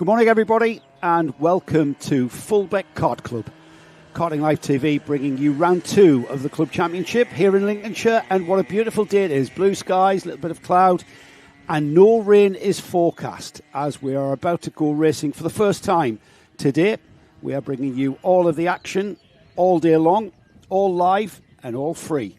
morning, everybody, and welcome to Fullbeck Kart Club. Karting Live TV bringing you round 2 of the Club Championship here in Lincolnshire. And what a beautiful day it is. Blue skies, a little bit of cloud, and no rain is forecast as we are about to go racing for the first time. Today, we are bringing you all of the action all day long, all live and all free.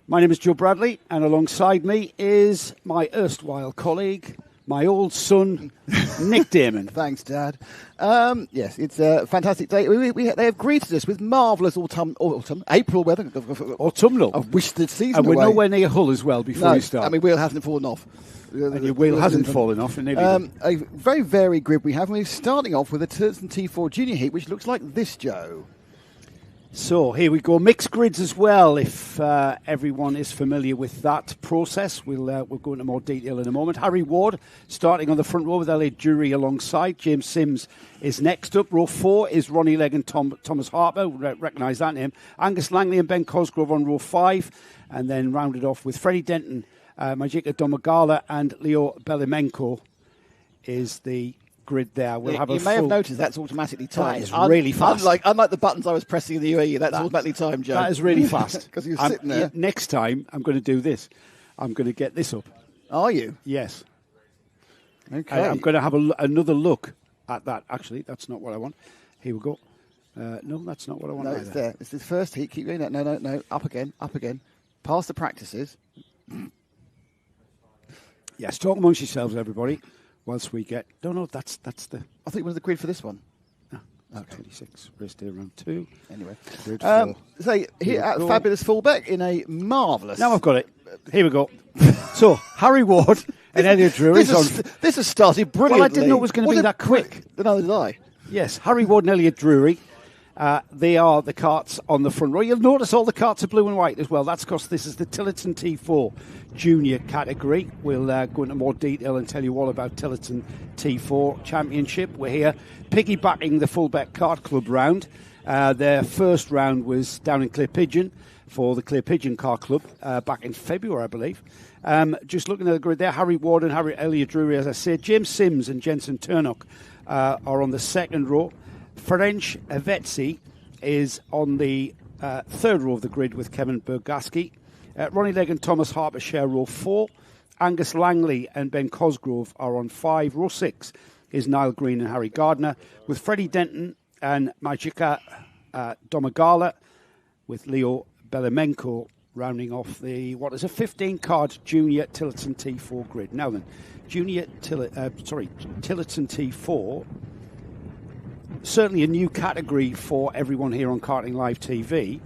My name is Joe Bradley, and alongside me is my erstwhile colleague, my old son, Nick Damon. Thanks, Dad. Yes, it's a fantastic day. They have greeted us with marvellous April weather. Autumnal. I wish the season And we're away. nowhere near Hull as well before we start. I mean, wheel hasn't fallen off. And your wheel hasn't fallen off. A very varied grid we have. We're starting off with a Tillotson T4 Junior Heat, which looks like this, Joe. So here we go, mixed grids as well. If everyone is familiar with that process, we'll go into more detail in a moment. Harry Ward starting on the front row with Elliot Drury alongside. James Sims is next up. Row 4 is Ronnie Legg and Thomas Harper. Recognise that name. Angus Langley and Ben Cosgrove on row 5, and then rounded off with Freddie Denton, Majika Domagala and Leo Belimenko is the grid there. You may have noticed that's automatically timed. That is really fast. Unlike the buttons I was pressing in the UAE, that's automatically timed, Joe. That is really fast. Because you're sitting there. Next time, I'm going to do this. I'm going to get this up. Are you? Yes. Okay. I'm going to have another look at that. Actually, that's not what I want. Here we go. No, that's not what I want. No, it's there. It's the first heat. Keep doing that. No. Up again. Past the practices. Yes, talk amongst yourselves, everybody. Whilst we get... No, that's the... I think it was the grid for this one. No, okay. 26, race day round 2. Anyway. Grid 4. So, here at fabulous Fullbeck in a marvellous... Now I've got it. Here we go. So, Harry Ward and Elliot Drury. This has started brilliantly. Well, I didn't know it was going to be that quick. Neither did I. Yes, Harry Ward and Elliot Drury. They are the karts on the front row. You'll notice all the karts are blue and white as well. That's because this is the Tillotson T4 Junior category. We'll go into more detail and tell you all about Tillotson T4 Championship. We're here piggybacking the Fullbeck Kart Club round. Their first round was down in Clear Pigeon for the Clear Pigeon Kart Club back in February, I believe. Just looking at the grid there, Harry Ward and Elliot Drury, as I said. James Sims and Jensen Turnock are on the second row. Ferenc Avetsi is on the third row of the grid with Kevin Bergaski. Ronnie Legg and Thomas Harper share row 4. Angus Langley and Ben Cosgrove are on 5. Row 6 is Niall Green and Harry Gardner, with Freddie Denton and Majika Domagala, with Leo Belimenko rounding off the, what is a 15-card Junior Tillotson T4 grid. Now then, Tillotson T4... certainly a new category for everyone here on Karting Live TV.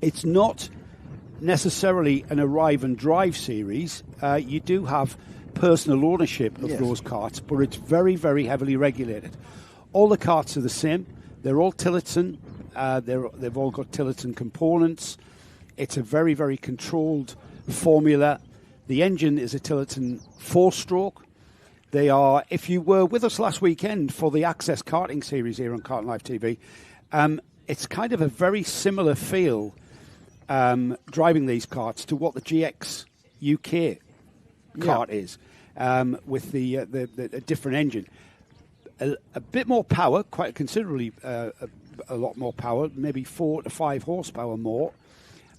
It's not necessarily an arrive and drive series. You do have personal ownership of those karts, but it's very, very heavily regulated. All the karts are the same. They're all Tillotson. They've all got Tillotson components. It's a very, very controlled formula. The engine is a Tillotson 4-stroke. They are, if you were with us last weekend for the Access Karting series here on Karting Live TV, it's kind of a very similar feel driving these karts to what the GX UK kart is, with the different engine. A bit more power, quite considerably a lot more power, maybe 4 to 5 horsepower more.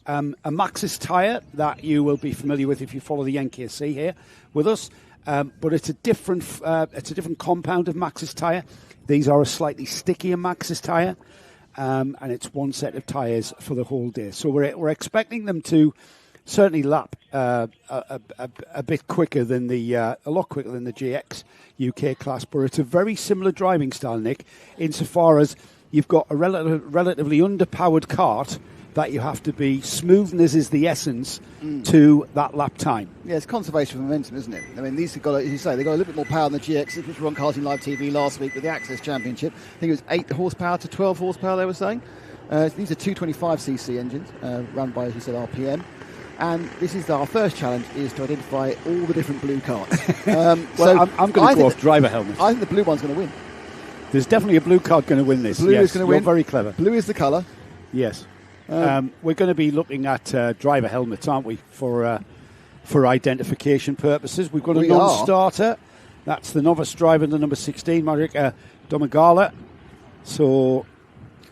A Maxxis tyre that you will be familiar with if you follow the NKC here with us. But it's a different compound of Maxxis tyre. These are a slightly stickier Maxxis tyre, and it's one set of tyres for the whole day. So we're expecting them to certainly lap a bit quicker than a lot quicker than the GX UK class. But it's a very similar driving style, Nick, insofar as you've got a relatively underpowered kart that you have to be, smoothness is the essence to that lap time. Yeah, it's conservation of momentum, isn't it? I mean, these have got, as you say, they've got a little bit more power than the GX, which were on Karting Live TV last week with the Access Championship. I think it was 8 horsepower to 12 horsepower, they were saying. These are 225cc engines, run by, as you said, RPM. And this is our first challenge, is to identify all the different blue karts. I'm going to go off driver helmet. I think the blue one's going to win. There's definitely a blue card going to win this. Blue is going to win. You're very clever. Blue is the colour. Yes. We're going to be looking at driver helmets, aren't we, for identification purposes. We've got a non-starter That's the novice driver, the number 16, Marika Domagala. So,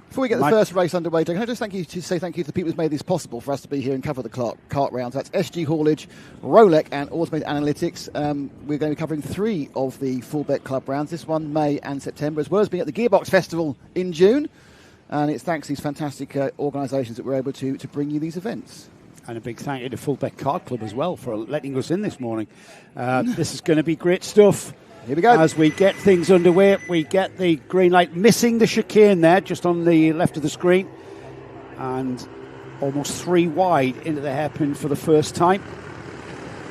before we get the first race underway, can I just say thank you to the people who've made this possible for us to be here and cover the kart rounds. That's SG Haulage, Rolec and Automated Analytics. We're going to be covering 3 of the Fullbeck Club rounds, this one, May and September, as well as being at the Gearbox Festival in June. And it's thanks to these fantastic organisations that we're able to bring you these events. And a big thank you to Fullbeck Kart Club as well for letting us in this morning. This is going to be great stuff. Here we go. As we get things underway, we get the green light, missing the chicane there, just on the left of the screen. And almost 3 wide into the hairpin for the first time.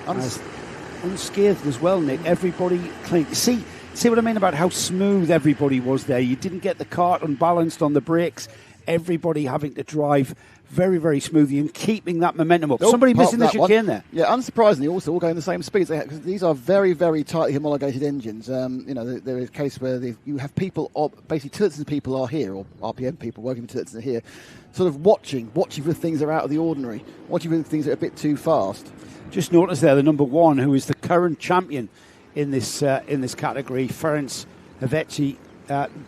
Unscathed as well, Nick. Everybody clean. See what I mean about how smooth everybody was there? You didn't get the kart unbalanced on the brakes. Everybody having to drive very, very smoothly and keeping that momentum up. Somebody missing the chicane there. Yeah, unsurprisingly, also all going the same speeds. Because these are very, very tightly homologated engines. There is a case where you have people, basically Tillotson people are here, or RPM people working for Tillotson are here, sort of watching for things that are out of the ordinary, watching for things that are a bit too fast. Just notice there the number 1, who is the current champion in this category, Ferenc Havechi,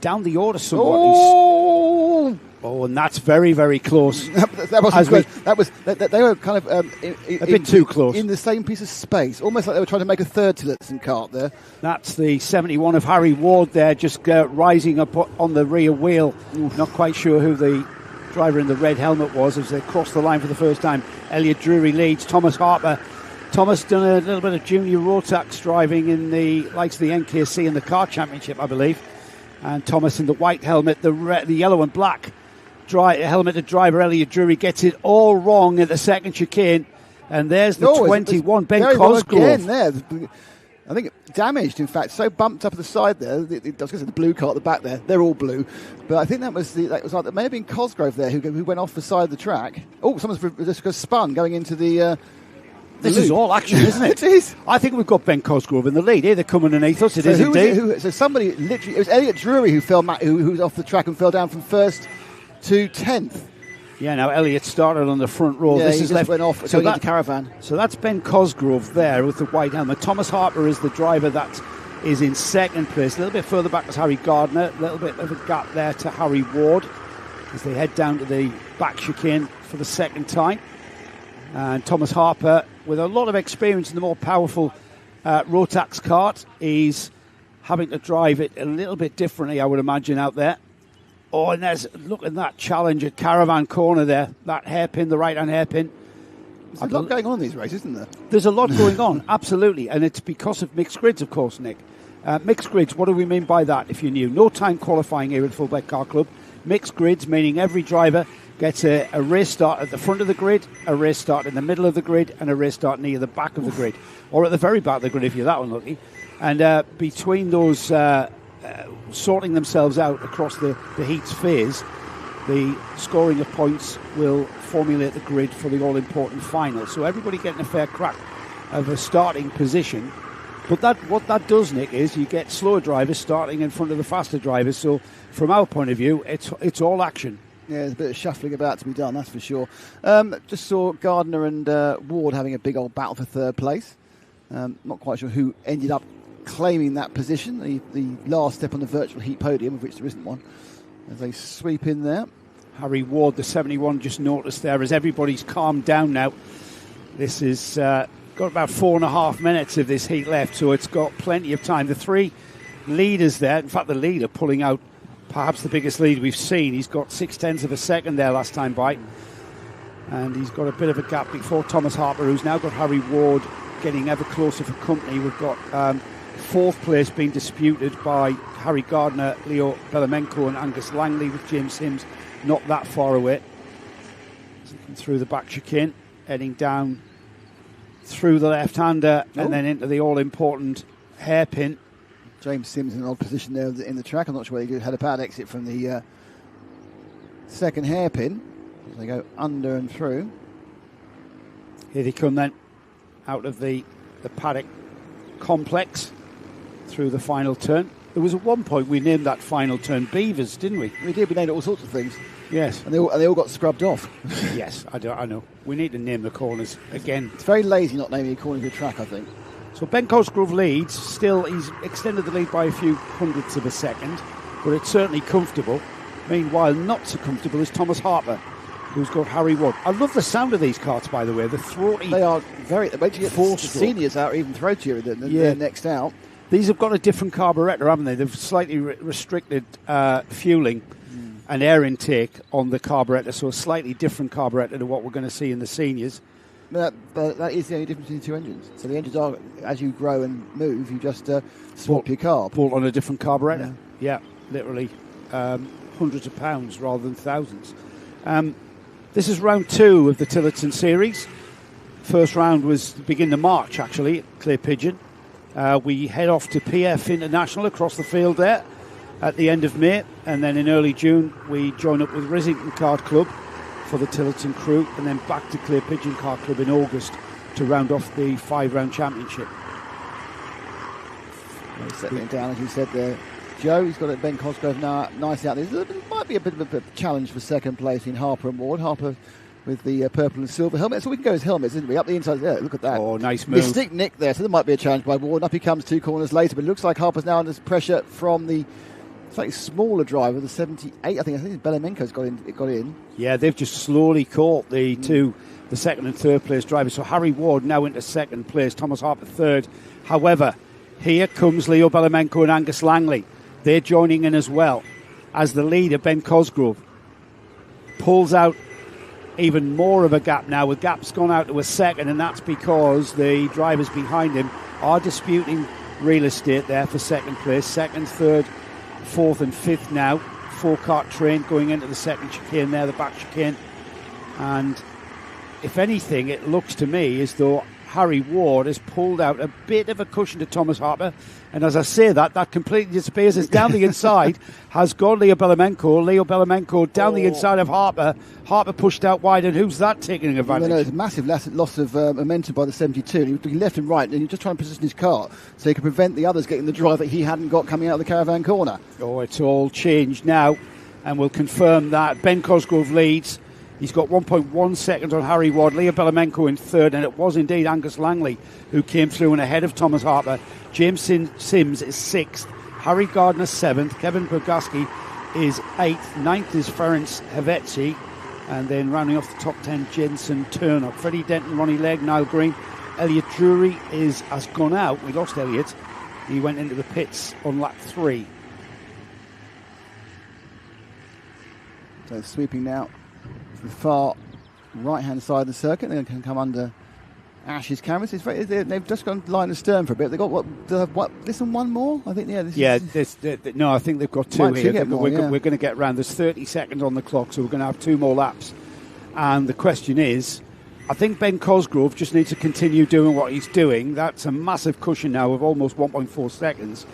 down the order somewhat. Oh, and that's very, very close. That wasn't good. They were kind of a bit too close in the same piece of space, almost like they were trying to make a third Tillotson kart there. That's the 71 of Harry Ward there, just rising up on the rear wheel. Not quite sure who the driver in the red helmet was as they crossed the line for the first time. Elliot Drury leads. Thomas Harper. Thomas done a little bit of junior rotax driving in the likes of the NKC and the Car Championship, I believe. And Thomas in the white helmet, the yellow and black helmeted driver Elliot Drury gets it all wrong at the second chicane. And there's the 21, Ben Cosgrove. Again there. I think damaged, in fact, so bumped up at the side there. I was going to say the blue car at the back there. They're all blue. But I think that may have been Cosgrove there who went off the side of the track. Oh, someone's just spun going into the... This is all action, isn't it? It is. I think we've got Ben Cosgrove in the lead. They're coming underneath us. It is indeed. So somebody literally... It was Elliot Drury who was off the track and fell down from 1st to 10th. Yeah, now Elliot started on the front row. Yeah, this is left. Went off into Caravan. So that's Ben Cosgrove there with the white helmet. Thomas Harper is the driver that is in second place. A little bit further back is Harry Gardner. A little bit of a gap there to Harry Ward as they head down to the back chicane for the second time. And Thomas Harper, with a lot of experience in the more powerful rotax kart, is having to drive it a little bit differently, I would imagine, out there. Oh, and look at that challenge at Caravan Corner there. That hairpin, the right-hand hairpin. There's a lot going on in these races, isn't there? There's a lot going on, absolutely. And it's because of mixed grids, of course, Nick. Mixed grids, what do we mean by that, if you're new? No time qualifying here at Fullbeck Car Club. Mixed grids, meaning every driver gets a race start at the front of the grid, a race start in the middle of the grid, and a race start near the back of the grid. Or at the very back of the grid, if you're that unlucky. And between those... sorting themselves out across the heats phase, the scoring of points will formulate the grid for the all-important final. So everybody getting a fair crack of a starting position. But what that does, Nick, is you get slower drivers starting in front of the faster drivers. So from our point of view, it's all action. Yeah, there's a bit of shuffling about to be done, that's for sure. Just saw Gardner and Ward having a big old battle for third place. Not quite sure who ended up claiming that position, the last step on the virtual heat podium, of which there isn't one, as they sweep in there. Harry Ward, the 71, just noticed there as everybody's calmed down now. This is got about 4.5 minutes of this heat left, so it's got plenty of time. The 3 leaders there, in fact the leader pulling out perhaps the biggest lead we've seen. He's got 0.6 of a second there last time by, and he's got a bit of a gap before Thomas Harper, who's now got Harry Ward getting ever closer for company. We've got 4th place being disputed by Harry Gardner, Leo Belamenko and Angus Langley, with James Sims not that far away. Through the back chicane, heading down through the left-hander and then into the all-important hairpin. James Sims in an odd position there in the track. I'm not sure whether he had a bad exit from the second hairpin. As they go under and through. Here they come then, out of the paddock complex through the final turn. There was at one point we named that final turn Beavers, didn't we? We did. We named all sorts of things. Yes. And they all got scrubbed off. Yes, I know. We need to name the corners again. It's very lazy not naming a corner of the track, I think. So Ben Cosgrove leads. Still, he's extended the lead by a few hundredths of a second, but it's certainly comfortable. Meanwhile, not so comfortable is Thomas Harper, who's got Harry Ward. I love the sound of these carts, by the way. The throaty. They are very. Wait till you get the seniors out, even throatier than the next out. These have got a different carburettor, haven't they? They've slightly restricted fueling and air intake on the carburettor, so a slightly different carburettor to what we're going to see in the seniors. But that is the only difference between the two engines. So the engines are, as you grow and move, you just swap your carb. Bolt on a different carburettor. Yeah, literally hundreds of pounds rather than thousands. This is round 2 of the Tillotson series. First round was the beginning of March, actually, at Clear Pigeon. We head off to PF International across the field there at the end of May, and then in early June we join up with Rissington Kart Club for the Tillotson crew, and then back to Clear Pigeon Kart Club in August to round off the 5-round championship. Settling down, as you said there, Joe. He's got Ben Cosgrove now nicely out there. There might be a bit of a challenge for second place in Harper and Ward. Harper with the purple and silver helmet. So we can go as helmets, isn't we? Up the inside there, look at that. Oh, nice move. Mystic Nick there, so there might be a challenge by Ward. Up he comes 2 corners later, but it looks like Harper's now under pressure from the slightly smaller driver, the 78. I think Belemenko's got in. Yeah, they've just slowly caught the second and third place drivers. So Harry Ward now into second place, Thomas Harper third. However, here comes Leo Belemenko and Angus Langley. They're joining in as well, as the leader, Ben Cosgrove, pulls out even more of a gap now. The gap's gone out to a second, and that's because the drivers behind him are disputing real estate there for second place. Second, third, fourth and fifth now. 4-cart train going into the second chicane there, the back chicane. And if anything, it looks to me as though Harry Ward has pulled out a bit of a cushion to Thomas Harper. And as I say that completely disappears. As down the inside has gone Leo Belemenko. Leo Belemenko down the inside of Harper. Harper pushed out wide, and who's that taking advantage? No, it's a massive loss of momentum by the 72. He was looking left and right, and he was just trying to position his car so he could prevent the others getting the drive that he hadn't got coming out of the caravan corner. Oh, it's all changed now, and we'll confirm that. Ben Cosgrove leads. He's got 1.1 seconds on Harry Ward, Leo Belemenko in third, and it was indeed Angus Langley who came through and ahead of Thomas Harper. James Sims is sixth, Harry Gardner seventh, Kevin Bogaski is eighth, ninth is Ferenc Havetzi, and then rounding off the top 10, Jensen Turner. Freddie Denton, Ronnie Legg, Niall Green. Elliot Drury has gone out. We lost Elliot. He went into the pits on lap 3. So sweeping now to the far right-hand side of the circuit. They can come under Ash's cameras. They've just gone line astern for a bit. They've got this and one more? I think, no, I think they've got 2 here. We're going to get round. There's 30 seconds on the clock, so we're going to have 2 more laps. And the question is, I think Ben Cosgrove just needs to continue doing what he's doing. That's a massive cushion now of almost 1.4 seconds.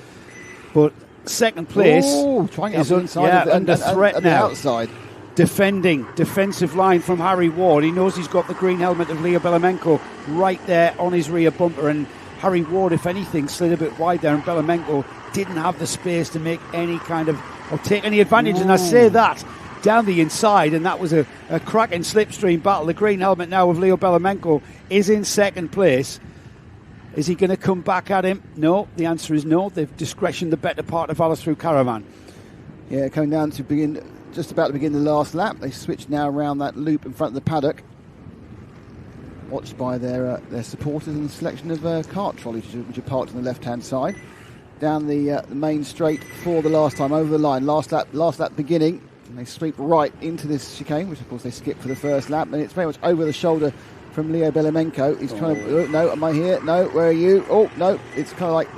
But second place is under threat now. Outside. Defensive line from Harry Ward. He knows he's got the green helmet of Leo Belemenko right there on his rear bumper, and Harry Ward, if anything, slid a bit wide there, and Belemenko didn't have the space to make any kind of, or take any advantage. And I say that down the inside, and that was a cracking slipstream battle. The green helmet now of Leo Belemenko is in second place. Is he going to come back at him? No, the answer is no. They've discretioned the better part of Alice through Caravan. Yeah, coming down to just about to begin the last lap. They switch now around that loop in front of the paddock, watched by their supporters and a selection of cart trolleys which are parked on the left-hand side. Down the main straight for the last time, over the line. Last lap beginning. And they sweep right into this chicane, which of course they skip for the first lap, and it's very much over the shoulder from Leo Belemenko. He's trying to, no, am I here? No, where are you? Oh, no, it's kind of like,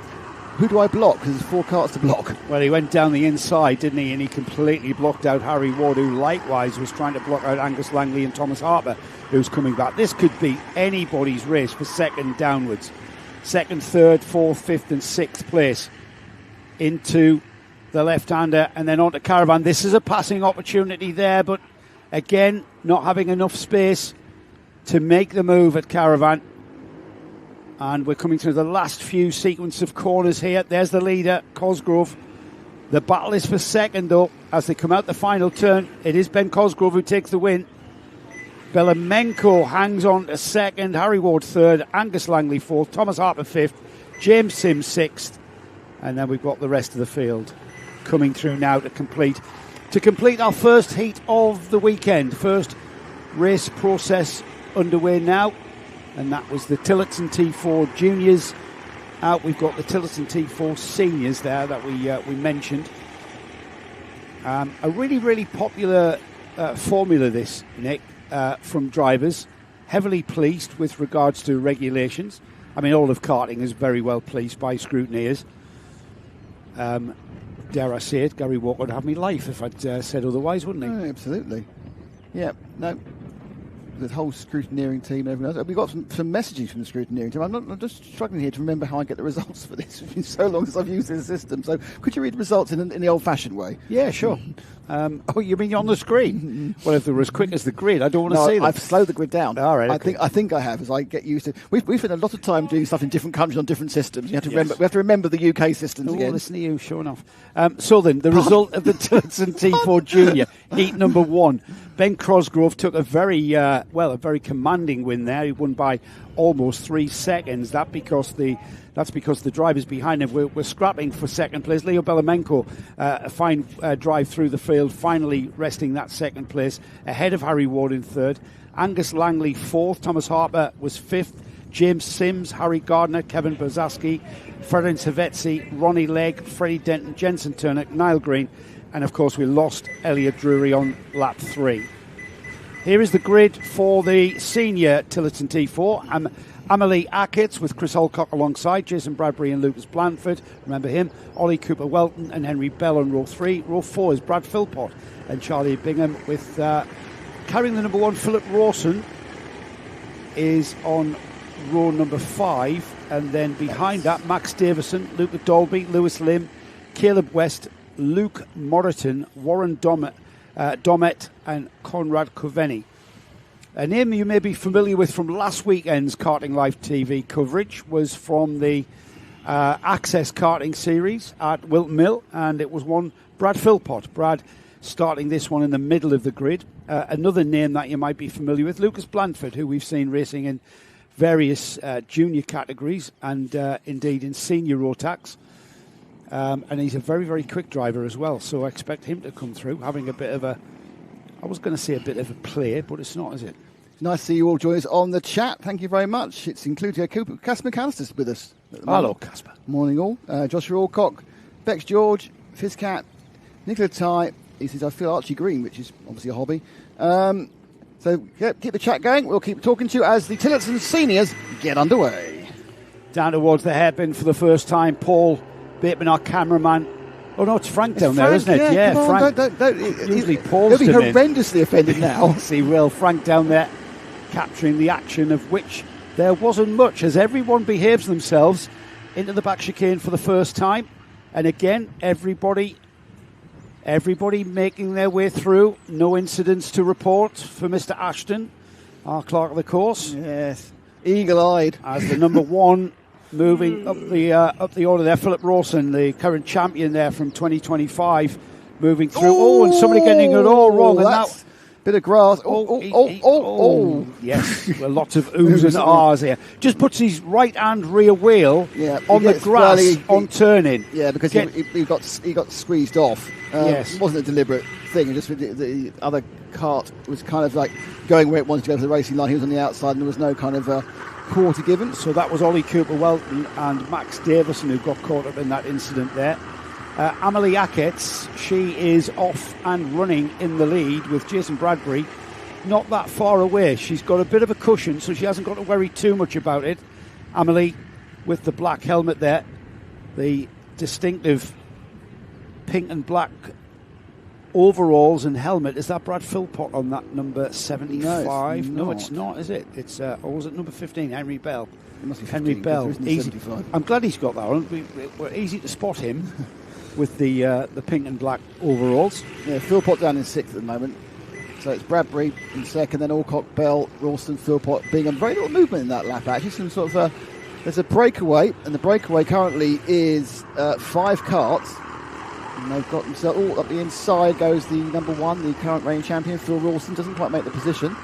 who do I block? Because there's 4 carts to block. Well, he went down the inside, didn't he? And he completely blocked out Harry Ward, who likewise was trying to block out Angus Langley and Thomas Harper, who's coming back. This could be anybody's race for second downwards. Second, third, fourth, fifth and sixth place into the left-hander and then onto Caravan. This is a passing opportunity there, but again, not having enough space to make the move at Caravan. And we're coming through the last few sequence of corners here. There's the leader, Cosgrove. The battle is for second, though, as they come out the final turn. It is Ben Cosgrove who takes the win. Belemenko hangs on to second, Harry Ward third, Angus Langley fourth, Thomas Harper fifth, James Sims 6th, and then we've got the rest of the field coming through now to complete our first heat of the weekend. First race process underway now, and that was the Tillotson T4 Juniors out. We've got the Tillotson T4 Seniors there that we mentioned. A really popular formula, this, Nick, from drivers. Heavily policed with regards to regulations. I mean, all of karting is very well policed by scrutineers. Dare I say it, Gary Walker would have me life if I'd said otherwise, wouldn't he? Oh, absolutely. Yeah, no. The whole scrutineering team and everything else. We've got some messages from the scrutineering team. I'm just struggling here to remember how I get the results for this. It's been so long since I've used this system. So could you read the results in the old-fashioned way? Yeah, sure. Oh, you mean on the screen? Well, if they were as quick as the grid, I don't want to see them. I've slowed the grid down. All right, okay. I think I have, as I get used to. We've spent a lot of time doing stuff in different countries on different systems. You have to remember. We have to remember the UK systems again. Listen to you, sure enough. So then, the result of the Tillotson T4 Junior heat number 1. Ben Cosgrove took a very commanding win there. He won by almost 3 seconds. That's because the drivers behind him were scrapping for second place. Leo Belamenko, a fine drive through the field, finally wresting that second place ahead of Harry Ward in third. Angus Langley fourth. Thomas Harper was fifth. James Sims, Harry Gardner, Kevin Berzaski, Ferenc Savetsi, Ronnie Legg, Freddie Denton, Jensen Turner, Niall Green, and of course we lost Elliot Drury on lap 3. Here is the grid for the senior Tillotson T4. Amelie Ackett with Chris Holcock alongside, Jason Bradbury and Lucas Blandford, remember him, Ollie Cooper-Welton and Henry Bell on row 3. Row 4 is Brad Philpott and Charlie Bingham with carrying the number 1, Philip Rawson is on row number 5, and then behind that Max Davison, Luca Dolby, Lewis Lim, Caleb West, Luke Morriton, Warren Domet and Conrad Coveney. A name you may be familiar with from last weekend's Karting Live TV coverage was from the Access Karting Series at Wilton Mill, and it was one Brad Philpott. Brad starting this one in the middle of the grid. Another name that you might be familiar with, Lucas Blandford, who we've seen racing in various junior categories and indeed in senior rotax. And he's a very quick driver as well, so I expect him to come through having a bit of I was going to say a bit of a play, but it's not, is it? Nice to see you all join us on the chat. Thank you very much. It's including Casper McAllister's with us. Hello, Casper. Morning all. Joshua Alcock, Bex George, Fizzcat, Nicola Ty. He says, I feel Archie Green, which is obviously a hobby. So keep the chat going. We'll keep talking to you as the Tillotson Seniors get underway. Down towards the hairpin for the first time, Paul Bateman, our cameraman. Oh no, it's Frank down there, isn't it? Yeah, Frank. Don't, usually Paul's he'll be horrendously offended now. Yes, he will. Frank down there capturing the action, of which there wasn't much, as everyone behaves themselves into the back chicane for the first time. And again, everybody making their way through. No incidents to report for Mr. Ashton, our clerk of the course. Yes, eagle-eyed. As the number 1 moving up the order there, Philip Rawson, the current champion there from 2025, moving through. And somebody getting it all wrong. And that bit of grass. Yes, well, lots of oohs and ahs here. Just puts his right hand rear wheel on the grass on turning. Yeah, because he got squeezed off. Yes, it wasn't a deliberate thing. It just the other kart was kind of like going where it wanted to go for the racing line. He was on the outside, and there was no kind of quarter given. So that was Ollie Cooper-Welton and Max Davison who got caught up in that incident there. Amelie Ackett, she is off and running in the lead with Jason Bradbury not that far away. She's got a bit of a cushion, so she hasn't got to worry too much about it. Amelie with the black helmet there, the distinctive pink and black overalls and helmet. Is that Brad Philpott on that number 75? No, it's not, is it? It's or was it number 15? Henry Bell. It must be 15, Henry Bell. Easy. I'm glad he's got that on. We're easy to spot him with the pink and black overalls. Yeah, Philpott down in 6th at the moment. So it's Bradbury in 2nd, then Alcock, Bell, Ralston, Philpott. Bingham. Very little movement in that lap actually. Some sort of there's a breakaway, and the breakaway currently is 5 karts. And they've got themselves up the inside goes the number 1, the current reigning champion, Phil Ralston. Doesn't quite make the position.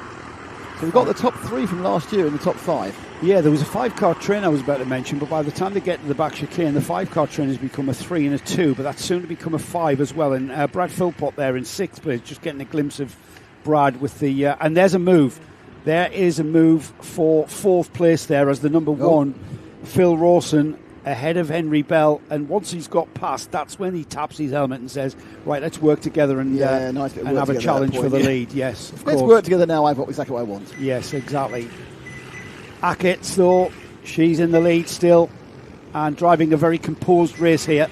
So we've got the top 3 from last year in the top 5. Yeah, there was a 5-car train I was about to mention, but by the time they get to the back chicane, the 5-car train has become a 3 and a 2, but that's soon to become a 5 as well. And Brad Philpott there in 6th place, just getting a glimpse of Brad with the... and there's a move. There is a move for 4th place there as the number 1, Phil Rawson, ahead of Henry Bell. And once he's got past, that's when he taps his helmet and says, right, let's work together and have a challenge for the lead. Yes, of course. Let's work together now. I've got exactly what I want. Yes, exactly. Ackett's, though, she's in the lead still and driving a very composed race here.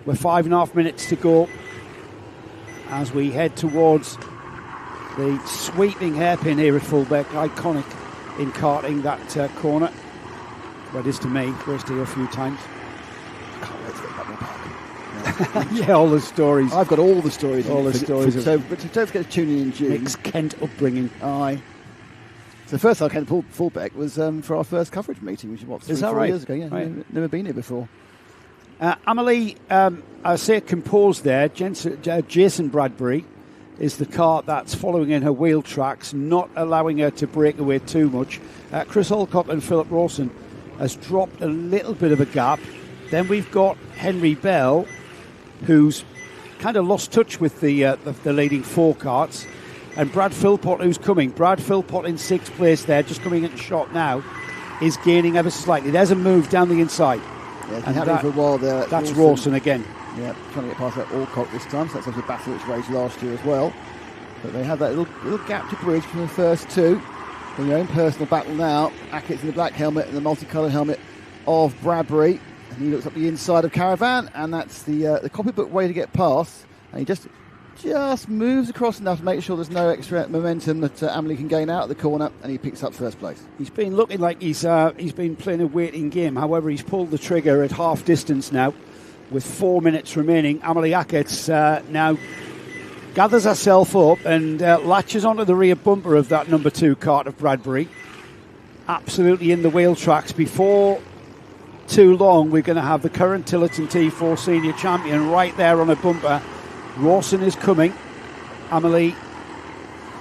We're 5.5 minutes to go as we head towards the sweeping hairpin here at Fullbeck. Iconic in karting, that corner. Well, it is to me. Raced here a few times. I can't wait to get back to the park. Yeah, all the stories. I've got all the stories. All the stories. So don't forget to tune in June. Nick's Kent upbringing. Aye. So the first time I came to Fullbeck was for our first coverage meeting, which was 3-4 years ago. Yeah, right. never been here before. Amelie, I say composed there. Jason Bradbury is the car that's following in her wheel tracks, not allowing her to break away too much. Chris Alcock and Philip Rawson has dropped a little bit of a gap. Then we've got Henry Bell, who's kind of lost touch with the leading 4 karts, and Brad Philpott, who's coming. Brad Philpott in 6th place there, just coming into shot now, is gaining ever so slightly. There's a move down the inside. Yeah, it's been happening for a while there. That's Rawson again. Yeah, trying to get past that Alcock this time, so that's obviously a battle which raged last year as well. But they have that little gap to bridge from the first 2. In their own personal battle now, Ackett's in the black helmet and the multicoloured helmet of Bradbury. And he looks up the inside of Caravan, and that's the copybook way to get past. And he just moves across enough to make sure there's no extra momentum that Amelie can gain out of the corner, and he picks up 1st place. He's been looking like he's been playing a waiting game. However, he's pulled the trigger at half distance now, with 4 minutes remaining. Amelie Ackett's now gathers herself up and latches onto the rear bumper of that number 2 kart of Bradbury. Absolutely in the wheel tracks. Before too long, we're going to have the current Tillerton T4 senior champion right there on a bumper. Rawson is coming. Amelie.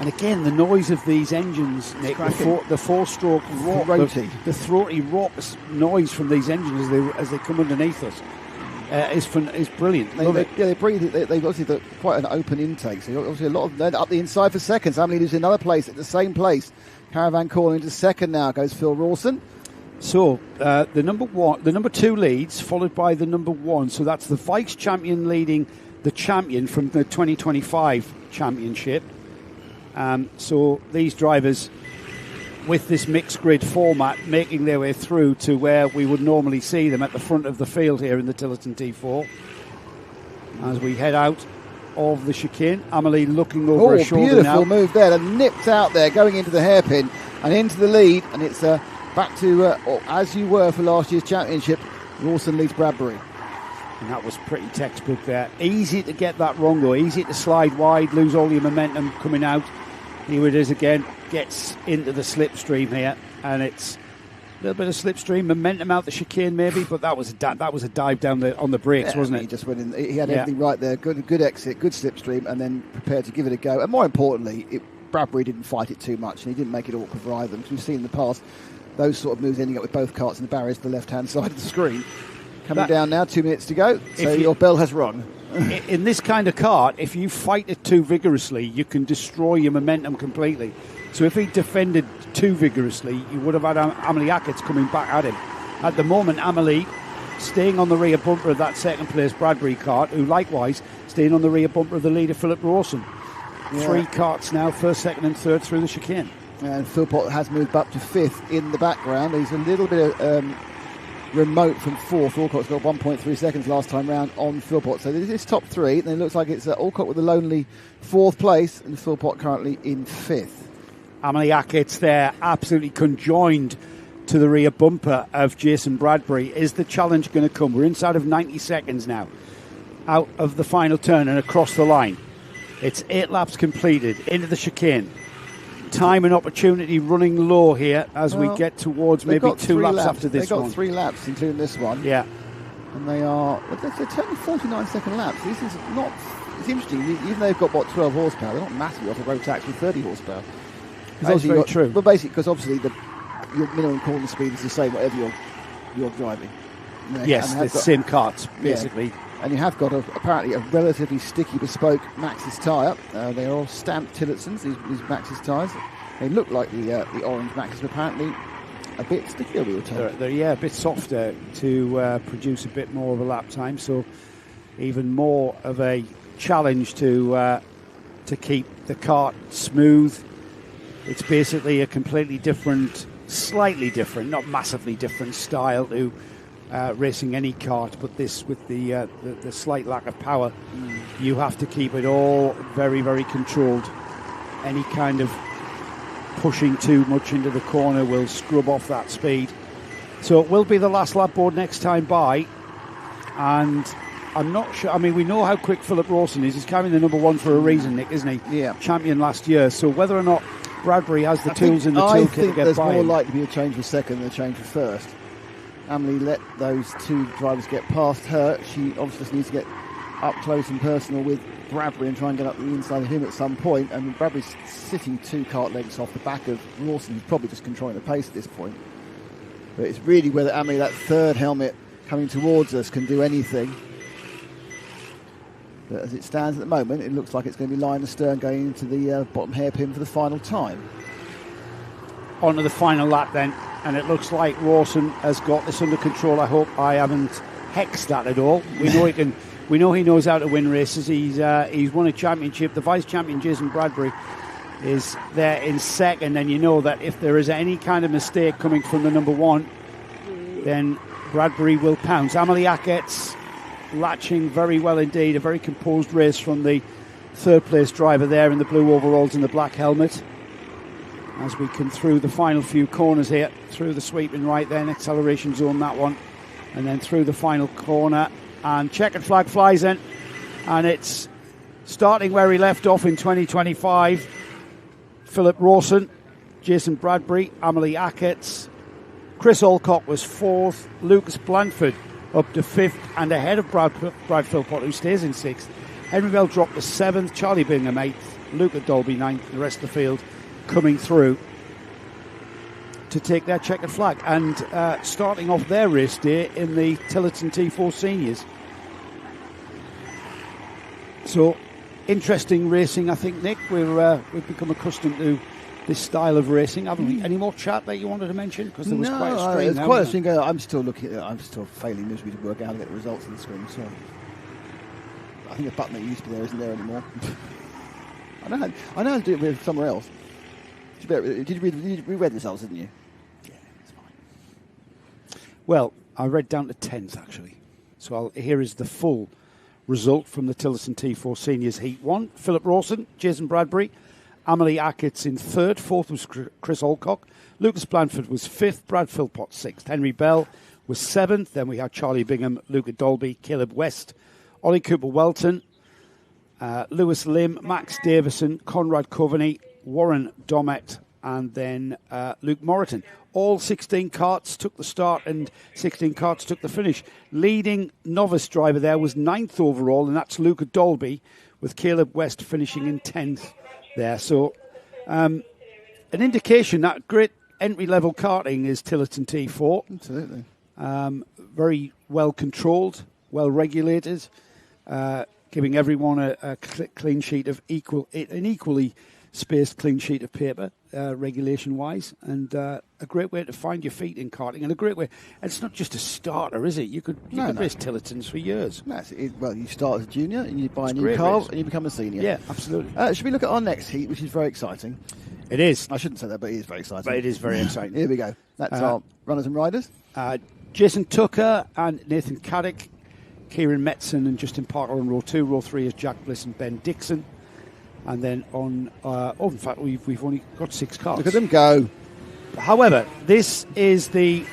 And again, the noise of these engines, Nick, the 4-stroke rock, the throaty raucous noise from these engines as they come underneath us. Is brilliant. They breathe. They've obviously got quite an open intake. So obviously a lot of them up the inside for seconds. Amelie loses another place at the same place. Caravan calling into 2nd now goes Phil Rawson. So the number 2 leads, followed by the number 1. So that's the vice champion leading the champion from the 2025 championship. So these drivers, with this mixed grid format, making their way through to where we would normally see them at the front of the field here in the Tillerton T4. As we head out of the chicane, Amelie looking over her shoulder now. Beautiful move there, and nipped out there, going into the hairpin and into the lead, and it's back to as you were for last year's championship. Rawson leads Bradbury. And that was pretty textbook there. Easy to get that wrong though, easy to slide wide, lose all your momentum coming out. Here it is again, gets into the slipstream here, and it's a little bit of slipstream, momentum out the chicane maybe, but that was a dive down on the brakes, wasn't it? He just went in. He had everything right there. Good exit, good slipstream, and then prepared to give it a go. And more importantly, Bradbury didn't fight it too much, and he didn't make it awkward for either. Because we've seen in the past those sort of moves ending up with both karts in the barriers to the left-hand side of the screen. Coming down now, 2 minutes to go. So your bell has rung. In this kind of kart, if you fight it too vigorously, you can destroy your momentum completely. So if he defended too vigorously, you would have had Amelie Ackett's coming back at him. At the moment, Amelie staying on the rear bumper of that 2nd place Bradbury kart, who likewise staying on the rear bumper of the leader Philip Rawson. Yeah. 3 karts now, 1st, 2nd and 3rd through the chicane. And Philpott has moved up to 5th in the background. He's a little bit remote from 4th. Alcott's got 1.3 seconds last time round on Philpott. So this is top 3, and it looks like it's Alcott with a lonely 4th place, and Philpott currently in 5th. Amelie Ackett's there, absolutely conjoined to the rear bumper of Jason Bradbury. Is the challenge going to come? We're inside of 90 seconds now, out of the final turn and across the line. It's 8 laps completed, into the chicane. Time and opportunity running low here as we get towards maybe 2 laps after this one. They've got 3 laps, including this one. Yeah. And they're only 49-second laps. This is not... It's interesting, even though they've got, 12 horsepower, they're not massively off a rotax with 30 horsepower. That's very true. Well, basically, because obviously your minimum corner speed is the same whatever you're driving. Yes, the same karts, basically. Yeah. And you have got apparently a relatively sticky bespoke Maxxis tyre. They are all stamped Tillotsons, these Maxxis tyres. They look like the orange Maxxis, but apparently a bit stickier, we were told. They're a bit softer to produce a bit more of a lap time, so even more of a challenge to keep the kart smooth. It's basically a completely different, slightly different, not massively different style to racing any kart, but this with the slight lack of power, you have to keep it all very, very controlled. Any kind of pushing too much into the corner will scrub off that speed. So it will be the last lap board next time by, and I'm not sure. I mean, we know how quick Philip Rawson is. He's carrying the number one for a reason, Nick, isn't he? Yeah. Champion last year. So whether or not Bradbury has the tools in the toolkit to get by. I think there's more likely to be a change for second than a change for first. Amelie let those two drivers get past her. She obviously just needs to get up close and personal with Bradbury and try and get up the inside of him at some point. And Bradbury's sitting 2 kart lengths off the back of Rawson, who's probably just controlling the pace at this point. But it's really whether Amelie, that third helmet coming towards us, can do anything. But as it stands at the moment, it looks like it's going to be line astern going into the bottom hairpin for the final time. On to the final lap then, and it looks like Rawson has got this under control. I hope I haven't hexed that at all. We know he can. We know he knows how to win races. He's won a championship. The vice champion Jason Bradbury is there in second, and you know that if there is any kind of mistake coming from the number one, then Bradbury will pounce. Amelie Ackett's latching very well indeed. A very composed race from the third place driver there in the blue overalls and the black helmet. As we come through the final few corners here, through the sweeping right then, acceleration zone, that one, and then through the final corner, and checkered flag flies in, and it's starting where he left off in 2025. Philip Rawson, Jason Bradbury, Amelie Ackett's, Chris Alcock was 4th, Lucas Blanford up to 5th, and ahead of Brad Philpott, who stays in 6th. Henry Bell dropped to 7th, Charlie Bingham 8th, Luca Dolby 9th, the rest of the field coming through to take their checkered flag and starting off their race day in the Tillotson T4 Seniors. So interesting racing, I think, Nick. We've become accustomed to this style of racing, haven't we? Any more chat that you wanted to mention? Because there was quite a stream. There's quite a stream going. I'm still looking at it. I'm still failing miserably to work out how to get the results on the screen. So I think a button that used to be there isn't there anymore. I know how to do it with somewhere else. Did you read the results, didn't you? Yeah, it's fine. Well, I read down to 10th, actually. So here is the full result from the Tillotson T4 Seniors Heat 1. Philip Rawson, Jason Bradbury, Amelie Ackett's in 3rd. 4th was Chris Alcock. Lucas Blanford was 5th. Brad Philpott 6th. Henry Bell was 7th. Then we had Charlie Bingham, Luca Dolby, Caleb West, Ollie Cooper-Welton, Lewis Lim, Max Davison, Conrad Coveney, Warren Domet, and then Luke Moreton. All 16 karts took the start and 16 karts took the finish. Leading novice driver there was 9th overall, and that's Luca Dolby, with Caleb West finishing in 10th there. So an indication that great entry-level karting is Tillotson T4. Absolutely. Very well controlled, well regulated, giving everyone a clean sheet of an equally spaced clean sheet of paper, regulation-wise, and a great way to find your feet in karting, and a great way. It's not just a starter, is it? You could race Tillotsons for years. No, well, you start as a junior, and you buy a new car, and you become a senior. Yeah, absolutely. Should we look at our next heat, which is very exciting? It is. I shouldn't say that, but it is very exciting. But it is very exciting. Here we go. That's our runners and riders. Jason Tucker and Nathan Caddick, Kieran Metzen and Justin Parker on row 2. Row 3 is Jack Bliss and Ben Dixon. And then on, in fact, we've only got 6 cars. Look at them go. However, this is the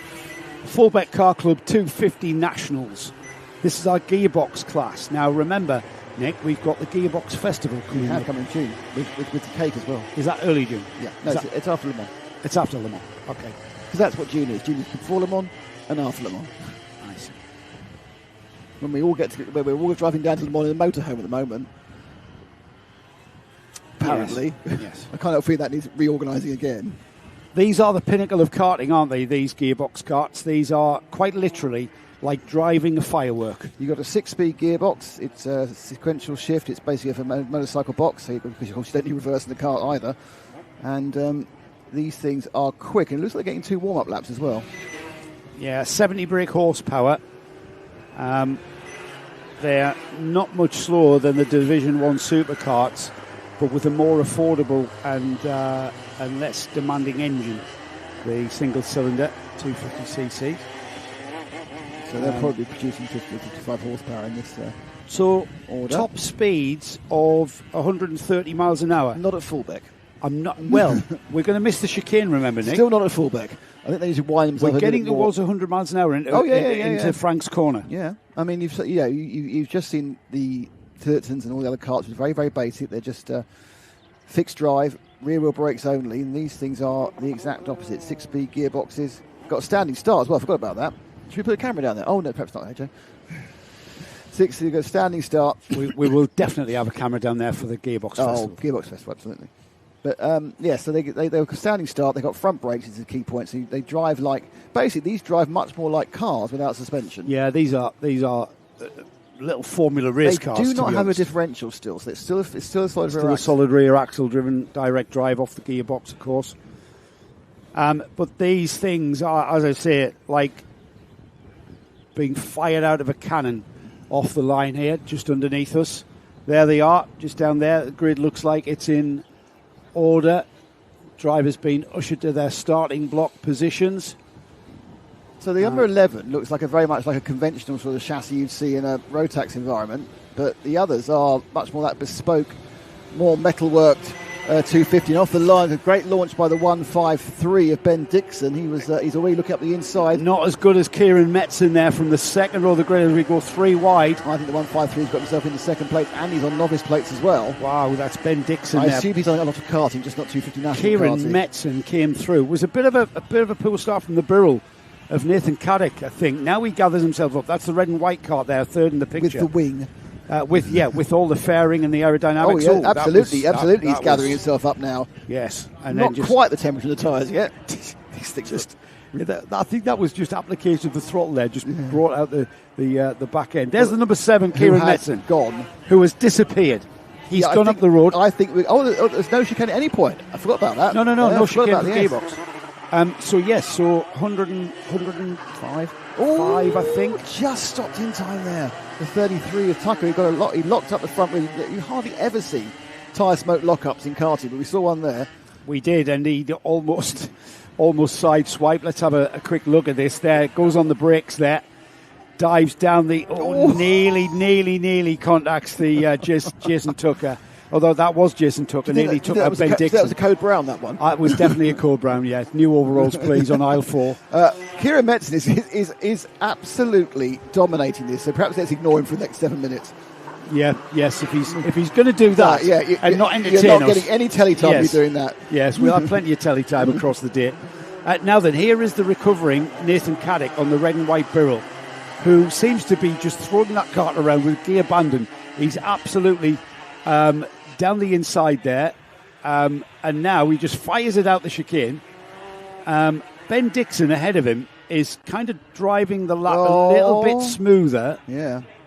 Fullbeck Car Club 250 Nationals. This is our Gearbox class. Now, remember, Nick, we've got the Gearbox Festival coming up. Coming in June, with the cake as well. Is that early June? Yeah. No, it's after Le Mans. It's after Le Mans. Okay. Because that's what June is. June is before Le Mans and after Le Mans. Nice. When we're all driving down to Le Mans in the motorhome at the moment. apparently. Yes. I kind of feel that needs reorganising again. These are the pinnacle of karting, aren't they? These gearbox karts. These are quite literally like driving a firework. You've got a 6-speed gearbox. It's a sequential shift. It's basically a motorcycle box, so because you don't need reverse in the kart either. And these things are quick, and it looks like they're getting 2 warm-up laps as well. Yeah, 70 brake horsepower. They're not much slower than the Division 1 superkarts, but with a more affordable and less demanding engine. The single-cylinder 250cc. So they'll probably be producing 50 55 horsepower in this order. Top speeds of 130 miles an hour. Not at Fullbeck. I'm not. Well, we're going to miss the chicane, remember, Nick? Still not at Fullbeck. I think they need to wind themselves. We're getting towards 100 miles an hour into Frank's corner. Yeah, I mean, you've just seen the Tillotons and all the other karts, which are very, very basic. They're just fixed drive, rear wheel brakes only, and these things are the exact opposite. 6-speed gearboxes. Got a standing start as well. I forgot about that. Should we put a camera down there? Oh no, perhaps not, AJ. 6, you've got a standing start. We will definitely have a camera down there for the Gearbox Festival. Oh, Gearbox Festival, absolutely. But so they were a standing start. They've got front brakes, is the key point. So they drive basically these drive much more like cars without suspension. Yeah, these are little Formula race cars. They do not have a differential still, so it's still a solid rear axle driven direct drive off the gearbox, of course. But these things are, as I say, like being fired out of a cannon off the line here, just underneath us. There they are, just down there. The grid looks like it's in order. Drivers being ushered to their starting block positions. So the number 11 looks like very much like a conventional sort of chassis you'd see in a rotax environment, but the others are much more that bespoke, more metalworked 250. And off the line, a great launch by the 153 of Ben Dixon. He's already looking up the inside. Not as good as Kieran Metz in there from the second row of the grid as we go 3 wide. I think the 153's got himself into second place, and he's on novice plates as well. Wow, that's Ben Dixon I there. assume he's done a lot of karting, just not 250 national Kieran karting. Metzen came through. It was a bit of a poor start from the Birrell of Nathan Caddick, I think. Now he gathers himself up. That's the red and white kart there, third in the picture. With the wing. With all the fairing and the aerodynamics. Oh, yeah, absolutely. He's gathering himself up now. Yes. And not then quite the temperature of the tyres yet. These things I think that was just application of the throttle there, just brought out the back end. There's the number 7, Kieran Metzen, gone, who has disappeared. He's gone up the road. I think there's no chicane at any point. I forgot about that. No chicane for the gearbox. So 105, I think. Just stopped in time there. The 33 of Tucker, he locked up the front wheel. You hardly ever see tyre smoke lockups in karting, but we saw one there. We did, and he almost sideswiped. Let's have a quick look at this. There, goes on the brakes there. Dives down nearly contacts the Jason Tucker. Although that was Jason Tucker, nearly took out Ben Dixon. That was a Code Brown, that one. It was definitely a Code Brown, yeah. New overalls, please, on aisle 4. Kieran Metzen is absolutely dominating this, so perhaps let's ignore him for the next 7 minutes. Yeah, yes, if he's going to do that and not entertain us. You're not getting any telly time you doing that. Yes, we'll have plenty of telly time across the day. Now then, here is the recovering Nathan Caddick on the red and white Birrell, who seems to be just throwing that kart around with gear abandon. He's absolutely down the inside there, and now he just fires it out the chicane. Ben Dixon ahead of him is kind of driving the lap a little bit smoother,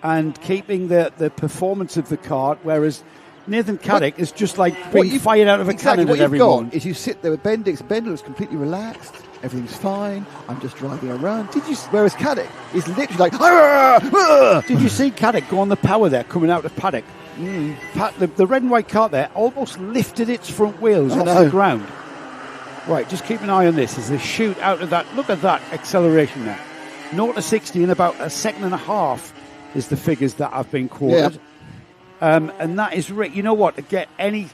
and keeping the performance of the kart, whereas Nathan Caddick is just like being fired out of a cannon at every moment. Is you sit there with Ben Dixon. Ben looks completely relaxed. Everything's fine. I'm just driving around. Whereas Caddick is literally like. Did you see Caddick go on the power there, coming out of paddock? The red and white kart there almost lifted its front wheels off the ground. Right, just keep an eye on this as they shoot out of that. Look at that acceleration there. 0 to 60 in about a second and a half is the figures that have been quoted. Yeah. And that is you know what? To get any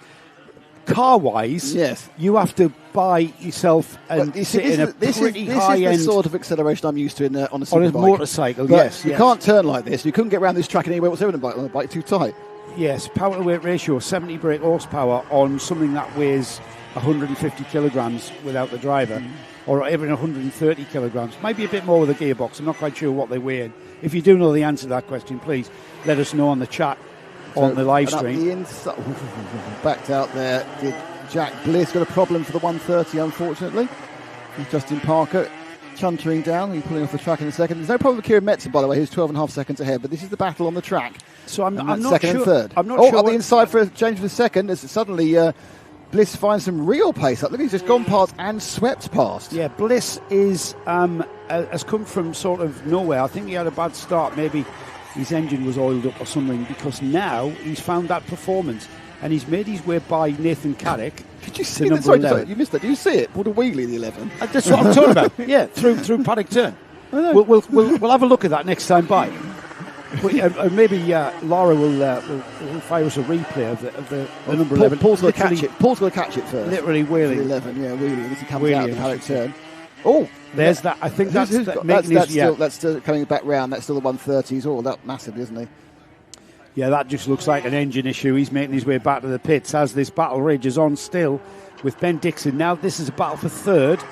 car-wise, you have to buy yourself and sit in a pretty high-end... This is the sort of acceleration I'm used to on a superbike. On a motorcycle, but you can't turn like this. You couldn't get around this track anyway whatsoever on a bike, too tight. Yes, power-to-weight ratio, 70 brake horsepower on something that weighs 150 kilograms without the driver, or even 130 kilograms. Maybe a bit more with a gearbox. I'm not quite sure what they weigh in. If you do know the answer to that question, please let us know on the chat. on the live and up stream. the inside, backed out there. Did Jack Bliss. Got a problem for the 130, unfortunately. Justin Parker chuntering down. He's pulling off the track in a second. There's no problem with Kieran Metzen, by the way, who's 12.5 seconds ahead. But this is the battle on the track. So I'm not second sure. and third. I'm not sure. sure. Up the inside for a change for the second. As suddenly Bliss finds some real pace up. Look, he's just gone past and swept past. Yeah, Bliss is has come from sort of nowhere. I think he had a bad start. Maybe his engine was oiled up or something, because now he's found that performance and he's made his way by Nathan Caddick. Did you see that? Sorry, you missed that. Did you see it? What a wheelie, the 11. That's what I'm talking about. Yeah, through paddock turn. We'll have a look at that next time by. Maybe Laura will fire us a replay of the number 11. Paul's got to catch it. Paul's got to catch it first. Literally wheeling. 11, yeah, wheeling. As he comes wheeling out of the paddock turn. Oh, there's that. I think that's still coming back round. That's still the 130. He's all that massively, isn't he? Yeah, that just looks like an engine issue. He's making his way back to the pits as this battle rages on still with Ben Dixon. Now this is a battle for third.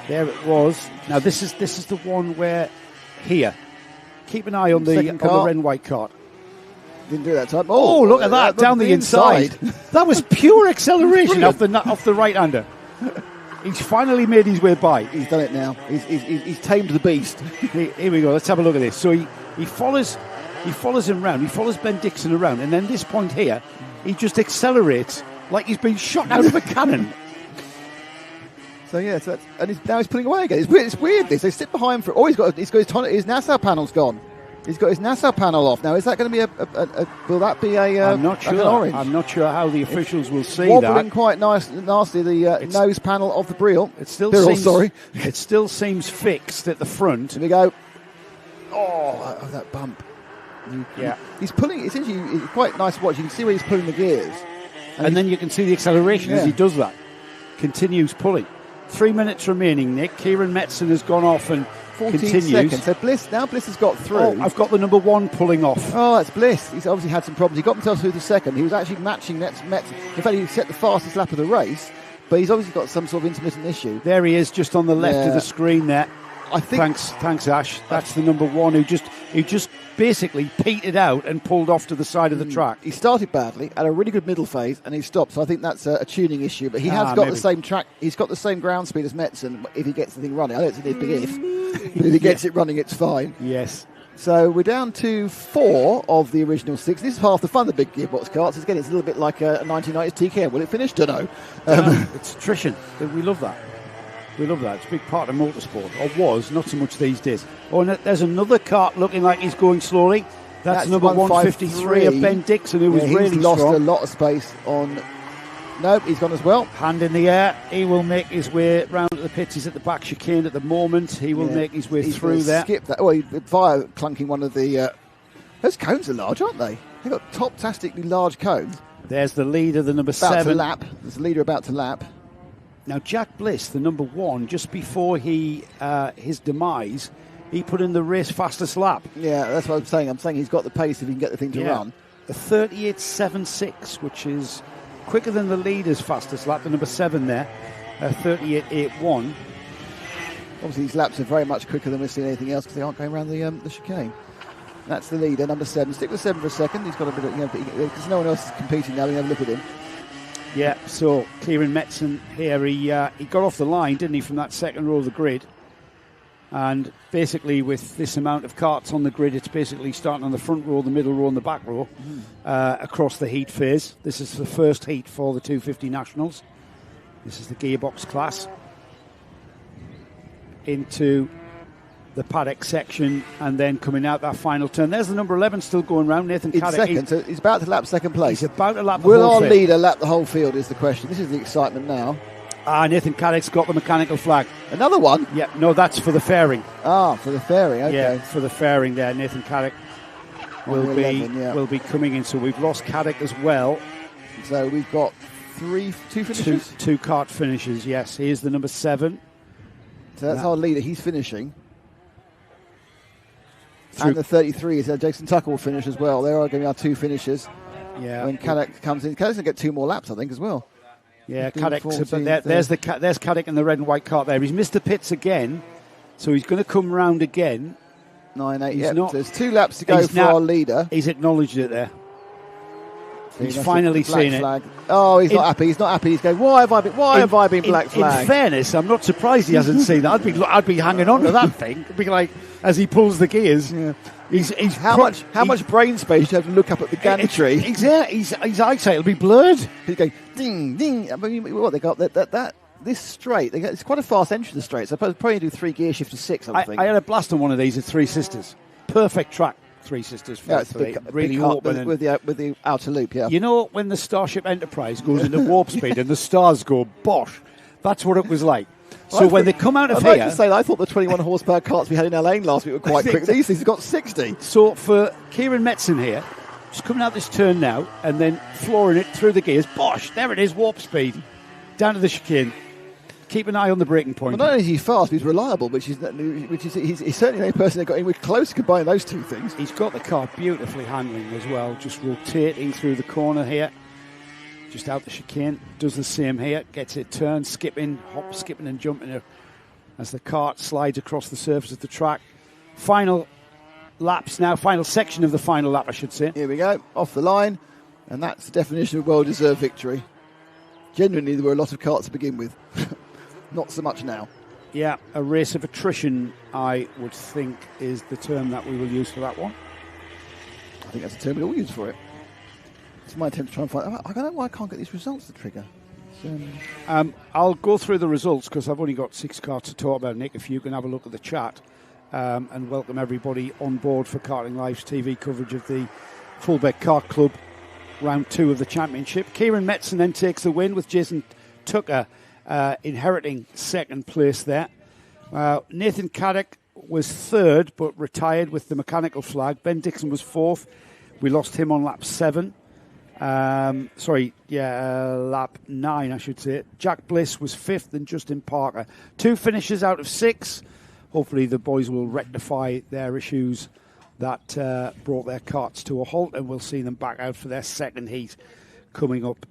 There it was. Now this is the one where here. Keep an eye on the red and white cart. Didn't do that time. Oh, look at that down the inside. That was pure acceleration off the right-hander. He's finally made his way by. He's done it now. He's tamed the beast. Here we go. Let's have a look at this. So he follows him round. He follows Ben Dixon around, and then this point here, he just accelerates like he's been shot out of a cannon. So yeah, now he's pulling away again. It's weird. This they sit behind for. Oh, he's got his Nassau panel's gone. He's got his Nassau panel off now. Is that going to be will that be a? I'm not sure. Like an orange? I'm not sure how the officials will see wobbling that. Quite nasty. The nose panel of the Brill. It still Birrell, seems. Sorry. It still seems fixed at the front. Here we go. Oh, that bump. Yeah. He's pulling. It's quite nice to watch. You can see where he's pulling the gears, and then you can see the acceleration as he does that. Continues pulling. 3 minutes remaining, Nick. Kieran Metzen has gone off and 14 continues. seconds. So Bliss has got through. Oh, I've got the number one pulling off. Oh, that's Bliss. He's obviously had some problems. He got himself through the second. He was actually matching Metzen. In fact, he set the fastest lap of the race, but he's obviously got some sort of intermittent issue. There he is, just on the left of the screen there. I think. Thanks, Ash. That's the number one who just basically petered out and pulled off to the side of the track. He started badly, had a really good middle phase, and he stopped. So I think that's a tuning issue. But he has got the same track. He's got the same ground speed as Metzen. If he gets the thing running, I don't think there's a big if. But if he gets it running, it's fine. Yes. So we're down to 4 of the original 6. This is half the fun of the big gearbox karts. Again, it's a little bit like a 1990s TK. Will it finish? Don't know. It's attrition. We love that. We love that. It's a big part of motorsport, or was, not so much these days. Oh, and there's another kart looking like he's going slowly. That's number 153 of Ben Dixon, who was really he's lost strong. a lot of space on. Nope, he's gone as well. Hand in the air. He will make his way round to the pits. He's at the back chicane at the moment. He will make his way through there. Skip that. Well, via clunking one of the. Those cones are large, aren't they? They've got top-tastically large cones. There's the leader, the number about 7. To lap. There's the leader about to lap. Now, Jack Bliss, the number 1, just before his demise, he put in the race fastest lap. Yeah, that's what I'm saying. I'm saying he's got the pace if he can get the thing to run. A 38.76, which is quicker than the leader's fastest lap, the number 7 there, 38.81. Obviously, these laps are very much quicker than we've seen anything else because they aren't going around the chicane. That's the leader, number 7. Stick with 7 for a second. He's got a bit of, because no one else is competing now. We have a look at him. Yeah, so Kieran Metzen here, he got off the line, didn't he, from that second row of the grid. And basically with this amount of karts on the grid, it's basically starting on the front row, the middle row and the back row across the heat phase. This is the first heat for the 250 Nationals. This is the gearbox class. Into the paddock section and then coming out that final turn. There's the number 11 still going round, Nathan Caddick. Second, so he's about to lap second place. He's about to lap the Will whole our field. leader lap the whole field is the question. This is the excitement now. Nathan Caddick's got the mechanical flag. Another one? Yeah, no, that's for the fairing. For the fairing, okay. Yeah, for the fairing there. Nathan Caddick will be coming in. So we've lost Caddick as well. So we've got two finishes? Two kart finishes, yes. Here's the number 7. So that's our leader. He's finishing. And the 33 is Jason Tucker will finish as well. There are going to be our 2 finishers. Yeah. When Caddick comes in. Caddick's going to get 2 more laps, I think, as well. Yeah, Caddick. There's Caddick in the red and white kart there. He's missed the pits again, so he's going to come round again. 9-8. Yeah. There's 2 laps to go for our leader. He's acknowledged it there. He's finally seen flag. Oh, he's not happy. He's not happy. He's going, why have I been black flag? In fairness, I'm not surprised he hasn't seen that. I'd be hanging on to that thing. It'd be like, as he pulls the gears. Yeah. How much brain space do you have to look up at the gantry? His eyesight will be blurred. He's going, ding, ding. I mean, what, they got this straight. It's quite a fast entry to the straight. So I probably do 3 gear shift to 6, I think. I had a blast on one of these at Three Sisters. Perfect track. Three Sisters. It's really open with the outer loop. Yeah. You know when the Starship Enterprise goes into warp speed and the stars go bosh? That's what it was like. So when they come out of here, I'd like to say I thought the 21 horsepower karts we had in our lane last week were quite quick. These things have got 60. So for Kieran Metzen here, just coming out this turn now and then flooring it through the gears. Bosh! There it is, warp speed down to the chicane. Keep an eye on the braking point. Well, not only is he fast, but he's reliable, which is he's certainly the only person that got in with close to combine those two things. He's got the car beautifully handling as well, just rotating through the corner here, just out the chicane. Does the same here, gets it turned, skipping and jumping as the kart slides across the surface of the track. Final laps now, final section of the final lap, I should say. Here we go, off the line, and that's the definition of well-deserved victory. Genuinely, there were a lot of karts to begin with. Not so much now. Yeah, a race of attrition, I would think, is the term that we will use for that one. I think that's the term we all use for it. It's my attempt to try and find... I don't know why I can't get these results to trigger. I'll go through the results because I've only got 6 karts to talk about, Nick, if you can have a look at the chat. And welcome everybody on board for Karting Life's TV coverage of the Fullbeck Kart Club round 2 of the championship. Kieran Metzen then takes the win with Jason Tucker inheriting second place there. Nathan Caddick was third but retired with the mechanical flag. Ben Dixon was fourth. We lost him on lap 7. Lap 9, I should say. Jack Bliss was fifth and Justin Parker. 2 finishes out of 6. Hopefully the boys will rectify their issues that brought their karts to a halt, and we'll see them back out for their second heat coming up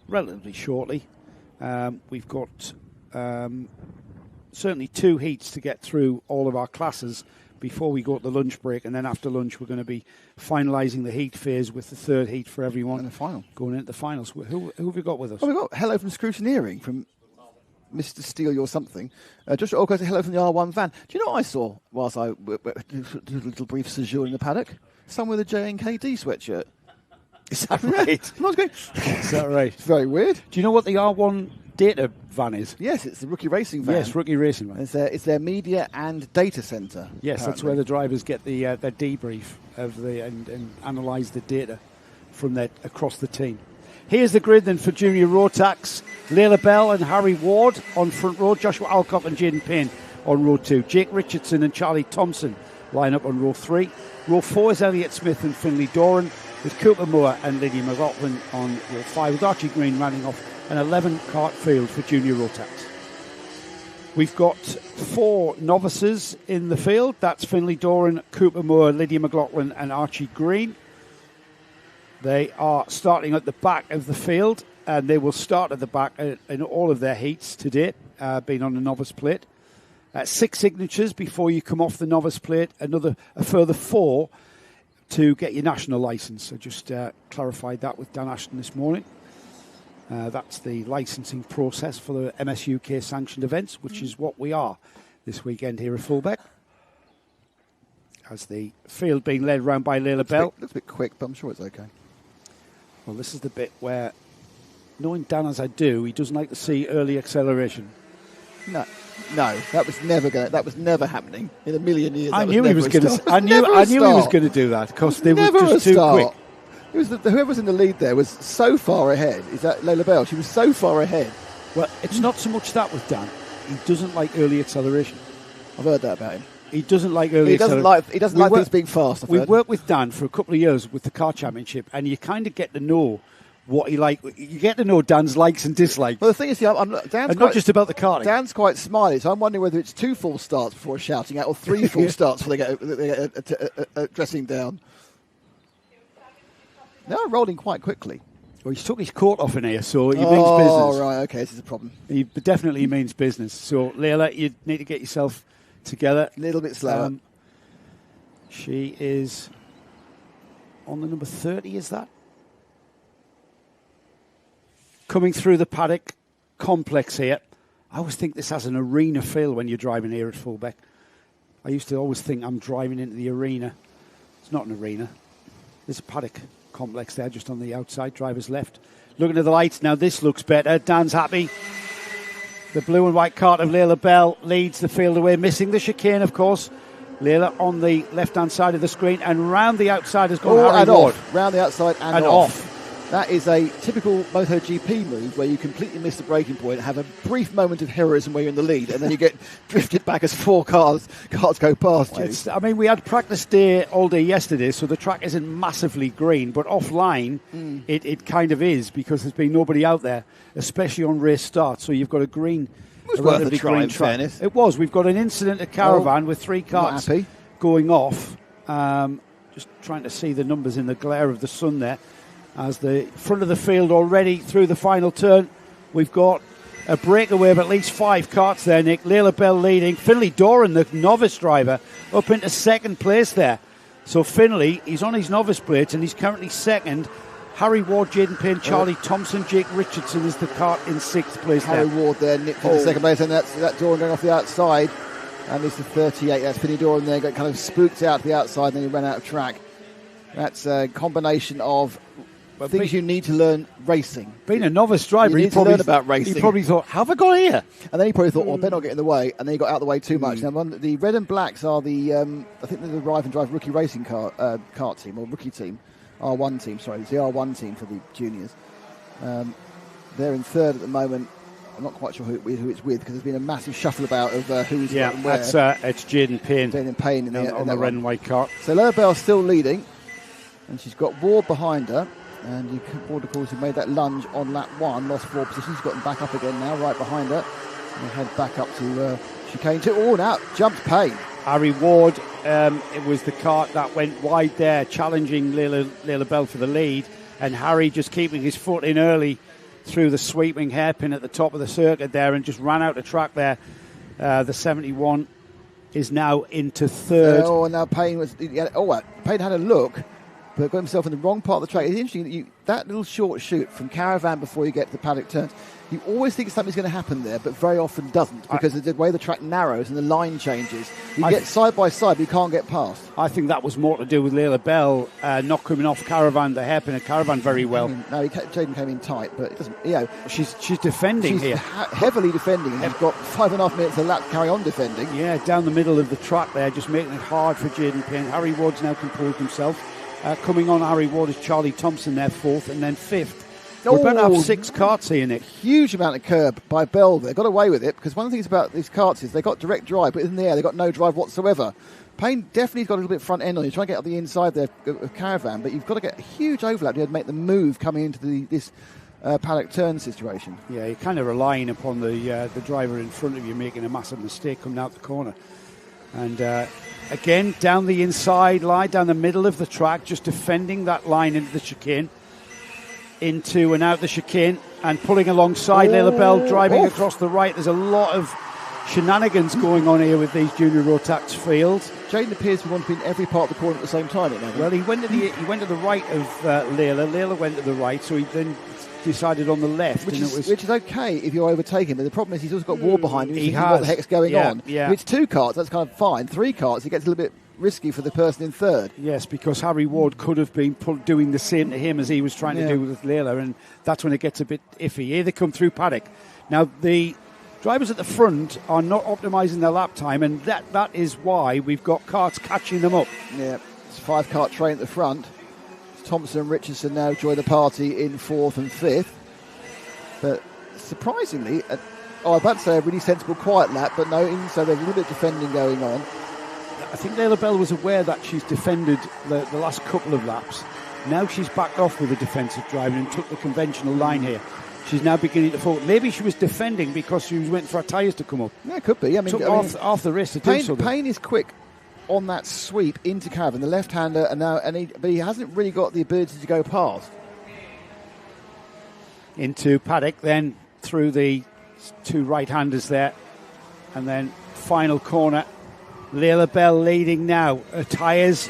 relatively shortly. We've got certainly 2 heats to get through all of our classes before we go to the lunch break, and then after lunch we're going to be finalising the heat phase with the 3rd heat for everyone. And the final. Going into the finals. Who have we got with us? Well, we've got hello from Scrutineering, from Mr. Steele or something. Joshua Olco said hello from the R1 van. Do you know what I saw whilst I did a little brief séjour in the paddock? Someone with a JNKD sweatshirt. Is that right? I was going, is that right? It's very weird. Do you know what the R1 data van is? Yes, it's the Rookie Racing van. Yes, Rookie Racing van. It's their media and data centre. Yes, apparently. That's where the drivers get their debrief of and analyse the data from across the team. Here's the grid then for Junior Rotax. Layla Bell and Harry Ward on front row. Joshua Alcock and Jaden Payne on row 2. Jake Richardson and Charlie Thompson line up on row 3. Row 4 is Elliot Smith and Finley Doran, with Cooper Moore and Lydia McLaughlin on row 5, with Archie Green rounding off an 11-kart field for Junior Rotax. We've got 4 novices in the field. That's Finley Doran, Cooper Moore, Lydia McLaughlin and Archie Green. They are starting at the back of the field, and they will start at the back in all of their heats to date, being on the novice plate. 6 signatures before you come off the novice plate, a further 4 to get your national licence. I just clarified that with Dan Ashton this morning. That's the licensing process for the MSUK sanctioned events, which is what we are this weekend here at Fullbeck. As the field being led round by Layla Bell. Looks a bit quick, but I'm sure it's okay. Well, this is the bit where, knowing Dan as I do, he doesn't like to see early acceleration. No, that was never happening in a million years. I knew he was going to do that because they were just too quick. It was whoever was in the lead there was so far ahead. Is that Layla Bell? She was so far ahead. Well, it's not so much that with Dan. He doesn't like early acceleration. I've heard that about him. He doesn't like early acceleration. He doesn't like things being fast. We've worked with Dan for a couple of years with the car championship, and you kind of get to know what he like. You get to know Dan's likes and dislikes. Well, the thing is, Dan's not just about the karting. Dan's quite smiley, so I'm wondering whether it's 2 full starts before shouting out, or 3 full starts before they get dressing down. They're rolling quite quickly. Well, he's took his coat off in here, so he means business. Oh, right, okay, this is a problem. He definitely means business. So, Layla, you need to get yourself together. A little bit slower. She is on the number 30, is that? coming through the paddock complex here. I always think this has an arena feel when you're driving here at Fullbeck. I used to always think I'm driving into the arena. It's not an arena. There's a paddock complex there just on the outside, driver's left. Looking at the lights now, this looks better. Dan's happy. The blue and white cart of Leila Bell leads the field away, missing the chicane, of course. Leila on the left-hand side of the screen, and round the outside has gone Harry Ward. Round the outside and off. That is a typical MotoGP move where you completely miss the braking point, have a brief moment of heroism where you're in the lead, and then you get drifted back as four cars go past you. I mean, we had practice day all day yesterday, so the track isn't massively green, but offline it kind of is, because there's been nobody out there, especially on race start. So you've got a green, a relatively green track. Fairness. It was. We've got an incident at Caravan with 3 cars going off. Just trying to see the numbers in the glare of the sun there. As the front of the field already through the final turn, we've got a breakaway of at least 5 karts there, Nick. Leila Bell leading. Finlay Doran, the novice driver, up into second place there. So Finlay, he's on his novice plate and he's currently second. Harry Ward, Jaden Payne, Charlie Thompson, Jake Richardson is the kart in 6th place there. Harry Ward there, Nick for the second place, and that Doran going off the outside. And it's the 38. That's Finlay Doran there, got kind of spooked out to the outside, and then he ran out of track. That's a combination of things you need to learn racing. Being a novice driver, he probably learn about racing. He probably thought, how have I got here? And then he probably thought, well, I better not get in the way. And then he got out of the way too much. Now, the red and blacks are the, I think they're the Drive and Drive rookie racing kart team, or rookie team. R1 team, sorry. It's the R1 team for the juniors. They're in third at the moment. I'm not quite sure who it's with, because there's been a massive shuffle about of who's got and where. It's Jaden Payne. Jaden Payne in the red and white kart. So Leila Bell's still leading, and she's got Ward behind her. And Ward, of course, who made that lunge on lap 1, lost 4 positions. She's gotten back up again now, right behind her. And head back up to chicane 2. Oh, now jumped Payne. Harry Ward, it was the kart that went wide there, challenging Leila Bell for the lead. And Harry just keeping his foot in early through the sweeping hairpin at the top of the circuit there, and just ran out of track there. The 71 is now into third. And now Payne Payne had a look, but got himself in the wrong part of the track. It's interesting that little short shoot from Caravan before you get to the paddock turns. You always think something's going to happen there, but very often doesn't, because of the way the track narrows and the line changes. You get side by side, but you can't get past. I think that was more to do with Leila Bell not coming off Caravan, the hairpin of Caravan very well. No, Jaden came in tight, but it doesn't. She's defending here. Heavily defending. She's got 5.5 minutes a lap to carry on defending. Yeah, down the middle of the track there, just making it hard for Jaden Payne. Harry Ward's now composed himself. Coming on Harry Ward is Charlie Thompson there, 4th, and then 5th. We're about to have 6 karts here, Nick. Huge amount of curb by Bell there. Got away with it, because one of the things about these karts is they got direct drive, but in the air they got no drive whatsoever. Payne definitely got a little bit front end on you, trying to get up the inside there of Caravan, but you've got to get a huge overlap to make the move coming into this paddock turn situation. Yeah, you're kind of relying upon the driver in front of you making a massive mistake coming out the corner. And again, down the inside line, down the middle of the track, just defending that line into the chicane. Into and out the chicane, and pulling alongside Leila Bell, driving across the right. There's a lot of shenanigans going on here with these junior rotax fields. Jaden appears to want to be in every part of the corner at the same time. Well, he went to the right of Leila. Leila went to the right, so he then decided on the left. Which is okay if you're overtaking, but the problem is he's also got Ward behind him. What the heck's going on? Yeah. If it's 2 karts, that's kind of fine. 3 karts, it gets a little bit risky for the person in third. Yes, because Harry Ward could have been doing the same to him as he was trying to do with Leila, and that's when it gets a bit iffy. Here they come through paddock. Now, the drivers at the front are not optimising their lap time, and that is why we've got karts catching them up. Yeah, it's a 5-kart train at the front. Thompson and Richardson now join the party in 4th and 5th. But surprisingly, I was about to say a really sensible quiet lap, but no, so there's a little bit of defending going on. I think Leila Bell was aware that she's defended the last couple of laps. Now she's backed off with the defensive driving and took the conventional line here. She's now beginning to fall. Maybe she was defending because she was waiting for her tyres to come up. Yeah, it could be. I mean, took off the race to do so. Payne is quick on that sweep into Caravan, the left-hander, but he hasn't really got the ability to go past. Into paddock, then through the 2 right-handers there, and then final corner. Leila Bell leading now. Her tyres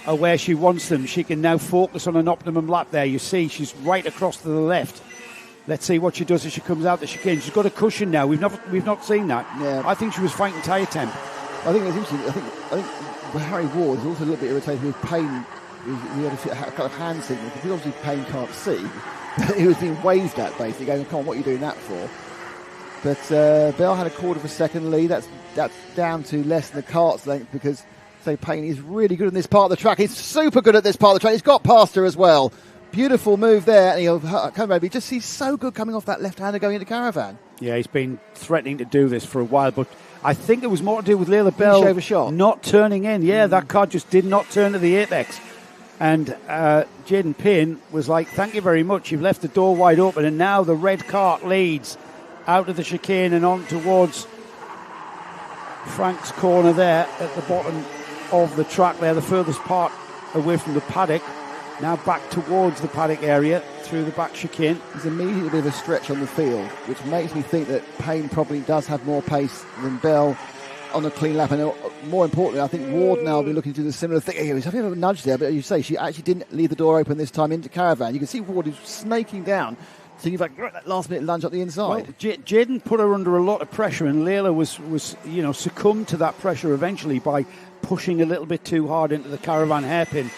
are where she wants them. She can now focus on an optimum lap there. You see she's right across to the left. Let's see what she does as she comes out the chicane. She's got a cushion now. We've not seen that. Yeah. I think she was fighting tyre temp. I think it was interesting. I think Harry Ward is also a little bit irritated with Payne. He had a kind of hand signal because obviously Payne can't see. He was being waved at basically, going, "Come on, what are you doing that for?" But Bell had a quarter of a second lead. That's down to less than the Kart's length because Payne is really good in this part of the track. He's super good at this part of the track. He's got past her as well. Beautiful move there, and he'll come over. He's so good coming off that left-hander going into Caravan. Yeah, he's been threatening to do this for a while, but I think it was more to do with Leila Bell not turning in. Yeah, that car just did not turn to the apex. And Jaden Payne was like, thank you very much, you've left the door wide open, and now the red cart leads out of the chicane and on towards Frank's corner there at the bottom of the track there, the furthest part away from the paddock. Now back towards the paddock area through the back chicane. There's immediately a bit of a stretch on the field, which makes me think that Payne probably does have more pace than Bell on a clean lap. And more importantly, I think Ward now will be looking to do the similar thing. He's having a nudge there, but as you say, she actually didn't leave the door open this time into Caravan. You can see Ward is snaking down, so you've got that last minute lunge up the inside. Well, Jaden put her under a lot of pressure, and Leila was succumbed to that pressure eventually by pushing a little bit too hard into the Caravan hairpin.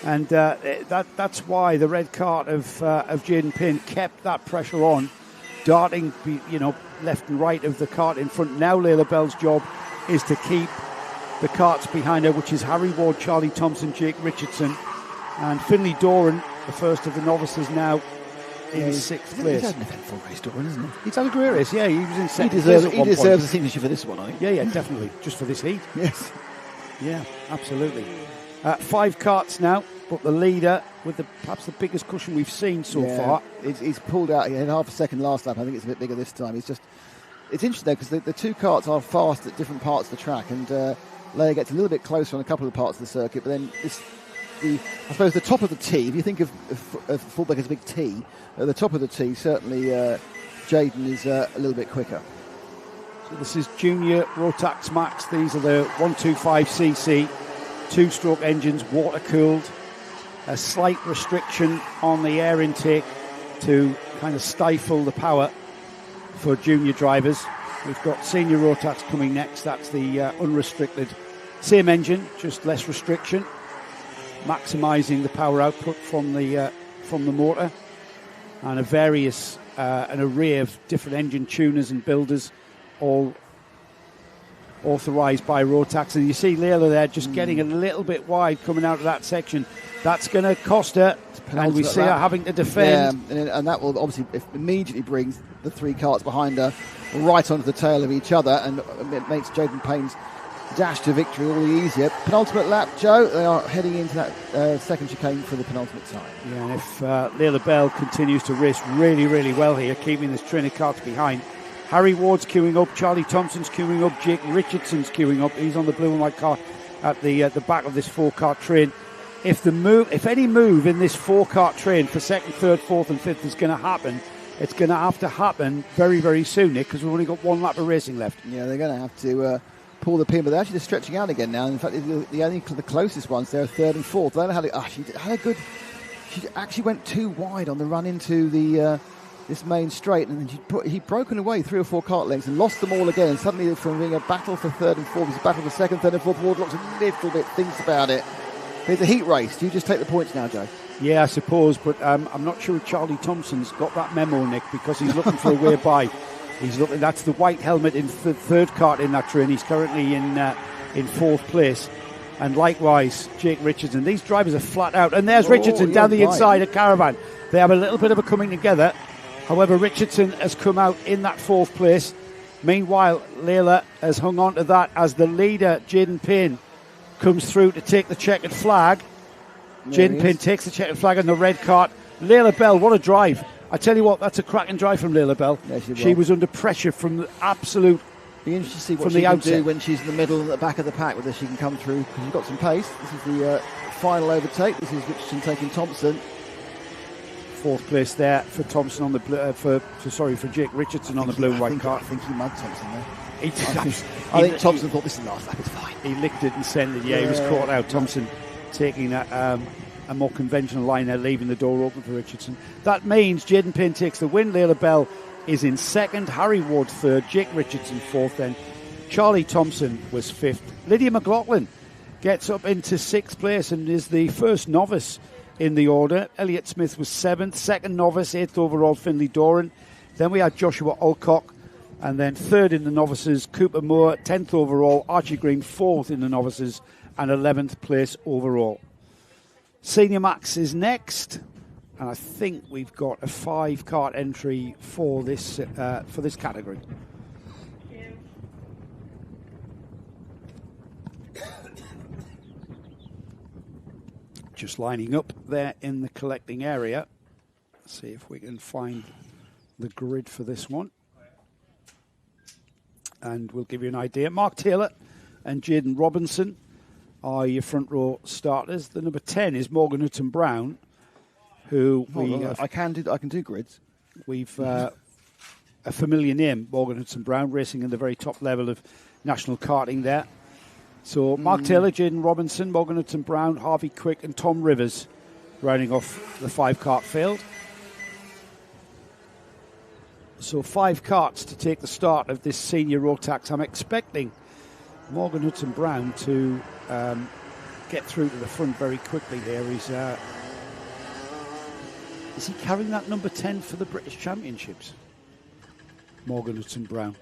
And that's why the red cart of Jaden Payne kept that pressure on, darting, left and right of the cart in front. Now Leila Bell's job is to keep the carts behind her, which is Harry Ward, Charlie Thompson, Jake Richardson, and Finlay Doran, the first of the novices, now in sixth place. He's had an eventful race, Doran, isn't he? He's had a great race, yeah. He was in second. He deserves a signature for this one, I think. Yeah, definitely. Just for this heat. Yes. Yeah, absolutely. 5 carts now, but the leader with perhaps the biggest cushion we've seen so far. He's pulled out. He had half a second last lap. I think it's a bit bigger this time. It's interesting though because the 2 carts are fast at different parts of the track, and Leia gets a little bit closer on a couple of parts of the circuit. But then I suppose the top of the T. If you think of Fulbeck as a big T, at the top of the T, certainly Jaden is a little bit quicker. So this is Junior Rotax Max. These are the 125cc 2-stroke engines, water cooled. A slight restriction on the air intake to kind of stifle the power for junior drivers. We've got Senior Rotax coming next. That's the unrestricted, same engine, just less restriction, maximising the power output from the motor, and an array of different engine tuners and builders, all authorised by Rotax. And you see Leila there just getting a little bit wide coming out of that section. That's going to cost her, and we see her having to defend. Yeah, and that will obviously immediately brings the 3 carts behind her right onto the tail of each other, and it makes Jaden Payne's dash to victory all the easier. Penultimate lap, Joe. They are heading into that second chicane for the penultimate time. Yeah, and if Leila Bell continues to race really, really well here, keeping this train of carts behind, Harry Ward's queuing up, Charlie Thompson's queuing up, Jake Richardson's queuing up. He's on the blue and white car at the back of this 4-cart train. If any move in this 4-cart train for second, third, fourth and fifth is going to happen, it's going to have to happen very, very soon, Nick, because we've only got 1 lap of racing left. Yeah, they're going to have to pull the pin, but they're actually just stretching out again now. In fact, the closest ones, they're third and fourth. I don't know how she actually went too wide on the run into this main straight, and then he'd broken away 3 or 4 cart lengths and lost them all again. And suddenly, from being a battle for third and fourth, it's a battle for second, third and fourth. Ward looks a little bit thinks about it. It's a heat race. Do you just take the points now, Joe? Yeah, I suppose, but I'm not sure Charlie Thompson's got that memo, Nick, because he's looking for a way by. That's the white helmet in the 3rd cart in that train. He's currently in 4th place. And likewise, Jake Richardson. These drivers are flat out. And there's Richardson down the inside of Caravan. They have a little bit of a coming together. However, Richardson has come out in that 4th place. Meanwhile, Leila has hung on to that as the leader, Jaden Payne, comes through to take the checkered flag. Jaden Payne takes the checkered flag on the red cart. Leila Bell, what a drive. I tell you what, that's a cracking drive from Leila Bell. Yeah, she was under pressure from the absolute. Be interesting to see what she can do when she's in the middle and at the back of the pack, whether she can come through, because she's got some pace. This is the final overtake. This is Richardson taking Thompson. 4th place there for Thompson on the for Jake Richardson on the blue and white car. I think he mugged Thompson there. I think Thompson thought this is the last lap, it's fine. He licked it and sent it. Yeah, he was caught out. Thompson taking that a more conventional line there, leaving the door open for Richardson. That means Jaden Payne takes the win. Layla Bell is in second, Harry Ward third, Jake Richardson fourth, then Charlie Thompson was fifth. Lydia McLaughlin gets up into sixth place and is the first novice in the order. Elliot Smith was seventh, second novice, eighth overall, Finley Doran. Then we had Joshua Alcock, and then third in the novices, Cooper Moore, 10th overall, Archie Green fourth in the novices, and 11th place overall. Senior Max is next, and I think we've got a 5-kart entry for this category. Just lining up there in the collecting area. See if we can find the grid for this one. And we'll give you an idea. Mark Taylor and Jaden Robinson are your front row starters. The number 10 is Morgan Hutton-Brown, who I can do grids. We've a familiar name, Morgan Hutton-Brown, racing in the very top level of national karting there. So Mark Taylor, Jaden Robinson, Morgan Hutton-Brown, Harvey Quick and Tom Rivers rounding off the 5-kart field. So 5 karts to take the start of this senior rotax. I'm expecting Morgan Hutton-Brown to get through to the front very quickly here. Is he carrying that number 10 for the British Championships? Morgan Hutton-Brown.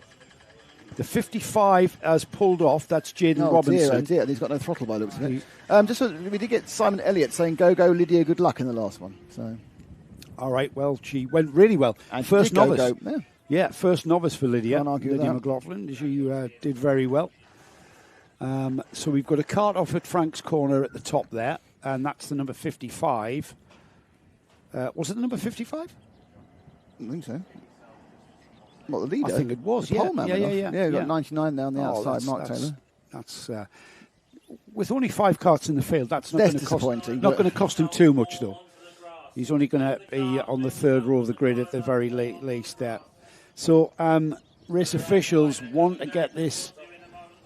The 55 has pulled off. That's Jaden Robinson. Oh dear, he's got no throttle by the looks of it. We did get Simon Elliott saying, go, Lydia, good luck in the last one. So, all right, well, she went really well. And first novice. Yeah, first novice for Lydia. Can't argue Lydia that. McLaughlin. She did very well. So we've got a kart off at Frank's Corner at the top there, and that's the number 55. Was it the number 55? I think so. What, the leader? I think it was, the yeah. pole man Yeah. we've got 99 there on the outside, Mark Taylor. That's with only 5 karts in the field, that's not going to cost him too much, though. He's only going to be on the third row of the grid at the very least there. So race officials want to get this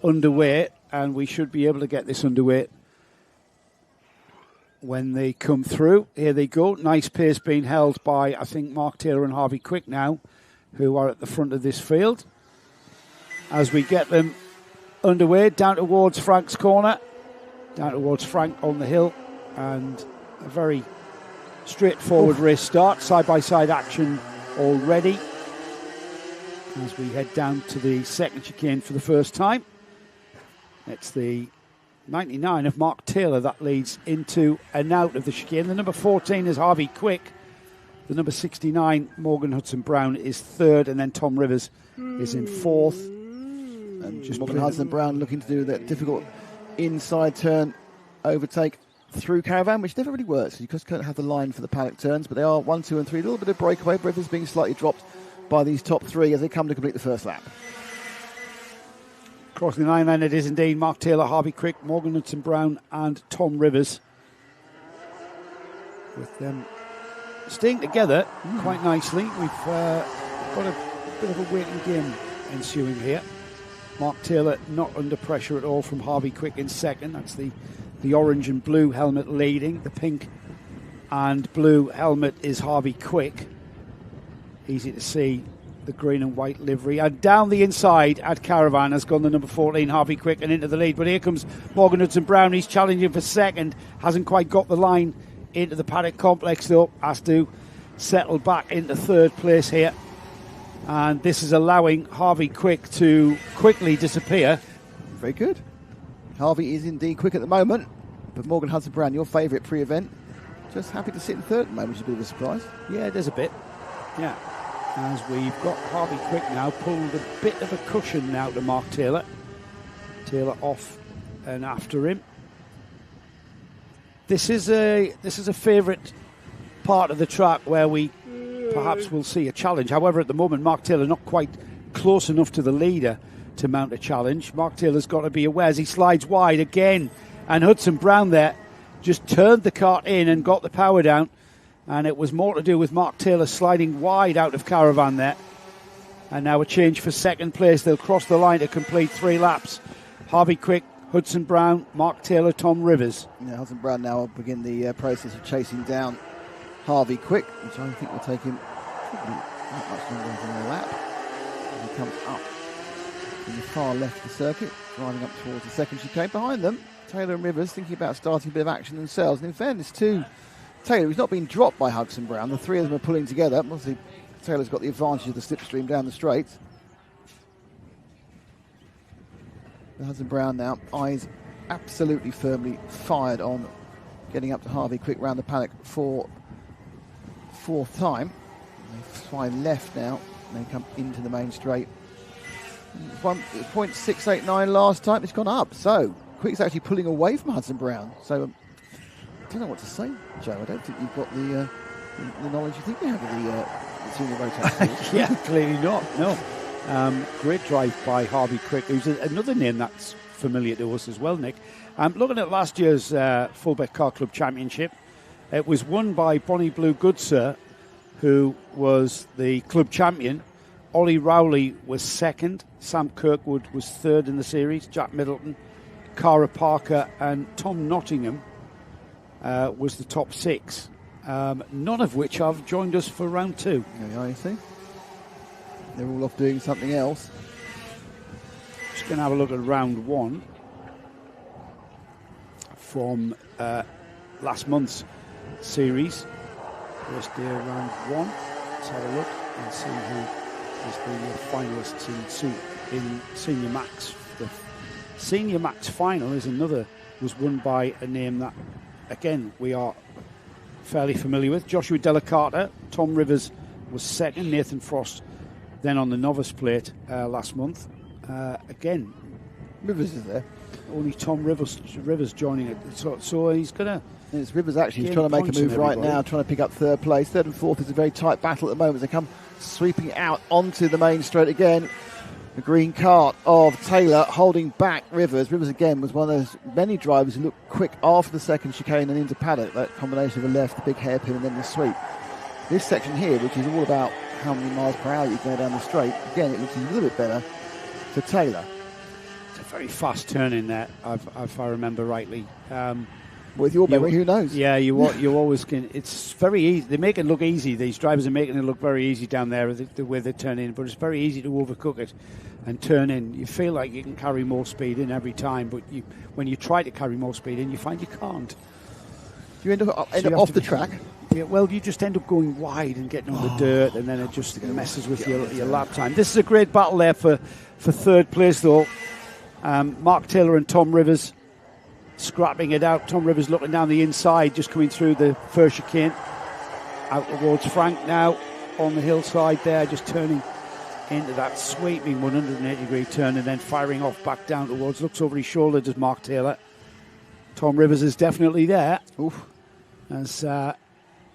underway, and we should be able to get this underway when they come through. Here they go. Nice pace being held by, I think, Mark Taylor and Harvey Quick now, who are at the front of this field. As we get them underway, down towards Frank's Corner, down towards Frank on the hill, and a very straightforward race start, side-by-side action already as we head down to the second chicane for the first time. It's the 99 of Mark Taylor that leads into and out of the chicane. The number 14 is Harvey Quick. The number 69, Morgan Hutton-Brown, is third, and then Tom Rivers is in fourth. And just Morgan Hutton-Brown looking to do that difficult inside turn overtake through Caravan, which never really works. You just can't have the line for the paddock turns, but they are 1, 2 and 3. A little bit of breakaway. Rivers being slightly dropped by these top 3 as they come to complete the first lap. Crossing the line then, it is indeed Mark Taylor, Harvey Quick, Morgan Hutton-Brown and Tom Rivers, with them staying together quite nicely. We've got a bit of a waiting game ensuing here. Mark Taylor not under pressure at all from Harvey Quick in second. That's the orange and blue helmet leading. The pink and blue helmet is Harvey Quick. Easy to see the green and white livery. And down the inside at Caravan has gone the number 14, Harvey Quick, and into the lead. But here comes Morgan Hutton-Brown. He's challenging for second. Hasn't quite got the line into the paddock complex, though. Has to settle back into third place here. And this is allowing Harvey Quick to quickly disappear. Very good. Harvey is indeed quick at the moment. But Morgan Hutton-Brown, your favourite pre-event, just happy to sit in third at the moment, which is a bit of a surprise. Yeah, there's a bit. Yeah. As we've got Harvey Quick now pulled a bit of a cushion now to Mark Taylor. Taylor off and after him. This is a favourite part of the track where we perhaps will see a challenge. However, at the moment, Mark Taylor not quite close enough to the leader to mount a challenge. Mark Taylor's got to be aware as he slides wide again. And Hutton-Brown there just turned the kart in and got the power down. And it was more to do with Mark Taylor sliding wide out of Caravan there. And now a change for second place. They'll cross the line to complete 3 laps. Harvey Quick Hudson Brown, Mark Taylor, Tom Rivers. Yeah, Hudson Brown now will begin the process of chasing down Harvey Quick, which I think will take him probably not much longer than a lap. And he comes up in the far left of the circuit, driving up towards the second chicane. Behind them, Taylor and Rivers thinking about starting a bit of action themselves. And in fairness to Taylor, he's not been dropped by Hudson Brown. The three of them are pulling together. Obviously, Taylor's got the advantage of the slipstream down the straight. Hudson Brown now, eyes absolutely firmly fired on getting up to Harvey Quick round the paddock for fourth time. They fly left now, and they come into the main straight. 1.689 last time, it's gone up. So, Quick's actually pulling away from Hudson Brown. So, I don't know what to say, Joe. I don't think you've got the knowledge you think you have of the senior rotax. Yeah, clearly not, no. Great drive by Harvey Quick, who's another name that's familiar to us as well, Nick. Looking at last year's Fullbeck Car Club Championship, it was won by Bonnie Blue Goodsir, who was the club champion. Ollie Rowley was second. Sam Kirkwood was third in the series. Jack Middleton, Cara Parker and Tom Nottingham was the top six. None of which have joined us for round two. Yeah, you see. They're all off doing something else. Just going to have a look at round one from last month's series. First day of round one. Let's have a look and see who is the finalists in Senior Max. The Senior Max final was won by a name that, again, we are fairly familiar with. Joshua Della Carter. Tom Rivers was second. Nathan Frost then on the novice plate last month. Again, Rivers is there. Only Tom Rivers joining it. So he's going to... It's Rivers actually he's trying to make a move right now, trying to pick up third place. Third and fourth is a very tight battle at the moment. They come sweeping out onto the main straight again. The green cart of Taylor holding back Rivers. Rivers again was one of those many drivers who looked quick after the second chicane and into paddock. That combination of the left, the big hairpin and then the sweep. This section here, which is all about how many miles per hour you go down the straight, again it looks a little bit better for Taylor. It's a very fast turn in there, if I remember rightly. With your memory, who knows? Yeah, you always can. It's very easy. They make it look easy. These drivers are making it look very easy down there, the way they turn in. But it's very easy to overcook it and turn in. You feel like you can carry more speed in every time, but when you try to carry more speed in, you find you can't. You end up off the track. Yeah, well, you just end up going wide and getting on the dirt, and then it just messes with your lap time. This is a great battle there for third place, though. Mark Taylor and Tom Rivers scrapping it out. Tom Rivers looking down the inside, just coming through the first chicane. Out towards Frank now on the hillside there, just turning into that sweeping 180-degree turn and then firing off back down towards, looks over his shoulder, does Mark Taylor. Tom Rivers is definitely there. Oof. As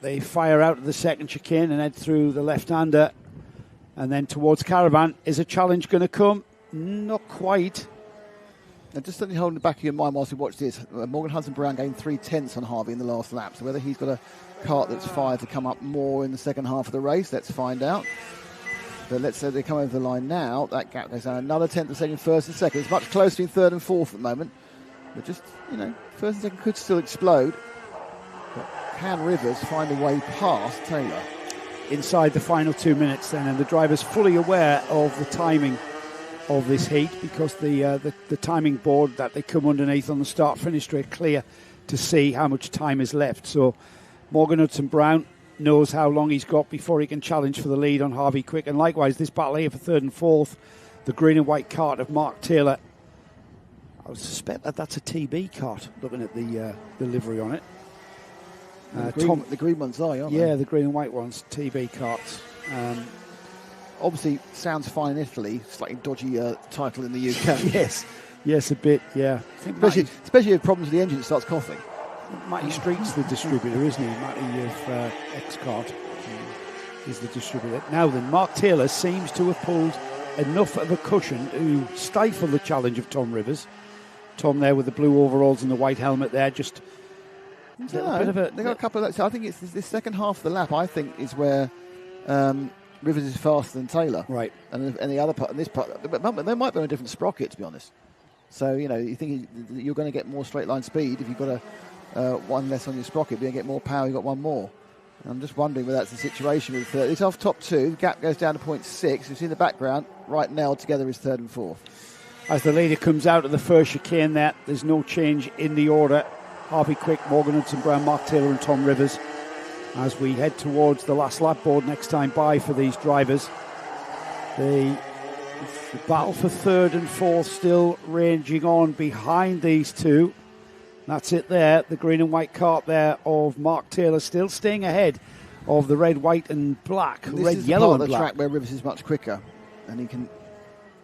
they fire out of the second chicane and head through the left-hander and then towards Caravan. Is a challenge going to come? Not quite. Now, just something holding the back of your mind whilst we watch this. Morgan Hudson Brown gained 3/10 on Harvey in the last lap. So whether he's got a cart that's fired to come up more in the second half of the race, let's find out. But let's say they come over the line now. That gap goes down another 10th of second, first and second. It's much closer in third and fourth at the moment. But just, first and second could still explode. But can Rivers find a way past Taylor? Inside the final 2 minutes then, and the driver's fully aware of the timing of this heat because the timing board that they come underneath on the start-finish straight clear to see how much time is left. So Morgan Hudson Brown knows how long he's got before he can challenge for the lead on Harvey Quick. And likewise, this battle here for third and fourth, the green and white cart of Mark Taylor. I would suspect that that's a TB cart, looking at the livery on it. The green ones are, aren't they? Yeah, the green and white ones, TB carts. Obviously, sounds fine in Italy. Slightly dodgy title in the UK. yes, a bit. Yeah, especially if you have problems with the engine, it starts coughing. Matty Street's the distributor, isn't he? Matty of X-Kart is the distributor. Now then, Mark Taylor seems to have pulled enough of a cushion to stifle the challenge of Tom Rivers. Tom there with the blue overalls and the white helmet there, just they got a couple of. So I think it's this second half of the lap. I think is where Rivers is faster than Taylor, right? And the other part, and this part, but there might be on a different sprocket, to be honest. So, you think you're going to get more straight line speed if you've got one less on your sprocket, but you get more power, you've got one more. I'm just wondering whether that's the situation with third. It's off top 2, the gap goes down to 0.6. You see in the background, right now together is 3rd and 4th. As the leader comes out of the first chicane there's no change in the order. Harvey Quick, Morgan Hudson-Brown, Mark Taylor and Tom Rivers. As we head towards the last lap board next time by for these drivers. The battle for 3rd and 4th still ranging on behind these two. That's it there, the green and white kart there of Mark Taylor still staying ahead of the red, white and black. This red, is yellow part and of the black. track where Rivers is much quicker and he can,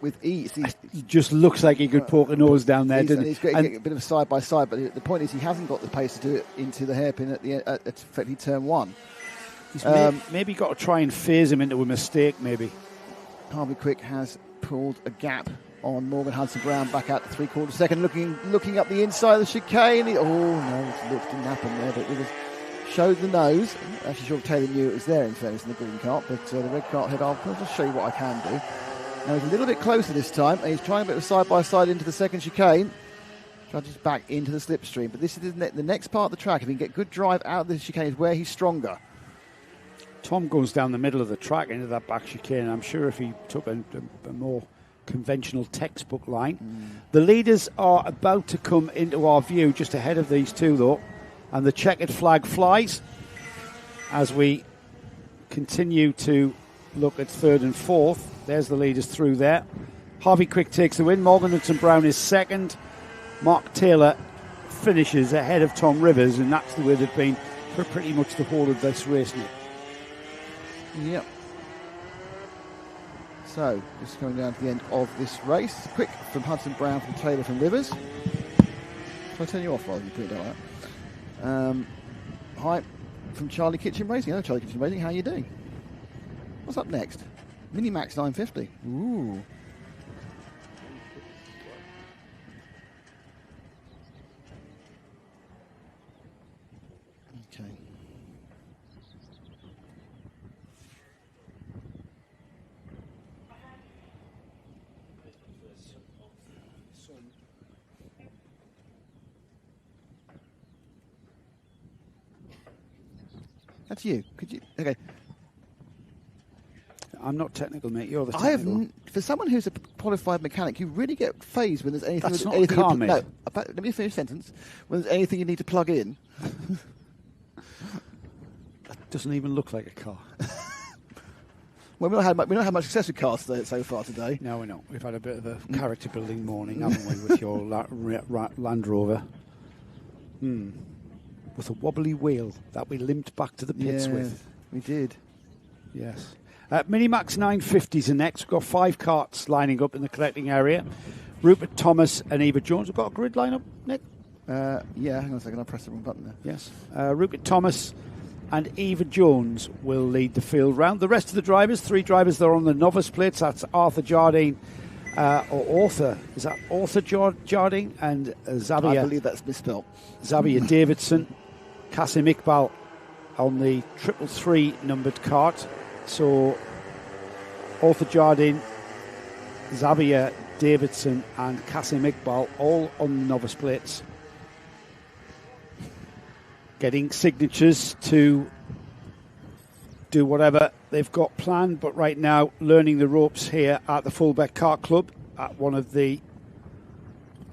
with ease. He just looks like he could poke a nose down there, doesn't he? He's got a bit of a side-by-side, but the point is he hasn't got the pace to do it into the hairpin at effectively turn 1. He's maybe got to try and phase him into a mistake, maybe. Harvey Quick has pulled a gap on Morgan Hudson-Brown back out to 3/4 second, looking up the inside of the chicane. Didn't happen there, but Rivers showed the nose. Actually, sure Taylor knew it was there, in fairness, in the green kart, but the red kart head off. I'll just show you what I can do. Now he's a little bit closer this time, and he's trying a bit of side-by-side into the second chicane. Judges back into the slipstream, but this is the next part of the track. If he can get good drive out of the chicane is where he's stronger. Tom goes down the middle of the track into that back chicane. I'm sure if he took a more conventional textbook line. The leaders are about to come into our view just ahead of these two, though, and the checkered flag flies as we continue to look at 3rd and 4th. There's the leaders through there. Harvey Quick takes the win. Morgan Hudson-Brown is second. Mark Taylor finishes ahead of Tom Rivers, and that's the way they've been for pretty much the whole of this race, Nick. Yep. So, just coming down to the end of this race. Quick from Hudson-Brown, from Taylor, from Rivers. Shall I turn you off while you put it down like that? Hi, from Charlie Kitchen Racing. Hello, Charlie Kitchen Racing. How are you doing? What's up next? Minimax 950. Ooh. Okay. That's you. Could you? Okay. I'm not technical, mate. You're the technical. For someone who's a qualified mechanic, you really get phased when there's anything. That's not a car, mate. No, let me finish a sentence. When there's anything you need to plug in. That doesn't even look like a car. Well, we've not had much success with cars so far today. No, we not. We've had a bit of a character building morning, haven't we, with your Land Rover? With a wobbly wheel that we limped back to the pits with. We did. Yes. Minimax 950s are next. We've got 5 karts lining up in the collecting area. Rupert Thomas and Eva Jones. We've got a grid line up, Nick? Yeah, hang on a second. I'll press the wrong button there. Yes. Rupert Thomas and Eva Jones will lead the field round. The rest of the drivers, 3 drivers that are on the novice plates. That's Arthur Jardine, is that Arthur Jardine and Xavier? I believe that's misspelled. Xavier Davidson, Kasim Iqbal on the 333 numbered kart. So Arthur Jardine, Xavier Davidson and Kasim Iqbal all on the novice plates, getting signatures to do whatever they've got planned, but right now learning the ropes here at the Fullbeck Kart Club at one of the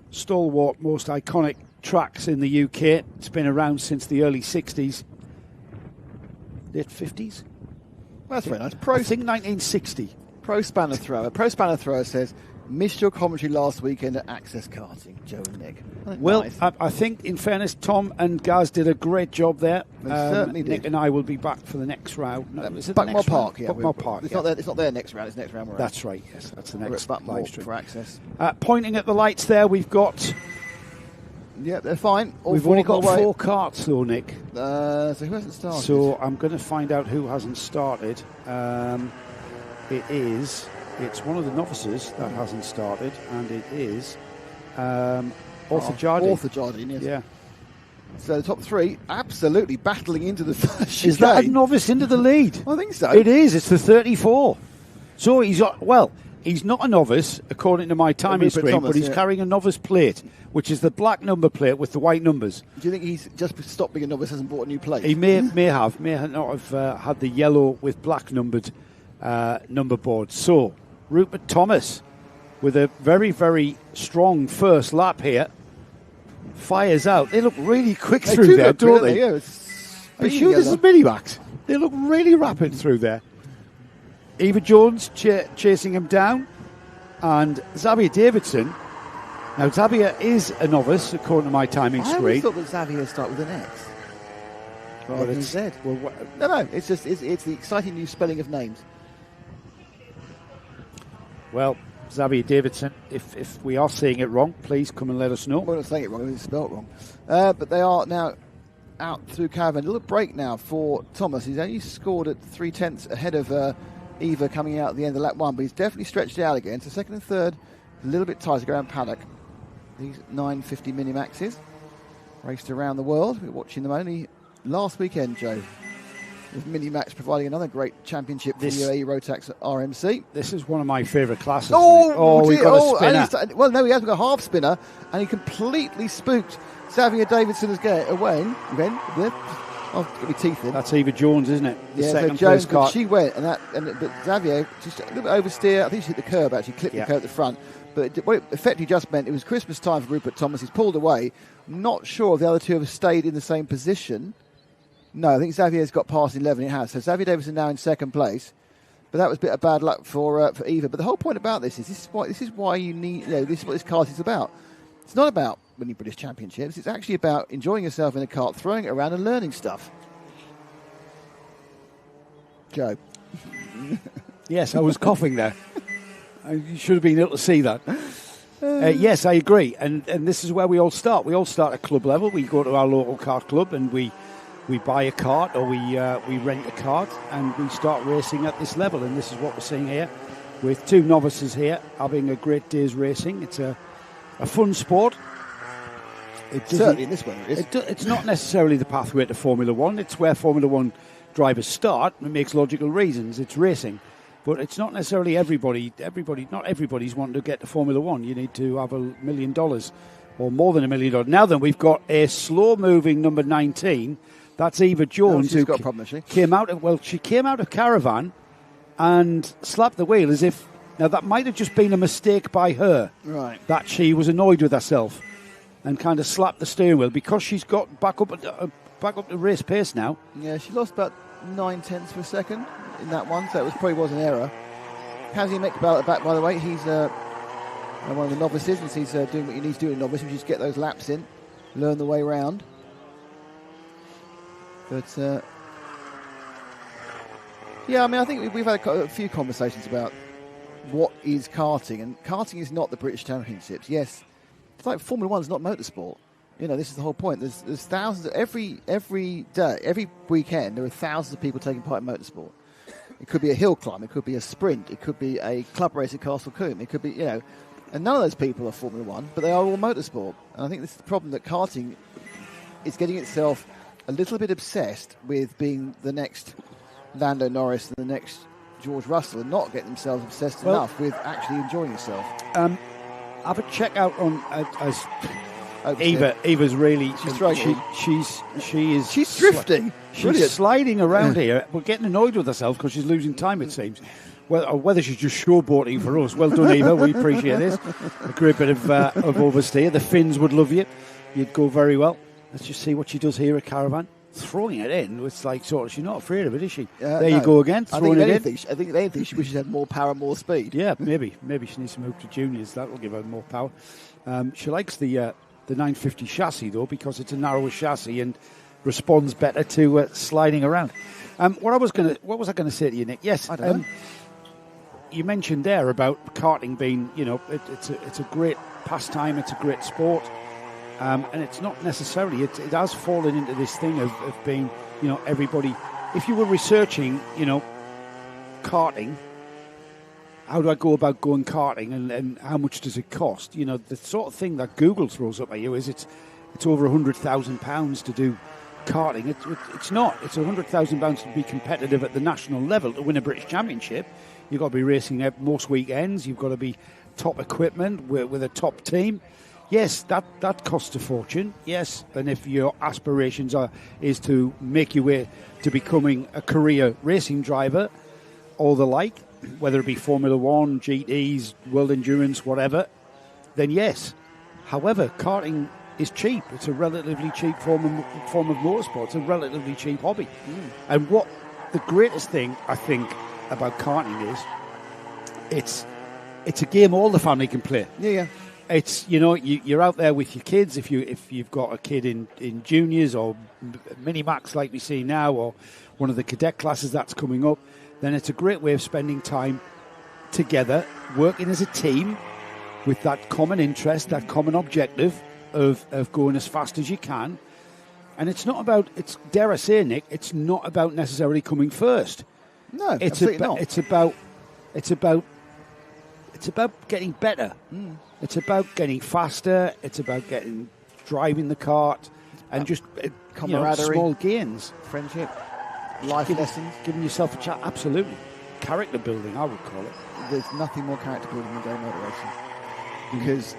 stalwart, most iconic tracks in the UK. It's been around since the early 60s, late 50s. That's very nice. I think 1960. Pro Spanner Thrower says, missed your commentary last weekend at Access Karting, Joe and Nick. Well, nice. I think, in fairness, Tom and Gaz did a great job there. They certainly did. Nick and I will be back for the next round. Is it Buckmore Park, yeah. Buckmore Park, it's not their next round, it's next round we're at. That's right, yes. That's the next we're at Buckmore live stream. for Access. Pointing at the lights there, we've got... Yeah, they're fine. We've only got 4 karts, though, Nick. So who hasn't started? So I'm going to find out who hasn't started. It's one of the novices that hasn't started, and it is Arthur Jardine. Arthur Jardine, yes. Yeah. So the top 3 absolutely battling into the first chicane. Is that a novice into the lead? I think so. It is. It's the 34. So he's got, well, He's not a novice, according to my timing screen, Thomas, but he's carrying a novice plate, which is the black number plate with the white numbers. Do you think he's just stopped being a novice, hasn't bought a new plate? He may not have had the yellow with black numbered number board. So, Rupert Thomas, with a very, very strong first lap here, fires out. They look really quick through there, don't they? Yeah, Are you sure this is Minimax? They look really rapid through there. Eva Jones chasing him down, and Xavier Davidson. Now, Xavier is a novice, according to my timing screen. I always thought that Xavier start with an X rather than Z. Well, no, it's the exciting new spelling of names. Well, Xavier Davidson, if we are saying it wrong, please come and let us know. We're not saying it wrong, it's spelled wrong. But they are now out through Caravan. A little break now for Thomas. He's only scored at 3/10 ahead of Eva coming out at the end of lap 1, but he's definitely stretched out again. So second and third, a little bit tighter around paddock. These 950 Minimaxes raced around the world. We were watching them only last weekend, Joe, with Minimax providing another great championship for UAE Rotax RMC. This is one of my favourite classes. We've got a spinner. Well, no, he hasn't got a half spinner, and he completely spooked Xavier Davidson away. I've got my teeth in. That's Eva Jones, isn't it? The second Jones, place car. she went, but Xavier just a little bit oversteer. I think she hit the curb, actually, clipped the curb at the front. But what it effectively just meant, it was Christmas time for Rupert Thomas. He's pulled away. I'm not sure if the other two have stayed in the same position. No, I think Xavier's got past 11. It has. So Xavier Davidson now in second place. But that was a bit of bad luck for Eva. But the whole point about this is why you need. This is what this kart is about. It's not about winning British Championships. It's actually about enjoying yourself in a kart, throwing it around and learning stuff. Joe. Yes, I was coughing there. You should have been able to see that. Yes, I agree. And this is where we all start. We all start at club level. We go to our local kart club and we buy a kart or we rent a kart and we start racing at this level. And this is what we're seeing here with two novices here having a great day's racing. It's a fun sport. Certainly in this one it is. It's not necessarily the pathway to Formula One. It's where Formula One drivers start. It makes logical reasons. It's racing. But it's not necessarily everybody. Not everybody's wanting to get to Formula One. You need to have $1 million or more than $1 million. Now then, we've got a slow-moving number 19. That's Eva Jones, who got a problem, she came out of Caravan and slapped the wheel as if. Now that might have just been a mistake by her. Right. That she was annoyed with herself and kind of slapped the steering wheel because she's got back up to race pace now. Yeah, she lost about 9/10 of a second in that one, so it probably was an error. Kazi Mekbal at the back, by the way, he's one of the novices, and he's doing what you need to do in a novice, which is get those laps in, learn the way round. But yeah, I mean, I think we've had a few conversations about what is karting, and karting is not the British Championships. Yes, it's like Formula One is not motorsport. You know, this is the whole point. There's thousands every day, every weekend. There are thousands of people taking part in motorsport. It could be a hill climb, it could be a sprint, it could be a club race at Castle Combe, it could be, and none of those people are Formula One, but they are all motorsport. And I think this is the problem, that karting is getting itself a little bit obsessed with being the next Lando Norris and the next George Russell, and not getting themselves obsessed enough with actually enjoying yourself. Have a check out on as Eva's really. She's drifting. She's sliding around here, but getting annoyed with herself because she's losing time, it seems. Whether she's just showboating for us. Well done, Eva. We appreciate this. A great bit of oversteer. The Finns would love you. You'd go very well. Let's just see what she does here at Caravan. Throwing it in. It's like she's not afraid of it, is she? There you go again. Throwing it in. I think anything she wishes she had more power and more speed. Yeah, maybe she needs to move to juniors. That will give her more power. She likes the 950 chassis though, because it's a narrower chassis and responds better to sliding around. What was I going to say to you, Nick? Yes, I don't know. You mentioned there about karting being, it's a great pastime, it's a great sport, and it's not necessarily. It has fallen into this thing of being, everybody. If you were researching, karting, how do I go about going karting, and how much does it cost? The sort of thing that Google throws up at you is it's over £100,000 to do karting. It's not. It's £100,000 to be competitive at the national level to win a British Championship. You've got to be racing at most weekends. You've got to be top equipment with a top team. Yes, that costs a fortune. Yes, and if your aspirations is to make your way to becoming a career racing driver or the like, whether it be Formula One, GTs, World Endurance, whatever, then yes. However, karting is cheap. It's a relatively cheap form of motorsport. It's a relatively cheap hobby. And what the greatest thing I think about karting is, it's a game all the family can play. Yeah. It's, you're out there with your kids. If you've got a kid in juniors or mini-max like we see now, or one of the cadet classes that's coming up, then it's a great way of spending time together, working as a team with that common interest, that common objective of going as fast as you can. And it's not about, dare I say, Nick, it's not about necessarily coming first. No, it's absolutely not. It's about getting better. It's about getting faster. It's about driving the kart and just camaraderie, small gains, friendship, life lessons, giving yourself a chat. Absolutely, character building, I would call it. There's nothing more character building than going motor racing, because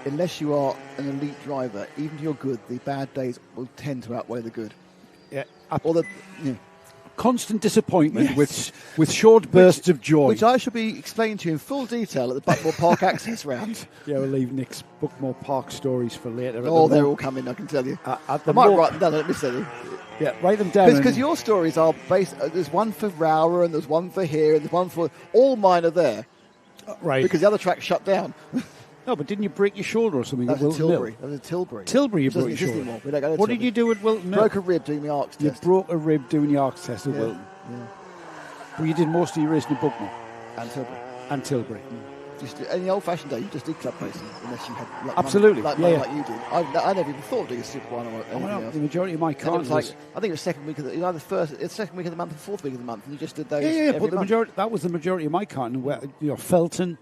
unless you are an elite driver, even if you're good, the bad days will tend to outweigh the good. Yeah, or the constant disappointment with short bursts of joy. Which I shall be explaining to you in full detail at the Buckmore Park Access round. Yeah, we'll leave Nick's Buckmore Park stories for later. They're all coming, I can tell you. I might write them down, let me say. Yeah, write them down. Because your stories are based, there's one for Rower and there's one for here and there's one for, all mine are there. Right. Because the other track shut down. No, but didn't you break your shoulder or something? That was Tilbury. Tilbury, you broke your shoulder. Anymore. We don't go to what Tilbury. did you do at Wilton Mill? Broke a rib doing the ARCS test. You broke a rib doing the ARCS test at Wilton. Yeah. Well, you did most of your racing at Buckmore. And Tilbury. Just in the old-fashioned day, you just did club racing, unless you had absolutely money, like you did. I never even thought of doing a Super One or anything else. The majority of my cars I think it was second week of the, either second week of the month or fourth week of the month, and you just did those. Yeah, but that was the majority of my karting. Where Felton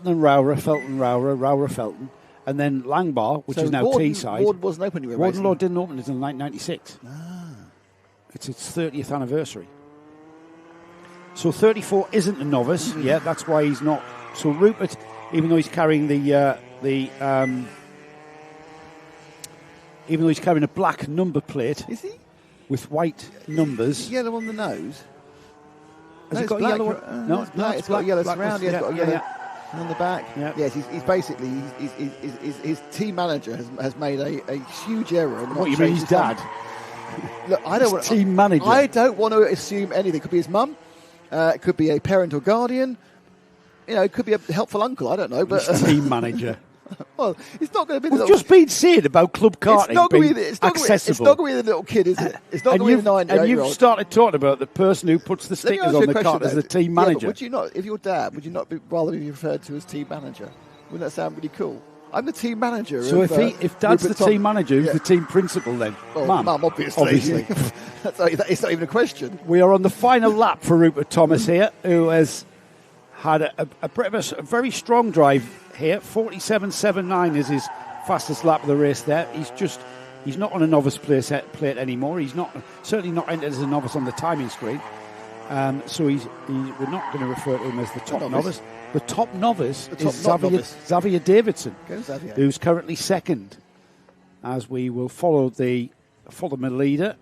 and Rower, Felton, and then Langbar, which is now Teesside. Warden wasn't open anywhere. Warden Law didn't open until 1996. It's its 30th anniversary. So 34 isn't a novice. Yeah, that's why he's not. So Rupert, even though he's carrying even though he's carrying a black number plate, is he? With white numbers. Yellow on the nose. Has it got a yellow? No, it's black. It's got a yellow surround. It's got a yellow on the back. Yeah. Yes, he's basically his team manager has made a huge error. What you mean, his dad? Look, I don't want team manager. I don't want to assume anything. It could be his mum. It could be a parent or guardian. It could be a helpful uncle. I don't know, but team manager. Well, it's not going to be. We've just been saying about club karting being accessible. It's not going to be the little kid, is it? It's not going to be the 9-year-old. And you've started talking about the person who puts the stickers on the kart as the team manager. But would you not, if you're dad, would you not rather be referred to as team manager? Wouldn't that sound really cool? I'm the team manager. So if Dad's the team manager, who's the team principal then? Well, Mum, obviously. It's not even a question. We are on the final lap for Rupert Thomas here, who has had a very strong drive here. 47.79 is his fastest lap of the race there. He's not on a novice plate anymore. He's certainly not entered as a novice on the timing screen. So we're not going to refer to him as the top novice. The top novice is Xavier Davidson, who's currently second, as we will follow the leader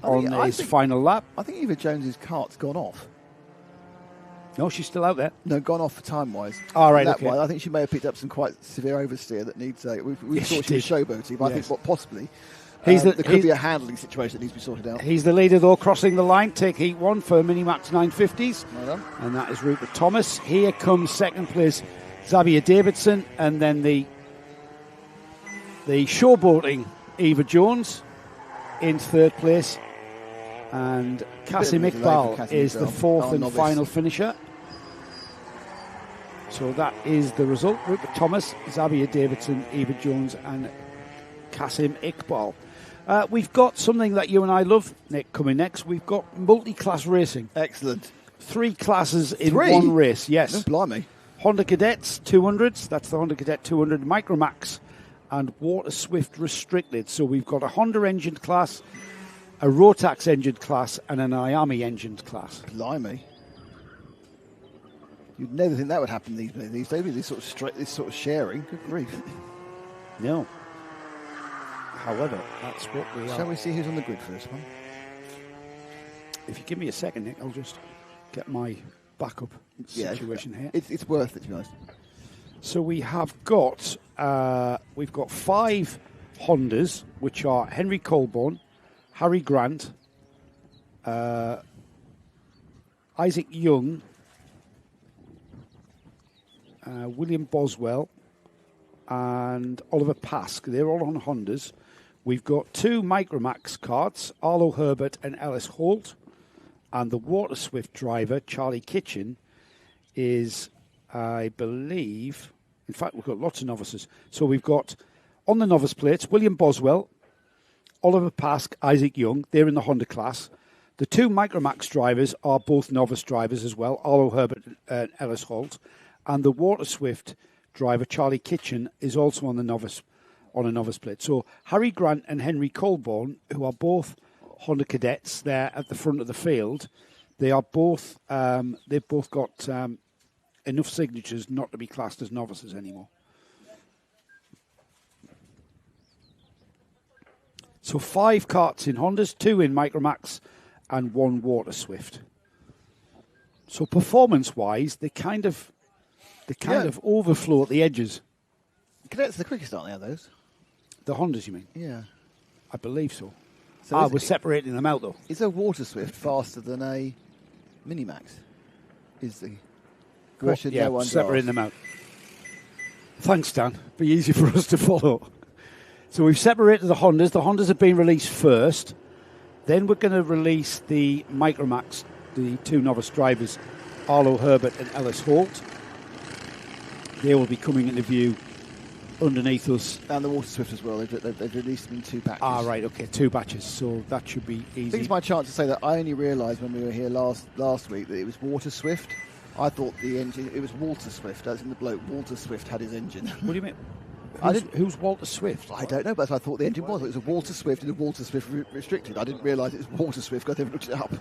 on his final lap. I think Eva Jones's kart's gone off. No, she's still out there. No, gone off time-wise. All right, okay. I think she may have picked up some quite severe oversteer that needs... we thought she was showboating, but I think possibly... there could be a handling situation that needs to be sorted out. He's the leader, though, crossing the line. Take heat one for Minimax 950s. Well done. And that is Rupert Thomas. Here comes second place Xavier Davidson. And then the showboating Eva Jones in third place. And Kasim Iqbal is the fourth and final finisher. So that is the result. Rupert Thomas, Xavier Davidson, Eva Jones and Kasim Iqbal. We've got something that you and I love, Nick, coming next. We've got multi-class racing. Excellent. 3 classes in one race, yes. Don't blimey. Honda Cadets 200s, that's the Honda Cadet 200 Micromax and Water Swift restricted. So we've got a Honda engined class, a Rotax engined class, and an Miami engined class. Blimey. You'd never think that would happen these days. This sort of sharing. Good grief. No. However, that's what we are. Shall we see who's on the grid for this one? If you give me a second, Nick, I'll just get my backup situation here. It's worth it, to be honest. So we have got we've got 5 Hondas, which are Henry Colborne, Harry Grant, Isaac Young, William Boswell, and Oliver Pask. They're all on Hondas. We've got 2 Micromax karts, Arlo Herbert and Ellis Holt. And the Water Swift driver, Charlie Kitchen, is, I believe, in fact, we've got lots of novices. So we've got, on the novice plates, William Boswell, Oliver Pask, Isaac Young. They're in the Honda class. The 2 Micromax drivers are both novice drivers as well, Arlo Herbert and Ellis Holt. And the Water Swift driver, Charlie Kitchen, is also on a novice plate. So Harry Grant and Henry Colborne, who are both Honda cadets there at the front of the field, they are both they've both got enough signatures not to be classed as novices anymore. So 5 karts in Hondas, 2 in Micromax, and 1 Water Swift. So performance-wise, they kind of overflow at the edges. Cadets are the quickest, aren't they, are those? The Hondas, you mean? Yeah. I believe so. So we're separating them out, though. Is a Water Swift faster than a Minimax? Is the question no one's separating asked. them out. Thanks, Dan. Be easy for us to follow. So we've separated the Hondas. The Hondas have been released first. Then we're going to release the Micromax, the 2 novice drivers, Arlo Herbert and Ellis Holt. They will be coming into view underneath us. And the Water Swift as well. They've released them in 2 batches. Ah, right, okay, 2 batches. So that should be easy. I think it's my chance to say that I only realised when we were here last week that it was Water Swift. I thought the engine, it was Walter Swift, as in the bloke. Walter Swift had his engine. What do you mean? Who's Walter Swift? I don't know, but I thought the engine was. It was a Walter Swift and a Walter Swift restricted. I didn't realise it was Water Swift because I never looked it up.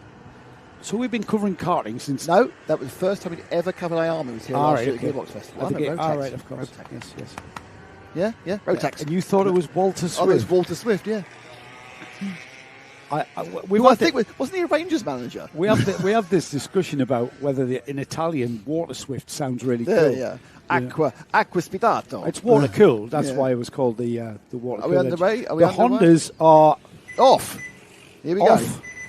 So we've been covering karting since... No, that was the first time we'd ever covered IARMA. It was here last year at Gearbox Festival. Right, of course. Rotax. Yes. Yeah, Rotax. And you thought it was Walter Swift? Oh, it was Walter Swift, yeah. Wasn't he a Rangers manager? We have this discussion about whether in Italian Water Swift sounds really cool. Yeah. Acqua spitato. It's water cooled. That's why it was called the water cooled. Are we underway? The Hondas are off. Here we go.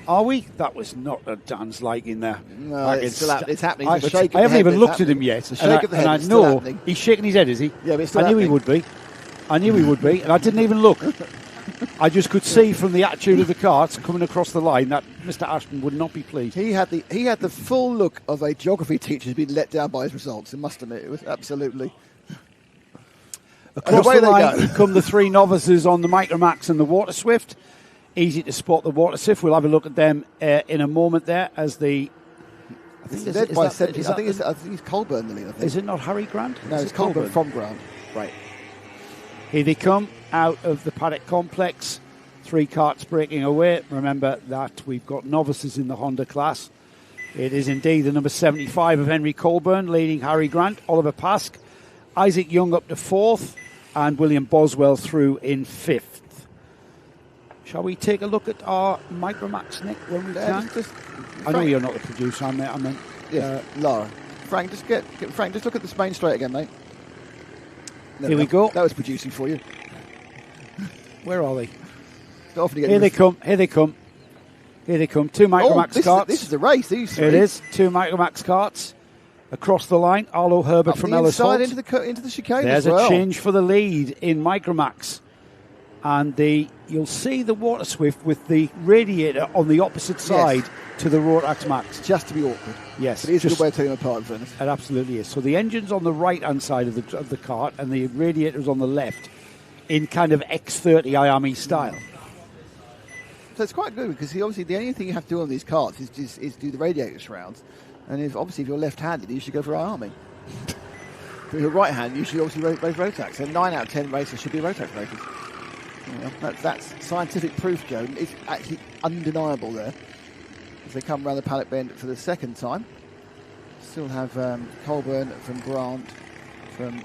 Are we? That was not a Dan's liking there. No, it's happening. I haven't even looked at him yet. And I know he's shaking his head, is he? Yeah, but it's still I knew he would be. And I didn't even look. I just could see from the attitude of the carts coming across the line that Mr. Ashton would not be pleased. He had the full look of a geography teacher who's been let down by his results. I must admit, it was absolutely. Across the line come the 3 novices on the Micromax and the Water Swift. Easy to spot the Water Swift. We'll have a look at them in a moment there as the... I think it's Colburn, the lead, I think. Is it not Harry Grant? No, it's Colburn from Grant. Right. Here they come out of the paddock complex. 3 karts breaking away. Remember that we've got novices in the Honda class. It is indeed the number 75 of Henry Colburn leading Harry Grant, Oliver Pask, Isaac Young up to 4th, and William Boswell through in 5th. Shall we take a look at our Micromax, Nick, when we can? I know you're not the producer, I meant. Yes, Lara. Frank, just look at this main straight again, mate. Here we go. That was producing for you. Where are they? Here they come. 2 Micromax karts. This is a race, these 3. It is. 2 Micromax karts across the line. Arlo Herbert up from the Ellis Holt. into the chicane. There's as well. a change for the lead in Micromax. And you'll see the Water Swift with the radiator on the opposite side to the Rotax Max. Just to be awkward. Yes. But it is a good way of telling them apart, in fairness. It absolutely is. So the engine's on the right-hand side of the cart and the radiator's on the left in kind of X30 IAME style. So it's quite good because obviously the only thing you have to do on these carts is do the radiator shrouds. And if you're left-handed, you should go for IAME. If you're right hand, you should obviously race rotax. And 9 out of 10 racers should be rotax racers. That's scientific proof, Joe. It's actually undeniable there. As they come around the paddock bend for the second time. Still have Colburn from Grant from...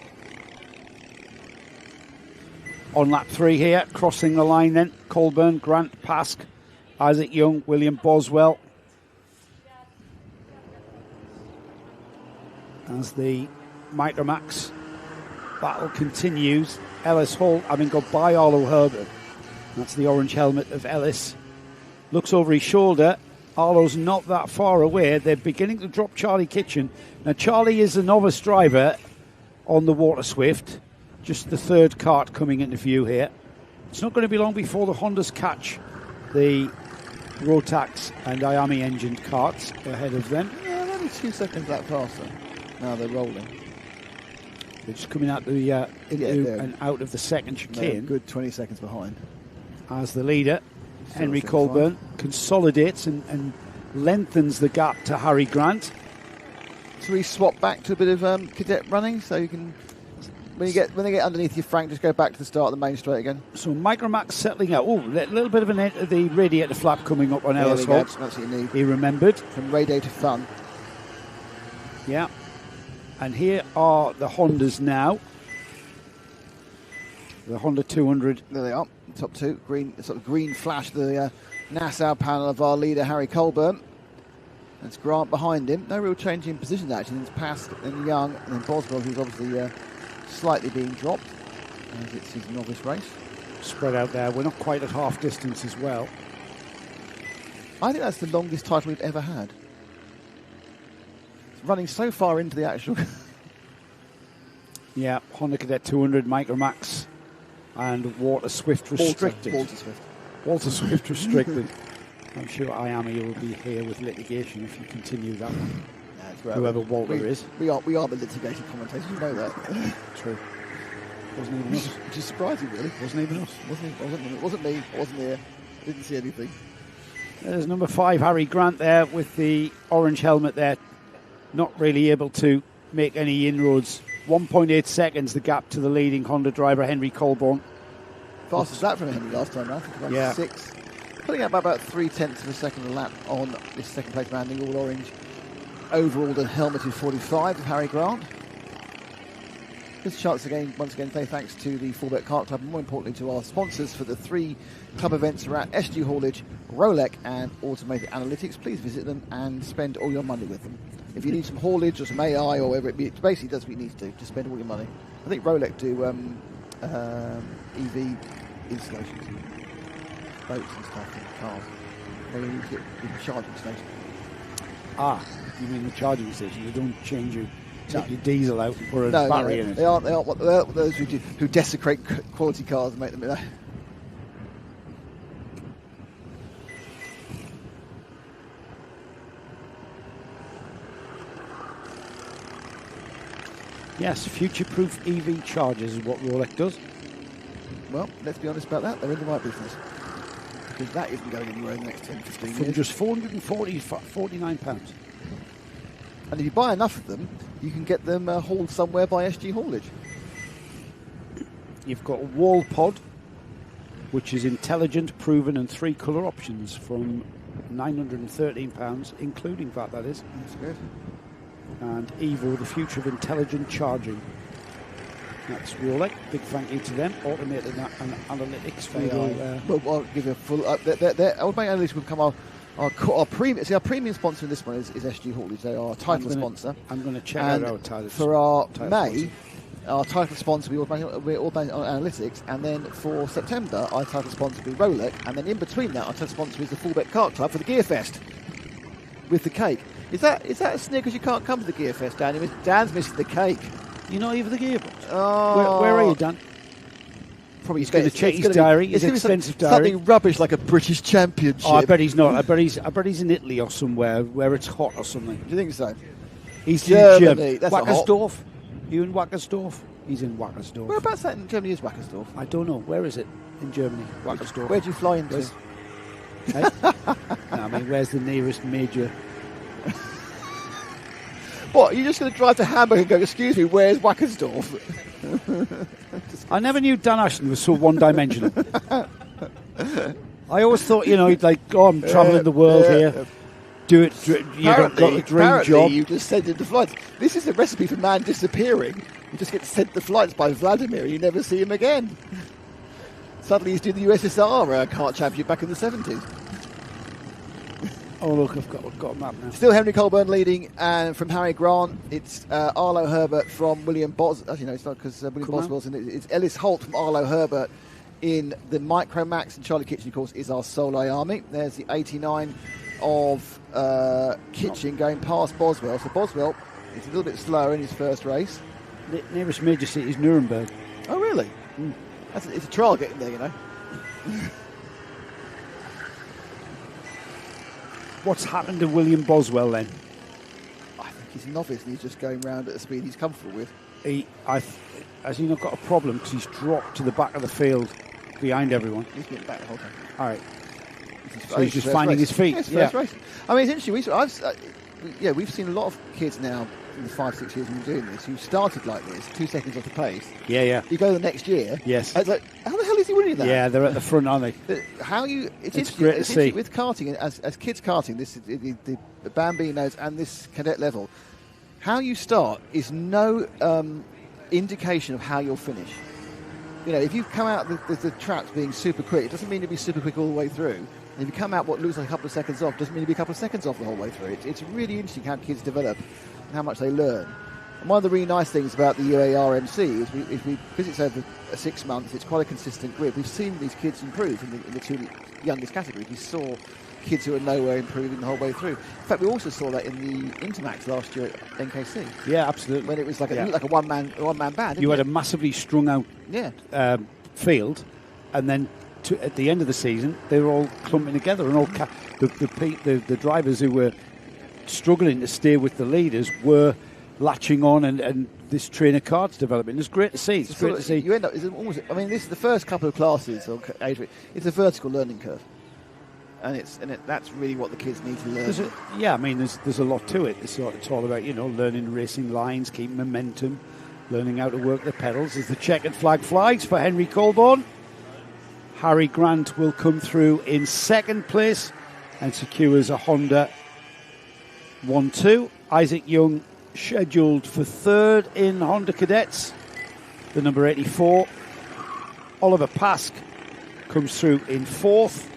On lap 3 here, crossing the line then. Colburn, Grant, Pask, Isaac Young, William Boswell. As the Micromax battle continues, Ellis Hall having got by Arlo Herbert. That's the orange helmet of Ellis. Looks over his shoulder. Arlo's not that far away. They're beginning to drop Charlie Kitchen. Now, Charlie is a novice driver on the Water Swift. Just the third kart coming into view here. It's not going to be long before the Hondas catch the Rotax and Iami engined karts ahead of them. Yeah, only 2 seconds that faster. Now they're rolling. They're just coming out the and out of the second chicane. Good 20 seconds behind. As the leader, Henry Colburn, consolidates and lengthens the gap to Harry Grant. So we swap back to a bit of cadet running, so you can, when they get underneath you, Frank, just go back to the start of the main straight again. So Micromax settling out. Oh, a little bit of the radiator flap coming up on Ellis Hall. That's what you need. He remembered. From radiator fun. Yeah. And here are the Hondas now. The Honda 200. There they are, top two. Green flash, the Nassau panel of our leader, Harry Colburn. That's Grant behind him. No real change in position, actually. It's Pask and Young, and then Boswell, who's obviously slightly being dropped, as it's his novice race. Spread out there. We're not quite at half distance as well. I think that's the longest title we've ever had. It's running so far into the actual... Yeah, Honda Cadet 200, Micromax, and Water Swift restricted. Walter Swift restricted. I'm sure Iami will be here with litigation if you continue that one. Yeah, whoever Walter is. We are the litigated commentators, you know that. True. Wasn't even us. Which is surprising, really. Wasn't even us. Wasn't me. Wasn't there. Didn't see anything. There's number 5, Harry Grant there with the orange helmet there. Not really able to make any inroads. 1.8 seconds the gap to the leading Honda driver, Henry Colburn. Fast as that from Henry last time round. Yeah. 6. Putting up about 0.3 of a second a lap on this second place man, the all orange overall and helmeted 45 of Harry Grant. This chance again, once again, say thanks to the Fullbeck Kart Club and more importantly to our sponsors for the 3 club events around SG Haulage, Rolec and Automated Analytics. Please visit them and spend all your money with them. If you need some haulage or some AI or whatever it be, it basically does what you need to do, just spend all your money. I think Rolec do EV installations, boats and stuff in cars. They need to get a charging station. Ah, you mean the charging station? They don't change you. Take your diesel out and put a battery in it. They aren't those who desecrate quality cars and make them. Yes, future-proof EV chargers is what Rolec does. Well, let's be honest about that. They're in the right business. Because that isn't going anywhere in the next 10, 15 years. For just £449. And if you buy enough of them, you can get them hauled somewhere by SG Haulage. You've got a wall pod, which is intelligent, proven, and 3 colour options from £913, including VAT, that is. That's good. And Evo, the future of intelligent charging. That's Rolec. Big thank you to them. Automated analytics for well, I'll give you a full. Automated analytics will become our premium. See, our premium sponsor in this one is SG Haulage. They are our title sponsor. I'm going to check out our title. For our May, our title sponsor will be Automated Analytics, and then for September, our title sponsor will be Rolec, and then in between that, our title sponsor is the Fullbeck Kart Club for the Gearfest with the cake. Is that a sneer because you can't come to the Gearfest, Dan? Dan's missing the cake. You're not even the Gearbox. Oh. Where are you, Dan? Probably he's going to check his diary, his extensive diary. Something rubbish like a British championship. Oh, I bet he's not. I bet he's in Italy or somewhere where it's hot or something. Do you think so? He's Germany. That's Wackersdorf. You in Wackersdorf? He's in Wackersdorf. Whereabouts that in Germany is Wackersdorf? I don't know. Where is it in Germany? Wackersdorf. Where do you fly into? No, I mean, where's the nearest major? What, are you just going to drive to Hamburg and go, excuse me, where's Wackersdorf? I never knew Dan Ashton was so one-dimensional. I always thought, he'd I'm travelling the world here. Do it, got a dream job. You just send him to flights. This is a recipe for man disappearing. You just get sent to flights by Vladimir and you never see him again. Suddenly he's doing the USSR kart championship back in the 70s. Oh, look, I've got a map now. Still Henry Colburn leading, and from Harry Grant, it's Arlo Herbert from William Bos. Actually, no, it's not, because William Boswell's in it. It's Ellis Holt from Arlo Herbert in the Micromax, and Charlie Kitchen, of course, is our Soleil Army. There's the 89 of Kitchen going past Boswell. So Boswell is a little bit slower in his first race. The nearest major city is Nuremberg. Oh, really? Mm. It's a trial getting there, What's happened to William Boswell then? I think he's a novice and he's just going round at a speed he's comfortable with. Has he not got a problem because he's dropped to the back of the field behind everyone? He's getting back the whole time. All right. So he's just finding his feet. First race. I mean, it's interesting. We've seen a lot of kids now in the 5-6 years we've been doing this who started like this, 2 seconds off the pace. Yeah. You go the next year. Yes. It's like, how the hell is he winning that? Yeah, they're at the front, aren't they? It's great to see. With karting, as kids karting, the Bambinos and this cadet level, how you start is no indication of how you'll finish. If you come out the traps being super quick, it doesn't mean you'll be super quick all the way through. And if you come out what looks like a couple of seconds off, doesn't mean you'll be a couple of seconds off the whole way through. It's really interesting how kids develop and how much they learn. And one of the really nice things about the UARMC is because it's over 6 months, it's quite a consistent grid. We've seen these kids improve in the two youngest categories. We saw kids who are nowhere improving the whole way through. In fact, we also saw that in the Intermax last year at NKC. Yeah, absolutely. When it was like a one-man band. You had a massively strung out field, and then at the end of the season, they were all clumping together, and all the drivers who were struggling to stay with the leaders were latching on, and this train of karts developing. It's great to see. It's great to see. You end up. This is the first couple of classes. It's a vertical learning curve, and that's really what the kids need to learn. There's a lot to it. It's all about learning racing lines, keeping momentum, learning how to work the pedals. As the checkered flag flies for Henry Colborne, Harry Grant will come through in second place and secures a Honda 1-2. Isaac Young scheduled for third in Honda Cadets, the number 84. Oliver Pask comes through in fourth,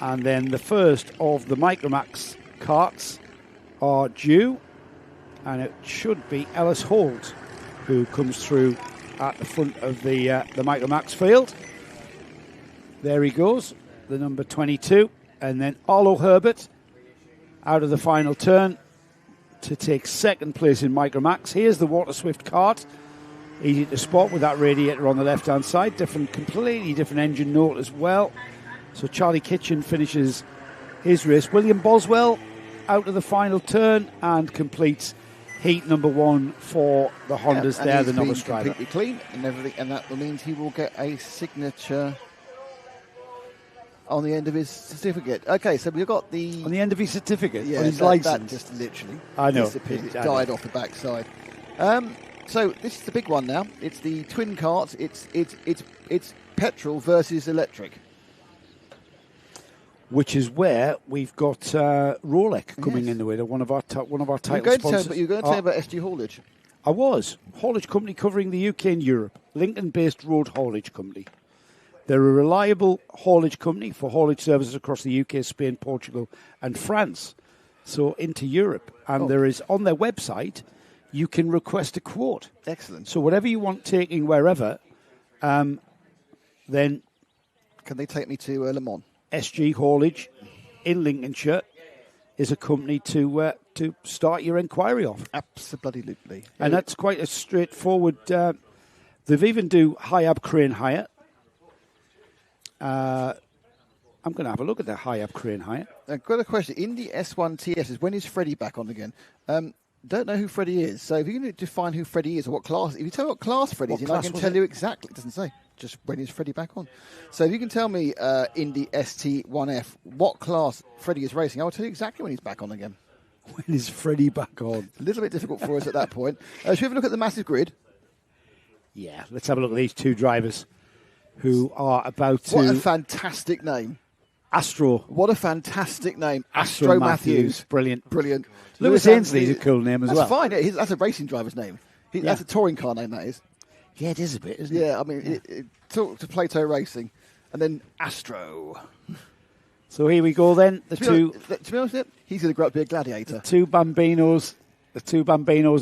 and then the first of the Micromax karts are due, and it should be Ellis Holt who comes through at the front of the Micromax field. There he goes, the number 22, and then Arlo Herbert out of the final turn to take second place in Micromax. Here's the Water Swift kart, easy to spot with that radiator on the left-hand side, completely different engine note as well. So Charlie Kitchen finishes his race. William Boswell out of the final turn and completes heat number one for the Hondas there, the novice driver. Completely clean and everything, and that means he will get a signature on the end of his certificate. Okay, so we've got the... On the end of his certificate? Yeah, on his licence? That just literally disappeared. It died off the backside. So this is the big one now. It's the twin karts. It's petrol versus electric. Which is where we've got Rolex coming in the way. One of our title sponsors. You're going to tell me about SG Haulage. I was. Haulage company covering the UK and Europe. Lincoln-based road haulage company. They're a reliable haulage company for haulage services across the UK, Spain, Portugal and France. So into Europe. And there is, on their website, you can request a quote. Excellent. So whatever you want taking wherever, then... Can they take me to Le Mans? SG Haulage in Lincolnshire is a company to start your inquiry off. Absolutely. And that's quite a straightforward... they've even do high-ab crane hire. I'm going to have a look at the high-up crane hire. I've got a question. In the S1 TS, is when is Freddie back on again? Don't know who Freddie is. So if you can define who Freddie is or what class, if you tell me what class Freddie is, I can tell you exactly. It doesn't say. Just when is Freddie back on? So if you can tell me in the ST1F what class Freddie is racing, I will tell you exactly when he's back on again. When is Freddie back on? A little bit difficult for us at that point. Should we have a look at the massive grid? Yeah, let's have a look at these two drivers who are about to... What a fantastic name. Astro. What a fantastic name. Astro Matthews. Brilliant. Brilliant. Lewis Ainsley's a cool name as well. That's fine. That's a racing driver's name. That's a touring car name, that is. Yeah, it is a bit, isn't it? Yeah, I mean, talk to Plato Racing. And then Astro. So here we go then. To be honest with you, he's going to grow up to be a gladiator. The two Bambinos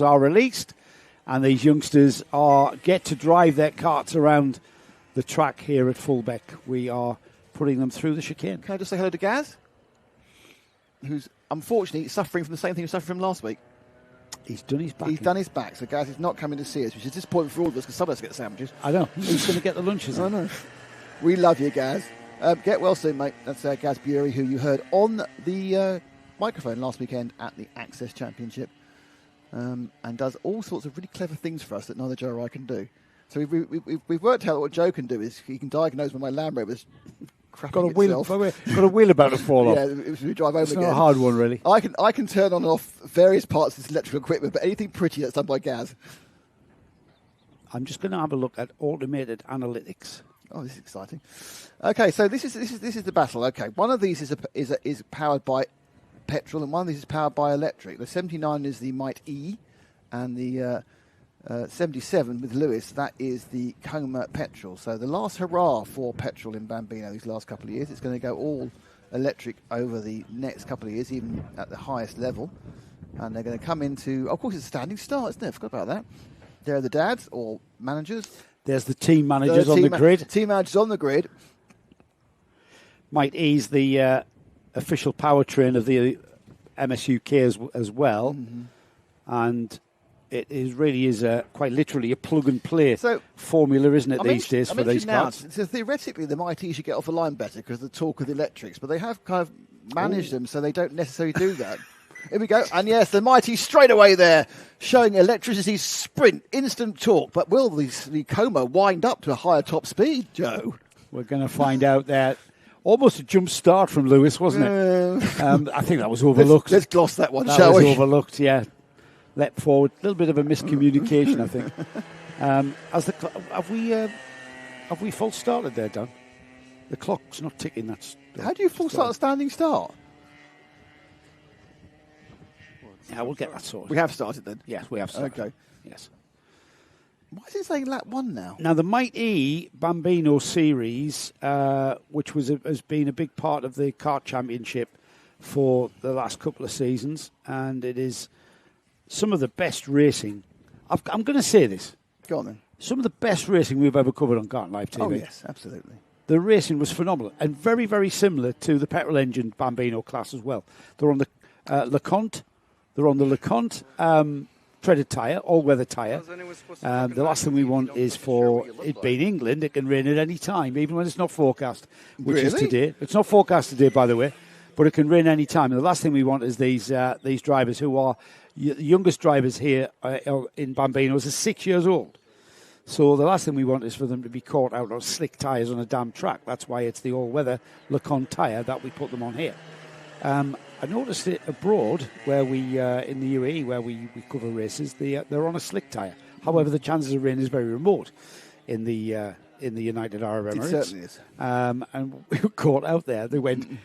are released, and these youngsters get to drive their karts around the track here at Fullbeck. We are putting them through the chicane. Can I just say hello to Gaz, who's unfortunately suffering from the same thing he suffered from last week. He's done his back. He's done his back, so Gaz is not coming to see us, which is disappointing for all of us because some of us get sandwiches. I know. Who's going to get the lunches? I know. We love you, Gaz. Get well soon, mate. That's Gaz Bury, who you heard on the microphone last weekend at the Access Championship, and does all sorts of really clever things for us that neither Joe or I can do. So we've worked out what Joe can do is he can diagnose when my Land Rover's crapping itself. Got a wheel about to fall off. Yeah, we drive home it's again. Not a hard one, really. I can turn on and off various parts of this electrical equipment, but anything pretty that's done by Gaz. I'm just going to have a look at automated analytics. Oh, this is exciting. Okay, so this is the battle. Okay, one of these is powered by petrol, and one of these is powered by electric. The 79 is the Might E, and the 77 with Lewis, that is the Coma petrol. So the last hurrah for petrol in Bambino these last couple of years. It's going to go all electric over the next couple of years, even at the highest level. And they're going to come into, of course, it's a standing start, isn't it? I forgot about that. There are the dads or managers. There's the team managers on the grid. Team managers on the grid. Might ease the official powertrain of the MSUK as well. Mm-hmm. And it really is quite literally a plug-and-play formula, isn't it, these days for these cars? So theoretically, the Might E should get off the line better because of the torque of the electrics, but they have kind of managed them so they don't necessarily do that. Here we go. And yes, the Mighty straight away there, showing electricity's sprint, instant torque. But will the Coma wind up to a higher top speed, Joe? We're going to find out that. Almost a jump start from Lewis, wasn't it? I think that was overlooked. Let's gloss that one, shall we? That was overlooked, yeah. Let forward. A little bit of a miscommunication, I think. Have we full started there, Dan? The clock's not ticking. How do you full start a standing start? Yeah, we'll get that sorted. We have started then? Yes, we have started. Okay. Yes. Why is it saying lap 1 now? Now, the Might E Bambino series, which has been a big part of the Kart Championship for the last couple of seasons, and it is some of the best racing. I'm going to say this. Go on then. Some of the best racing we've ever covered on Kart Live TV. Oh, yes, absolutely. The racing was phenomenal and very, very similar to the petrol engine Bambino class as well. They're on the LeConte. They're on the LeConte treaded tyre, all-weather tyre. The last thing we want is for it being England, it can rain at any time, even when it's not forecast, which is today. It's not forecast today, by the way, but it can rain any time. And the last thing we want is these drivers who are the youngest drivers here in Bambinos are 6 years old. So the last thing we want is for them to be caught out on slick tyres on a damn track. That's why it's the all-weather LeConte tyre that we put them on here. I noticed it abroad, where we in the UAE, where we cover races, they're on a slick tyre. However, the chances of rain is very remote in the United Arab Emirates. It certainly is. And we were caught out there. They went,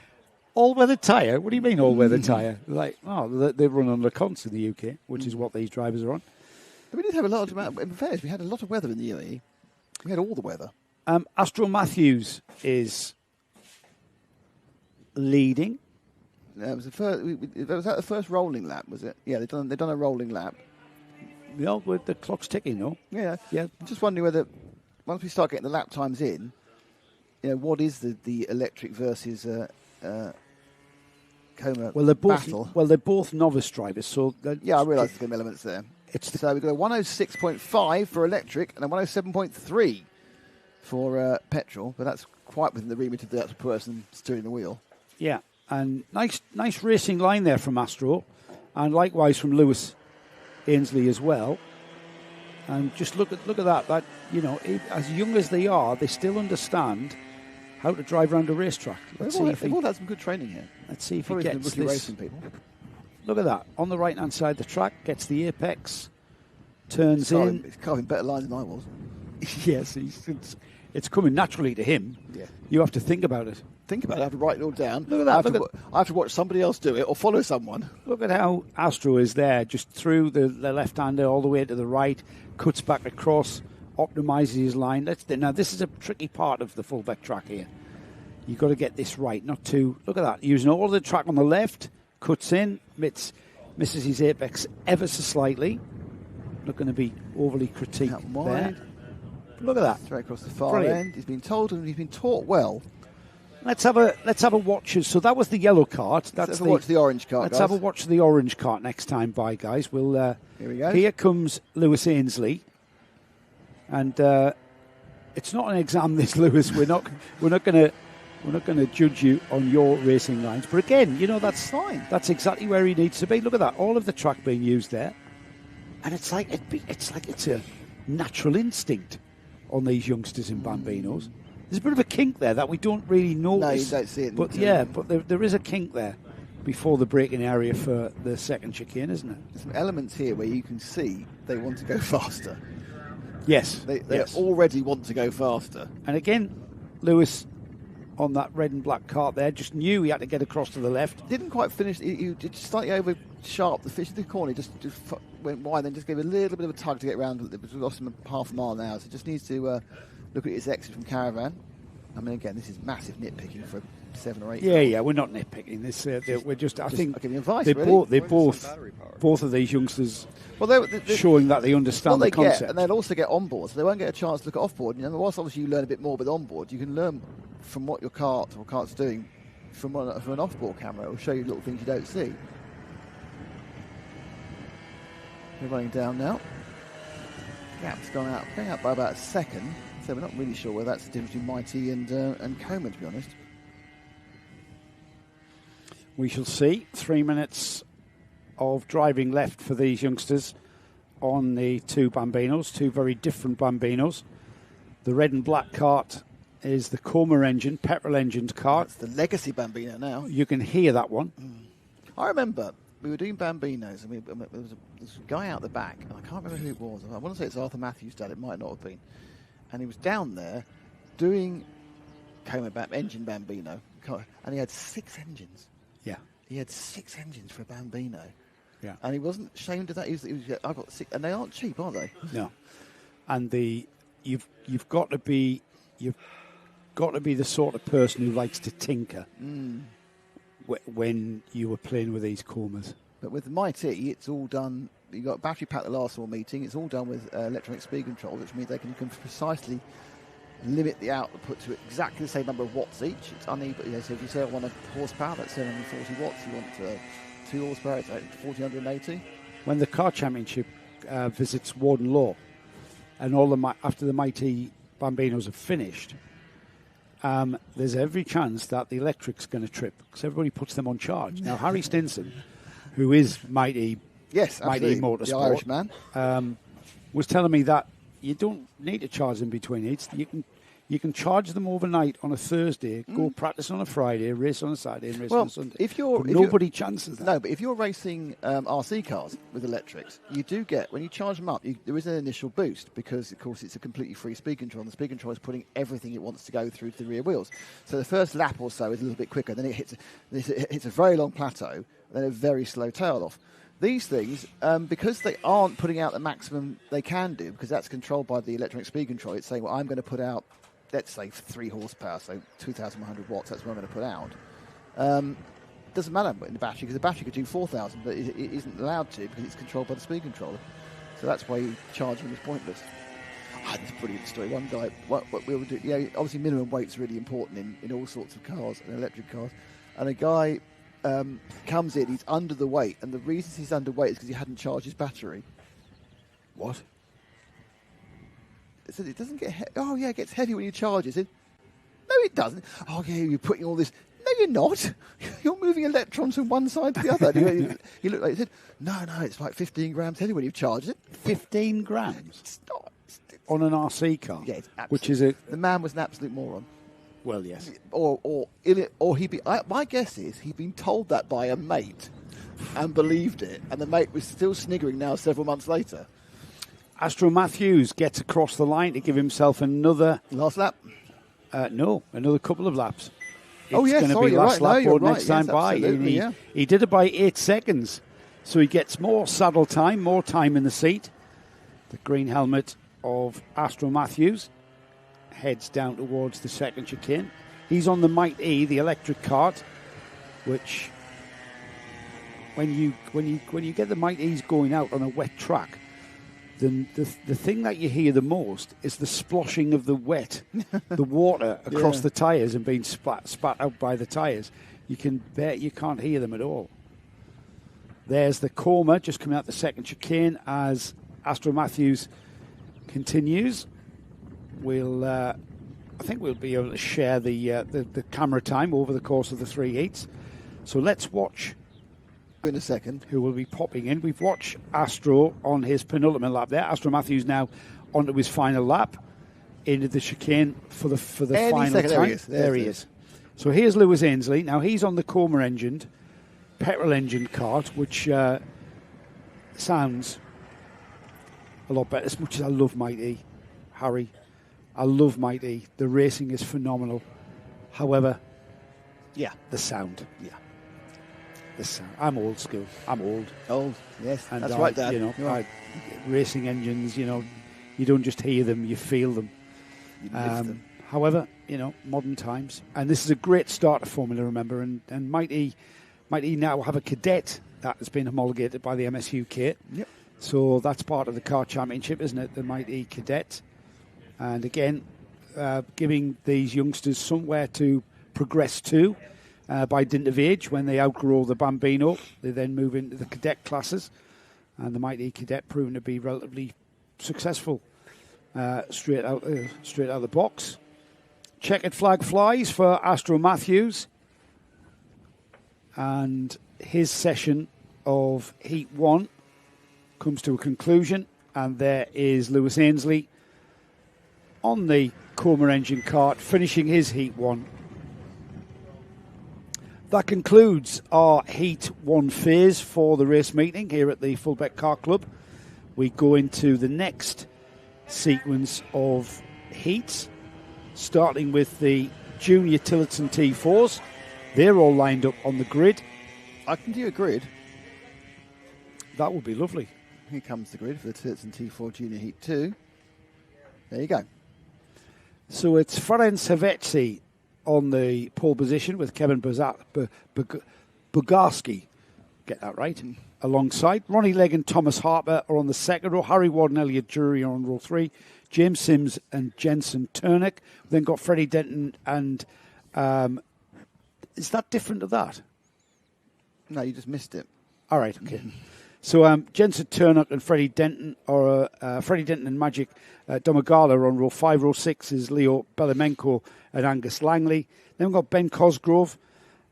all-weather tyre? What do you mean all-weather tyre? Like, they run on LeConte in the UK, which is what these drivers are on. But we did have a lot of, in fairness, we had a lot of weather in the UAE. We had all the weather. Astro Matthews is leading. Was that the first rolling lap, was it? Yeah, they've done a rolling lap. Yeah, with the clock's ticking, though. Yeah. I'm just wondering whether, once we start getting the lap times in, what is the electric versus Coma battle? Well, they're both novice drivers, so... Yeah, I realise there's going to be elements there. So we've got a 106.5 for electric and a 107.3 for petrol, but that's quite within the remit of the actual person steering the wheel. Yeah. And nice racing line there from Astro, and likewise from Lewis Ainsley as well. And just look at that. That as young as they are, they still understand how to drive around a racetrack. They've all had some good training here. Let's see if he gets this. Racing people. Look at that. On the right-hand side of the track, gets the apex, turns in. He's carving better lines than I was. Yes, it's coming naturally to him. Yeah. You have to think about it. Think about it. I have to write it all down. Look at that. I have to watch somebody else do it or follow someone. Look at how Astro is there, just through the left-hander all the way to the right, cuts back across, optimises his line. Now, this is a tricky part of the Fullbeck track here. You've got to get this right, not too... Look at that. Using all the track on the left, cuts in, misses his apex ever so slightly. Not going to be overly critiqued there. Look at that. Straight across the far end. He's been told and he's been taught well. Let's have a watch. So that was the yellow cart. Let's watch the orange cart. Let's have a watch the orange cart next time. Bye, guys. We'll. Here we go. Here comes Lewis Ainsley, and it's not an exam, this, Lewis. We're not going to judge you on your racing lines. But again, that's fine. That's exactly where he needs to be. Look at that. All of the track being used there, and it's like it's a natural instinct on these youngsters in Bambinos. There's a bit of a kink there that we don't really notice. No, you don't see it. But there is a kink there before the braking area for the second chicane, isn't it? There's some elements here where you can see they want to go faster. Yes. They already want to go faster. And again, Lewis on that red and black cart there just knew he had to get across to the left. Didn't quite finish. He just slightly over sharp the fish in the corner. He just went wide, then just gave a little bit of a tug to get around. It lost him half a mile an hour. So just needs to look at his exit from Caravan. I mean, again, this is massive nitpicking for 7 or 8. Yeah, we're not nitpicking this. We're just. I think giving advice. They both of these youngsters. Well, showing that they understand the concept, and they'll also get on board, so they won't get a chance to look at off board. Whilst obviously you learn a bit more with on board, you can learn from what your cart's doing from an off board camera. It will show you little things you don't see. We're running down now. Gap's going out by about a second. So we're not really sure whether that's the difference between Mighty and Coleman, to be honest. We shall see. 3 minutes of driving left for these youngsters on the two Bambinos, two very different Bambinos. The red and black cart is the Coma engine, petrol-engined cart. It's the legacy Bambino now. You can hear that one. I remember we were doing Bambinos, and there was a guy out the back, and I can't remember who it was. I want to say it's Arthur Matthews' dad. It might not have been. And he was down there doing engine Bambino, and he had 6 engines. Yeah. He had 6 engines for a Bambino. Yeah. And he wasn't ashamed of that. I've got 6, and they aren't cheap, are they? No. And you've got to be the sort of person who likes to tinker when you were playing with these Comas. But with the Mighty, it's all done. You got a battery pack the last meeting. It's all done with electronic speed control, which means they can precisely limit the output to exactly the same number of watts each. It's uneven. So if you say I want a horsepower, that's 740 watts. You want 2 horsepower, it's 1480. When the car championship visits Warden Law, and after the Mighty Bambinos have finished, there's every chance that the electric's going to trip because everybody puts them on charge. Now, Harry Stinson, who is Mighty Motorsport, the Irishman, was telling me that you don't need to charge them between heats. You can charge them overnight on a Thursday, go practice on a Friday, race on a Saturday, and race on a Sunday. Nobody chances that. No, but if you're racing RC cars with electrics, you do get, when you charge them up, there is an initial boost because, of course, it's a completely free speed control, and the speed control is putting everything it wants to go through to the rear wheels. So the first lap or so is a little bit quicker, then it hits a very long plateau, then a very slow tail off. These things, because they aren't putting out the maximum they can do, because that's controlled by the electronic speed control, it's saying, well, I'm going to put out, let's say, 3 horsepower, so 2,100 watts, that's what I'm going to put out. Doesn't matter in the battery, because the battery could do 4,000, but it isn't allowed to because it's controlled by the speed controller. So that's why charging is pointless. That's a brilliant story. One guy, what we will do, obviously minimum weight's really important in all sorts of cars, and electric cars, and a guy comes in, he's under the weight, and the reason he's underweight is because he hadn't charged his battery. What? It says it doesn't get heavy. Oh, yeah, it gets heavy when you charge it. No, it doesn't. Oh, yeah, you're putting all this. No, you're not. You're moving electrons from one side to the other. He looked like he said, no, it's like 15 grams heavy when you've charged it. 15 grams? It's not. On an RC car? Yeah, it's which is a... The man was an absolute moron. Well, yes. Or my guess is he'd been told that by a mate and believed it, and the mate was still sniggering now several months later. Astro Matthews gets across the line to give himself another... Last lap? No, another couple of laps. It's going to be last lap or next time yes, by. He did it by 8 seconds. So he gets more saddle time, more time in the seat. The green helmet of Astro Matthews heads down towards the second chicane. He's on the Might E, the electric kart, which when you get the Might E's going out on a wet track, then the thing that you hear the most is the sploshing of the water across the tyres and being spat out by the tyres. You can't hear them at all. There's the Coma just coming out the second chicane as Astro Matthews continues. I think we'll be able to share the camera time over the course of the 3 heats. So let's watch in a second who will be popping in. We've watched Astro on his penultimate lap there. Astro Matthews now onto his final lap into the chicane for the final time. There he is. So here's Lewis Ainsley. Now he's on the Coma engined petrol engine kart, which sounds a lot better. As much as I love Mighty, Harry, I love Mighty. The racing is phenomenal. However, the sound. Yeah. The sound. I'm old school. I'm old. Old, yes. And that's right, Dad. Racing engines, you don't just hear them, you feel them. You live them. However, modern times. And this is a great start to Formula, remember. And Mighty now have a cadet that has been homologated by the MSUK. Yep. So that's part of the car championship, isn't it? The Mighty cadet. And again, giving these youngsters somewhere to progress to by dint of age. When they outgrow the Bambino, they then move into the cadet classes. And the Mighty cadet proving to be relatively successful straight out of the box. Checkered flag flies for Astro Matthews. And his session of Heat 1 comes to a conclusion. And there is Lewis Ainsley on the Coma engine kart, finishing his Heat 1. That concludes our Heat 1 phase for the race meeting here at the Fullbeck Car Club. We go into the next sequence of heats, starting with the Junior Tillotson T4s. They're all lined up on the grid. I can do a grid. That would be lovely. Here comes the grid for the Tillotson T4 Junior Heat 2. There you go. So it's Ferenc Havetzi on the pole position with Kevin Bugarski, get that right, alongside. Ronnie Legg and Thomas Harper are on the second row. Harry Ward and Elliot Drury are on row 3. James Sims and Jensen Turnick. We've then got Freddie Denton and... is that different to that? No, you just missed it. All right, okay. So Jensen Turnock and Freddie Denton, or Freddie Denton and Magic Domagala are on row 5. Row 6 is Leo Belimenko and Angus Langley. Then we've got Ben Cosgrove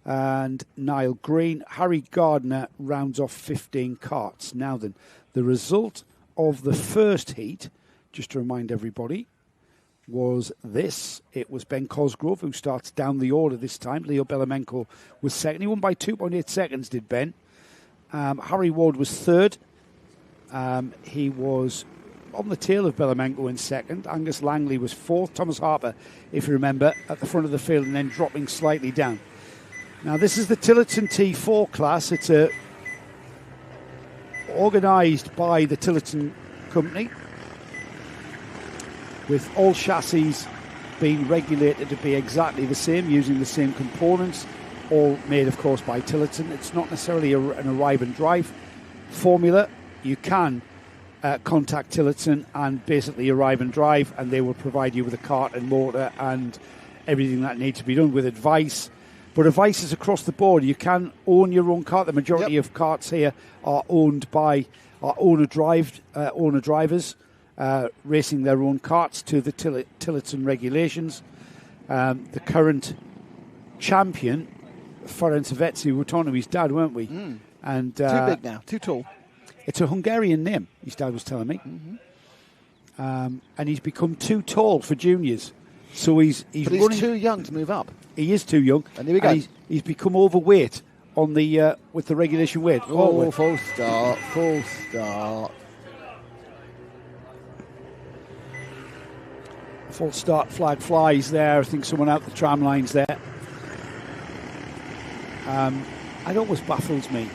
and Niall Green. Harry Gardner rounds off 15 karts. Now then, the result of the first heat, just to remind everybody, was this. It was Ben Cosgrove who starts down the order this time. Leo Belimenko was second. He won by 2.8 seconds, did Ben. Harry Ward was third. He was on the tail of Belimenko in second. Angus Langley was fourth. Thomas Harper, if you remember, at the front of the field and then dropping slightly down. Now, this is the Tillotson T4 class. It's organised by the Tillotson Company, with all chassis being regulated to be exactly the same, using the same components, all made, of course, by Tillotson. It's not necessarily an arrive and drive formula. You can contact Tillotson and basically arrive and drive, and they will provide you with a cart and motor and everything that needs to be done with advice. But advice is across the board. You can own your own cart. The majority of carts here are owned by owner drivers, racing their own karts to the Tillotson regulations. The current champion, Ferenc Havetzi, we were talking to his dad, weren't we? And too big now, too tall. It's a Hungarian name, his dad was telling me. And he's become too tall for juniors. So he's too young to move up. He is too young. And here we go. He's become overweight on the with the regulation weight. Oh, full start, full start. Full start flag flies there. I think someone out the tram lines there. It always baffles me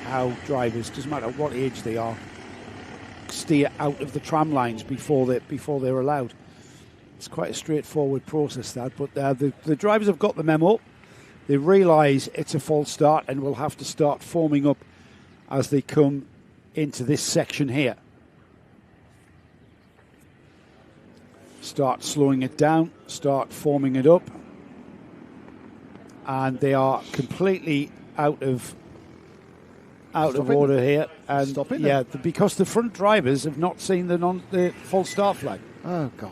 how drivers, doesn't matter what age they are, steer out of the tram lines before they're allowed. It's quite a straightforward process, that. But the drivers have got the memo. They realise it's a false start and will have to start forming up as they come into this section here. Start slowing it down, start forming it up. And they are completely out of order here. And because the front drivers have not seen the false start flag. Oh, gosh.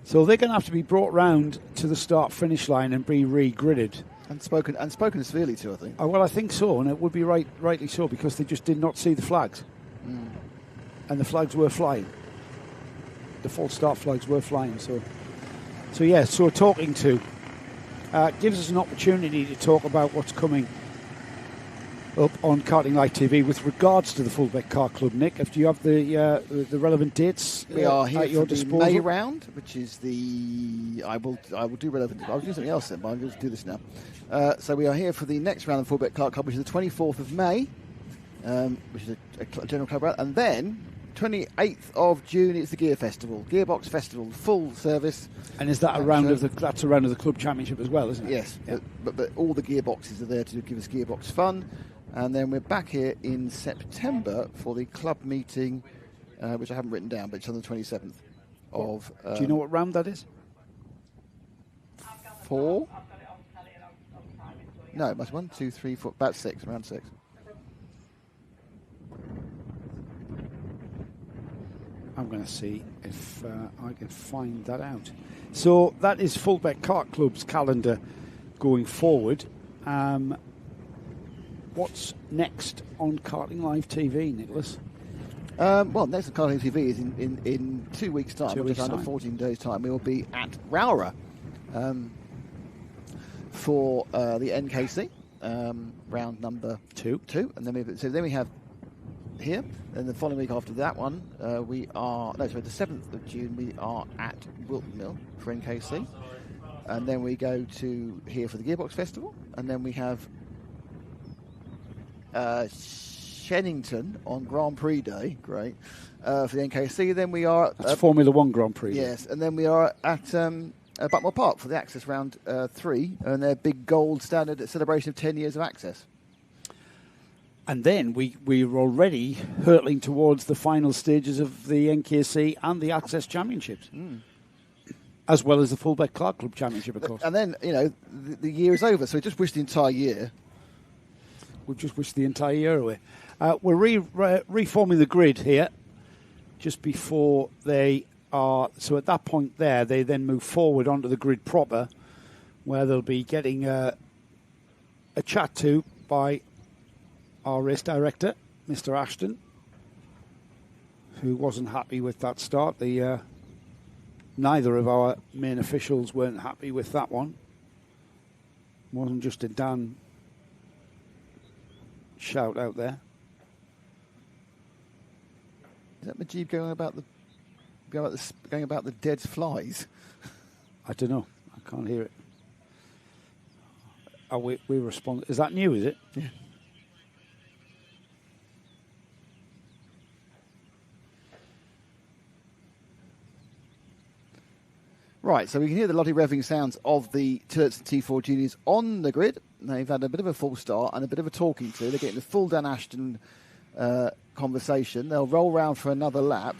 So they're going to have to be brought round to the start-finish line and be re-gridded. And spoken severely to, I think. Well, I think so, and it would be rightly so, because they just did not see the flags. Mm. And the flags were flying. The false start flags were flying. So talking to gives us an opportunity to talk about what's coming up on Karting Live TV with regards to the Fullbeck Car Club. Nick, if you have the relevant dates, we are here at your for the disposal. May round, which is I will do relevant. I was doing something else then, but I'm going to do this now. So we are here for the next round of the Fullbeck Car Club, which is the 24th of May, which is a general club round, and then 28th of June it's the Gear Festival, Gearbox Festival, full service. And is that a round of the club championship as well, isn't it? Yes, yeah. but all the gearboxes are there to give us Gearbox fun. And then we're back here in September for the club meeting, which I haven't written down, but it's on the 27th of... Do you know what round that is? 4? No, it must be 1, 2, 3, 4, about 6, around 6. I'm going to see if I can find that out. So that is Fullbeck Kart Club's calendar going forward. What's next on Karting Live TV, Nicholas? Well, next on Karting TV is in 2 weeks' time, which is under 14 days' time. We will be at Rowra for the NKC round number 2. And then we have here, and the following week after that one, the 7th of June, we are at Wilton Mill for NKC. And then we go to here for the Gearbox Festival, and then we have Shennington on Grand Prix Day, great, for the NKC. Then we are... That's Formula 1 Grand Prix. Yes, and then we are at Buckmore Park for the Access Round 3, and their big gold standard celebration of 10 years of Access. And then we're already hurtling towards the final stages of the NKC and the Access Championships. As well as the Fullbeck Kart Club Championship, of course. And then, the year is over, so we just wish the entire year... We've just wished the entire year away. We're reforming the grid here just before they are... So at that point there, they then move forward onto the grid proper, where they'll be getting a chat to by our race director, Mr. Ashton, who wasn't happy with that start. Neither of our main officials weren't happy with that one. It wasn't just a Dan shout out there. Is that Majid going about the dead flies? I don't know. I can't hear it. Oh, we respond. Is that new? Is it? Yeah. Right, so we can hear the lovely revving sounds of the Tillotson T4 Juniors on the grid. They've had a bit of a full start and a bit of a talking to. They're getting the full Dan Ashton conversation. They'll roll round for another lap.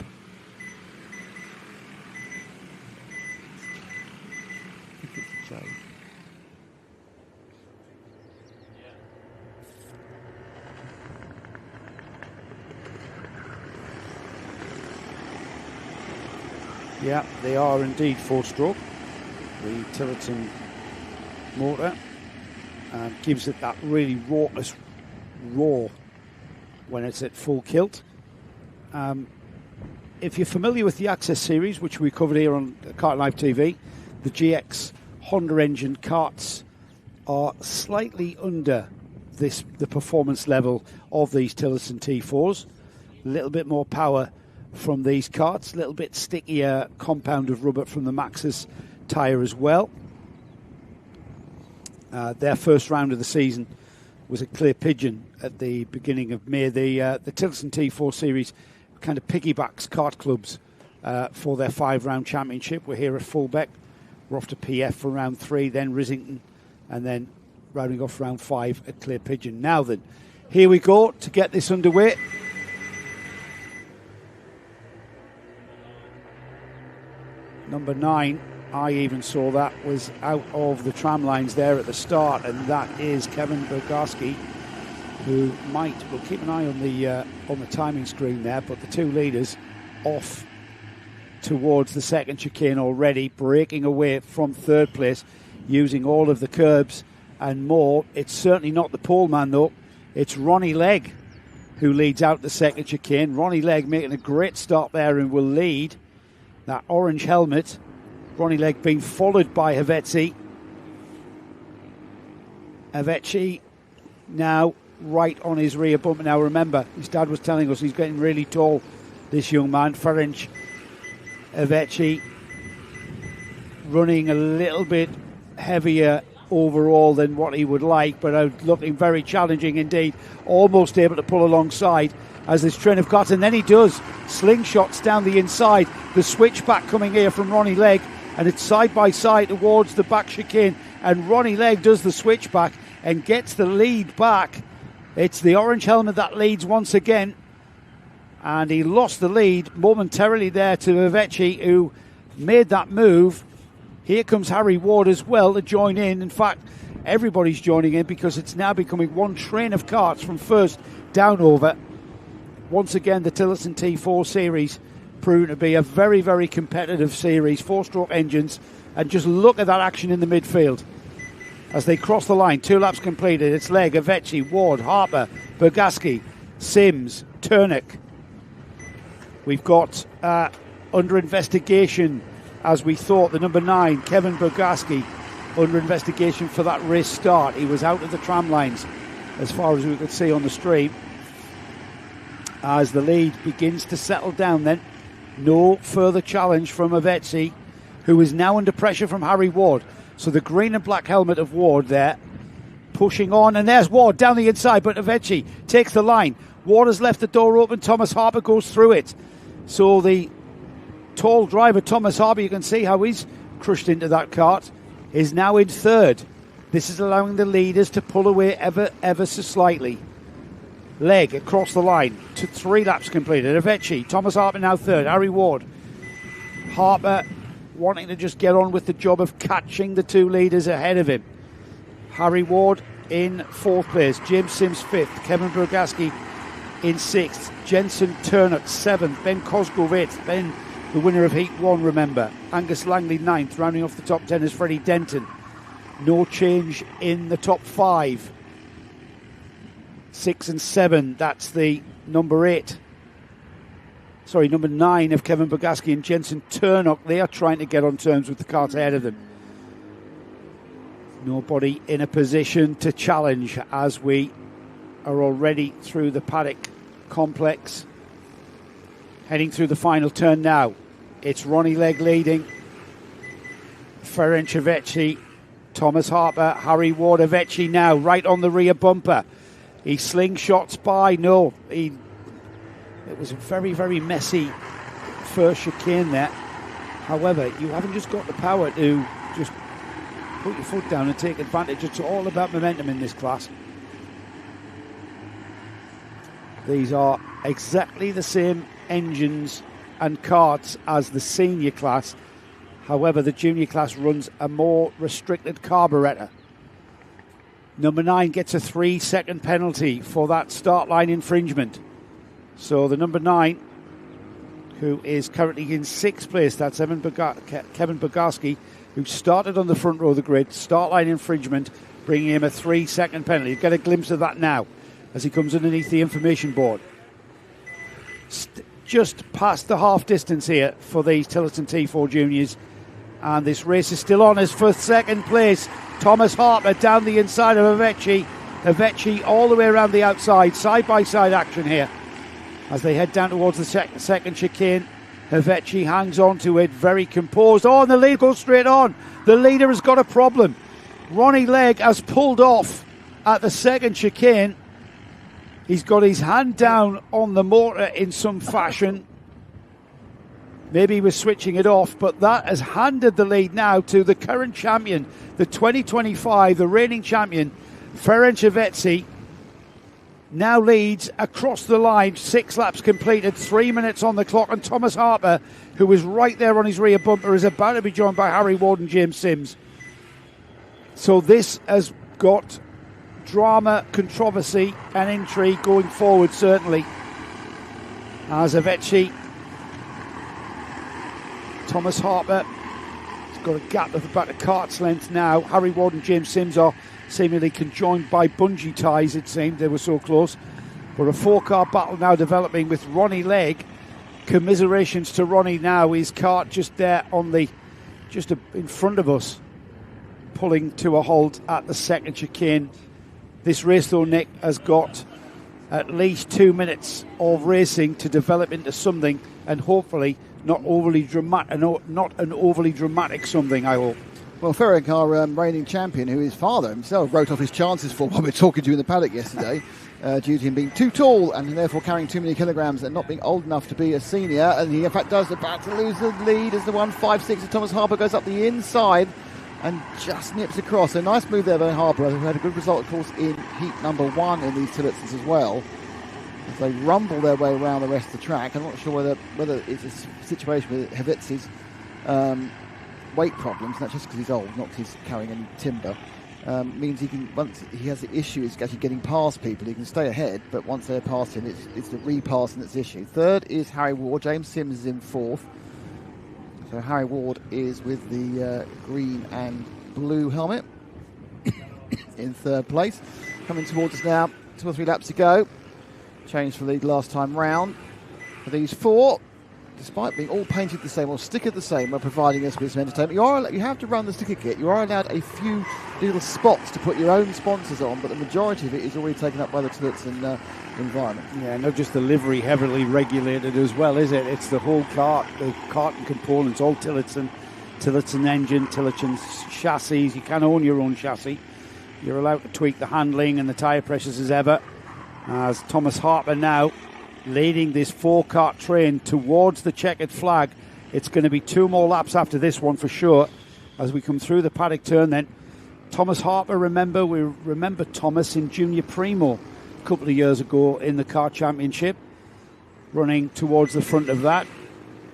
I think it's a J. Yeah, they are indeed four-stroke. The Tillotson motor gives it that really raucous roar when it's at full kilt. if you're familiar with the Access series, which we covered here on Kart Live TV, the GX Honda engine karts are slightly under the performance level of these Tillotson T4s. A little bit more power from these karts, a little bit stickier compound of rubber from the Maxxis tyre as well. Their first round of the season was at Clear Pigeon at the beginning of May. The Tillotson T4 series kind of piggybacks kart clubs for their 5-round championship. We're here at Fullbeck. We're off to PF for round 3, then Risington, and then rounding off round 5 at Clear Pigeon. Now then, here we go to get this underway. Number 9, I even saw that, was out of the tram lines there at the start, and that is Kevin Bergarski, who we'll keep an eye on the timing screen there, but the 2 leaders off towards the second chicane already, breaking away from 3rd place, using all of the curbs and more. It's certainly not the pole man though, it's Ronnie Legg who leads out the second chicane. Ronnie Legg making a great start there and will lead. That orange helmet, Ronnie Legg being followed by Havetzi. Havetzi now right on his rear bumper. Now remember, his dad was telling us he's getting really tall, this young man. Ferenc Havetzi running a little bit heavier overall than what he would like, but looking very challenging indeed, almost able to pull alongside as this train of karts, and then he does slingshots down the inside. The switchback coming here from Ronnie Legg, and it's side by side towards the back chicane, and Ronnie Legg does the switchback and gets the lead back. It's the orange helmet that leads once again, and he lost the lead momentarily there to Havetzi, who made that move. Here comes Harry Ward as well to join in. In fact, everybody's joining in because it's now becoming one train of karts from first down over. Once again, the Tillotson T4 series proving to be a very, very competitive series. 4-stroke engines, and just look at that action in the midfield as they cross the line. 2 laps completed. It's Legg, Havetzi, Ward, Harper, Bergaski, Sims, Turnick. We've got under investigation, as we thought, the number 9, Kevin Bergaski, under investigation for that race start. He was out of the tram lines as far as we could see on the stream. As the lead begins to settle down then, no further challenge from Havetzi, who is now under pressure from Harry Ward. So the green and black helmet of Ward there, pushing on, and there's Ward down the inside, but Havetzi takes the line. Ward has left the door open, Thomas Harper goes through it. So the tall driver, Thomas Harper, you can see how he's crushed into that kart, is now in 3rd. This is allowing the leaders to pull away ever so slightly. Legg across the line to 3 laps completed. Havetzi, Thomas Harper now 3rd. Harry Ward. Harper wanting to just get on with the job of catching the 2 leaders ahead of him. Harry Ward in 4th place. James Sims 5th. Kevin Bergaski in 6th. Jensen Turnock 7th. Ben Cosgrove 8th. Ben, the winner of Heat 1, remember. Angus Langley 9th. Rounding off the top 10 is Freddie Denton. No change in the top 5. 6 and 7, that's the number 9 of Kevin Bergaski and Jensen Turnock. They are trying to get on terms with the kart ahead of them. Nobody in a position to challenge as we are already through the paddock complex. Heading through the final turn now. It's Ronnie Legg leading. Ferenc Havetzi, Thomas Harper, Harry Ward. Havetzi now right on the rear bumper. He slingshots by. No, it was a very, very messy first chicane there. However, you haven't just got the power to just put your foot down and take advantage. It's all about momentum in this class. These are exactly the same engines and karts as the senior class. However, the junior class runs a more restricted carburettor. Number 9 gets a 3-second penalty for that start line infringement. So the number 9, who is currently in 6th place, that's Kevin Bergaski, who started on the front row of the grid, start line infringement, bringing him a 3-second penalty. You get a glimpse of that now as he comes underneath the information board. just past the half distance here for these Tillotson T4 juniors. And this race is still on as for second place. Thomas Harper down the inside of Avecchi. Avecchi all the way around the outside. Side-by-side action here as they head down towards the second chicane. Avecchi hangs on to it, very composed. Oh, and the lead goes straight on. The leader has got a problem. Ronnie Legg has pulled off at the second chicane. He's got his hand down on the motor in some fashion. Maybe he was switching it off, but that has handed the lead now to the current champion, the 2025, the reigning champion, Ferenc Avecchi. Now leads across the line, 6 laps completed, 3 minutes on the clock, and Thomas Harper, who was right there on his rear bumper, is about to be joined by Harry Ward and James Sims. So this has got drama, controversy and intrigue going forward, certainly. As Avecchi, Thomas Harper has got a gap of about a cart's length now. Harry Ward and James Sims are seemingly conjoined by bungee ties, it seemed. They were so close. But a 4-car battle now developing with Ronnie Legg. Commiserations to Ronnie now. His cart just there on the, just in front of us, pulling to a halt at the second chicane. This race, though, Nick, has got at least 2 minutes of racing to develop into something, and hopefully not overly dramatic, not an overly dramatic something, I hope. Well, Ferenc, our reigning champion, who his father himself wrote off his chances for while we were talking to you in the paddock yesterday, due to him being too tall and therefore carrying too many kilograms and not being old enough to be a senior. And he, in fact, does about to lose the lead as the 1.56 of Thomas Harper goes up the inside and just nips across. A nice move there by Harper, who had a good result, of course, in heat number 1 in these Tillotsons as well. As they rumble their way around the rest of the track. I'm not sure whether it's a situation with Avecchi's weight problems, not just because he's old, not because he's carrying any timber, means he can, once he has the issue is actually getting past people, he can stay ahead, but once they're past him, it's the repassing that's the issue. Third is Harry Ward. James Sims is in fourth. So Harry Ward is with the green and blue helmet in third place. Coming towards us now, 2 or 3 laps to go. Changed for lead last time round. For these 4, despite being all painted the same or stickered the same, are providing us with some entertainment. You have to run the sticker kit. You are allowed a few little spots to put your own sponsors on, but the majority of it is already taken up by the Tillotson environment. Yeah, not just the livery heavily regulated as well, is it? It's the whole cart, the cart and components, all Tillotson, Tillotson engine, Tillotson chassis. You can own your own chassis. You're allowed to tweak the handling and the tyre pressures as ever. As Thomas Harper now leading this 4-cart train towards the checkered flag. It's going to be 2 more laps after this one for sure as we come through the paddock turn then. Thomas Harper, we remember Thomas in Junior Primo a couple of years ago in the Kart Championship, running towards the front of that.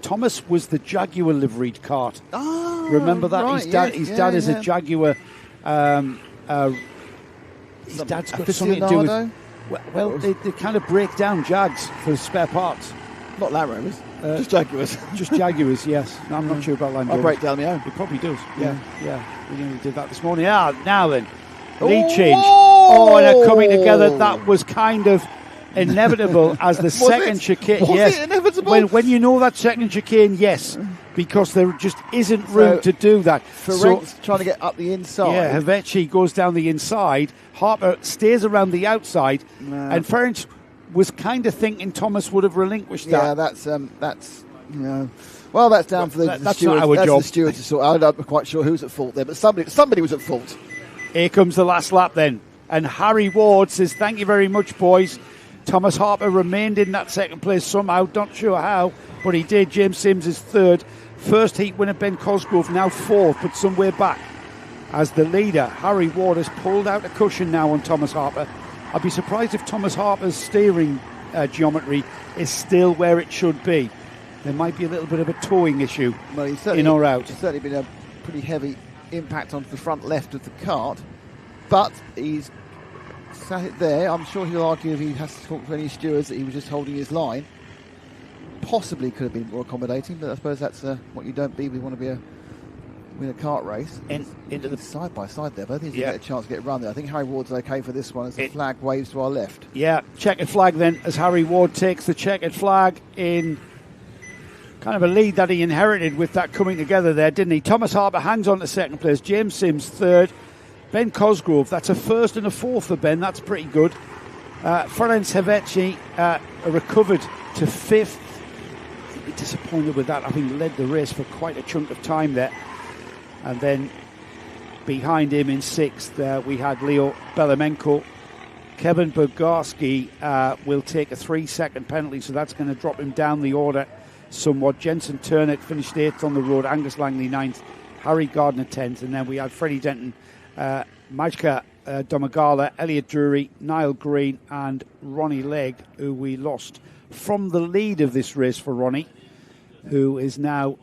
Thomas was the Jaguar liveried kart. Oh, remember that? Right, his dad is a Jaguar. His dad's got something to do with... Well, they kind of break down Jags for spare parts. Not Land Rovers, just Jaguars. Just Jaguars, yes. No, I'm not sure about Land Rovers. I break down my own. It probably does, yeah. We nearly did that this morning. Now then, lead change. Oh, and they're coming together. That was kind of inevitable as the second chicane. Was it inevitable? When you know that second chicane, yes, because there just isn't room to do that. Ferenc's trying to get up the inside. Yeah, Avecchi goes down the inside. Harper stays around the outside, and Ferenc was kind of thinking Thomas would have relinquished that. Yeah, that's well, that's down for the stewards. Not our job. The stewards to sort. I'm not quite sure who's at fault there, but somebody was at fault. Here comes the last lap then, and Harry Ward says, "Thank you very much, boys." Thomas Harper remained in that second place somehow, not sure how, but he did. James Sims is third. First heat winner Ben Cosgrove now fourth, but somewhere back. As the leader, Harry Ward, has pulled out a cushion now on Thomas Harper. I'd be surprised if Thomas Harper's steering geometry is still where it should be. There might be a little bit of a towing issue in or out. There's certainly been a pretty heavy impact onto the front left of the kart, but he's sat it there. I'm sure he'll argue if he has to talk to any stewards that he was just holding his line. Possibly could have been more accommodating, but I suppose that's what you don't be. We want to be win a kart race. Into the side by side there, but I think he's going to get a chance to get a run there. I think Harry Ward's okay for this one as the flag waves to our left. Yeah, checkered flag then as Harry Ward takes the checkered flag in kind of a lead that he inherited with that coming together there, didn't he? Thomas Harper hangs on to second place. James Sims third. Ben Cosgrove, that's a first and a fourth for Ben. That's pretty good. Ferenc Hevechi recovered to fifth. I'd be disappointed with that, having led the race for quite a chunk of time there. And then behind him in sixth, we had Leo Belemenko. Kevin Bogarski will take a 3-second penalty, so that's going to drop him down the order somewhat. Jensen Turnett finished 8th on the road, Angus Langley 9th, Harry Gardner 10th, and then we had Freddie Denton, Majka Domagala, Elliot Drury, Niall Green and Ronnie Legg, who we lost from the lead of this race for Ronnie, who is now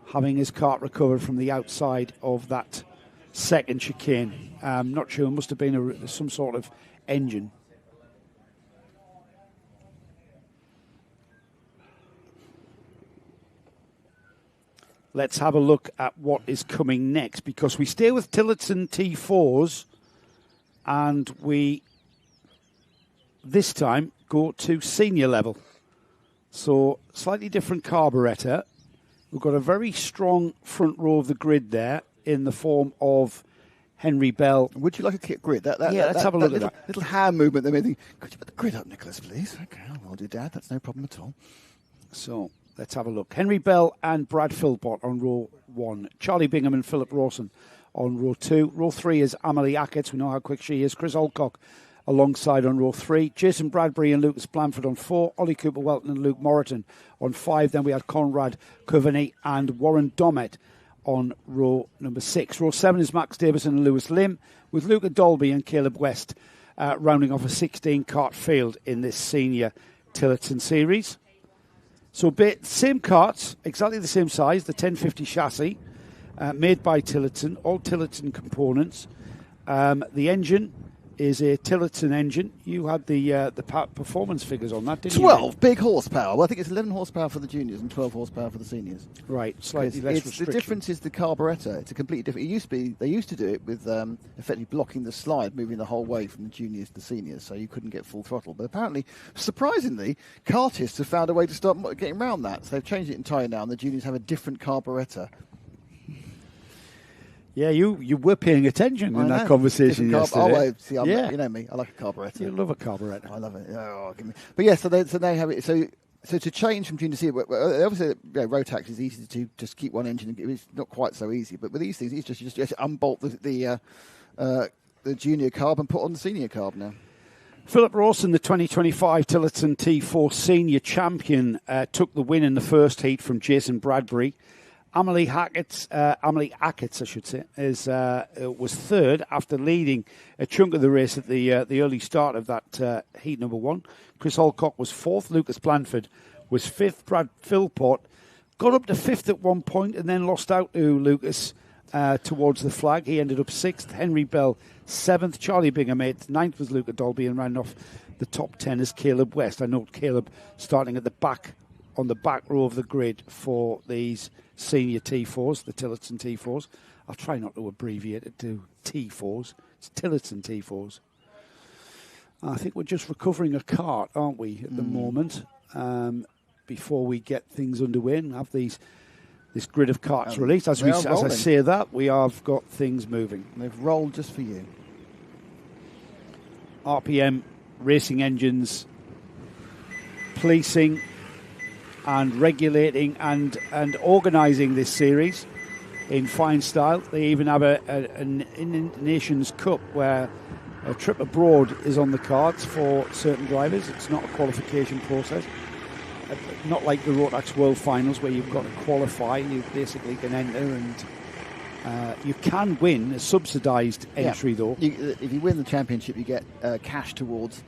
having his kart recovered from the outside of that second chicane. Not sure, it must have been some sort of engine. Let's have a look at what is coming next, because we stay with Tillotson T4s and we this time go to senior level. So slightly different carburettor. We've got a very strong front row of the grid there in the form of Henry Bell. Would you like a kit grid? Let's have a look at that. Little hand movement that made me think, could you put the grid up, Nicholas, please? Okay, I'll do that. That's no problem at all. So let's have a look. Henry Bell and Brad Philpott on row 1. Charlie Bingham and Philip Rawson on row 2. Row 3 is Amelie Ackett. We know how quick she is. Chris Alcock alongside on row 3. Jason Bradbury and Lucas Blanford on 4. Ollie Cooper Welton and Luke Moreton on 5. Then we had Conrad Coveney and Warren Dommett on row number 6. Row 7 is Max Davison and Lewis Lim, with Luca Dolby and Caleb West rounding off a 16-kart field in this senior Tillotson series. So same karts, exactly the same size, the 1050 chassis, made by Tillotson, all Tillotson components. The engine is a Tillotson engine. You had the performance figures on that, didn't you? 12 big horsepower. Well, I think it's 11 horsepower for the juniors and 12 horsepower for the seniors. Right, slightly less restriction. The difference is the carburettor. It's a completely different. They used to do it with effectively blocking the slide, moving the whole way from the juniors to seniors, so you couldn't get full throttle. But apparently, surprisingly, kartists have found a way to start getting around that. So they've changed it entirely now, and the juniors have a different carburettor. Yeah, you were paying attention in that conversation yesterday. You know me. I like a carburettor. You love a carburettor. I love it. Oh, give me. But yeah, so they have it. So to change from junior to senior, obviously, rotax is easy to just keep one engine. It's not quite so easy. But with these things, it's just you just unbolt the junior carb and put on the senior carb now. Philip Rawson, the 2025 Tillotson T4 senior champion, took the win in the first heat from Jason Bradbury. Amelie Ackett, I should say, was third after leading a chunk of the race at the early start of that heat number 1. Chris Alcock was fourth. Lucas Blanford was fifth. Brad Philpott got up to fifth at one point and then lost out to Lucas towards the flag. He ended up sixth. Henry Bell seventh. Charlie Bingham eighth. Ninth was Luca Dolby, and ran off the top 10 as Caleb West. I note Caleb starting at the back on the back row of the grid for these senior T4s, the Tillotson T4s. I'll try not to abbreviate it to T4s. It's Tillotson T4s. I think we're just recovering a kart, aren't we, at the moment, before we get things underway and have this grid of karts released. As I say that, we have got things moving. They've rolled just for you. RPM racing engines policing and regulating and organising this series in fine style. They even have an Nations Cup where a trip abroad is on the cards for certain drivers. It's not a qualification process. Not like the Rotax World Finals where you've got to qualify. You basically can enter and you can win a subsidised entry though. If you win the championship, you get cash towards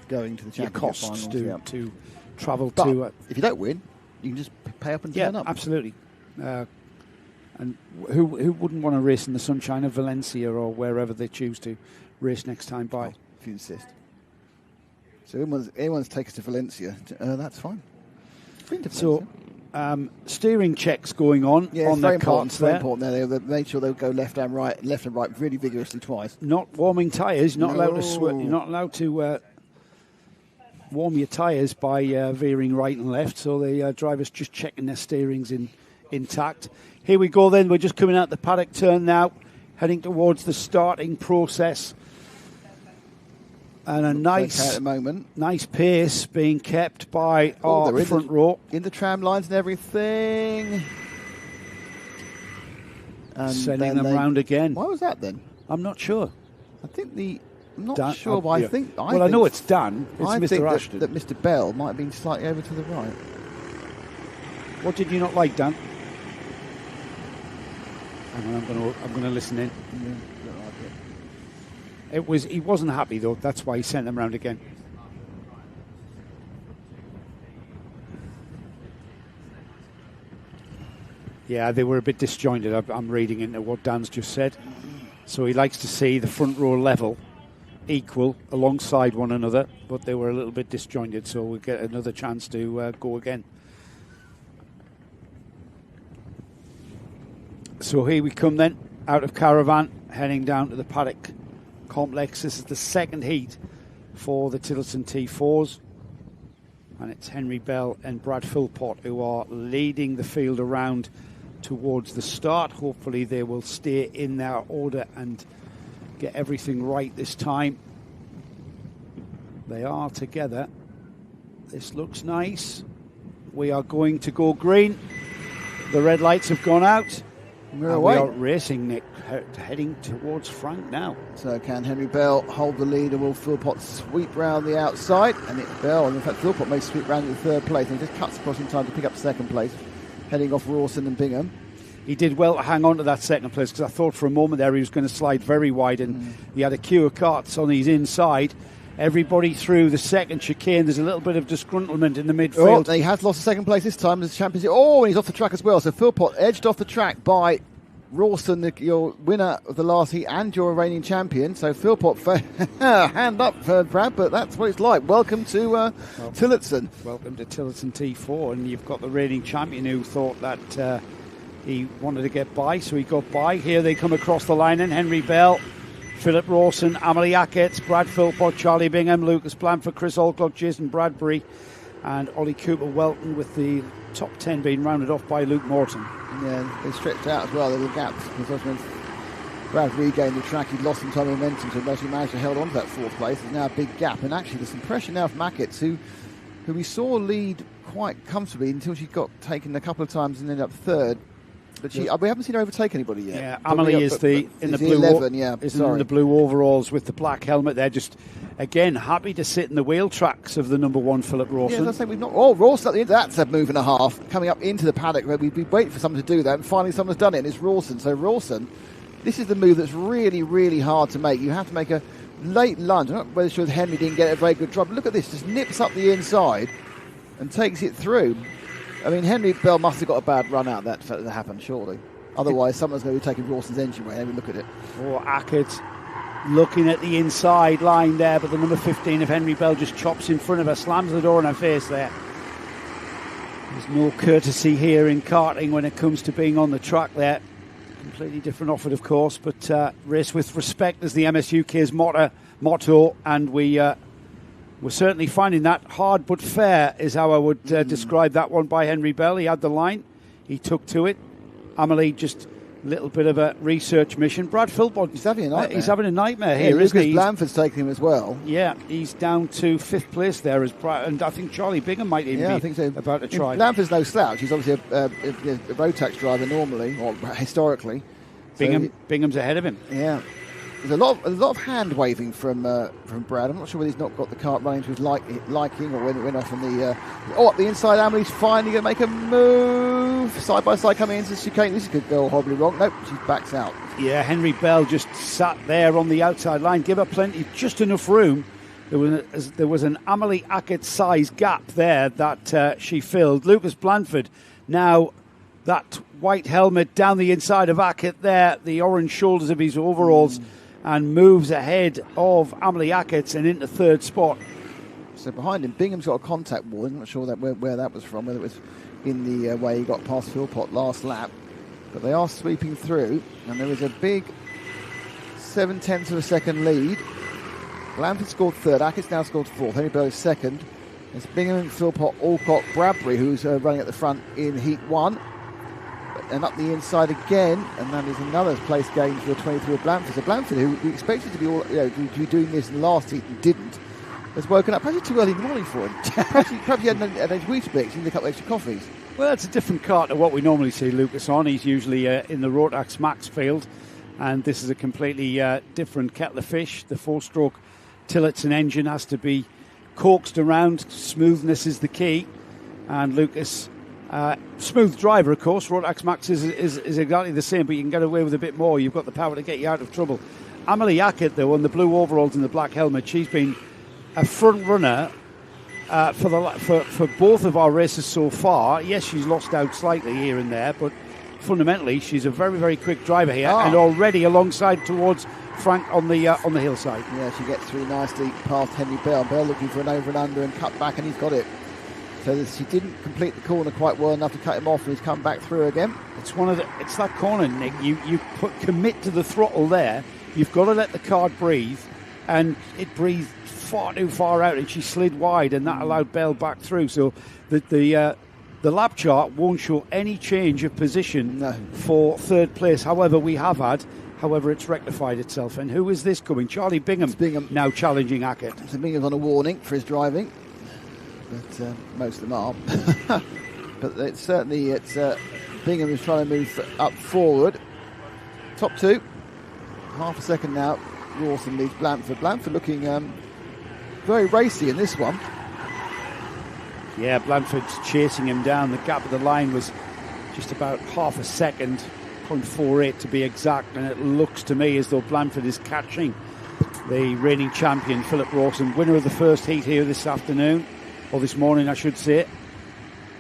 going to the championship costs finals. to travel but to. If you don't win, you can just pay up and turn up. Absolutely. And who wouldn't want to race in the sunshine of Valencia or wherever they choose to race next time by? Oh, if you insist. So anyone's take us to Valencia, that's fine. So steering checks going on it's their carts very important there. They made sure they'll go left and right really vigorously twice. Not warming tyres. You're not allowed to You're not allowed to warm your tyres by veering right and left. So the drivers just checking their steerings intact. Here we go. Then we're just coming out the paddock turn now, heading towards the starting process. And a nice pace being kept by our front row. In the tram lines and everything. And sending them round again. Why was that then? I'm not sure. I'm not sure, but I think... I know it's Dan. It's Mr. Ashton. That Mr. Bell might have been slightly over to the right. What did you not like, Dan? I'm going to listen in. He wasn't happy though. That's why he sent them round again. Yeah, they were a bit disjointed. I'm reading into what Dan's just said. So he likes to see the front row level, equal, alongside one another, but they were a little bit disjointed. So we'll get another chance to go again. So here we come then, out of Caravan, heading down to the paddock complex. This is the second heat for the Tillotson T4s, and it's Henry Bell and Brad Philpott who are leading the field around towards the start. Hopefully they will stay in their order and get everything right this time. They are together. This looks nice. We are going to go green. The red lights have gone out. We're away. We are racing, Nick, heading towards Frank now. So can Henry Bell hold the lead, or will Philpott sweep round the outside? And it's Bell, and in fact Philpott may sweep round to the third place, and he just cuts across in time to pick up second place, heading off Rawson and Bingham. He did well to hang on to that second place, because I thought for a moment there he was going to slide very wide, and he had a queue of carts on his inside. Everybody through the second chicane. There's a little bit of disgruntlement in the midfield. Oh, he has lost the second place this time as the championship. Oh, and he's off the track as well. So Philpott edged off the track by Rawson, your winner of the last heat and your reigning champion. So Philpott, hand up for Brad, but that's what it's like. Welcome to Tillotson. Welcome to Tillotson T4, and you've got the reigning champion who thought that he wanted to get by, so he got by. Here they come across the line, and Henry Bell, Philip Rawson, Amelie Ackett, Brad Philpott, Charlie Bingham, Lucas Blanford, Chris Alcott, Jason Bradbury, and Ollie Cooper Welton, with the top 10 being rounded off by Luke Morton. Yeah, they stretched out as well, there were gaps, because when Brad regained the track, he'd lost some time momentum, so actually managed to hold on to that fourth place. There's now a big gap, and actually there's some pressure now from Ackett, who we saw lead quite comfortably until she got taken a couple of times and ended up third. But we haven't seen her overtake anybody yet. Yeah, Amelie is in the blue overalls with the black helmet. They're just, again, happy to sit in the wheel tracks of the number one, Philip Rawson. Yeah, I think we've not. Oh, Rawson at the end. That's a move and a half coming up into the paddock. We've been waiting for someone to do that, and finally someone's done it, and it's Rawson. So Rawson, this is the move that's really, really hard to make. You have to make a late lunge. I'm not whether sure Henry didn't get a very good drop. Look at this, just nips up the inside and takes it through. I mean, Henry Bell must have got a bad run out that happened, surely. Otherwise, someone's going to be taking Rawson's engine away. Have a look at it. Oh, Ackett looking at the inside line there, but the number 15 of Henry Bell just chops in front of her, slams the door in her face there. There's no courtesy here in karting when it comes to being on the track there. Completely different offer, of course, but race with respect is the MSUK's motto, and we're certainly finding that hard but fair is how I would describe that one by Henry Bell. He had the line, he took to it. Amelie, just a little bit of a research mission. Brad Philpott, he's having a nightmare. He's having a nightmare here, isn't he? Blanford's taking him as well. Yeah, he's down to fifth place there, as Brad, and I think Charlie Bingham might even be I think so. About to try. Blanford's no slouch. He's obviously a rotax driver normally, or historically. Bingham's ahead of him. Yeah. There's a lot of hand waving from Brad. I'm not sure whether he's not got the kart running to his liking, or when it went off on the up the inside. Amelie's finally going to make a move side by side coming into the chicane. This could go horribly wrong. Nope, she backs out. Yeah, Henry Bell just sat there on the outside line, give her just enough room. There was an Amelie Ackett size gap there that she filled. Lucas Blanford now. That white helmet down the inside of Ackett there, the orange shoulders of his overalls, and moves ahead of Amelie Ackett and into third spot. So behind him, Bingham's got a contact wall. I'm not sure where that was from, whether it was in the way he got past Philpott last lap. But they are sweeping through, and there is a big 0.7 of a second lead. Blanford scored third, Ackett's now scored fourth, Henry Bell is second. It's Bingham, Philpott, Alcott, Bradbury, who's running at the front in Heat 1. And up the inside again, and that is another place gain for the 23 of Blanford. So Blanford, who we expected to be to be doing this last heat and didn't, has woken up. Perhaps it's too early in the morning for him. perhaps he had an Weetabix and a couple of extra coffees. Well, it's a different kart to what we normally see Lucas on. He's usually in the Rotax Max field, and this is a completely different kettle of fish. The 4-stroke Tillotson engine has to be coaxed around. Smoothness is the key, and Lucas, smooth driver, of course. Rotax Max is exactly the same, but you can get away with a bit more. You've got the power to get you out of trouble. Amelie Hackett, though, on the blue overalls and the black helmet, she's been a front runner for both of our races so far. Yes, she's lost out slightly here and there, but fundamentally she's a very, very quick driver here, and already alongside towards Frank on the hillside. Yeah, she gets through nicely past Henry Bell. Bell looking for an over and under and cut back, and he's got it. So she didn't complete the corner quite well enough to cut him off, and he's come back through again. It's that corner, Nick. You commit to the throttle there. You've got to let the car breathe, and it breathed far too far out, and she slid wide, and that allowed Bell back through. So the lap chart won't show any change of position for third place. However, it's rectified itself. And who is this coming? Charlie Bingham now challenging Hackett. So Bingham's on a warning for his driving, but most of them are. But it's Bingham is trying to move up forward. Top two, half a second now. Rawson leads Blanford. Blanford looking very racy in this one. Yeah, Blanford's chasing him down. The gap of the line was just about half a second, 0.48 to be exact, and it looks to me as though Blanford is catching the reigning champion, Philip Rawson, winner of the first heat here this afternoon, or this morning I should say,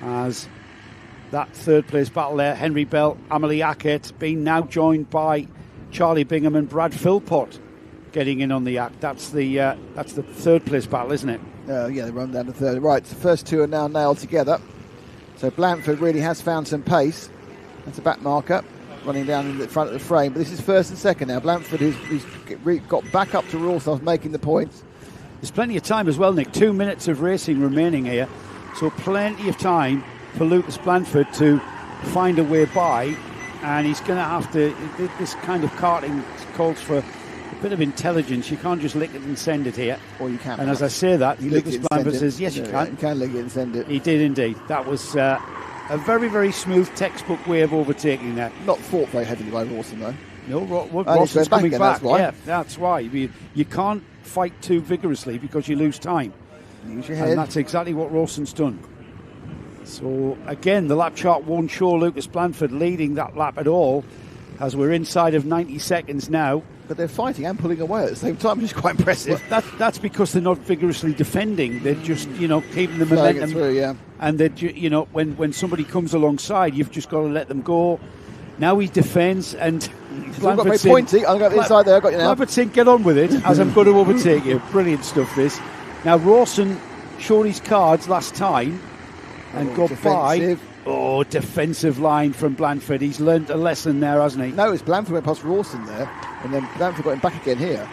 as that third place battle there, Henry Bell, Amelie Hackett, being now joined by Charlie Bingham and Brad Philpott getting in on the act. That's the third place battle, isn't it? Yeah, they run down to third. Right, the first two are now nailed together. So Blanford really has found some pace. That's a back marker running down in the front of the frame. But this is first and second now. Blanford, who's got back up to Rawson, making the points. There's plenty of time as well, Nick. 2 minutes of racing remaining here. So plenty of time for Lucas Blanford to find a way by. And he's going to have to... This kind of karting calls for a bit of intelligence. You can't just lick it and send it here. Or you can. And as I say that, Lucas Blanford says, yes, you can. You can lick it and send it. He did indeed. That was a very, very smooth textbook way of overtaking that. Not fought very heavily by Rawson, though. No, Rawson's coming back. That's why. Yeah, that's why. You can't fight too vigorously because you lose time. Use your head. And that's exactly what Rawson's done. So, again, the lap chart won't show Lucas Blanford leading that lap at all, as we're inside of 90 seconds now. But they're fighting and pulling away at the same time, which is quite impressive. Well, that's because they're not vigorously defending. They're just, keeping the Flowing momentum. it through, yeah. And that, when somebody comes alongside, you've just got to let them go. Now he defends, and Blanford's got very pointy. I'll go inside there. I've got you now. Blanford's saying, get on with it, as I'm going to overtake you. Brilliant stuff, this. Now, Rawson showed his cards last time and got defensive. by. Oh, defensive line from Blanford. He's learnt a lesson there, hasn't he? No, it's Blanford went past Rawson there, and then Blanford got him back again here.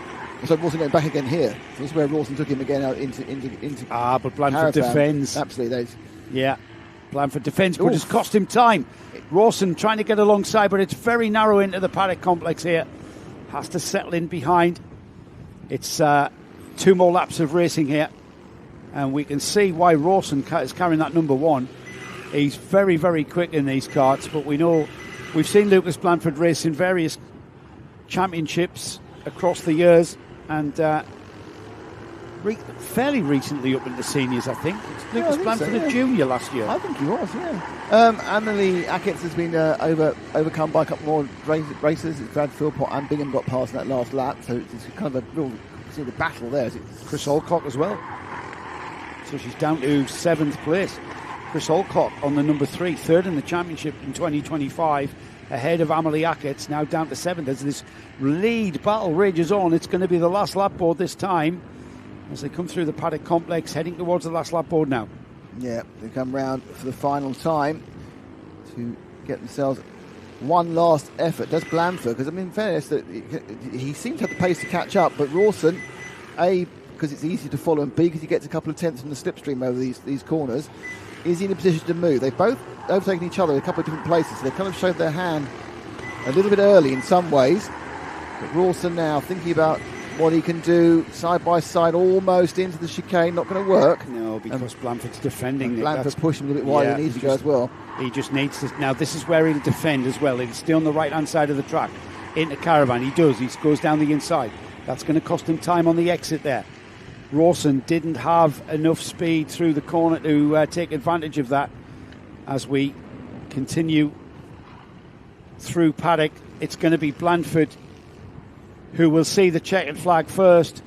So Rawson got him back again here. So this is where Rawson took him again out into. But Blanford defends. Absolutely, yeah. Blanford defends, but it's cost him time. Rawson trying to get alongside, but it's very narrow into the paddock complex here. Has to settle in behind. It's 2 more laps of racing here, and we can see why Rawson is carrying that number 1. He's very, very quick in these karts, but we've seen Lucas Blanford race in various championships across the years, and fairly recently up into seniors, I think. Lucas Blanford a junior last year. I think he was, yeah. Amelie Hackett has been overcome by a couple more racers. It's Brad Philpott and Bingham got past in that last lap, so it's kind of a real sort of battle there. Chris Alcock as well. So she's down to 7th place. Chris Alcock on the number 3, third in the championship in 2025, ahead of Amelie Hackett, now down to 7th. As this lead battle rages on, it's going to be the last lap board this time, as they come through the paddock complex, heading towards the last lap board now. Yeah, they come round for the final time to get themselves one last effort. Does Blandford, because I mean, in fairness, that he seems to have the pace to catch up, but Rawson, A, because it's easy to follow, and B, because he gets a couple of tenths from the slipstream over these corners, is he in a position to move? They've both overtaken each other in a couple of different places, so they've kind of showed their hand a little bit early in some ways. But Rawson now thinking about what he can do side by side, almost into the chicane. Not going to work. No, because Blandford's defending. Blandford pushed him a little bit wider than he needs to go as well. He just needs to. Now, this is where he'll defend as well. He'll stay on the right-hand side of the track into Caravan. He does. He goes down the inside. That's going to cost him time on the exit there. Rawson didn't have enough speed through the corner to take advantage of that. As we continue through paddock, it's going to be Blandford who will see the checkered flag first.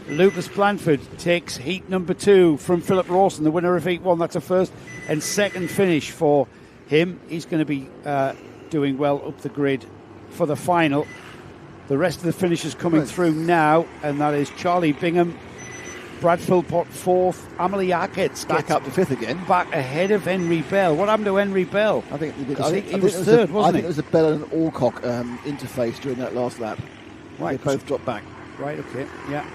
Lucas Blandford takes heat number 2 from Philip Rawson, the winner of heat 1. That's a first and second finish for him. He's going to be doing well up the grid for the final. The rest of the finishers coming through now, and that is Charlie Bingham, Brad Philpott 4th, Amelie Hackett back up to 5th again, back ahead of Henry Bell. What happened to Henry Bell? I think he was third, wasn't he? I think it was a Bell and Alcock interface during that last lap. Right, they both dropped back. Right, okay, yeah.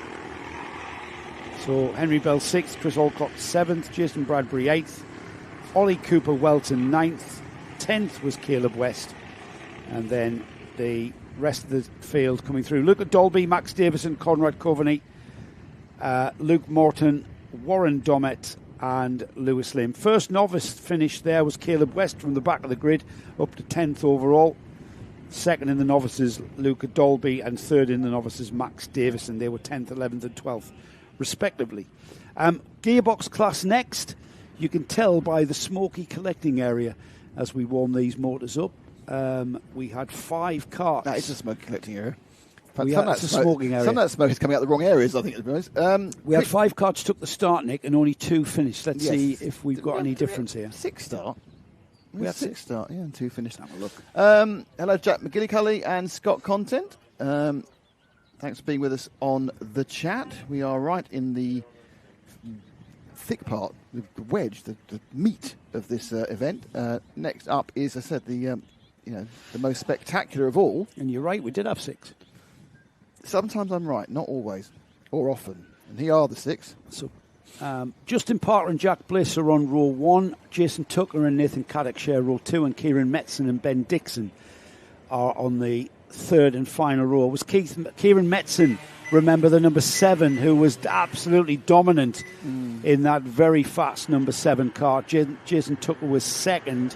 So Henry Bell 6th, Chris Alcock 7th, Jason Bradbury 8th, Ollie Cooper Welton 9th, 10th was Caleb West, and then the rest of the field coming through. Luke Dolby, Max Davison, Conrad Coveney, Luke Morton, Warren Domet and Lewis Lim. First novice finish there was Caleb West from the back of the grid, up to 10th overall. Second in the novices, Luke Dolby, and third in the novices, Max Davison. They were 10th, 11th and 12th, respectively. Gearbox class next. You can tell by the smoky collecting area as we warm these motors up. We had 5 carts. That is a smoky collecting area. It's a smoking area. Some of that smoke is coming out the wrong areas, I think, to be honest. We had 5 carts took the start, Nick, and only 2 finished. Let's see if we've got any difference here. 6 start. We had 6 start, yeah, and 2 finished. Have a look. Hello, Jack McGillicuddy and Scott Content. Thanks for being with us on the chat. We are right in the thick part, the wedge, the meat of this event. Next up is, as I said, the most spectacular of all. And you're right, we did have 6. Sometimes I'm right, not always, or often. And here are the 6. So, Justin Parker and Jack Bliss are on row 1. Jason Tucker and Nathan Caddick share row 2, and Kieran Metzen and Ben Dixon are on the third and final row. It was Kieran Metzen, remember, the number 7, who was absolutely dominant in that very fast number 7 car. Jason Tucker was second.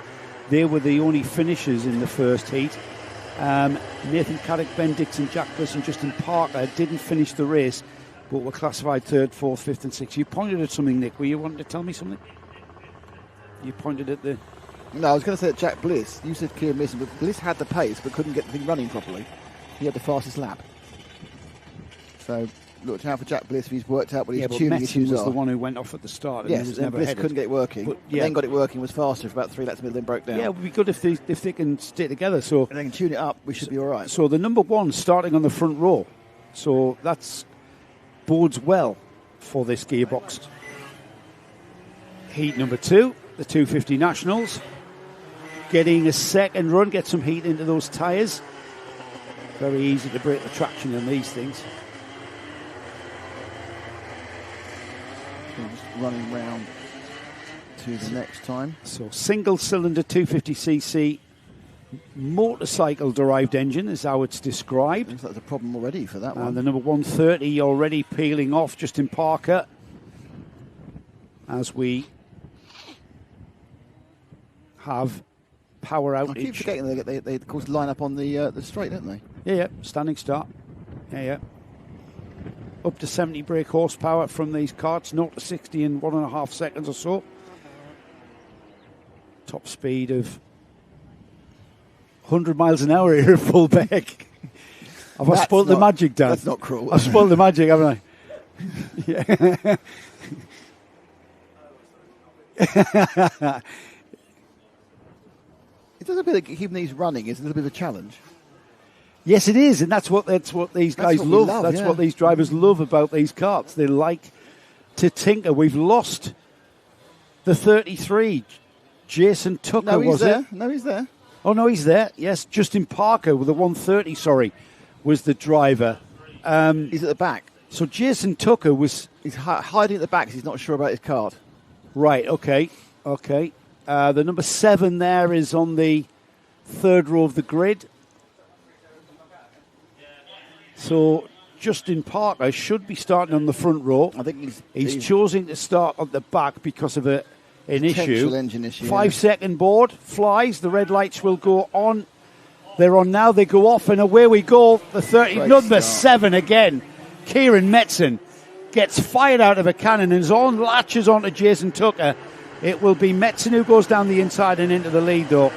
They were the only finishers in the first heat. Nathan Caddick, Ben Dixon, Jack Bliss and Justin Parker didn't finish the race, but were classified 3rd, 4th, 5th and 6th. You pointed at something, Nick. Were you wanting to tell me something? You pointed at the... No, I was going to say that Jack Bliss. You said Kieran Mason, but Bliss had the pace but couldn't get the thing running properly. He had the fastest lap. So look out for Jack Bliss if he's worked out what his tuning issues was are. The one who went off at the start. And yes, he was and never Bliss headed. couldn't get it working. But then got it working, was faster for about 3 laps, then broke down. Yeah, it would be good if they can stay together. So and they can tune it up. We should be all right. So the number 1 starting on the front row. So that's bodes well for this gearbox. Heat number 2, the 250 Nationals. Getting a second run, get some heat into those tyres. Very easy to break the traction on these things. Just running round to the next time. So single cylinder 250cc motorcycle derived engine is how it's described. Looks like there's a problem already for that one. And the number 130 already peeling off, Justin Parker, as we have power outage. I keep forgetting they of course line up on the straight, don't they? Yeah, standing start. Yeah. Up to 70 brake horsepower from these karts, 0 to 60 in 1.5 seconds or so. Top speed of 100 miles an hour here at Fullbeck. Have I spoiled the magic, Dan? That's not cruel. I've spoiled the magic, haven't I? Yeah. It does a bit of keeping these running is a little bit of a challenge. Yes, it is, and that's what these guys love. That's what these drivers love about these karts. They like to tinker. We've lost the 33, Jason Tucker, No, he's was there. it? No, he's there. Oh, no, he's there. Yes, Justin Parker with the 130, sorry, was the driver. He's at the back. So Jason Tucker was... He's hiding at the back because he's not sure about his card. Right, okay. The number 7 there is on the third row of the grid. So Justin Parker should be starting on the front row. I think he's choosing to start at the back because of an issue. Engine issue. 5-second board flies. The red lights will go on. They're on now. They go off, and away we go. The 30, Great number start. 7 again. Kieran Metzen gets fired out of a cannon and latches onto Jason Tucker. It will be Metzen who goes down the inside and into the lead, though.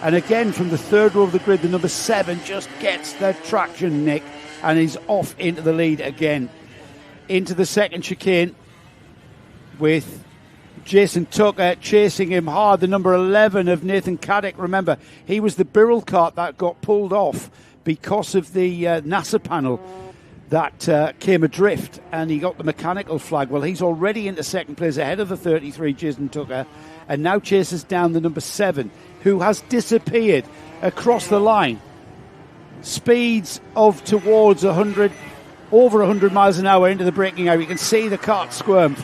And again, from the third row of the grid, the number 7 just gets the traction, Nick, and he's off into the lead again. Into the second chicane with Jason Tucker chasing him hard. The number 11 of Nathan Caddick, remember, he was the Birrell kart that got pulled off because of the NASA panel that came adrift, and he got the mechanical flag. Well, he's already into second place ahead of the 33, Jason Tucker, and now chases down the number 7, who has disappeared across the line. Speeds of towards 100, over 100 miles an hour into the braking area. You can see the kart squirm,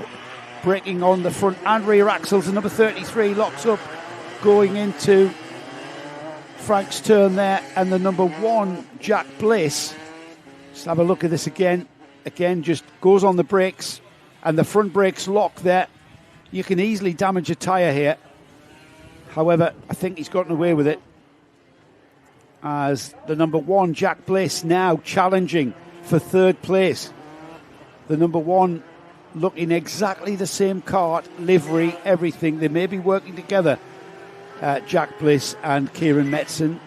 braking on the front and rear axles. The number 33 locks up, going into Frank's turn there, and the number 1, Jack Bliss. Just have a look at this again. Again, just goes on the brakes, and the front brakes lock there. You can easily damage a tyre here. However, I think he's gotten away with it, as the number 1, Jack Bliss, now challenging for third place. The number 1 looking exactly the same kart, livery, everything. They may be working together, Jack Bliss and Kieran Metzen.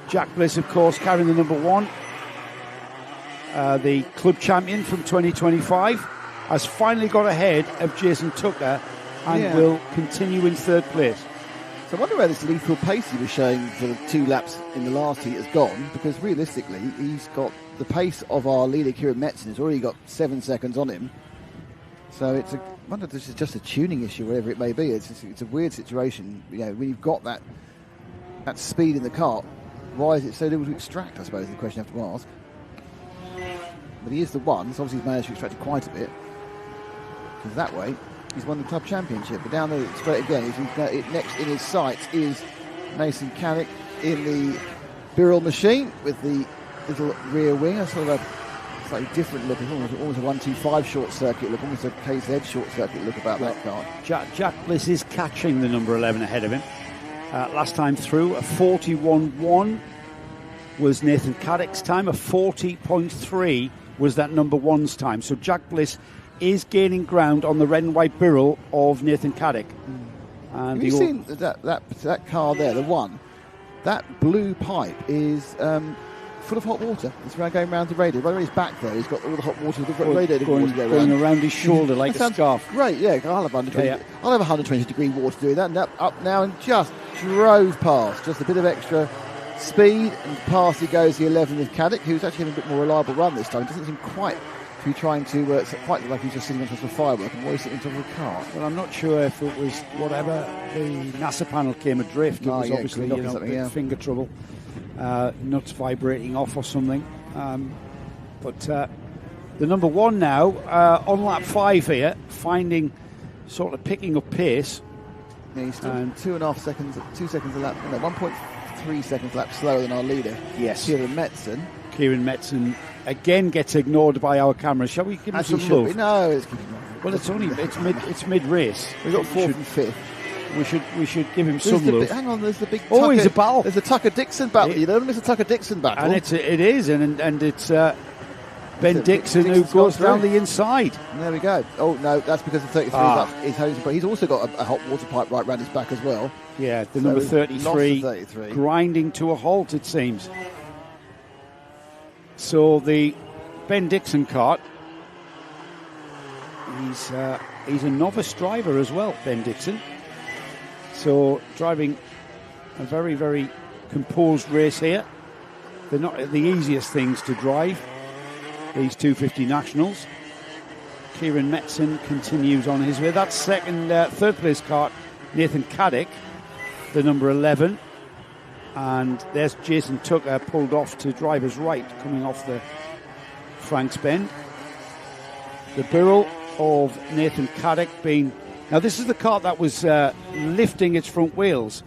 Jack Bliss, of course, carrying the number 1. The club champion from 2025 has finally got ahead of Jason Tucker and will continue in third place. So I wonder where this lethal pace he was showing for the 2 laps in the last heat has gone, because realistically he's got the pace of our leader Kieran Metzen. He's already got 7 seconds on him. So I wonder if this is just a tuning issue, whatever it may be. It's a weird situation. You know, when you've got that speed in the kart, why is it so little to extract, I suppose, is the question you have to ask. But he is the one, so obviously he's managed to extract it quite a bit. Because that way, he's won the club championship. But down the straight again, next in his sights is Mason Caddick in the Birrell machine with the little rear wing, a sort of a slightly different look. It's almost a 125 short circuit look, almost a KZ short circuit look about that car. Jack Bliss is catching the number 11 ahead of him. Last time through, a 41.1 was Nathan Caddick's time. A 40.3 was that number 1's time. So Jack Bliss is gaining ground on the red and white Birrell of Nathan Caddick. And have you seen that car there, the 1? That blue pipe is full of hot water. It's going around the radio. Right on his back there, he's got all the hot water, the radiator water going around his shoulder like a scarf. Great, yeah. I'll have 120. I'll have 120 degree water doing that. And up now, and just drove past. Just a bit of extra speed, and past he goes the 11 with Caddick, who's actually having a bit more reliable run this time. It doesn't seem quite to be trying to quite like he's just sitting on top of a firework and he's sitting on top of a car. Well, I'm not sure if it was whatever the NASA panel came adrift. It was obviously finger trouble, nuts vibrating off or something. But the number 1 now on lap 5 here, sort of picking up pace. Yeah, he's still 2.5 seconds, 2 seconds a lap, 1.3 seconds a lap slower than our leader. Yes. Kieran Metzen again gets ignored by our cameras. Shall we give him some love? No, it's mid race. We've got 4th and 5th. We should give him some love. Hang on, there's the big. He's a battle. There's a Tucker Dixon battle. You don't miss a Tucker Dixon battle. And it's Ben Dixon who goes down the inside. And there we go. Oh no, that's because the 33 is hosing, but he's also got a hot water pipe right round his back as well. Yeah, the number 33 grinding to a halt, it seems. So the Ben Dixon kart, he's a novice driver as well, Ben Dixon. So driving a very, very composed race here. They're not the easiest things to drive, these 250 nationals. Kieran Metzen continues on his way. That's third place kart, Nathan Caddick, the number 11. And there's Jason Tucker pulled off to driver's right, coming off the Franks Bend. The barrel of Nathan Caddick being... Now, this is the kart that was lifting its front wheels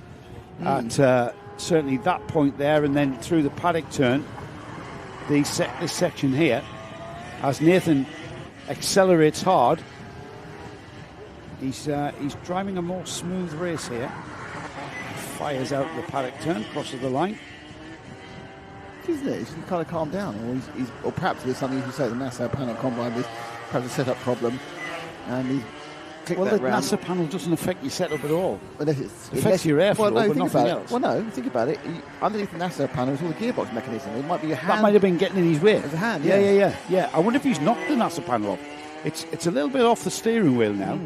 at certainly that point there, and then through the paddock turn, this section here, as Nathan accelerates hard. He's driving a more smooth race here. Fires out the paddock turn, crosses the line. Isn't it? He's kind of calmed down, or perhaps there's something, you say, the Nassau panel combined with perhaps a setup problem, and he's clicked that the round. Nassau panel doesn't affect your setup at all. It affects your airflow, but nothing else. Well, no, think about it. Underneath the Nassau panel is all the gearbox mechanism. It might be a hand. That might have been getting in his way. It's a hand, yeah. I wonder if he's knocked the Nassau panel off. It's a little bit off the steering wheel now,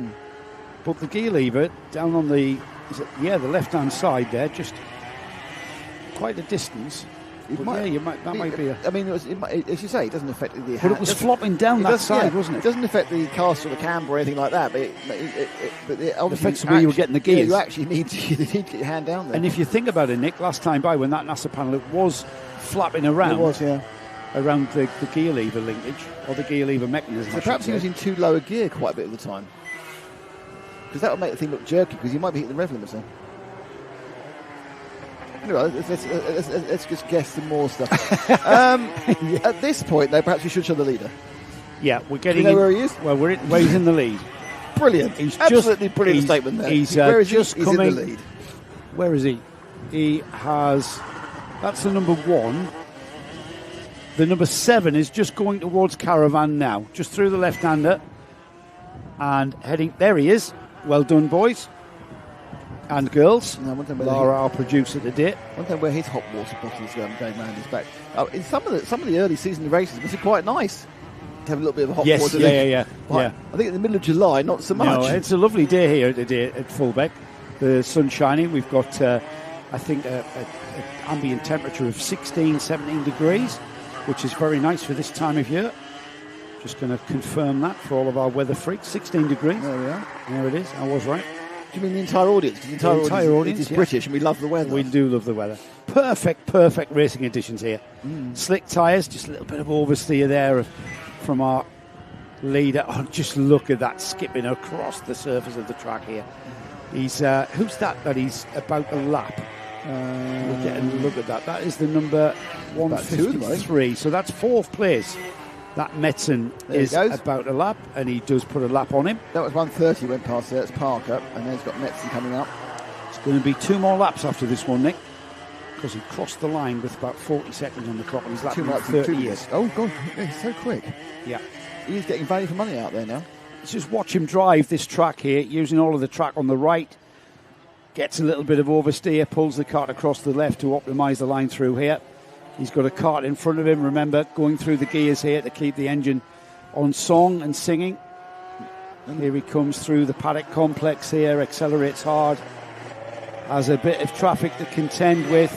but the gear lever down on the left-hand side there, just quite a distance. Might be a... I mean, as you say, it doesn't affect the hand. But it was flopping down that side, wasn't it? It doesn't affect the cast or the camber or anything like that, but it obviously affects the way you were getting the gears. You actually need to get your hand down there. And if you think about it, Nick, last time by when that Nassau panel, it was flapping around. It was, yeah. Around the gear lever linkage, or the gear lever mechanism. So perhaps he was in too low a gear quite a bit of the time. Because that would make the thing look jerky, because you might be hitting the rev limiter. Anyway, let's just guess some more stuff. At this point, though, perhaps we should show the leader. Yeah, we're getting... Do you know where he is? Well, he's in the lead. Brilliant. Absolutely brilliant statement there. Where is just he? He's coming. In the lead. Where is he? He has... That's the number 1. The number 7 is just going towards Caravan now, just through the left-hander. And heading... There he is. Well done, boys. And girls. Laura, our producer today. One thing where his hot water bottle is going around his back. In some of the early season races, was it quite nice to have a little bit of a hot water? Yeah. I think in the middle of July, not so much. No, it's a lovely day here today at Fulbeck. The sun's shining. We've got, I think, an ambient temperature of 16, 17 degrees, which is very nice for this time of year. Just going to confirm that for all of our weather freaks. 16 degrees. There we are. There it is. I was right. Do you mean the entire audience? Because the entire audience is British, and we love the weather. We do love the weather. Perfect racing additions here. Slick tyres, just a little bit of oversteer there from our leader. Oh, just look at that skipping across the surface of the track here. He's who's that he's about a lap? Look at that. That is the number 153. So that's 4th place. That Metzen is about a lap, and he does put a lap on him. That was 130 went past there. It's Parker, and then he's got Metzen coming up. It's going to be 2 more laps after this one, Nick, because he crossed the line with about 40 seconds on the clock, and he's lapping 30 years. Oh, God, he's so quick. Yeah. He's getting value for money out there now. Let's just watch him drive this track here, using all of the track on the right. Gets a little bit of oversteer, pulls the kart across the left to optimise the line through here. He's got a kart in front of him, remember, going through the gears here to keep the engine on song and singing. And here he comes through the paddock complex here, accelerates hard, has a bit of traffic to contend with,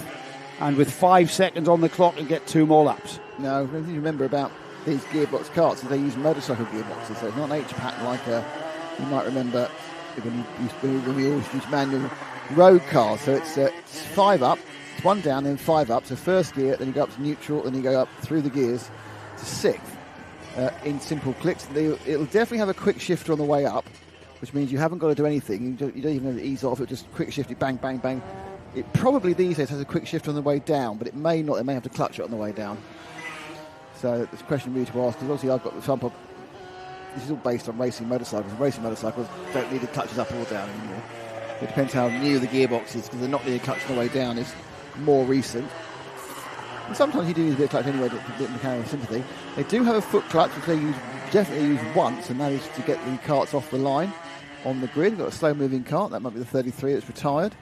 and with 5 seconds on the clock to get 2 more laps. No, the thing you remember about these gearbox karts is they use motorcycle gearboxes, so it's not an H-pattern like you might remember when we always use manual road cars. So it's 5 up. It's 1 down, then 5 up. So first gear, then you go up to neutral, then you go up through the gears to 6th in simple clicks. It'll definitely have a quick shifter on the way up, which means you haven't got to do anything. You don't even have to ease off. It'll just quick shift it, bang, bang, bang. It probably these days has a quick shifter on the way down, but it may not. They may have to clutch it on the way down. So it's a question really to ask, because obviously I've got the sample. This is all based on racing motorcycles. Racing motorcycles don't need the clutches up or down anymore. It depends how new the gearbox is, because they're not needing a clutch on the way down. It's more recent. And sometimes you do use a bit of clutch anyway to get mechanical sympathy. They do have a foot clutch, which they definitely use once, and that is to get the karts off the line on the grid. We've got a slow-moving kart. That might be the 33 that's retired.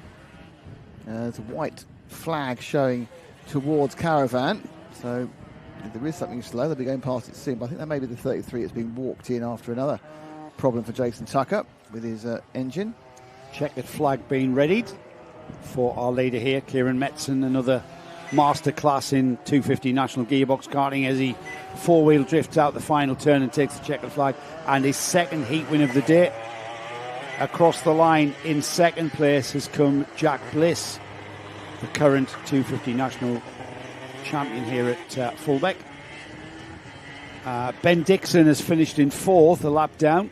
There's a white flag showing towards Caravan. So if there is something slow, they'll be going past it soon. But I think that may be the 33 that's being walked in after another problem for Jason Tucker with his engine. Checkered flag being readied for our leader here, Kieran Metzen, another masterclass in 250 National Gearbox karting as he four-wheel drifts out the final turn and takes the checkered flag. And his second heat win of the day. Across the line in second place has come Jack Bliss, the current 250 National champion here at Fullbeck. Ben Dixon has finished in fourth, a lap down,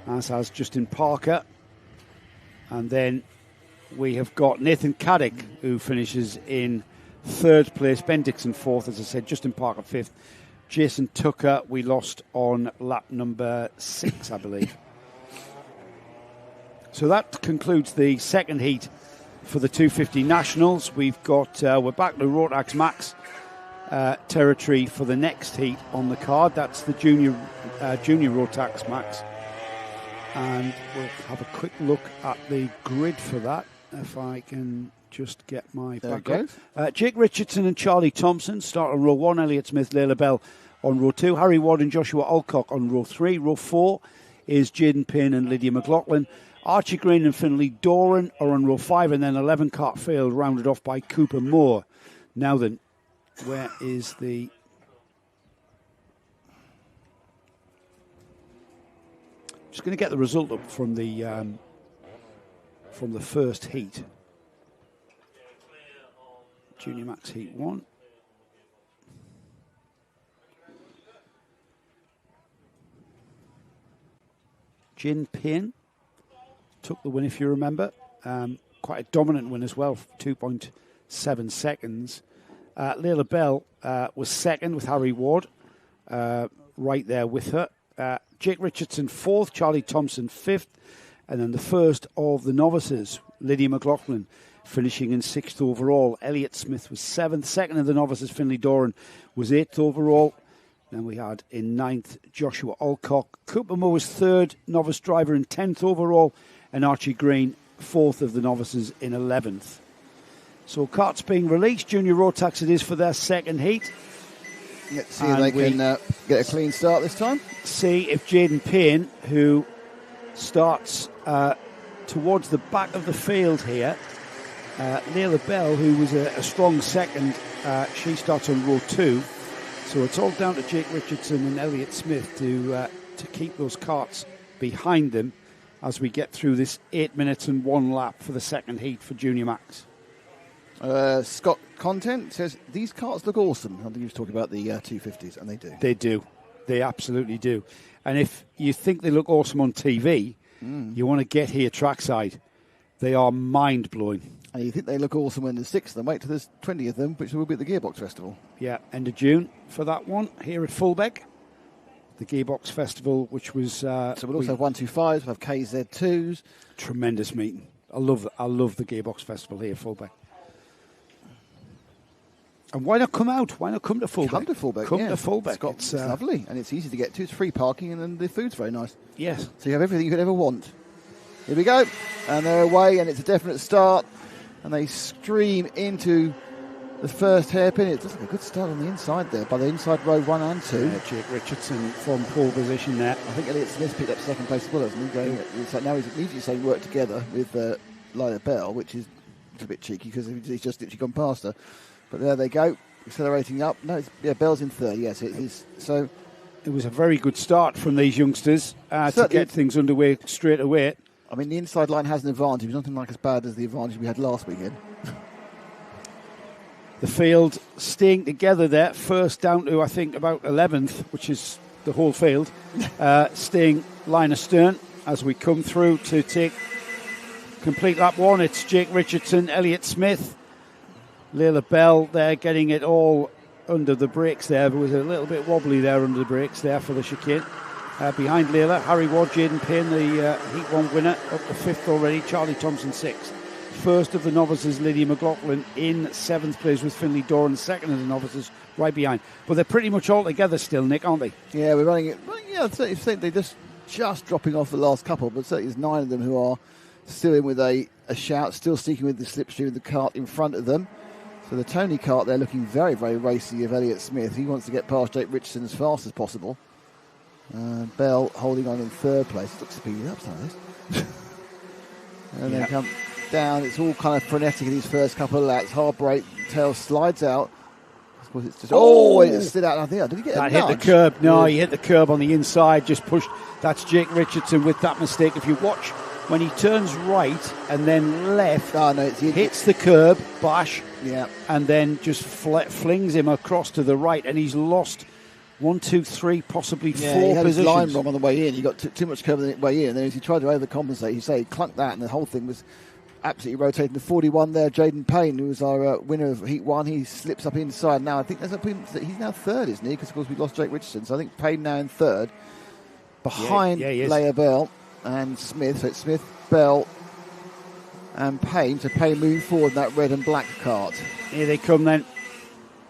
as has Justin Parker. And then we have got Nathan Caddick, who finishes in third place. Ben Dixon fourth, as I said. Justin Parker fifth. Jason Tucker, we lost on lap number 6, I believe. So that concludes the second heat for the 250 Nationals. We've got, we're back to Rotax Max territory for the next heat on the card. That's the junior Rotax Max. And we'll have a quick look at the grid for that, if I can just get my back up. Jake Richardson and Charlie Thompson start on row 1. Elliott Smith, Layla Bell on row 2. Harry Ward and Joshua Alcock on row 3. Row 4 is Jaden Payne and Lydia McLaughlin. Archie Green and Finley Doran are on row 5, and then 11 Kart Field rounded off by Cooper Moore. Now then, where is the... Just going to get the result up from the first heat. Junior Max Heat 1. Jin Payne took the win, if you remember. Quite a dominant win as well, 2.7 seconds. Layla Bell was second with Harry Ward, right there with her. Jake Richardson fourth, Charlie Thompson fifth, and then the first of the novices, Lydia McLaughlin, finishing in sixth overall. Elliott Smith was seventh. Second of the novices, Finley Doran, was eighth overall. Then we had in ninth Joshua Alcock. Cooper Moore was third novice driver in 10th overall, and Archie Green, fourth of the novices, in 11th. So karts being released. Junior Rotax it is for their second heat. Let's see if they can get a clean start this time. See if Jaden Payne, who starts towards the back of the field here, Layla Bell, who was a strong second, she starts on row 2. So it's all down to Jake Richardson and Elliott Smith to keep those karts behind them as we get through this 8 minutes and 1 lap for the second heat for Junior Max. Scott Content says, these karts look awesome. I think he was talking about the 250s, and they do. They do. They absolutely do. And if you think they look awesome on TV, you want to get here trackside. They are mind-blowing. And you think they look awesome when there's 6 of them. Wait till there's 20 of them, which will be at the Gearbox Festival. Yeah, end of June for that one here at Fulbeck. The Gearbox Festival, which was... so we'll also have 125s, we'll have KZ2s. Tremendous meeting. I love the Gearbox Festival here at Fulbeck. And why not come out? Why not come to Fulbeck? Come to Fulbeck, Come to Fulbeck. It's lovely, and it's easy to get to. It's free parking, and then the food's very nice. Yes. So you have everything you could ever want. Here we go. And they're away, and it's a definite start. And they stream into the first hairpin. It looks like a good start on the inside there, by the inside row 1 and 2. Jake Richardson from pole position there. I think Elliott Smith picked up second place as well, hasn't he? So now he's immediately saying work together with Layla Bell, which is a bit cheeky because he's just literally gone past her. But there they go, accelerating up. No, Bell's in third. Yes, it is. So it was a very good start from these youngsters to get things underway straight away. I mean, the inside line has an advantage. It's nothing like as bad as the advantage we had last weekend. The field staying together there, first down to, I think, about 11th, which is the whole field, staying line astern as we come through to take complete lap 1. It's Jake Richardson, Elliott Smith, Layla Bell there getting it all under the brakes there. It was a little bit wobbly there under the brakes there for the chicane. Behind Layla, Harry Ward, Jaden Payne, the Heat 1 winner, up to 5th already, Charlie Thompson 6th. First of the novices, Lydia McLaughlin, in 7th place with Finley Doran, second of the novices, right behind. But they're pretty much all together still, Nick, aren't they? Yeah, we're running it. Well, yeah, I think they're just dropping off the last couple, but certainly there's 9 of them who are still in with a shout, still sticking with the slipstream of the kart in front of them. So the Tony kart, they're looking very, very racy of Elliott Smith. He wants to get past Jake Richardson as fast as possible. Bell holding on in 3rd place. Looks speedy up, some of this. And then down. It's all kind of frenetic in these first couple of laps. Hard brake, tail slides out. Of course, it's just it slid out. I think did he get that a nudge? hit the curb? No, he hit the curb on the inside. Just pushed. That's Jake Richardson with that mistake. If you watch when he turns right and then left, hits the curb, bash, and then just flings him across to the right, and he's lost 1, 2, 3, possibly 4 he had positions. His line wrong on the way in. He got too much curve on the way in, and then as he tried to overcompensate, he clunked that, and the whole thing was absolutely rotating. The 41 there, Jaden Payne, who was our winner of Heat 1, he slips up inside. Now I think he's now third, isn't he? Because of course we lost Jake Richardson, so I think Payne now in third, behind Leia Bell and Smith. So it's Smith, Bell, and Payne. So Payne moving forward in that red and black kart. Here they come then.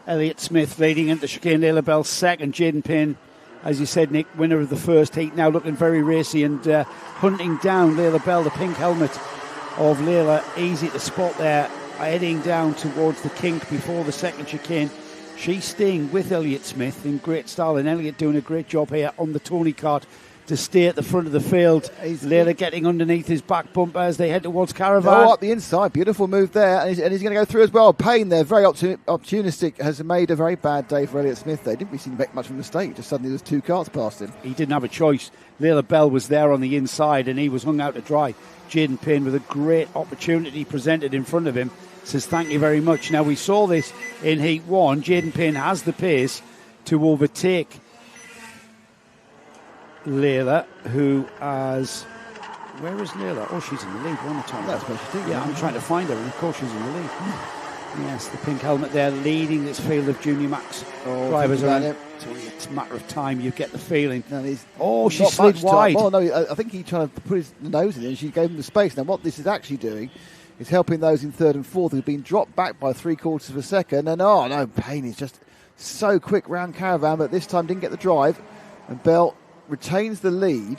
Elliott Smith leading into chicane. Leila Bell second. Jaden Payne, as you said, Nick, winner of the first heat, now looking very racy and hunting down Leila Bell, the pink helmet of Leila. Easy to spot there, heading down towards the kink before the second chicane. She's staying with Elliott Smith in great style, and Elliott doing a great job here on the Tony kart to stay at the front of the field. Leila getting underneath his back bumper as they head towards Caravan. Oh, up the inside. Beautiful move there. And he's going to go through as well. Payne there, very opportunistic, has made a very bad day for Elliott Smith there. Didn't we see him make much of a mistake? Just suddenly there's 2 karts past him. He didn't have a choice. Leila Bell was there on the inside and he was hung out to dry. Jaden Payne, with a great opportunity presented in front of him, says thank you very much. Now we saw this in Heat 1. Jaden Payne has the pace to overtake Leila, who has... Where is Leila? Oh, she's in the lead one time. That's what she's doing. Yeah, I'm trying to find her, and of course she's in the lead. Yes, the pink helmet there leading this field of Junior Max drivers around. It's a matter of time, you get the feeling. No, she slid wide. Well, no, I think he tried to put his nose in it and she gave him the space. Now, what this is actually doing is helping those in third and fourth who've been dropped back by 3/4 of a second. And Payne is just so quick round Caravan, but this time didn't get the drive. And Bell retains the lead,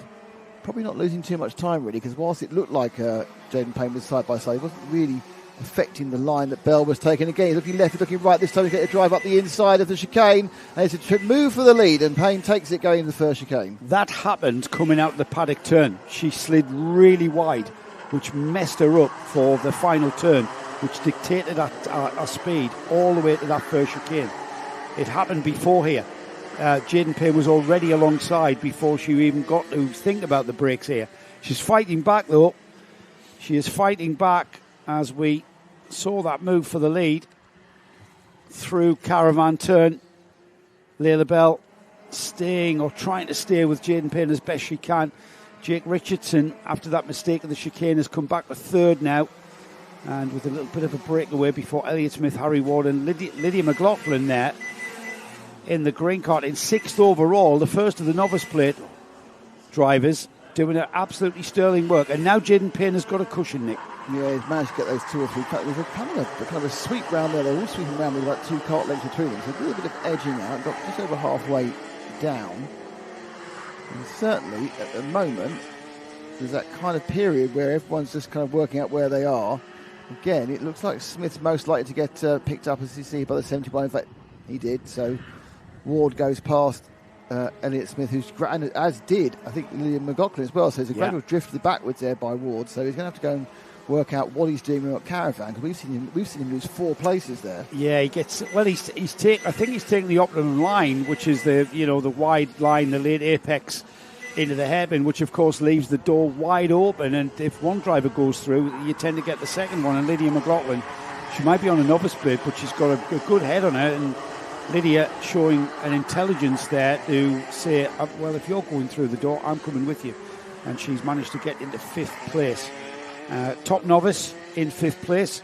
probably not losing too much time really, because whilst it looked like Jaden Payne was side by side, he wasn't really affecting the line that Bell was taking. Again, he's looking left, looking right. This time he's going to drive up the inside of the chicane, and it's a move for the lead, and Payne takes it going into the first chicane. That happened coming out of the paddock turn. She slid really wide, which messed her up for the final turn, which dictated our speed all the way to that first chicane. It happened before here. Jaden Payne was already alongside before she even got to think about the brakes here. She's fighting back though. She is fighting back as we saw that move for the lead through Caravan turn. Leila Bell staying or trying to stay with Jaden Payne as best she can. Jake Richardson, after that mistake of the chicane, has come back to third now, and with a little bit of a breakaway before Elliott Smith, Harry Ward and Lydia McLaughlin there in the green kart in sixth overall, the first of the novice plate drivers, doing an absolutely sterling work. And now Jaden Payne has got a cushion, Nick. Yeah, he's managed to get those 2 or 3. There's a kind of a sweep round there. They're all sweeping around with about 2 kart lengths between them. So a little bit of edging out. Got just over halfway down. And certainly, at the moment, there's that kind of period where everyone's just kind of working out where they are. Again, it looks like Smith's most likely to get picked up, as you see, by the 71. In fact, he did. So Ward goes past Elliott Smith, as did, I think, Lydia McLaughlin as well. So there's a gradual drift backwards there by Ward. So he's going to have to go and work out what he's doing with Caravan, because we've seen him lose 4 places there. Yeah, he gets I think he's taking the optimum line, which is the wide line, the late apex into the hairpin, which of course leaves the door wide open. And if one driver goes through, you tend to get the second one. And Lydia McLaughlin, she might be on a novice split, but she's got a good head on her. And Lydia showing an intelligence there to say, well, if you're going through the door, I'm coming with you. And she's managed to get into 5th place. Top novice in 5th place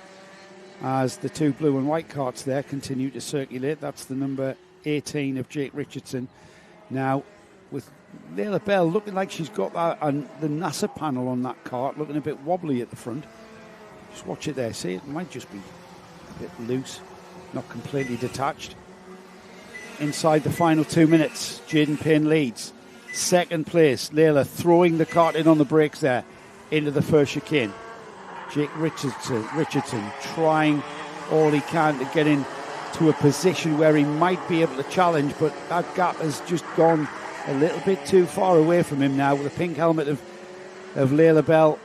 as the 2 blue and white karts there continue to circulate. That's the number 18 of Jake Richardson. Now, with Leila Bell looking like she's got the NASA panel on that kart, looking a bit wobbly at the front. Just watch it there. See, it might just be a bit loose, not completely detached. Inside the final 2 minutes, Jaden Payne leads. 2nd place, Leila throwing the kart in on the brakes there into the first chicane. Jake Richardson trying all he can to get into a position where he might be able to challenge, but that gap has just gone a little bit too far away from him now, with the pink helmet of Leila Bell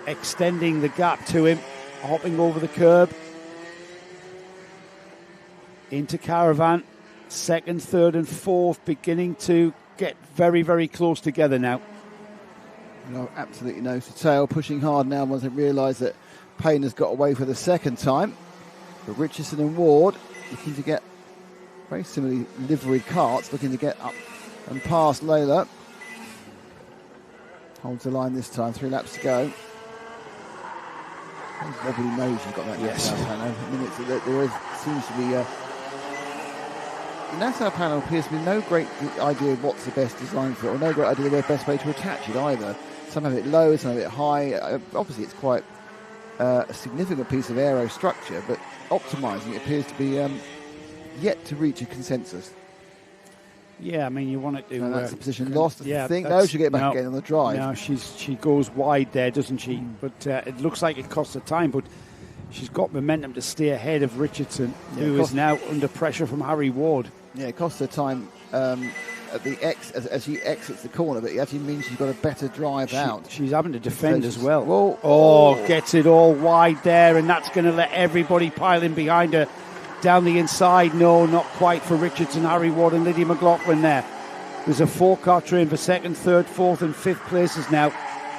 extending the gap to him, hopping over the curb. Into Caravan. Second, third and fourth beginning to get very, very close together now. No, absolutely nose to tail, pushing hard now once they realise that Payne has got away for the second time. But Richardson and Ward looking to get very similarly liveried carts, looking to get up and past Layla. Holds the line this time, 3 laps to go. Wobbly nose you've got that. Yes. Panel. I mean, seems to be... the Nassau panel appears to be no great idea of what's the best design for it, or no great idea of the best way to attach it either. Some have it low, some have it high. Obviously, it's quite a significant piece of aero structure, but optimising it appears to be yet to reach a consensus. Yeah, I mean, you want it to... that's the position lost. Yeah, I think, no, she'll get back again on the drive. No, she goes wide there, doesn't she? But it looks like it costs her time, but she's got momentum to stay ahead of Richardson, who is now under pressure from Harry Ward. Yeah, it costs her time at the as she exits the corner, but it actually means she's got a better drive out. She's having to defend as well. Whoa. Gets it all wide there, and that's going to let everybody pile in behind her. Down the inside, no, not quite for Richardson, Harry Ward and Lydia McLaughlin there. There's a 4-car train for second, third, fourth and fifth places now,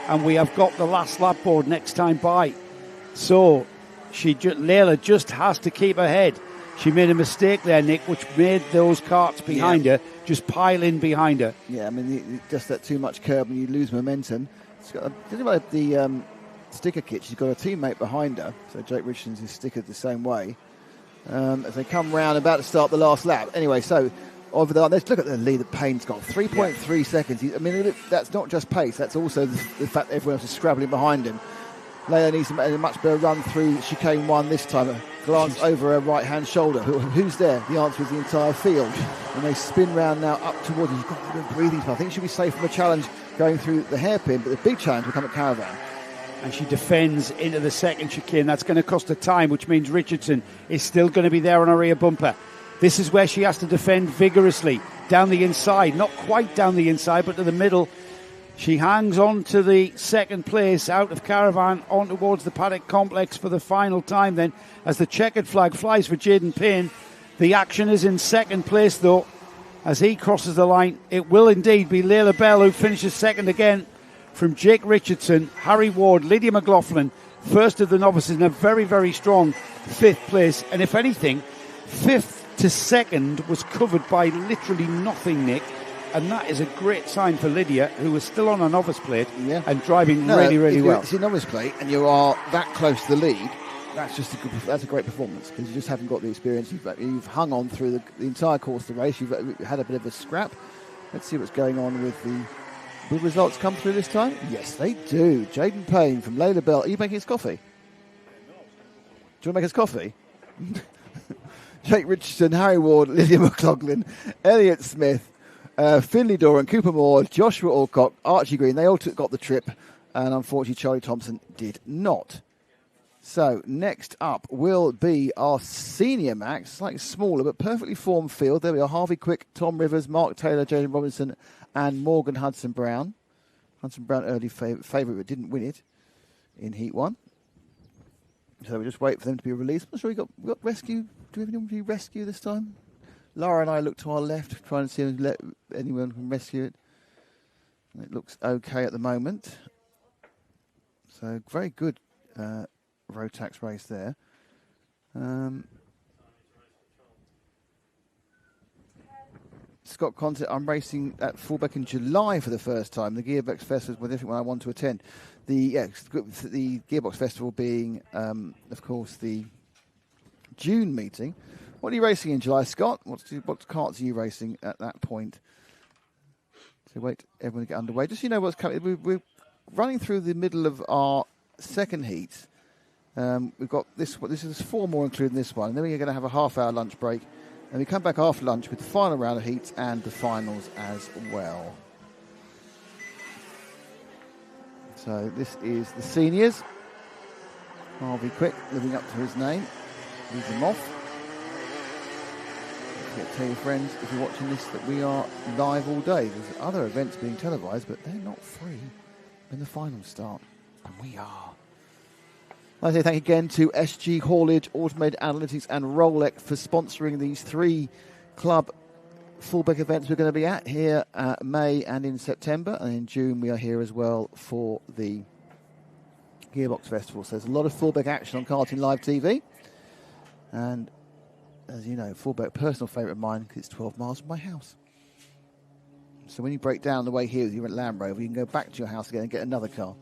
and we have got the last lap board next time by. So Layla just has to keep ahead. She made a mistake there, Nick, which made those carts behind her just pile in behind her. Yeah, I mean, just that too much curb and you lose momentum. The sticker kit, she's got a teammate behind her, so Jake Richardson's is stickered the same way. As they come round, about to start the last lap. Anyway, so over there, let's look at the lead that Payne's got. 3.3 seconds. I mean, that's not just pace, that's also the fact that everyone else is scrabbling behind him. Layla needs a much better run through chicane 1 this time. A glance over her right-hand shoulder. Who's there? The answer is the entire field. And they spin round now up towards her. She's got a bit of breathing spell. I think she'll be safe from a challenge going through the hairpin, but the big challenge will come at Caravan. And she defends into the second chicane. That's going to cost her time, which means Richardson is still going to be there on her rear bumper. This is where she has to defend vigorously. Down the inside. Not quite down the inside, but to the middle. She hangs on to the second place out of Caravan on towards the paddock complex for the final time then as the checkered flag flies for Jaden Payne. The action is in second place though as he crosses the line. It will indeed be Layla Bell who finishes second again from Jake Richardson, Harry Ward, Lydia McLaughlin, first of the novices in a very, very strong fifth place. And if anything, fifth to second was covered by literally nothing, Nick. And that is a great sign for Lydia, who was still on a novice plate and driving really, really well. If you're a novice plate and you are that close to the lead, that's a great performance because you just haven't got the experience. You've hung on through the entire course of the race. You've had a bit of a scrap. Let's see what's going on with the... Will results come through this time? Yes, they do. Jaden Payne from Layla Bell. Are you making us coffee? Do you want to make us coffee? Jake Richardson, Harry Ward, Lydia McLaughlin, Elliot Smith, Finley Doran, Cooper Moore, Joshua Alcock, Archie Green, they all got the trip, and unfortunately Charlie Thompson did not. So next up will be our senior max, slightly smaller but perfectly formed field. There we are, Harvey Quick, Tom Rivers, Mark Taylor, Jaden Robinson and Morgan Hudson-Brown. Hudson-Brown early favourite but didn't win it in Heat 1. So we just wait for them to be released. I'm not sure we got rescue. Do we have anybody rescue this time? Lara and I look to our left, trying to see if anyone can rescue it. It looks okay at the moment. So very good rotax race there. Scott Conte, I'm racing at Fullbeck in July for the first time. The Gearbox Festival was a different one I want to attend. The Gearbox Festival being, of course, the June meeting. What are you racing in July, Scott? What karts are you racing at that point? So wait, everyone to get underway. Just so you know what's coming. We're running through the middle of our second heat. We've got this. This is 4 more, including this one. And then we're going to have a half-hour lunch break. And we come back after lunch with the final round of heats and the finals as well. So this is the seniors. Harvey Quick, living up to his name. Leads them off. Tell your friends, if you're watching this, that we are live all day. There's other events being televised, but they're not free when the finals start. And we are. I say thank you again to SG Haulage, Automated Analytics and Rolex for sponsoring these 3 club Fullbeck events we're going to be at here May and in September. And in June we are here as well for the Gearbox Festival. So there's a lot of Fullbeck action on Karting Live TV. And as you know, Fullbeck, personal favourite of mine because it's 12 miles from my house. So when you break down the way here with your Land Rover, you can go back to your house again and get another car.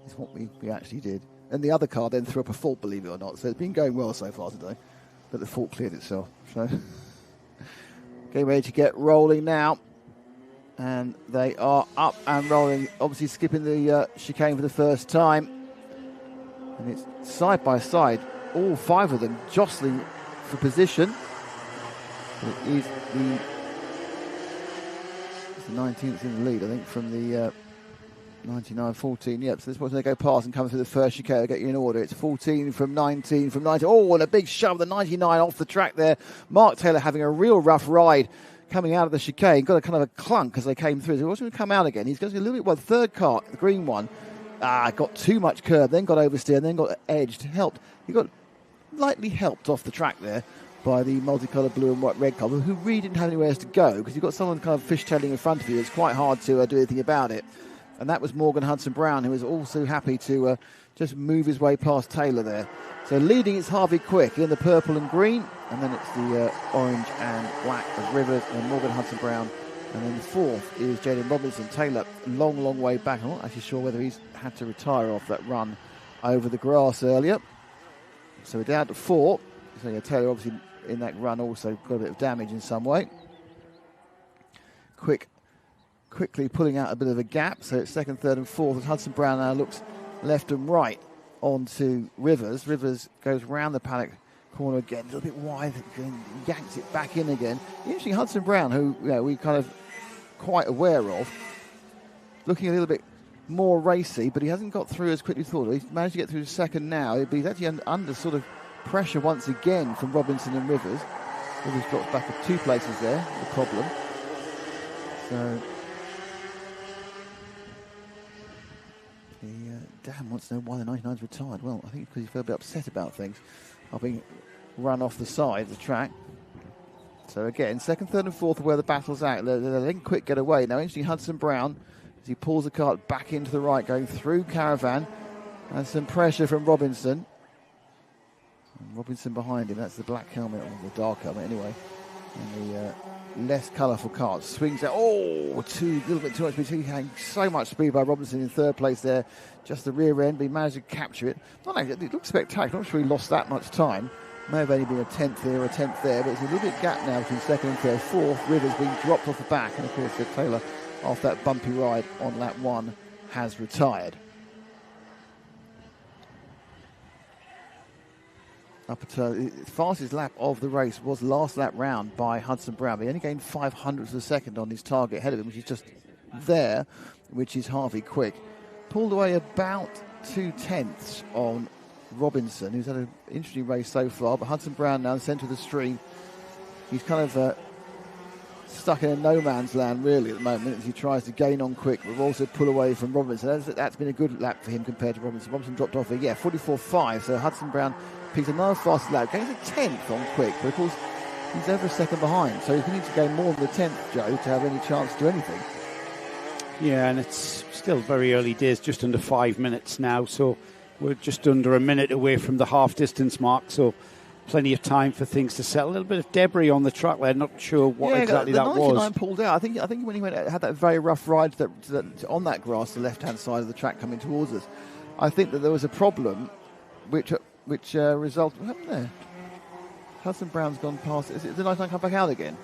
It's what we actually did. And the other car then threw up a fault, believe it or not. So it's been going well so far today. But the fault cleared itself. So getting ready to get rolling now. And they are up and rolling. Obviously skipping the chicane for the first time. And it's side by side. All 5 of them jostling for position. It is the 19th in the lead, I think, from the 99-14. Yep, so this one's going to go past and come through the first chicane. I'll get you in order. It's 14 from 19 from 19. Oh, and a big shove. The 99 off the track there. Mark Taylor having a real rough ride coming out of the chicane. Got a kind of a clunk as they came through. So he wasn't going to come out again. He's going to a little bit, third car, the green one. Got too much curb, then got oversteer, and then got edged. Helped. He got lightly helped off the track there by the multicoloured blue and white red car, who really didn't have anywhere else to go because you've got someone kind of fishtailing in front of you. It's quite hard to do anything about it. And that was Morgan Hudson-Brown, who was also happy to just move his way past Taylor there. So leading is Harvey Quick in the purple and green, and then it's the orange and black of Rivers and Morgan Hudson-Brown. And then the 4th is Jaden Robinson. Taylor, long way back. I'm not actually sure whether he's had to retire off that run over the grass earlier. So we're down to 4. So yeah, Taylor obviously in that run also got a bit of damage in some way. Quickly pulling out a bit of a gap. So it's 2nd, 3rd and 4th. And Hudson-Brown now looks left and right onto Rivers. Rivers goes round the paddock corner again, a little bit wide, and yanks it back in again. Interesting, Hudson-Brown, who we kind of quite aware of, looking a little bit more racy, but he hasn't got through as quickly as thought. He's managed to get through the second now. He's actually under sort of pressure once again from Robinson and Rivers. Rivers drops back at 2 places there, the problem. So Dan wants to know why the 99's retired. Well, I think because he's a bit upset about things. I've been run off the side of the track. So again, 2nd, 3rd and 4th are where the battle's at. They're letting Quick get away. Now, interesting, Hudson-Brown, as he pulls the cart back into the right, going through Caravan. And some pressure from Robinson. And Robinson behind him. That's the black helmet, or the dark helmet anyway. And the less colourful cart swings out. Oh, a little bit too much speed. So much speed by Robinson in 3rd place there. Just the rear end, but he managed to capture it. It looks spectacular. Not sure he lost that much time. May have only been a 10th here or a 10th there, but it's a little bit gap now between 2nd and 3rd. 4th, Rivers being dropped off the back. And of course, Taylor, after that bumpy ride on lap 1, has retired. Up until the fastest lap of the race was last lap round by Hudson-Brown. He only gained 0.05 of a second on his target ahead of him, which is just there, which is Harvey Quick. Pulled away about 2/10 on Robinson, who's had an interesting race so far, but Hudson-Brown now in the centre of the stream. He's kind of stuck in a no man's land really at the moment as he tries to gain on Quick, but also pull away from Robinson. That's been a good lap for him compared to Robinson. Robinson dropped off 44.5, so Hudson-Brown picks another fast lap, gains a 10th on Quick, but of course he's over a second behind, so he needs to gain more than the 10th, Joe, to have any chance to do anything. Yeah, and it's still very early days, just under 5 minutes now, so we're just under a minute away from the half distance mark, so plenty of time for things to settle. A little bit of debris on the track there, not sure what exactly that was. The 99 pulled out. I think when he had that very rough ride on that grass, the left-hand side of the track coming towards us, I think that there was a problem which resulted... What happened there? Hudson-Brown's gone past. Is it the 99 come back out again?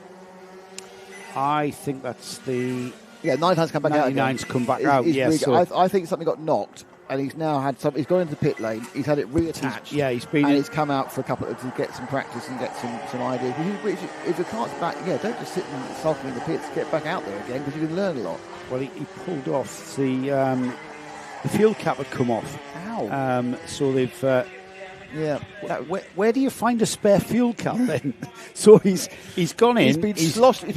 I think that's the... Yeah, 99's come back out again. 99's come back out, yes. So I think something got knocked, and he's now had some... He's gone into the pit lane, he's had it reattached. He's come out for a couple to get some practice and get some ideas. If the cart's back, don't just sit and sulk in the pits, get back out there again, because you can learn a lot. Well, he pulled off the fuel cap had come off. Ow. So they've... where do you find a spare fuel cap then? So he's gone in. He's been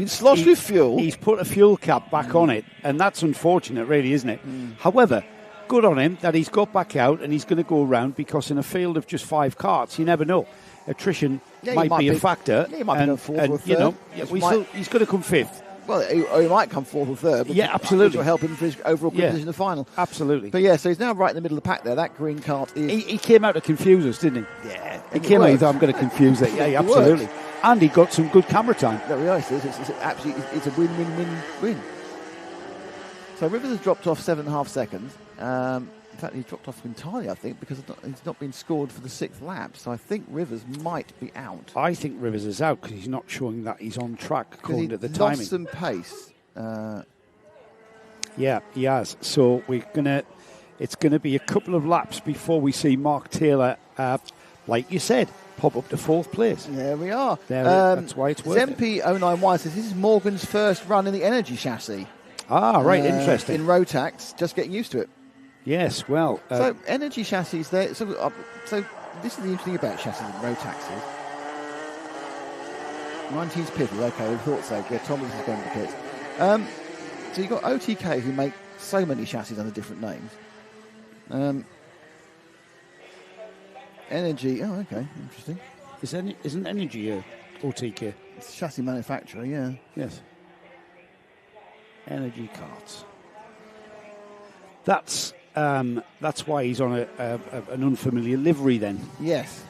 sloshed with fuel. He's put a fuel cap back on it, and that's unfortunate, really, isn't it? However, good on him that he's got back out and he's going to go around, because in a field of just 5 karts, you never know. Attrition might be a factor. Yeah, he might be going fourth or third. You know, he's going to come 5th. Well, he might come 4th or 3rd. But absolutely. Which will help him for his overall position in the final. Absolutely. But yeah, so he's now right in the middle of the pack there. That green kart is... He came out to confuse us, didn't he? Yeah. He came out, he thought, I'm going to confuse it. Yeah, absolutely. And he got some good camera time. There we are. It's a win-win-win-win. So Rivers has dropped off 7.5 seconds. In fact, he dropped off entirely, I think, because he's not been scored for the 6th lap. So I think Rivers might be out. I think Rivers is out because he's not showing that he's on track according to the timing. He's lost some pace. Yeah, he has. So it's gonna be a couple of laps before we see Mark Taylor, like you said, pop up to 4th place. There we are. That's why it's worth it. Zempi09Y says this is Morgan's first run in the energy chassis. Ah, right, interesting. In rotax, just getting used to it. Yes, well. So energy chassis there. So this is the interesting thing about chassis and rotaxes. 19's pitted. Okay, we thought so. Yeah, Thomas is going to pit. So you've got OTK who make so many chassis under different names. Energy. Oh, okay, interesting. Isn't Energy a OTK? It's a chassis manufacturer. Yeah. Yes. Energy Karts. That's why he's on an unfamiliar livery then. Yes.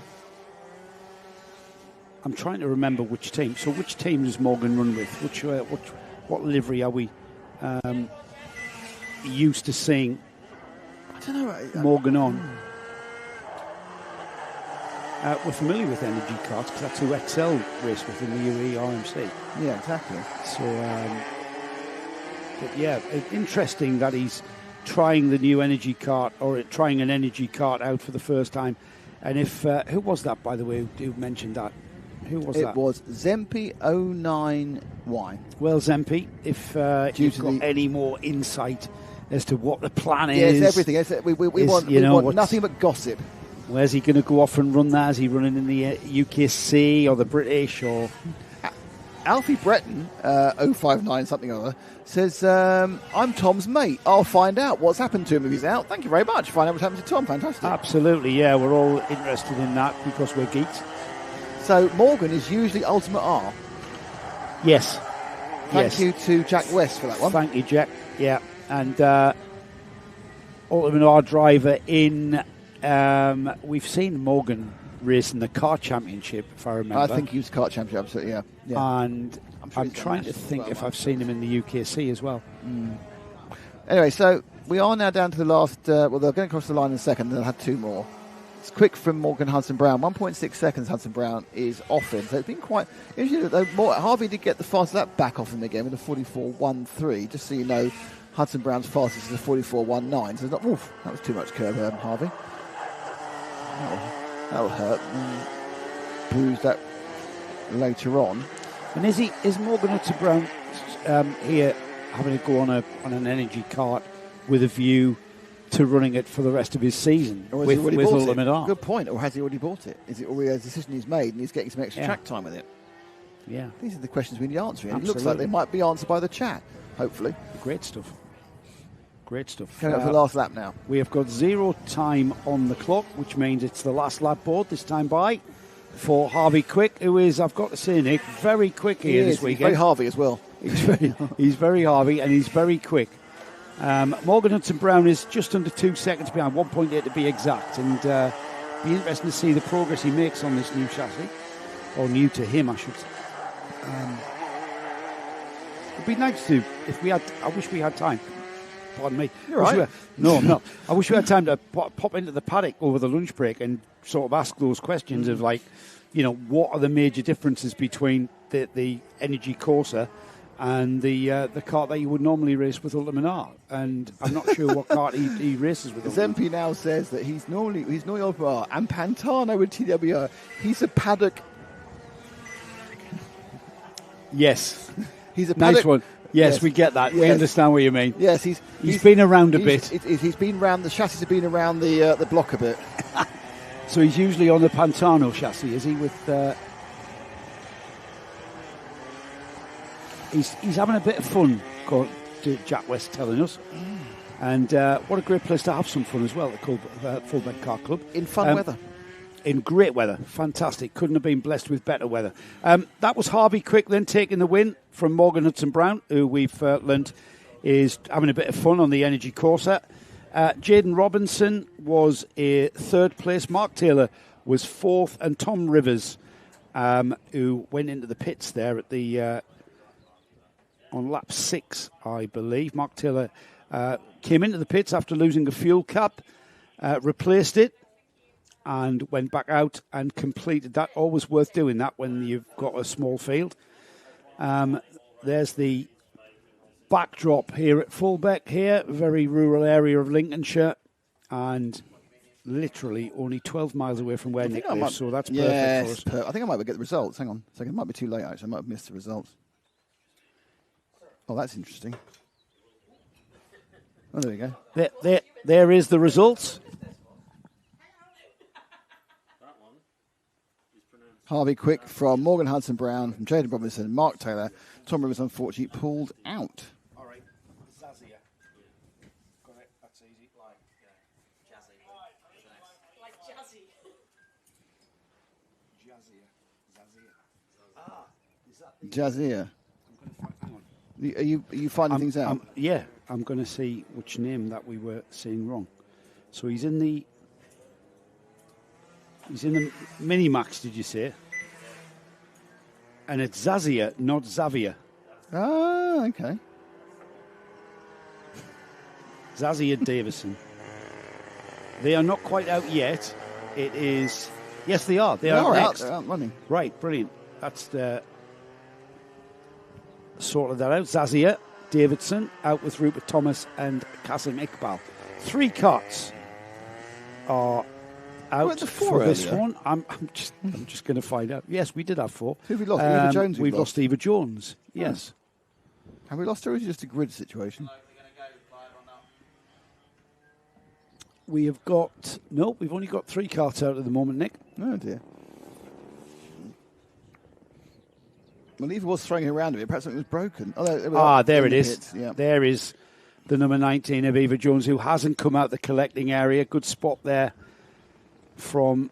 I'm trying to remember which team. So which team does Morgan run with? What livery are we used to seeing I don't know. Morgan on? We're familiar with Energy Karts because that's who Excel race with in the UAE RMC. Yeah, exactly. So, but yeah, interesting that he's trying the new energy kart, or trying an energy kart out for the first time. And if who was that, by the way, who mentioned that? Who was that? It was Zempi09Y. Well, Zempi, if you've got any more insight as to what the plan is. Yes, everything. We want nothing but gossip. Where's he going to go off and run that? Is he running in the UKC or the British or... Alfie Breton, 059 something or other, says, I'm Tom's mate. I'll find out what's happened to him if he's out. Thank you very much. Find out what's happened to Tom. Fantastic. Absolutely, yeah. We're all interested in that because we're geeks. So Morgan is usually Ultimate R. Yes. Thank you to Jack West for that one. Thank you, Jack. Yeah. And Ultimate R driver in... we've seen Morgan racing the Kart Championship, if I remember. I think he was Kart Championship, absolutely, yeah. And I'm trying to think if I've seen him in the UKC as well. Anyway, so we are now down to the last... well, they're going across the line in a second, and they'll have 2 more. It's quick from Morgan Hudson-Brown. 1.6 seconds Hudson-Brown is off him. So it's been quite... Harvey did get the fastest lap back off him again with a 44.13. Just so you know, Hudson-Brown's fastest is a 44.19. So it's not... Oof, that was too much curve, Harvey. That'll hurt. Bruise that later on. And is Morgan Hudson-Brown here having to go on an energy kart with a view to running it for the rest of his season with Ultimate R? Good point. Or has he already bought it? Is it already a decision he's made and he's getting some extra track time with it? Yeah. These are the questions we need answering. Absolutely. It looks like they might be answered by the chat, hopefully. Great stuff. Great stuff. Coming up for the last lap now. We have got 0 time on the clock, which means it's the last lap board this time by for Harvey Quick, who is, I've got to say, Nick, very quick here this weekend. He's very Harvey as well. He's very Harvey and he's very quick. Morgan Hudson-Brown is just under 2 seconds behind, 1.8 to be exact, and be interesting to see the progress he makes on this new chassis, or new to him, I should say. It'd be nice to, I wish we had time. Pardon me. You're right. No, I'm not. I wish we had time to pop into the paddock over the lunch break and sort of ask those questions of, like, you know, what are the major differences between the Energy Corsa and the kart that you would normally race with Ultimate R. And I'm not sure what kart he races with. Zempi now says that he's normally Ultimate R and Pantano with TWR. He's a paddock. Yes. He's a paddock. Nice one. Yes, we get that. Yes. We understand what you mean. Yes, he's been around a bit. He's been around. The chassis have been around the block a bit. So he's usually on the Pantano chassis, is he? With he's having a bit of fun. Jack West telling us. And what a great place to have some fun as well, the Fullbeck Kart Club. In fun weather. In great weather. Fantastic. Couldn't have been blessed with better weather. That was Harvey Quick then taking the win from Morgan Hudson-Brown, who we've learned is having a bit of fun on the Energy Corsa. Jaden Robinson was a third place. Mark Taylor was fourth. And Tom Rivers, who went into the pits there at the on lap 6, I believe. Mark Taylor came into the pits after losing a fuel cap, replaced it, and went back out and completed that. Always worth doing that when you've got a small field. There's the backdrop here at Fullbeck here, very rural area of Lincolnshire, and literally only 12 miles away from where Nick lives, so that's perfect for us. I think I might get the results. Hang on a second. It might be too late, actually. I might have missed the results. Oh, that's interesting. Oh, there we go. There is the results. Harvey Quick from Morgan Hudson-Brown, from Jaden Robinson, Mark Taylor. Tom Rivers, unfortunately, pulled out. All right, Zazia. Got it, that's easy. Like jazzy. Like jazzy. Zazia. Ah, is that the... Jazia. Hang on. Are you finding things out? Yeah, I'm going to see which name that we were saying wrong. So he's in the mini-max, did you say? And it's Zazia, not Xavier. Ah, okay. Zazia Davison. They are not quite out yet. It is... Yes, they are. They are out. next. They're out running. Right, brilliant. That's sorted that out. Zazia Davidson out with Rupert Thomas and Kasim Iqbal. 3 carts are out for this one. I'm just going to find out. Yes, we did have 4. Who have we lost? Eva Jones. We've lost Eva Jones. Yes. Have we lost her, or is it just a grid situation? We have got... No, we've only got 3 carts out at the moment, Nick. Oh, dear. Well, Eva was throwing around a bit. Perhaps something was broken. There it is. Yeah. There is the number 19 of Eva Jones, who hasn't come out the collecting area. Good spot there from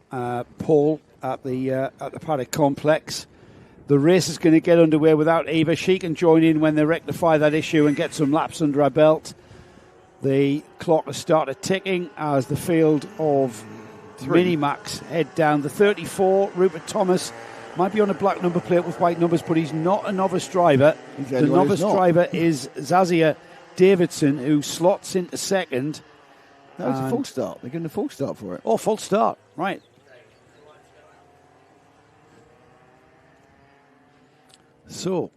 Paul at the paddock complex. The race is going to get underway without Eva. She can join in when they rectify that issue and get some laps under her belt. The clock has started ticking as the field of Mini-Max head down. The 34, Rupert Thomas, might be on a black number plate with white numbers, but he's not a novice driver. The novice driver is Zazia Davidson, who slots into second. No, it's a full start. They're getting a full start for it. Oh, full start. Right. So.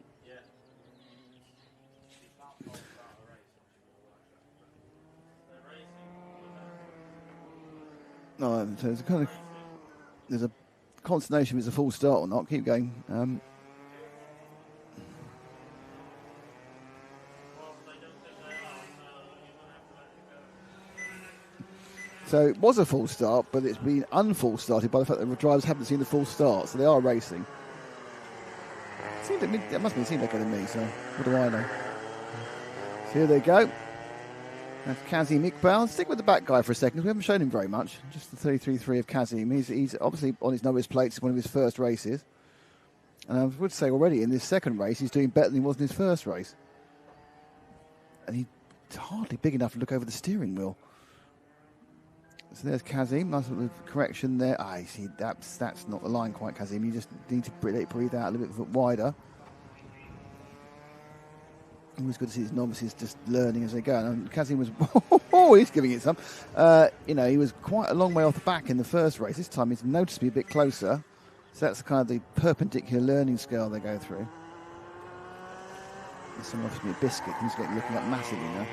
No, so there's a consternation if it's a full start or not. Keep going. So it was a full start, but it's been unfull started by the fact that the drivers haven't seen the full start, so they are racing. It must be better than me, so what do I know? So here they go. That's Kazim Iqbal. Stick with the back guy for a second. We haven't shown him very much. Just the 33.3 of Kazim. He's obviously on his novice plates. It's one of his first races. And I would say already in this second race, he's doing better than he was in his first race. And he's hardly big enough to look over the steering wheel. So there's Kazim. Nice little correction there. You see, that's not the line quite, Kazim. You just need to breathe out a little bit wider. Always good to see his novices just learning as they go. And Kazim was, he's giving it some. He was quite a long way off the back in the first race. This time he's noticeably a bit closer. So that's kind of the perpendicular learning scale they go through. There's someone offers me a biscuit. He's looking up massively now.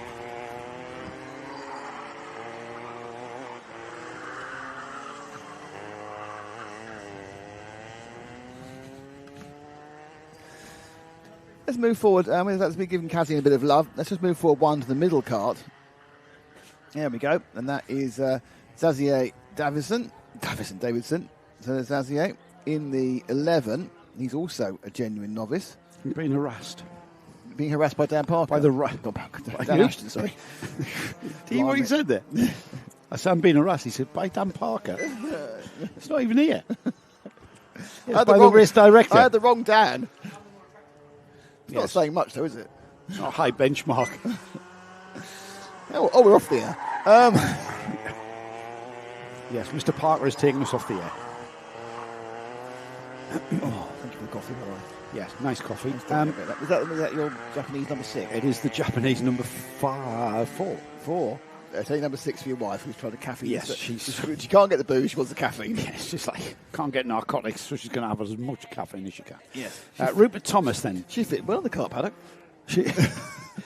Let's move forward. That's been giving Kazim a bit of love. Let's just move forward one to the middle cart. There we go. And that is Zazia Davidson. So there's Zazia in the 11. He's also a genuine novice. He's been harassed. being harassed by Dan Parker. By the Dan Ashton, sorry. Do you hear what he said there? I said, I'm being harassed. He said, by Dan Parker. It's not even here. It's by the race director. I had the wrong Dan. It's not Yes. saying much, though, is it? It's not a high benchmark. Oh, we're off the air. Yes, Mr. Parker has taken us off the air. Thank you for the coffee, by the way. Yes, nice coffee. Is that your Japanese number 6? It is the Japanese number 4. 4? Take number 6 for your wife, who's trying to caffeine. Yes, she can't get the booze, she wants the caffeine. Yes, she's like, can't get narcotics, so she's going to have as much caffeine as she can. Yes. Rupert Thomas, then. She fit well in the car paddock.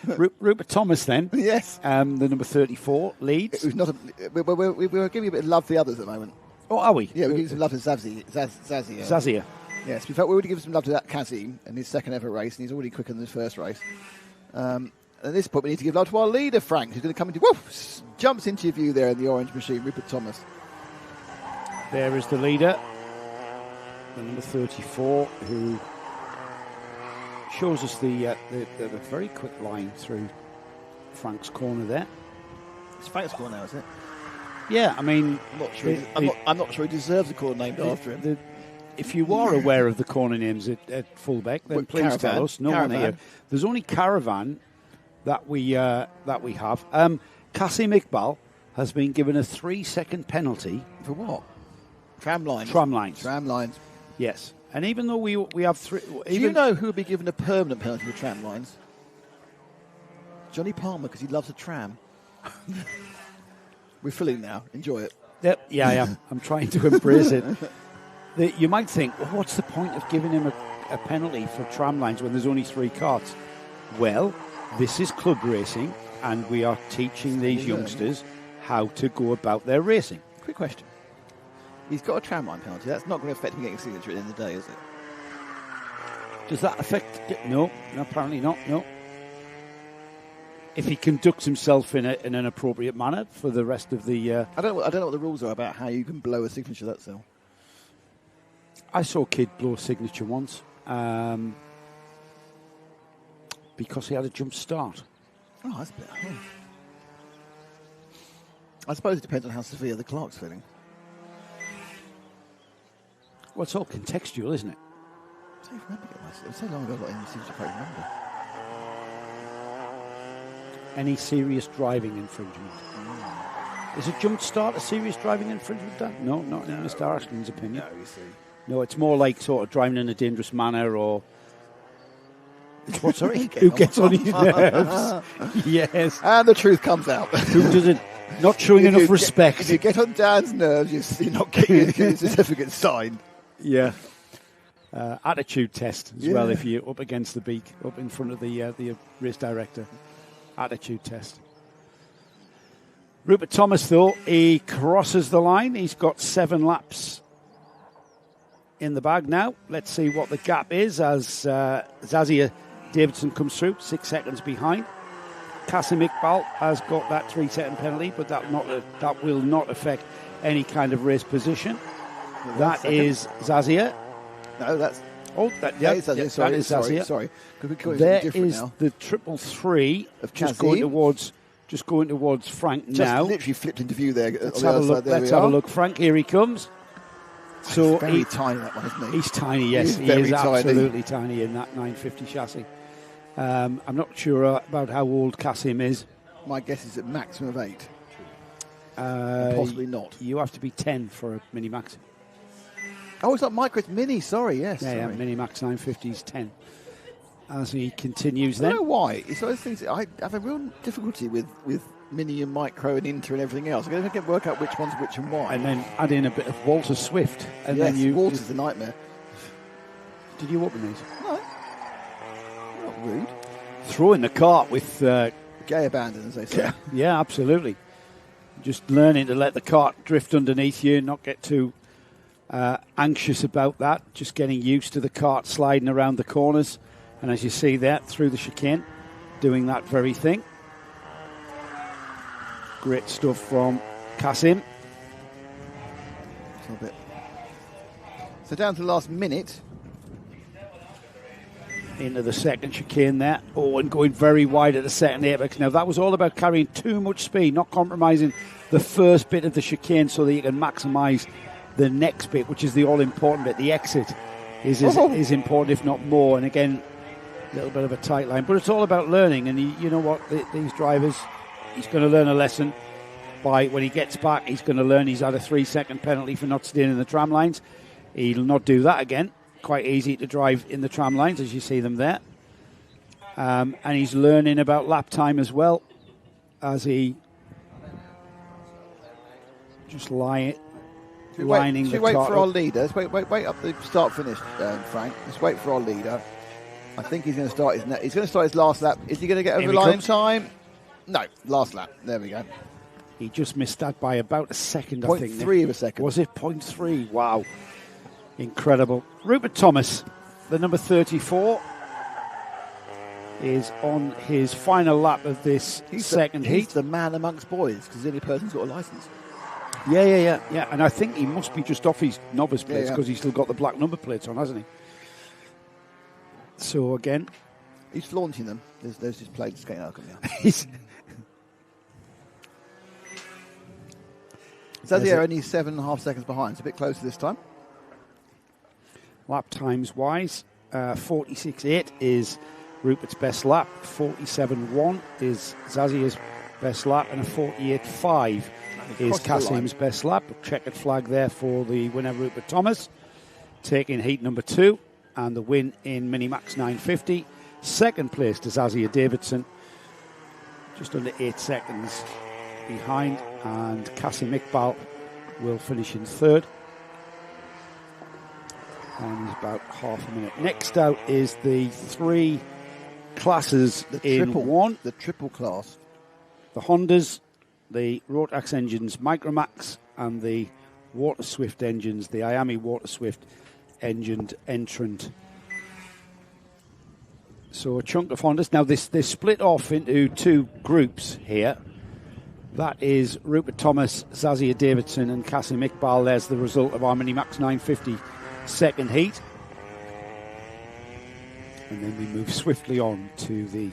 Rupert Thomas, then. Yes. The number 34, leads. It was not we're giving a bit of love to the others at the moment. Oh, are we? Yeah, we're giving some love to Zazia. Zazia. Yes, in fact, we already give some love to that Kazim in his second ever race, and he's already quicker than his first race. At this point, we need to give love to our leader, Frank, who's going to come into... Woof, jumps into your view there in the orange machine, Rupert Thomas. There is the leader, the number 34, who shows us the very quick line through Frank's corner there. It's Frank's corner now, is it? Yeah, I mean... I'm not sure he deserves a corner named after him. If you are aware of the corner names at Fullbeck, then please Caravan. tell us. No one here. There's only Caravan that we have. Kasim Iqbal has been given a 3-second penalty. For what? Tram lines. Tram lines. Tram lines. Yes. And even though we have 3... Do you know who would be given a permanent penalty for tram lines? Johnny Palmer, because he loves a tram. We're filling now. Enjoy it. Yep, yeah, I am. I'm trying to embrace it. You might think, well, what's the point of giving him a penalty for tram lines when there's only 3 carts? Well, this is club racing, and we are teaching these youngsters how to go about their racing. Quick question. He's got a tram line penalty. That's not going to affect him getting a signature at the end of the day, is it? Does that affect it? No, apparently not, no. If he conducts himself in an appropriate manner for the rest of the... I don't know what the rules are about how you can blow a signature, that's all. I saw a kid blow a signature once because he had a jump start. Oh, that's a bit... I suppose it depends on how severe the clerk's feeling. Well, it's all contextual, isn't it? I don't remember it. It was so long ago I got any signature, I can't remember. Any serious driving infringement. Is a jump start a serious driving infringement, Dan? No, not in Mr. Ashton's opinion. No, you see. No, it's more like sort of driving in a dangerous manner or... What, sorry? Who gets on his nerves? Yes. And the truth comes out. Who doesn't... Not showing enough respect. If you get on Dan's nerves, you're not getting your certificate signed. Yeah. Attitude test as well if you're up against the beak, up in front of the race director. Attitude test. Rupert Thomas, though, he crosses the line. He's got 7 laps in the bag now. Let's see what the gap is as Zazia Davidson comes through, 6 seconds behind. Kasim Iqbal has got that 3-second penalty, but that will not affect any kind of race position. That is Zazia. No, that's... Oh, that is Zazia. That is Zazia. Sorry. There is now. The 333 of just going towards Frank just now. Literally flipped into view there. Let's have a look. Let's have a look. Frank, here he comes. So he's very tiny, that one, isn't he? He's tiny, yes. He is absolutely tiny in that 950 chassis. I'm not sure about how old Kasim is. My guess is a maximum of 8. Possibly not. You have to be 10 for a Mini Max. Oh, it's not micro, it's Mini. Sorry, yes. Yeah, Mini Max 950 is 10. As he continues I then. don't know why. It's one of those things I have a real difficulty with Mini and Micro and Inter and everything else. I can't work out which one's which and why. And then add in a bit of Walter Swift. And yes, then Walter's a nightmare. Did you open these? No. Not rude. Throw in the cart with... Gay abandon, as they say. Yeah, absolutely. Just learning to let the cart drift underneath you and not get too anxious about that. Just getting used to the cart sliding around the corners. And as you see there, through the chicane, doing that very thing. Great stuff from Kasim. So down to the last minute. into the second chicane there. Oh, and going very wide at the second apex. Now, that was all about carrying too much speed, not compromising the first bit of the chicane so that you can maximise the next bit, which is the all-important bit. The exit is important, if not more. And again, a little bit of a tight line. But it's all about learning. And you know what? These drivers, he's going to learn a lesson. When he gets back, he's going to learn. He's had a 3-second penalty for not staying in the tram lines. He'll not do that again. Quite easy to drive in the tram lines, as you see them there. And he's learning about lap time as well, as he just lining the car. Wait for our leader. Let's wait up the start-finish, Frank. Let's wait for our leader. I think he's going to start his last lap. Is he going to get over the line in time? No, last lap. There we go. He just missed that by about a second, I think. 0.3 of a second. Was it 0.3? Wow. Incredible. Rupert Thomas, the number 34, is on his final lap of this second heat. He's the man amongst boys because the only person who's got a licence. Yeah. And I think he must be just off his novice plates because he's still got the black number plates on, hasn't he? So, again... He's flaunting them. There's his plates getting out. Zazier only 7.5 seconds behind. It's a bit closer this time. Lap times wise, 46.8 is Rupert's best lap. 47.1 is Zazier's best lap, and a 48.5 is Kasim's best lap. Checkered flag there for the winner, Rupert Thomas, taking heat number 2 and the win in Minimax 950. Second place to Zazier Davidson, just under 8 seconds behind, and Kasim Iqbal will finish in third. And he's about half a minute. Next out is the 3 classes in one. The triple class. The Hondas, the rotax engines micromax, and the Water Swift engines, the Miami Water Swift engined entrant. So a chunk of Hondas. Now they're split off into 2 groups here. That is Rupert Thomas, Zazier Davidson, and Kasim Iqbal. There's the result of our Minimax 950 second heat. And then we move swiftly on to the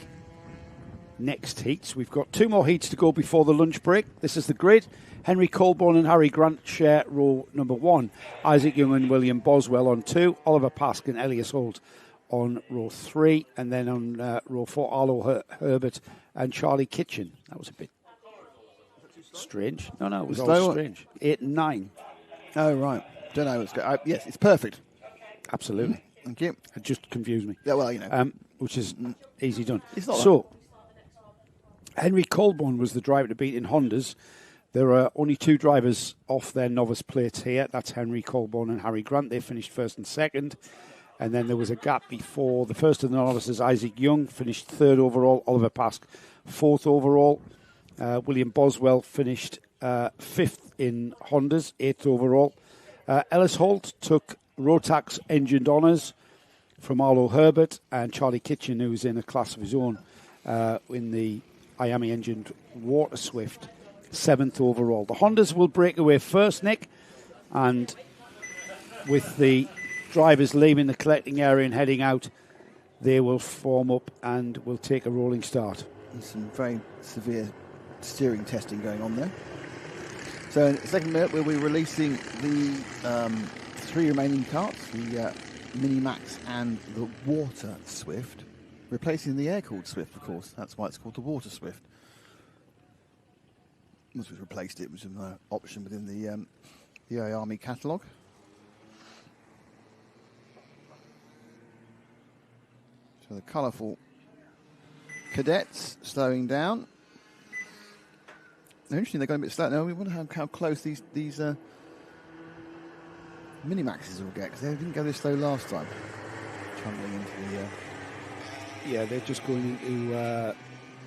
next heats. We've got 2 more heats to go before the lunch break. This is the grid. Henry Colborne and Harry Grant share row number 1. Isaac Young and William Boswell on 2. Oliver Pask and Elias Holt on row 3. And then on row 4, Arlo Herbert and Charlie Kitchen. That was a bit strange. No, it was all strange. 8 and 9. Oh, right. Don't know what's going. Yes, it's perfect. Absolutely. Thank you. It just confused me. Yeah, well, you know. Which is easy done. It's not so, Henry Colborne was the driver to beat in Hondas. There are only 2 drivers off their novice plates here. That's Henry Colborne and Harry Grant. They finished first and second. And then there was a gap before the first of the novices. Isaac Young finished 3rd overall. Oliver Pask 4th overall. William Boswell finished 5th in Hondas, 8th overall. Ellis Holt took rotax engined honours from Arlo Herbert, and Charlie Kitchen, who's in a class of his own in the Miami engined Water Swift, 7th overall. The Hondas will break away first, Nick, and with the drivers leaving the collecting area and heading out, they will form up and will take a rolling start. There's some very severe steering testing going on there. So in the second minute, we'll be releasing the 3 remaining karts, the Minimax and the Water Swift, replacing the air-cooled Swift, of course. That's why it's called the Water Swift. Once we've replaced it, it was an option within the Army catalogue. So the colourful cadets slowing down. They're interesting, they're going a bit slow. Now we wonder how close these Minimaxes will get, because they didn't go this slow last time. Trundling into the... Yeah, they're just going into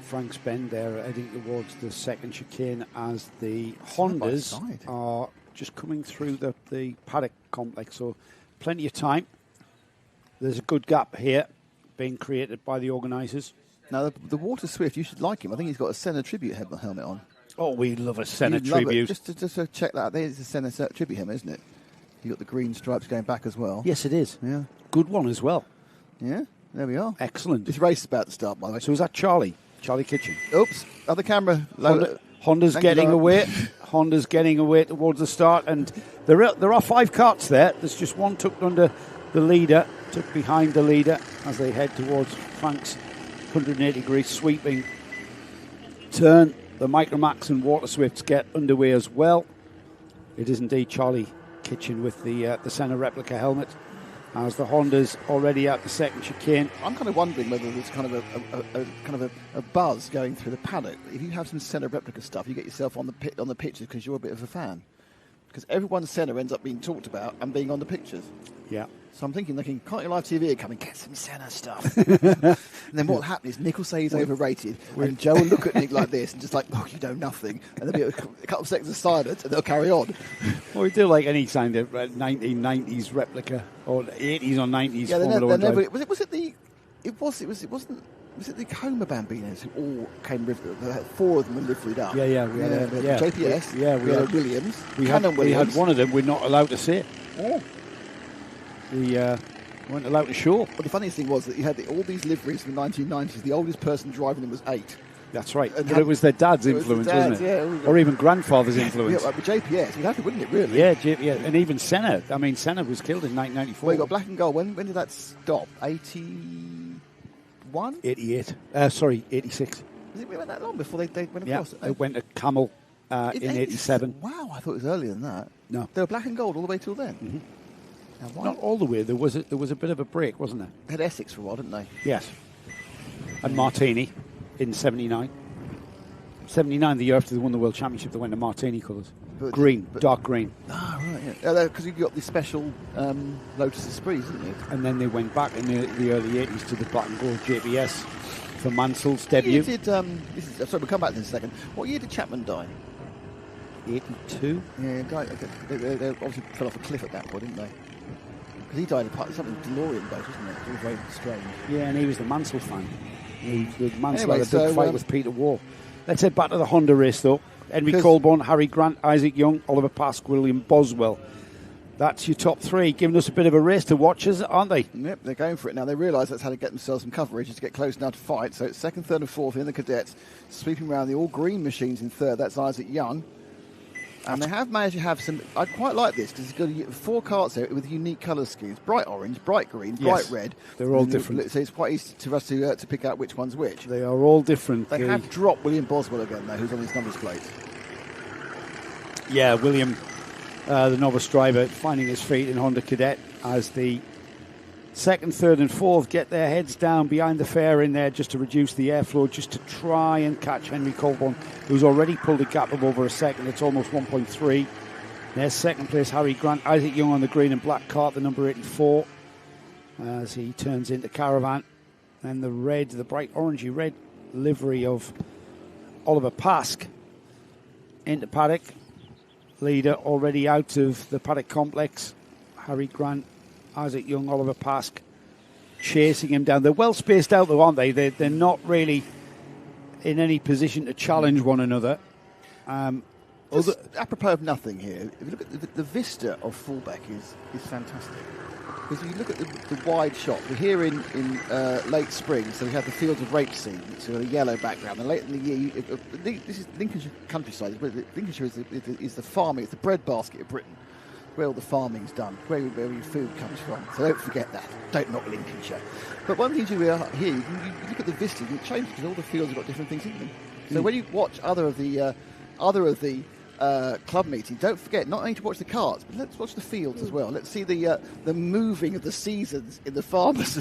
Frank's Bend there, heading towards the second chicane as the Hondas are just coming through the paddock complex. So plenty of time. There's a good gap here being created by the organisers. Now, the Water Swift, you should like him. I think he's got a Senna tribute helmet on. Oh, we love a Senna tribute. Just to check that out, there's a Senna tribute helmet, isn't it? You've got the green stripes going back as well. Yes, it is. Yeah. Good one as well. Yeah? There we are. Excellent. This race is about to start, by the way. So is that Charlie Kitchen? Oops, other camera. Honda's getting away. Honda's getting away towards the start, and there are 5 karts there. There's just one tucked under the leader, tucked behind the leader as they head towards Frank's 180-degree sweeping turn. The Micromax and Water Swifts get underway as well. It is indeed Charlie Kitchen with the Senna replica helmet, as the Honda's already at the second chicane. I'm kind of wondering whether there's kind of a buzz going through the paddock. If you have some Senna replica stuff, you get yourself on the pictures because you're a bit of a fan. Because everyone's Senna ends up being talked about and being on the pictures. Yeah. So I'm thinking, Kart Live TV, come and get some Senna stuff. And then what will happen is Nick will say he's overrated, and Joe will look at Nick like this and just like, oh, you know nothing. And there'll be a couple of seconds of silence, and they'll carry on. Well, we do like any kind of 1990s replica or 80s or 90s Formula One drive. Was it the Homer Bambinos who all came with them? 4 of them were liveried up. We had JPS. We had a Williams. We had one of them. We're not allowed to say. Oh. We weren't allowed to show. But the funniest thing was that you had all these liveries from the 1990s. The oldest person driving them was 8. That's right. But it was their dad's influence, wasn't it? Yeah, or even grandfather's influence. Yeah, like with JPS, you'd have to, wouldn't it, really? Yeah, and even Senna. I mean, Senna was killed in 1994. Well, you got black and gold. When did that stop? 81? 88. 86. It went that long before they went across? Yeah, it went to Camel in 87. Wow, I thought it was earlier than that. No. They were black and gold all the way till then? Mm-hmm. Not all the way. There was a bit of a break, wasn't there? They had Essex for a while, didn't they? Yes. And Martini in 79. 79, the year after they won the World Championship, they went to Martini colours. Dark green. Ah, right, yeah. Because you got the special Lotus Esprit, didn't you? And then they went back in the early 80s to the black and gold JBS for Mansell's debut. Sorry, we'll come back to this in a second. What year did Chapman die? 82. Yeah, they obviously fell off a cliff at that point, didn't they? Because he died of something DeLorean boat, wasn't it? It was very strange. Yeah, and he was the Mansell fan. The Mansell had a big fight with Peter Waugh. Let's head back to the Honda race, though. Henry Colborne, Harry Grant, Isaac Young, Oliver Pask, William Boswell. That's your top 3, giving us a bit of a race to watch, aren't they? Yep, they're going for it now. They realise that's how to get themselves some coverage, is to get close now to fight. So it's 2nd, 3rd and 4th in the cadets, sweeping around the all-green machines in 3rd. That's Isaac Young. And they have managed to have some... I quite like this, because it's got 4 karts there with unique colour schemes. Bright orange, bright green, bright red. They're all different. So it's quite easy for us to pick out which one's which. They are all different. They have dropped William Boswell again, though, who's on his numbers plate. Yeah, William, the novice driver, finding his feet in Honda Cadet as the 2nd, 3rd and 4th get their heads down behind the fair in there just to reduce the airflow, just to try and catch Henry Colborne, who's already pulled a gap of over a second. It's almost 1.3. There's 2nd place, Harry Grant. Isaac Young on the green and black kart, the number 84, as he turns into Caravan. And the red, the bright orangey red livery of Oliver Pask into paddock. Leader already out of the paddock complex. Harry Grant, Isaac Young, Oliver Pask chasing him down. They're well spaced out though, aren't they? They're not really in any position to challenge one another. Apropos of nothing here, if you look at the vista of Fullbeck is fantastic. Because if you look at the wide shot, we're here in late spring, so we have the fields of rapeseed, so a yellow background. And late in the year, this is Lincolnshire countryside. Lincolnshire is the farming, it's the breadbasket of Britain, where all the farming's done, where your food comes from. So don't forget that. Don't knock Lincolnshire. But one thing you here, you look at the vista, and it changes because all the fields have got different things in them. So when you watch other of the club meeting, don't forget not only to watch the karts, but let's watch the fields as well. Let's see the moving of the seasons in the farmers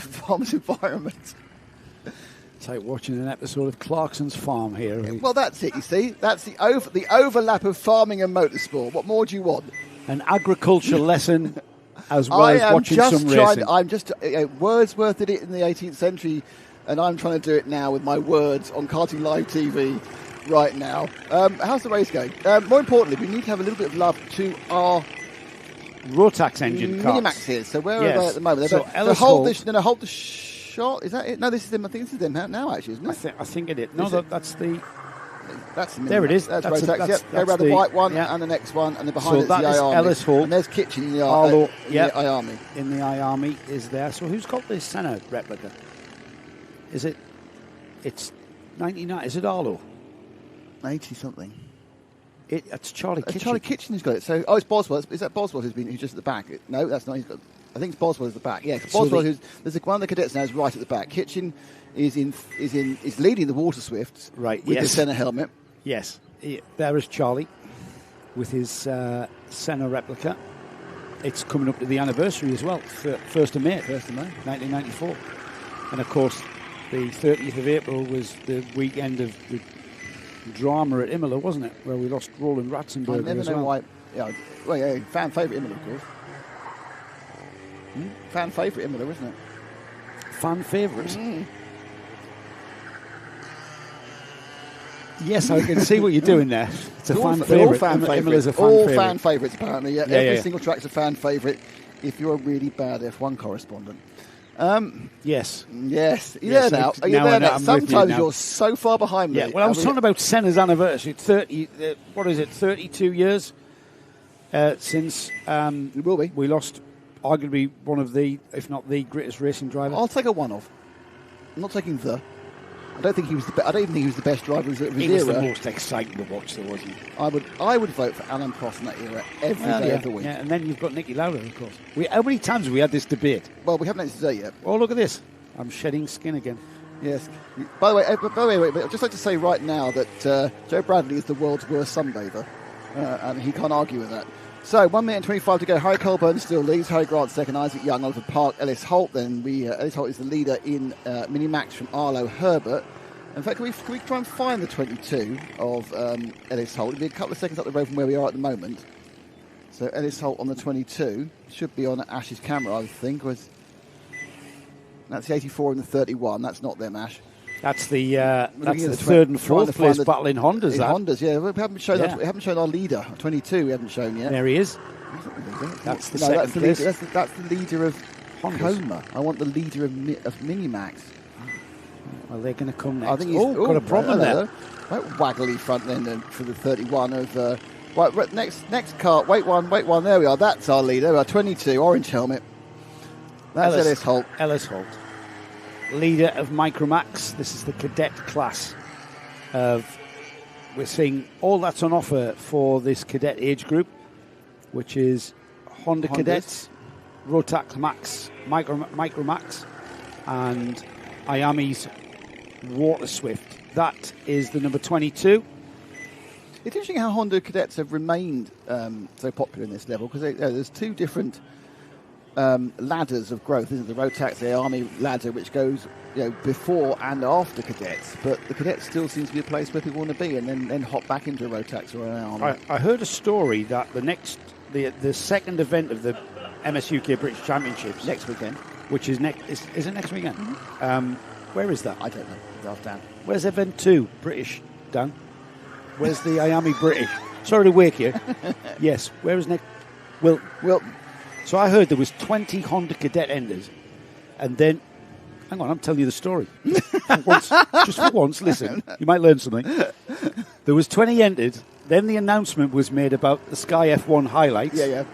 environment. It's like watching an episode of Clarkson's Farm here. Yeah, well, that's it. You see, that's the overlap of farming and motorsport. What more do you want? An agriculture lesson as well as watching some racing. I'm just Wordsworth did it in the 18th century, and I'm trying to do it now with my words on Karting Live TV. Right now, how's the race going? More importantly, we need to have a little bit of love to our rotax engine cars. Minimax here. So where are they at the moment? So hold the shot. Is that it? No, this is them. I think this is them now. Actually, isn't it? I think it is. No, that's the. That's the Minimax. There it is. That's rotax. Yep. Go around the white one and the next one, and then behind it's the IARMY. Ellis Hall. And there's Kitchen in the IARMY. In the IARMY is there. So who's got this Senna replica? Is it? It's 99. Is it Arlo? 80 something. It's Charlie Kitchen. Charlie Kitchen has got it. So, it's Boswell. Is that Boswell who's just at the back? No, that's not. I think it's Boswell at the back. Yeah, Boswell. There's one of the cadets now is right at the back. Kitchen is leading the Water Swifts. Right. With the Senna helmet. Yes. There is Charlie with his Senna replica. It's coming up to the anniversary as well, 1st of May. 1994. And of course, the 30th of April was the weekend of the drama at Imola, wasn't it? Where we lost Roland Ratzenberger. I never know why. Yeah, fan favourite Imola, of course. Fan favourite Imola, isn't it? Fan favourite. Yes, I can see what you're doing there. It's a fan favourite. All fan favourites. All fan favourites, apparently. Yeah, every single track's a fan favourite if you're a really bad F1 correspondent. Yes. Yes. Are you there now? Are you there now? Sometimes you're so far behind me. Yeah, well, I was talking about Senna's anniversary. 32 years since it will be. We lost arguably one of the, if not the greatest racing driver. I'll take a one-off. I'm not taking the. I don't think he was I don't even think he was the best driver of his era. He was the most exciting to watch, though, wasn't he? I would vote for Alan Prost in that era every day of the week. Yeah, and then you've got Nicky Lauda, of course. How many times have we had this debate? Well, we haven't had it today yet. Oh, look at this. I'm shedding skin again. Yes. By the way, I'd just like to say right now that Joe Bradley is the world's worst sunbather, and he can't argue with that. So, 1 minute and 25 to go. Harry Colburn still leads. Harry Grant second. Isaac Young, Oliver Park, Ellis Holt. Then Ellis Holt is the leader in Mini Max from Arlo Herbert. In fact, can we try and find the 22 of Ellis Holt? It'll be a couple of seconds up the road from where we are at the moment. So Ellis Holt on the 22 should be on Ash's camera, I think. That's the 84 and the 31. That's not them, Ash. That's the third and fourth place battle in Hondas. Hondas, yeah. We haven't shown we haven't shown our leader, 22. We haven't shown yet. There he is. That's the second place. That's the leader of Honda. I want the leader of Minimax. Well, they're going to come next. I think he's got a problem there. Right, waggly front end for the 31 of. Right, next cart. Wait one. There we are. That's our leader. There we are, 22, orange helmet. That's Ellis Holt. Ellis Holt, leader of Micromax. This is the cadet class. We're seeing all that's on offer for this cadet age group, which is Honda Cadets, Rotax Max, Micromax, and Iami's Water Swift. That is the number 22. It's interesting how Honda Cadets have remained so popular in this level, because there's two different ladders of growth, isn't it? The Rotax, the Army ladder, which goes before and after Cadets, but the Cadets still seems to be a place where people want to be, and then hop back into a Rotax or an Army. I heard a story that the second event of the MS UK British Championships next weekend, which is is it next weekend? Mm-hmm. Where is that? I don't know. Half down. Where's event 2 British, Dan? Where's the Iami British? Sorry to wake you. Yes. Where is next? Well. So I heard there was 20 Honda Cadet enders, and then, hang on, I'm telling you the story. Just for once, listen, you might learn something. There was 20 entered, then the announcement was made about the Sky F1 highlights. Yeah.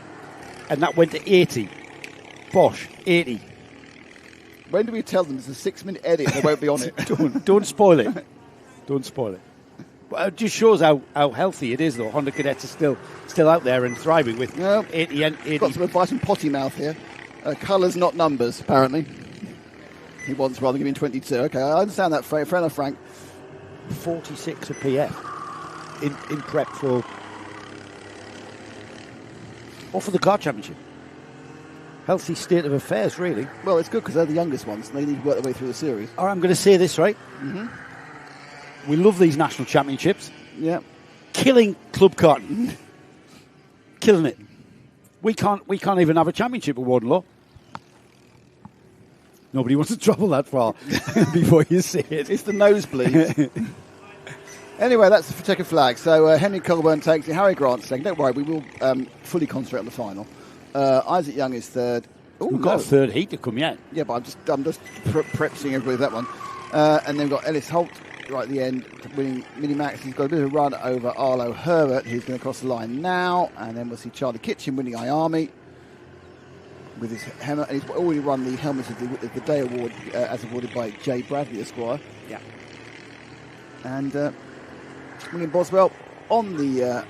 And that went to 80. Bosh, 80. When do we tell them it's a 6-minute edit? They won't be on it. Don't spoil it. Don't spoil it. Well, it just shows how healthy it is, though. Honda Cadets are still out there and thriving with 80 and 80. Got some advice from Potty Mouth here. Colours, not numbers, apparently. He wants rather giving 22. Okay, I understand that, Frank. 46 a PF in prep for the Kart Championship. Healthy state of affairs, really. Well, it's good because they're the youngest ones, and they need to work their way through the series. All right, I'm going to say this, right? Mm-hmm. We love these national championships. Yeah. Killing club karting. Killing it. We can't even have a championship at Warden Nobody wants to travel that far before you see it. It's the nosebleed. Anyway, that's the checkered flag. So Henry Colburn takes it. Harry Grant second. Don't worry, we will fully concentrate on the final. Isaac Young is third. We've got a third heat to come yet. Yeah, but I'm just prepping everybody with that one. And then we've got Ellis Holt right at the end, winning Minimax. He's got a bit of a run over Arlo Herbert, who's going to cross the line now. And then we'll see Charlie Kitchen winning Iami. with his hammer, and he's already won the Helmet of the Day award as awarded by J. Bradley Esquire. Yeah. And William Boswell on the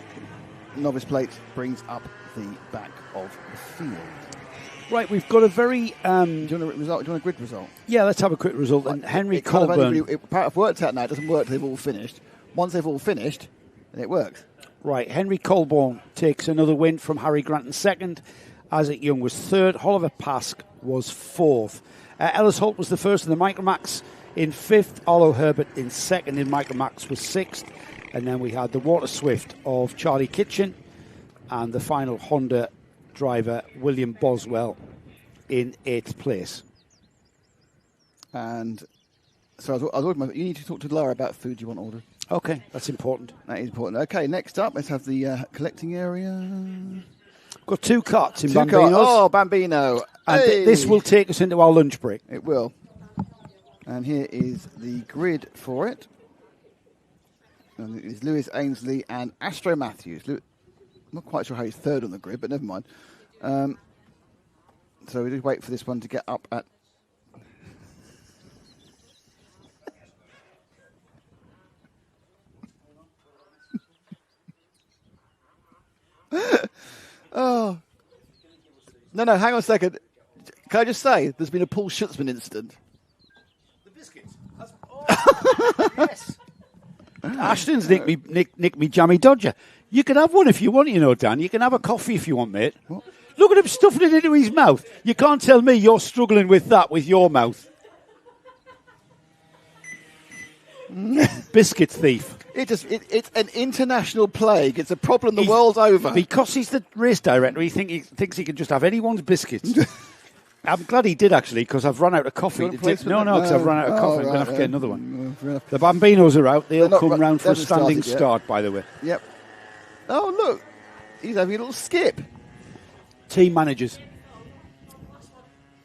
novice plate brings up the back of the field. Right, we've got a very... do you want a grid result? Yeah, let's have a quick result. And Henry Kind of Colburn... It worked out now. It doesn't work till they've all finished. Once they've all finished, then it works. Right, Henry Colburn takes another win from Harry Grant in second. Isaac Young was third. Oliver Pask was fourth. Ellis Holt was the first in the micromax in fifth. Arlo Herbert in second in micromax was sixth. And then we had the Water Swift of Charlie Kitchen and the final Honda driver William Boswell in 8th place. And so I was ordering you need to talk to Laura about food you want ordered. Okay, that's important. That is important. Okay, next up, let's have the collecting area. Got 2 carts in Bambinos. Oh, Bambino. And hey. this will take us into our lunch break. It will. And here is the grid for it. And it is Lewis Ainsley and Astro Matthews. I'm not quite sure how he's third on the grid, but never mind. So we just wait for this one to get up at... Oh. No, hang on a second. Can I just say, there's been a Paul Schutzman incident. The biscuits? Yes. Ashton's nicked me jammy dodger. You can have one if you want, you know, Dan. You can have a coffee if you want, mate. What? Look at him stuffing it into his mouth. You can't tell me you're struggling with that with your mouth. Biscuit thief. It's an international plague. It's a problem the world over. Because he's the race director, he thinks he can just have anyone's biscuits. I'm glad he did, actually, because I've run out of coffee. No, because I've run out of coffee. I'm going to have to get another one. The Bambinos are out. They'll come round for a standing start, by the way. Yep. Oh, look. He's having a little skip. Team managers.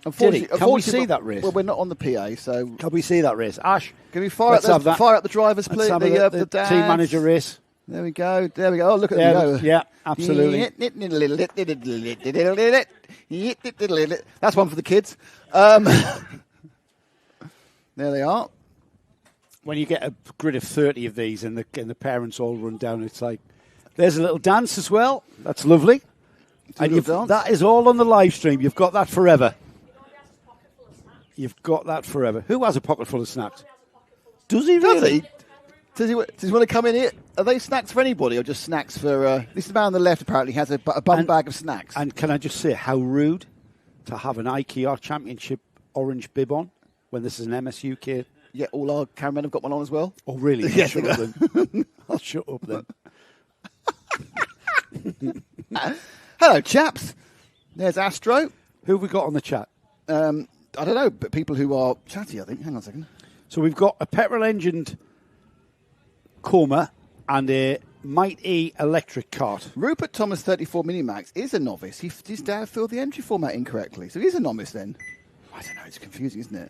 Unfortunately, can we see that race? Well, we're not on the PA, so... Can we see that race? Ash, can we fire up the drivers, please? The team manager race. There we go. Oh, look at them go. Yeah, absolutely. That's one for the kids. There they are. When you get a grid of 30 of these and the parents all run down, it's like, there's a little dance as well. That's lovely. And that is all on the live stream. You've got that forever. You've got that forever. Who has a pocket full of snacks? Does he really? Does he want to come in here? Are they snacks for anybody or just snacks for... this man on the left apparently has a bum bag of snacks. And can I just say how rude to have an IKEA Championship orange bib on when this is an MSU kid? Yeah, all our cameramen have got one on as well. Oh, really? Yes, Shut up then. I'll shut up then. Hello, chaps. There's Astro. Who have we got on the chat? I don't know, but people who are chatty, I think. Hang on a second. So we've got a petrol-engined Coma and a Might E electric cart. Rupert Thomas 34 Minimax is a novice. His dad filled the entry format incorrectly, so he's a novice then. I don't know, it's confusing, isn't it?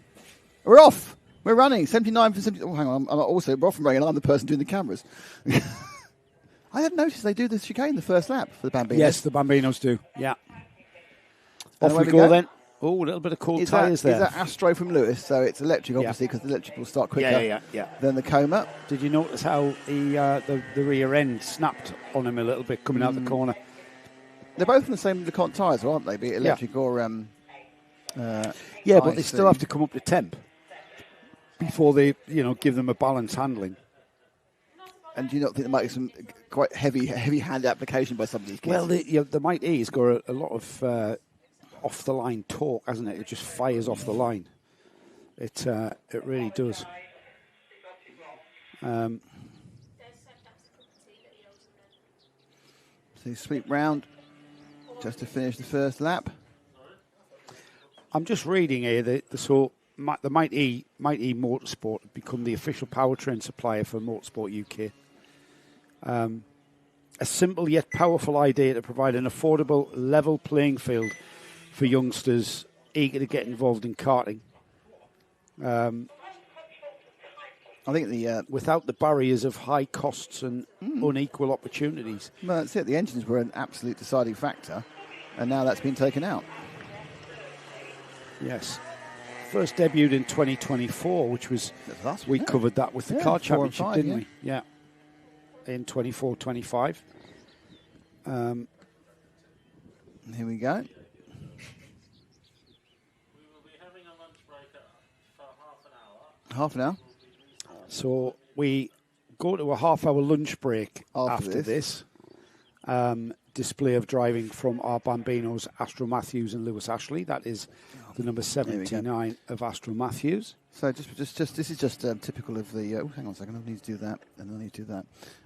We're off. We're running. 79 for 70. Oh, hang on. We're off and running, and I'm the person doing the cameras. I had noticed they do the chicane the first lap for the Bambinos. Yes, the Bambinos do. Yeah. Off we go then. Oh, a little bit of cold tyres there. Is that Astro from Lewis? So it's electric, obviously, because the electric will start quicker than the Coma. Did you notice how the rear end snapped on him a little bit coming out the corner? They're both in the same LeConte tyres, aren't they? Be it electric or... but they still have to come up to temp before they, give them a balanced handling. And do you not think there might be some quite heavy hand application by some of these kids? Well, the Might E's got a lot of off-the-line torque, hasn't it? It just fires off the line. It really does. So you sweep round just to finish the first lap. I'm just reading here that the Might E Motorsport have become the official powertrain supplier for Motorsport UK. A simple yet powerful idea to provide an affordable, level playing field for youngsters eager to get involved in karting. I think without the barriers of high costs and unequal opportunities. Well, that's it. The engines were an absolute deciding factor, and now that's been taken out. Yes. First debuted in 2024, which was, we covered that with the Kart Championship, didn't we? Yeah. In 24-25. Here we go. We will be having a lunch break for half an hour. Half an hour. So we go to a half-hour lunch break after this. Display of driving from our Bambinos, Astro Matthews and Lewis Ashley. That is the number 79 of Astro Matthews. So just this is just typical of the. Hang on a second, I need to do that, and I need to do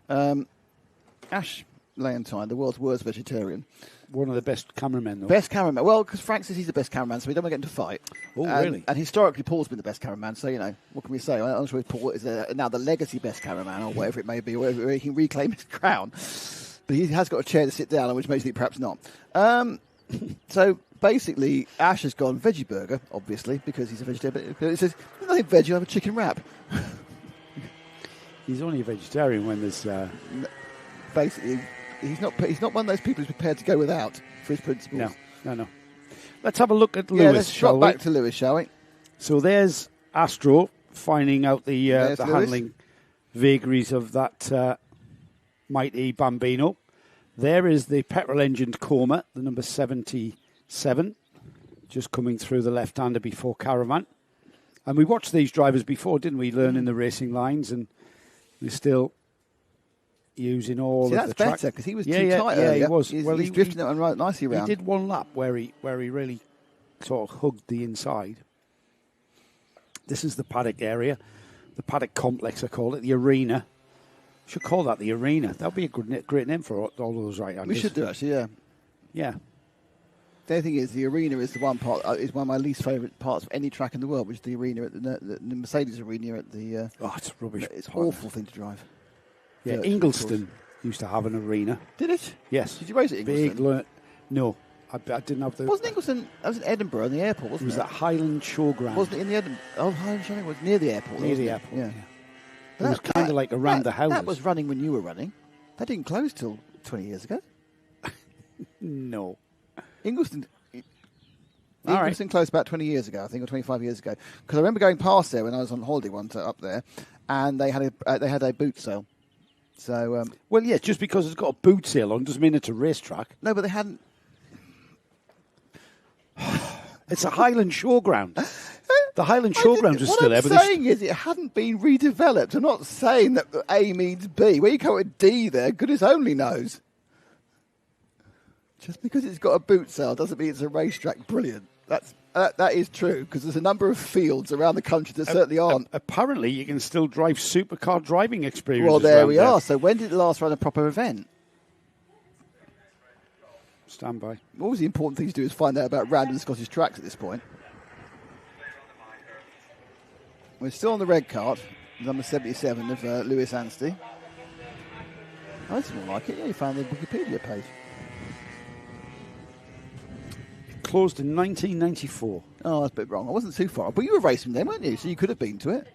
that. Ash Leontine, the world's worst vegetarian. One of the best cameramen, though. Best cameraman. Well, because Frank says he's the best cameraman, so we don't want to get into a fight. Oh, really? And historically, Paul's been the best cameraman, so, what can we say? I'm not sure if Paul is now the legacy best cameraman, or whatever it may be, where he can reclaim his crown. But he has got a chair to sit down on, which makes it perhaps not. So, basically, Ash has gone veggie burger, obviously, because he's a vegetarian. But it says, nothing veggie, I have a chicken wrap. He's only a vegetarian when there's... Basically... He's not one of those people who's prepared to go without for his principles. No. Let's have a look at Lewis, let's shall we? back to Lewis, shall we? So there's Astro finding out the handling vagaries of that mighty Bambino. There is the petrol-engined Coma, the number 77, just coming through the left-hander before Caravan. And we watched these drivers before, didn't we, learning the racing lines, and they're still... using all of the track. That's better because he was too tight earlier. Yeah, he was. He's drifting it on right nicely around. He did one lap where he really sort of hugged the inside. This is the paddock area, the paddock complex, I call it, the arena. Should call that the arena. That would be a great name for all those right-handers. We should do, actually, yeah. Yeah. The only thing is, the arena is the one part is one of my least favourite parts of any track in the world, which is the arena at the Mercedes arena at the. It's rubbish. It's an awful thing to drive. Yeah, Ingliston used to have an arena. Did it? Yes. Did you race at Ingliston? No, I didn't have the... Wasn't Ingliston... That was in Edinburgh, in the airport, wasn't it? Was that Highland Showground? Wasn't it in the Edinburgh... Oh, Highland Showground was near the airport. Near the airport, yeah. It was kind of like around the houses. That was running when you were running. That didn't close till 20 years ago. No. Ingliston closed about 20 years ago, I think, or 25 years ago. Because I remember going past there when I was on holiday once up there, and they had a boot sale. So, well, yeah, just because it's got a boot sale on doesn't mean it's a racetrack. No, but they hadn't. It's a Highland Showground. The Highland Showgrounds are still there. What I'm saying is it hadn't been redeveloped. I'm not saying that A means B. Where you come with D there, goodness only knows. Just because it's got a boot sale doesn't mean it's a racetrack. Brilliant. That is true, because there's a number of fields around the country that certainly aren't. Apparently, you can still drive supercar driving experiences. Well, there we are. So when did it last run a proper event? Stand by. What was the important thing to do is find out about random Scottish tracks at this point. We're still on the red cart, number 77 of Lewis Anstey. Oh, that's more like it. Yeah, you found the Wikipedia page. Closed in 1994. Oh, that's a bit wrong. I wasn't too far. But you were racing then, weren't you? So you could have been to it.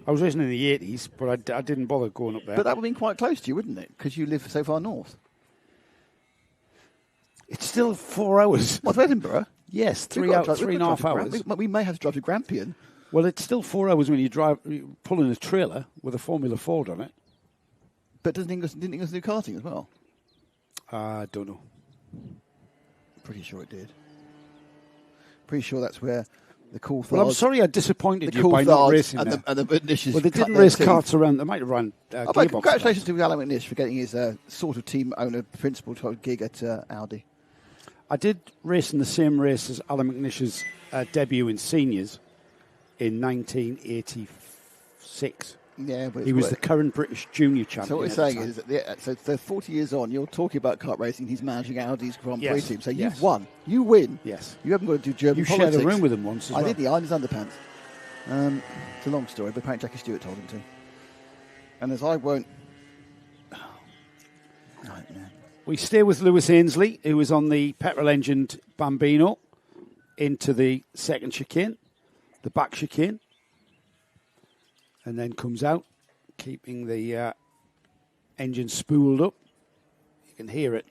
I was racing in the 80s, but I didn't bother going up there. But that would have been quite close to you, wouldn't it? Because you live so far north. It's still 4 hours. What, to Edinburgh? Yes, 3.5 hours. We may have to drive to Grampian. Well, it's still 4 hours when you're pulling a trailer with a Formula Ford on it. But didn't Inglis do karting as well? I don't know. Pretty sure it did. Pretty sure that's where the cool Thards... Well, I'm sorry I disappointed you by not racing and there. And the McNishes. Well, they didn't race karts around. They might have run Gearbox. Congratulations to Alan McNish for getting his sort of team owner, principal gig at Audi. I did race in the same race as Alan McNish's debut in seniors in 1986. Yeah, but he was the current British junior champion. So what we're saying is that so 40 years on, you're talking about kart racing. He's managing Audi's Grand Prix team. So you've won. You win. Yes. You haven't got to do German politics. You shared a room with him once as well. I did. I in his underpants. It's a long story, but apparently Jackie Stewart told him to. And as I won't. Right, man. We stay with Lewis Ainsley, who was on the petrol-engined Bambino into the second chicane, the back chicane. And then comes out, keeping the engine spooled up. You can hear it.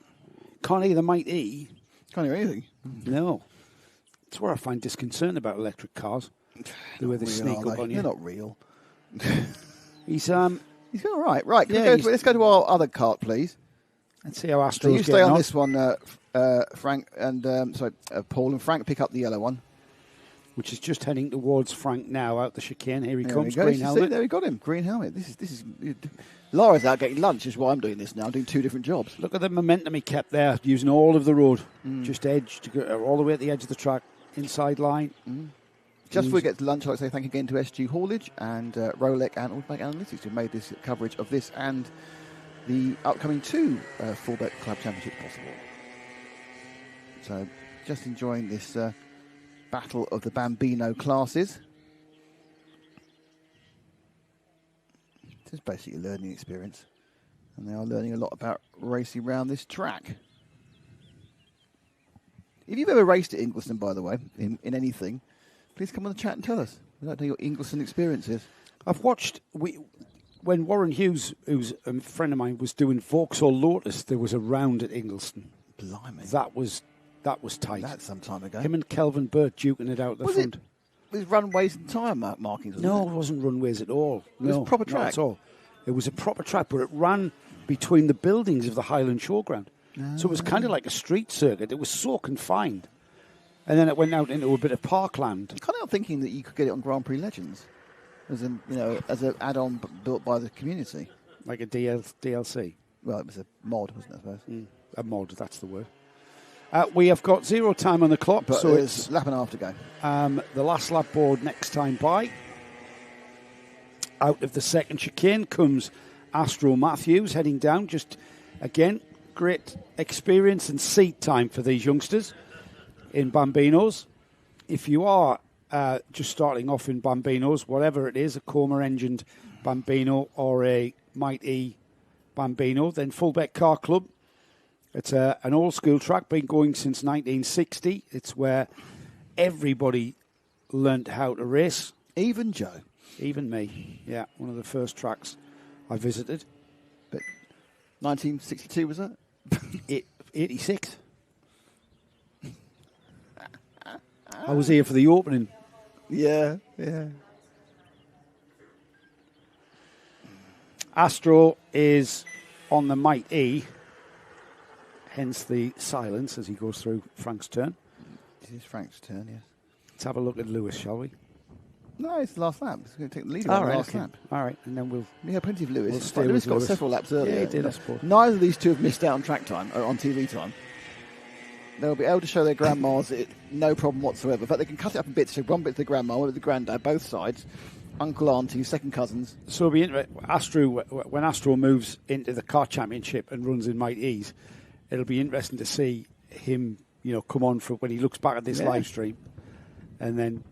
Can't hear the mighty E. Can't hear anything. No. That's where I find disconcerting about electric cars. The way they sneak up on you. They're not real. He's all right. Right, Yeah, let's go to our other cart, please. let's see how Astro's So you getting stay on this one, Frank, and Paul and Frank pick up the yellow one. which is just heading towards Frank now out the chicane. Here he There comes, we go. green See, helmet. there we got him. Green helmet. This is. Laura's out getting lunch. Is why I'm doing this now. I'm doing two different jobs. Look at the momentum he kept there, using all of the road, just edge to go all the way at the edge of the track, inside line. Just before we get to lunch, I'd like to say thank you again to SG Haulage and Rolex and Automatic Analytics who made this coverage of this and the upcoming two Fullbeck Club Championships possible. So, just enjoying this battle of the Bambino classes. It's basically a learning experience, and they are learning a lot about racing around this track. If you've ever raced at Ingliston, by the way, in anything, please come on the chat and tell us. We'd like to know your Ingliston experiences. I've watched when Warren Hughes, who's a friend of mine, was doing Vauxhall Lotus. There was a round at Ingliston. Blimey, That was tight. that's some time ago. Him and Kelvin Burt duking it out the front. It with runways and tyre markings? Wasn't No, it? it wasn't runways at all. It was No, a proper not track? at all. It was a proper track, but it ran between the buildings of the Highland Showground. So it was kind of like a street circuit. It was so confined. And then it went out into a bit of parkland. I'm kind of thinking that you could get it on Grand Prix Legends, as an as an add-on built by the community. Like a DLC. Well, it was a mod, wasn't it? I suppose. A mod, that's the word. We have got 0 time on the clock, But so it's it's lap and a half to go. the last lap board next time by. Out of the second chicane comes Astro Matthews heading down. Just, again, great experience and seat time for these youngsters in Bambinos. If you are just starting off in Bambinos, whatever it is, a Coma-engined Bambino or a Mighty Bambino, then Fullbeck Car Club. It's an old-school track, been going since 1960. It's where everybody learnt how to race. Even Joe. Even me. Yeah, one of the first tracks I visited. But 1962 was that? 86. I was here for the opening. Yeah. Astro is on the Mighty, hence the silence as he goes through Frank's turn. It is Frank's turn, yes. Let's have a look at Lewis, shall we? No, it's the last lap. It's going to take the lead All on the right, last okay. lap. All right, and then we'll... We have plenty of Lewis. We'll In stay fact, Lewis with got Lewis. several laps earlier. Yeah, he did, I suppose. Neither of these two have missed out on track time, on TV time. They'll be able to show their grandmas it, no problem whatsoever. In fact, they can cut it up in bits. So one bit to the grandma, one bit to the granddad, both sides. Uncle, auntie, second cousins. So it'll be interesting. When Astro moves into the car championship and runs in Mighties, it'll be interesting to see him, come on for when he looks back at this live stream, and then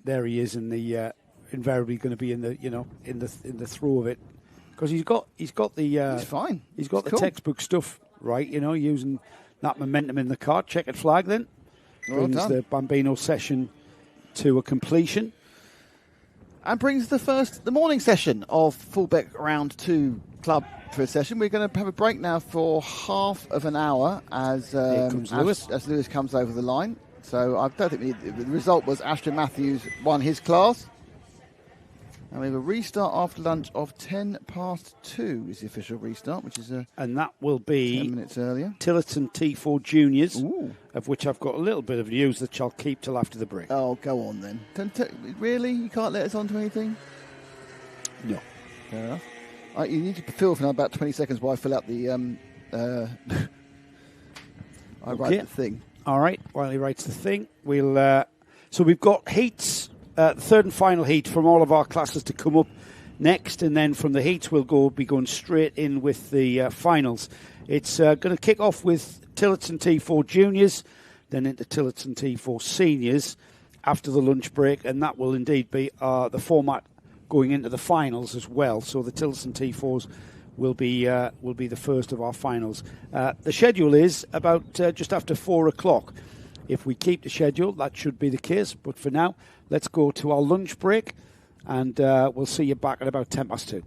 there he is in the invariably going to be in the in the throw of it, because he's got the He's fine. He's got It's the cool. textbook stuff right, using that momentum in the car. Checkered flag then Well brings done. the Bambino session to a completion. And brings the morning session of Fullbeck Round 2 Club for a session. We're going to have a break now for half of an hour as comes Lewis. as Lewis comes over the line. So I don't think the result was Ashton Matthews won his class. And we have a restart after lunch of 2:10 is the official restart, which is And that will 10 be minutes earlier. Tillotson T4 Juniors, Ooh. of which I've got a little bit of news that I'll keep till after the break. Oh, go on then. Really? You can't let us on to anything? No. Fair enough. You need to fill for now about 20 seconds while I fill out the... I write the thing. All right, while he writes the thing, we'll. So we've got heats, third and final heat from all of our classes to come up next, and then from the heats we'll be going straight in with the finals. It's going to kick off with Tillotson T4 Juniors, then into Tillotson T4 Seniors after the lunch break, and that will indeed be the format going into the finals as well. So the Tillotson T4s will be the first of our finals. The schedule is about just after 4 o'clock. If we keep the schedule, that should be the case. But for now, let's go to our lunch break, and we'll see you back at about 2:10.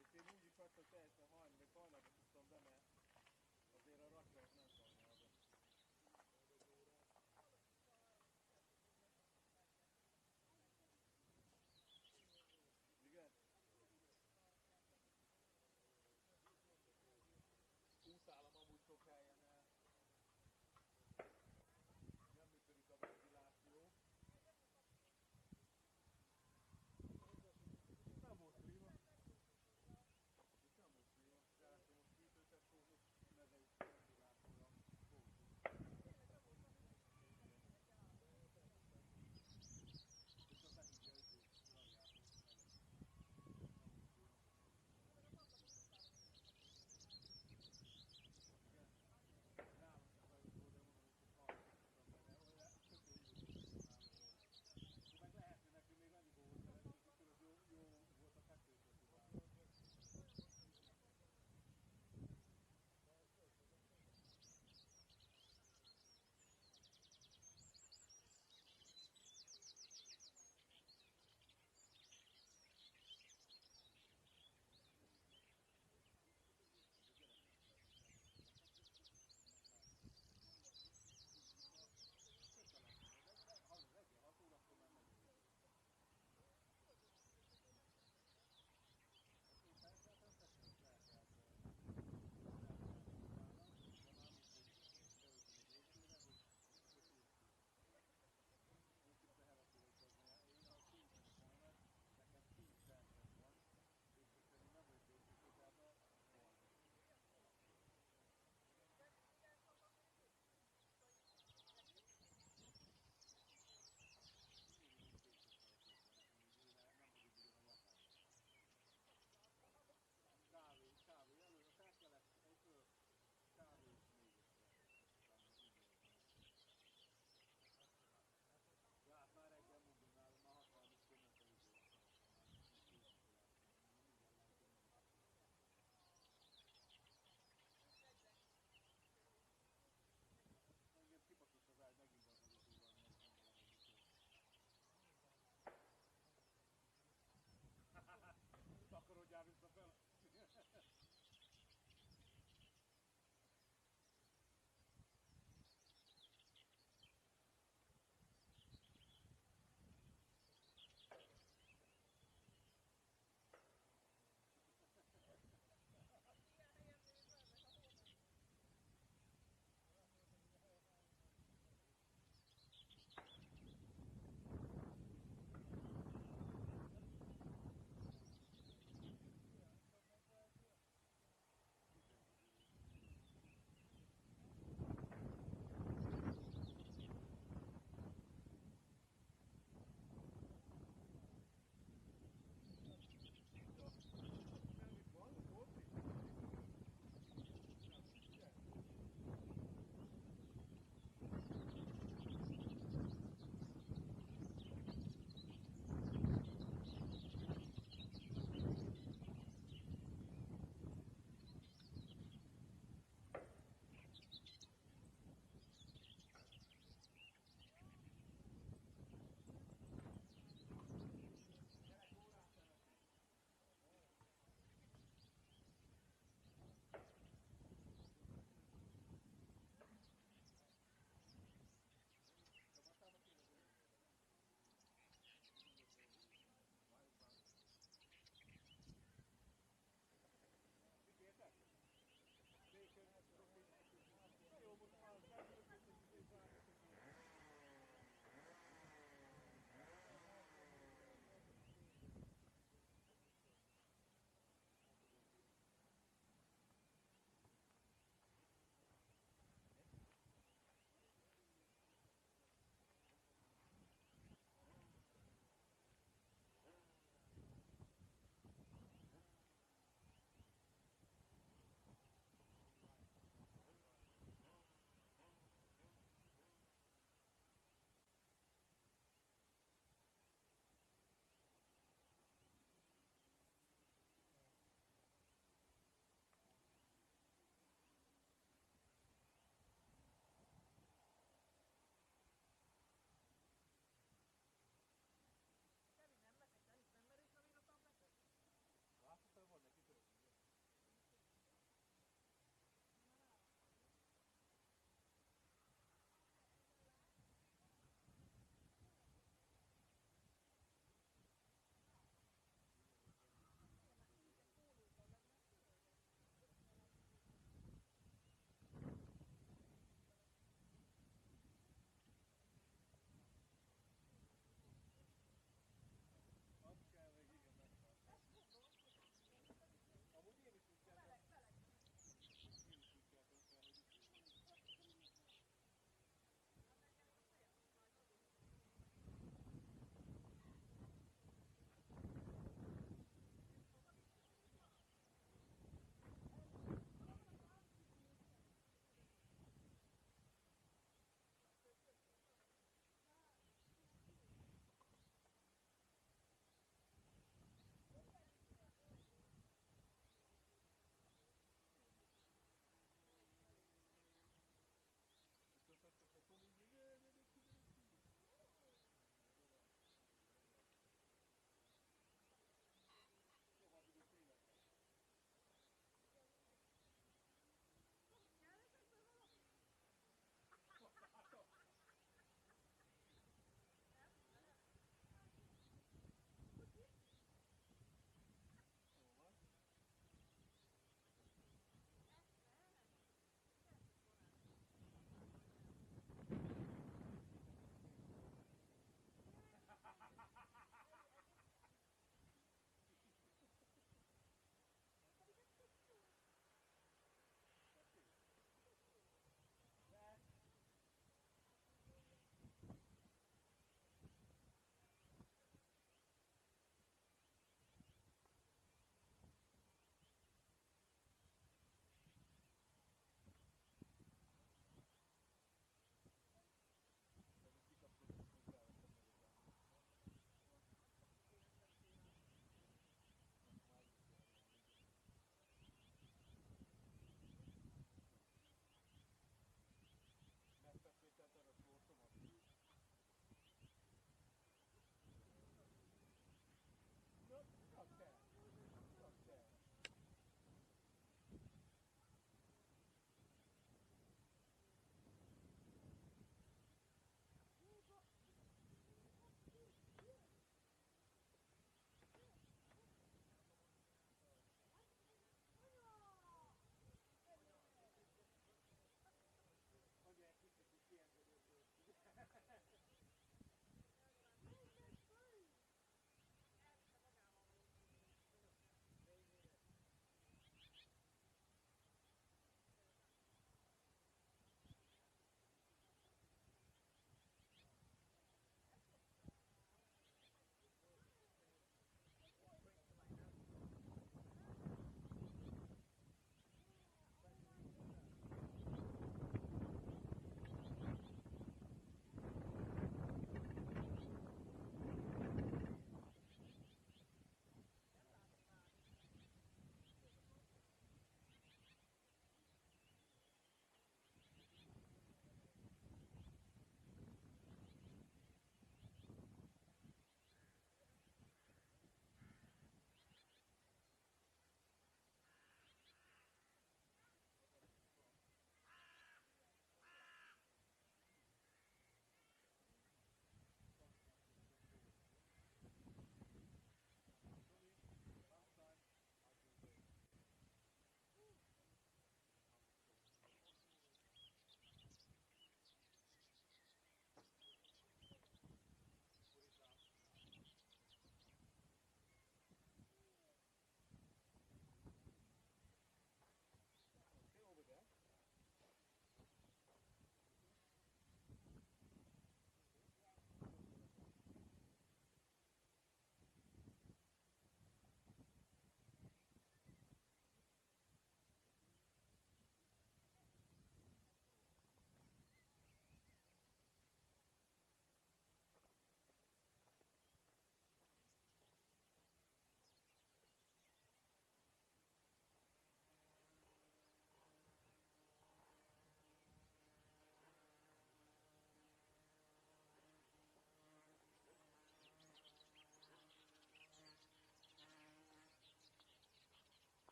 Itt én úgy is hagytam teljesen hajni, még hajnalban tudtam be, mert azért a rakját nem sajnálom. Igen? Úszállam amúgy sok helyen el. Nem működik a ventiláció. Nem volt klíma. Nem volt klíma.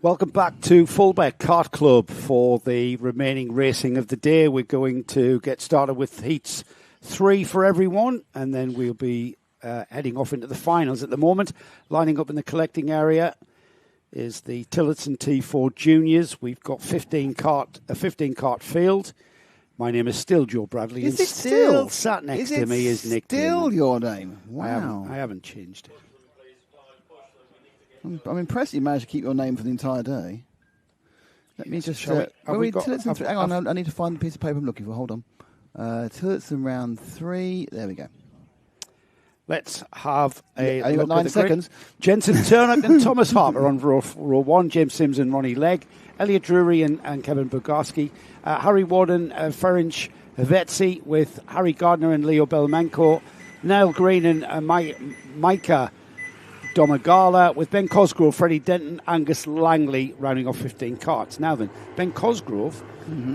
Welcome back to Fullbeck Kart Club for the remaining racing of the day. We're going to get started with heats 3 for everyone, and then we'll be heading off into the finals. At the moment, lining up in the collecting area is the Tillotson T4 Juniors. We've got a 15 kart field. My name is still Joe Bradley. Is and it still? Sat next to me is Nick. Still Damon. your name? Wow. I haven't changed it. I'm impressed you managed to keep your name for the entire day. Let me just... Shall we- hang on, I need to find the piece of paper I'm looking for. Hold on. Tillotson round 3. There we go. Let's have a Only got look 9 at the seconds. grid. Jensen Turnock and Thomas Harper on row 1. James Sims and Ronnie Legg. Elliot Drury and Kevin Bogarski. Harry Warden, Ferenc Vetsi with Harry Gardner and Leo Belmenko. Niall Green and Micah Domagala with Ben Cosgrove, Freddie Denton, Angus Langley rounding off 15 karts. Now then, Ben Cosgrove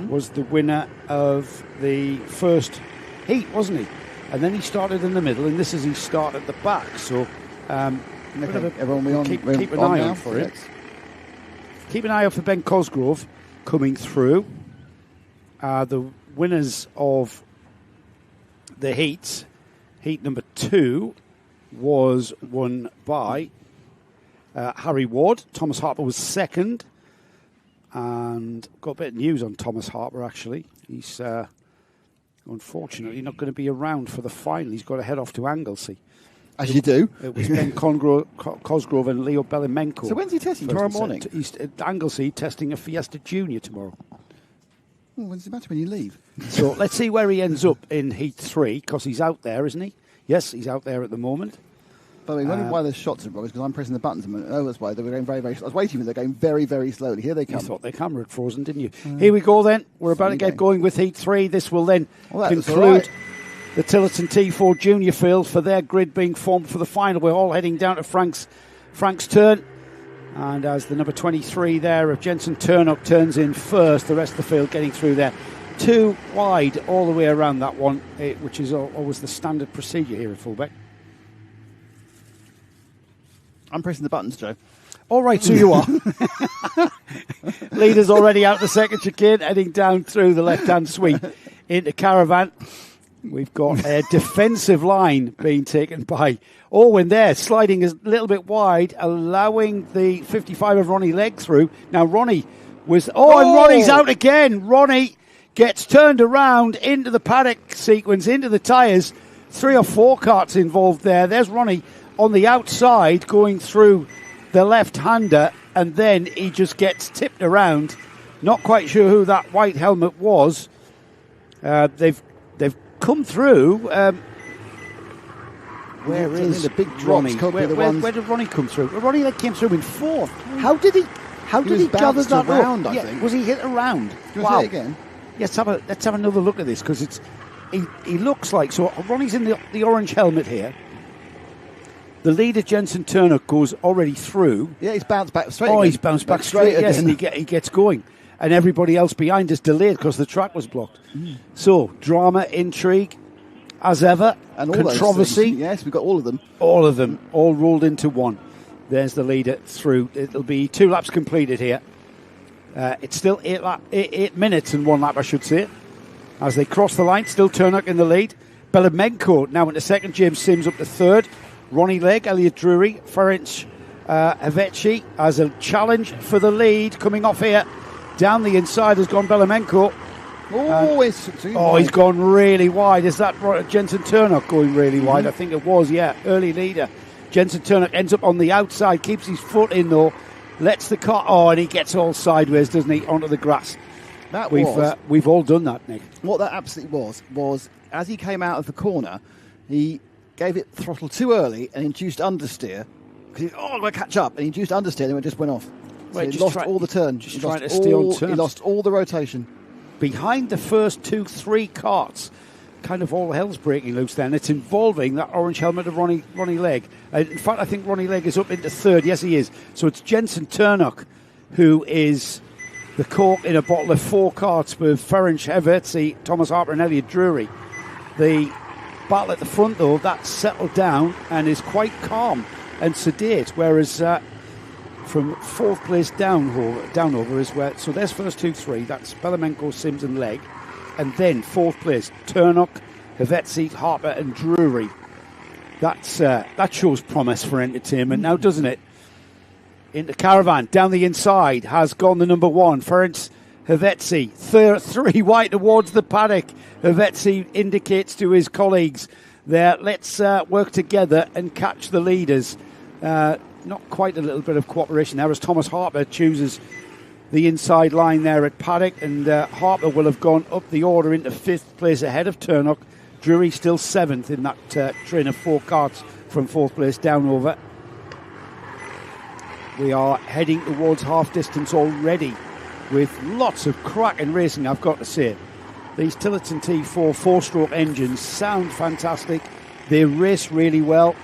was the winner of the first heat, wasn't he? And then he started in the middle, and this is his start at the back. So Everyone keep an eye out for it. Keep an eye out for Ben Cosgrove coming through. The winners of the heats, heat number 2, was won by Harry Ward. Thomas Harper was second. And got a bit of news on Thomas Harper, actually. He's unfortunately not going to be around for the final. He's got to head off to Anglesey. As you do. It was Ben Cosgrove and Leo Bellimenko. So when's he testing? Tomorrow morning? He's at Anglesey testing a Fiesta Junior tomorrow. Well, when does it matter when you leave? So let's see where he ends up in Heat 3, because he's out there, isn't he? Yes, he's out there at the moment. By the way, wondering why the shots are wrong is because I'm pressing the buttons. Oh, that's why they were going very, very slow. I was waiting for them. They're going very, very slowly. Here they come. You thought their camera had frozen, didn't you? Here we go then. We're about to get going with Heat 3. This will then conclude the Tillotson T4 Junior field for their grid being formed for the final. We're all heading down to Frank's turn. And as the number 23 there of Jensen Turnock turns in first, the rest of the field getting through there. 2 wide all the way around that one, which is always the standard procedure here at Fullbeck. I'm pressing the buttons, Joe. All right, so you are. Leader's already out the second chicane, heading down through the left-hand sweep into Caravan. We've got a defensive line being taken by Owen there, sliding a little bit wide, allowing the 55 of Ronnie Legg through. Now, Ronnie was... and Ronnie's out again. Ronnie gets turned around into the paddock sequence, into the tyres. 3 or 4 karts involved there. There's Ronnie on the outside going through the left-hander, and then he just gets tipped around. Not quite sure who that white helmet was. They've come through. Where is the big drops? Ronnie? Where did Ronnie come through? Ronnie came through in 4th. How did he gather that around? up? I think. Was he hit around? Can I say it again? Let's have another look at this, because he looks like... So Ronnie's in the orange helmet here. The leader, Jensen Turnock, goes already through. Yeah, he's bounced back straight. He's bounced back straight. Yes, and he gets going. And everybody else behind is delayed because the track was blocked. So, drama, intrigue, as ever, and all controversy. Yes, we've got all of them. All of them, all rolled into one. There's the leader through. It'll be 2 laps completed here. It's still 8 minutes and 1 lap, I should say. As they cross the line, still Turnock in the lead. Bellimenko now into second. James Sims up to third. Ronnie Legg, Elliot Drury, Ferenc Avecii as a challenge for the lead. Coming off here, down the inside has gone Bellimenko. He's gone really wide. Is that Jensen Turnock going really wide? I think it was, early leader. Jensen Turnock ends up on the outside, keeps his foot in though, lets the car, and he gets all sideways, doesn't he, onto the grass. We've all done that, Nick. What that absolutely was as he came out of the corner, he gave it throttle too early and induced understeer. Because I'm going to catch up. And he induced understeer and it just went off. So he lost all the turn. Just trying to steer on turns. He lost all the rotation. Behind the first 2-3 karts, kind of all hell's breaking loose then. It's involving that orange helmet of Ronnie Legg. In fact, I think Ronnie Legg is up into third. Yes, he is. So it's Jensen Turnock who is the cork in a bottle of 4 karts with Ferenc Avecii, Thomas Harper and Elliot Drury. The battle at the front, though, that's settled down and is quite calm and sedate, whereas from fourth place down over is where. So there's first 2-3. That's Belemenko, Sims, and Legg, and then fourth place Turnock, Havetzi, Harper, and Drury. That shows promise for entertainment now, doesn't it? Into Caravan, down the inside, has gone the number 1, Ferenc Havetzi. 3 wide towards the paddock. Havetzi indicates to his colleagues there, let's work together and catch the leaders. Not quite a little bit of cooperation there as Thomas Harper chooses the inside line there at paddock, and Harper will have gone up the order into 5th place ahead of Turnock. Drury still 7th in that train of 4 carts from 4th place down over. We are heading towards half distance already with lots of cracking racing, I've got to say. These Tillotson T4 4-stroke engines sound fantastic. They race really well.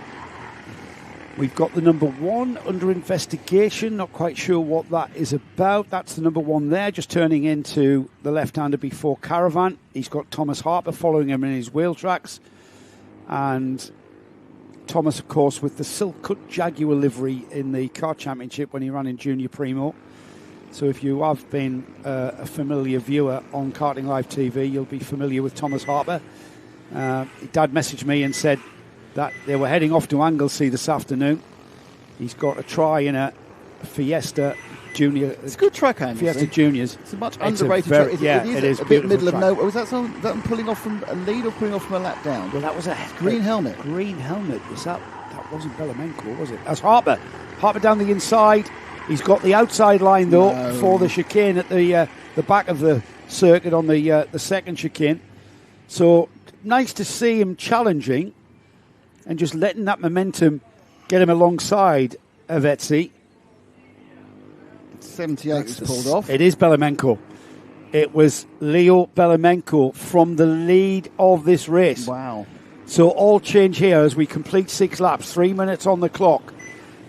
We've got the number 1 under investigation. Not quite sure what that is about. That's the number 1 there, just turning into the left-hander before Caravan. He's got Thomas Harper following him in his wheel tracks. And Thomas, of course, with the silk-cut Jaguar livery in the Kart Championship when he ran in Junior Primo. So if you have been a familiar viewer on Karting Live TV, you'll be familiar with Thomas Harper. Dad messaged me and said that they were heading off to Anglesey this afternoon. He's got a try in a Fiesta Junior. It's a good track, Anglesey. Fiesta Juniors. It's a much underrated track. It is a bit middle track. of nowhere. Was that pulling off from a lead or pulling off from a lap down? Well, that was a green helmet. Green helmet. Was that wasn't Belemenko, was it? That's Harper. Harper down the inside. He's got the outside line though for the chicane at the back of the circuit on the second chicane. So nice to see him challenging and just letting that momentum get him alongside Havetzi. 78 was pulled off. It is Belemenko. It was Leo Belemenko from the lead of this race. Wow. So all change here as we complete 6 laps, 3 minutes on the clock.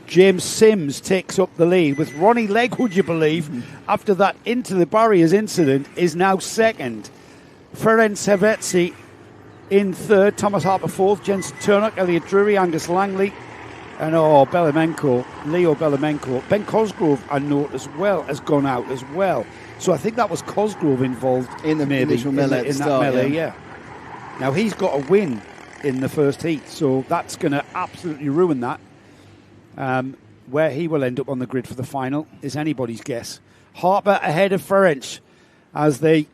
James Sims takes up the lead with Ronnie Legg, would you believe, after that into the barriers incident, is now second. Ferenc Havetzi in third, Thomas Harper fourth, Jensen Turnock, Elliot Drury, Angus Langley, and Belemenko, Leo Belemenko. Ben Cosgrove, I note, as well, has gone out as well. So I think that was Cosgrove involved in the initial melee in that melee, yeah. Now he's got a win in the first heat, so that's going to absolutely ruin that. Where he will end up on the grid for the final is anybody's guess. Harper ahead of Ferenc as they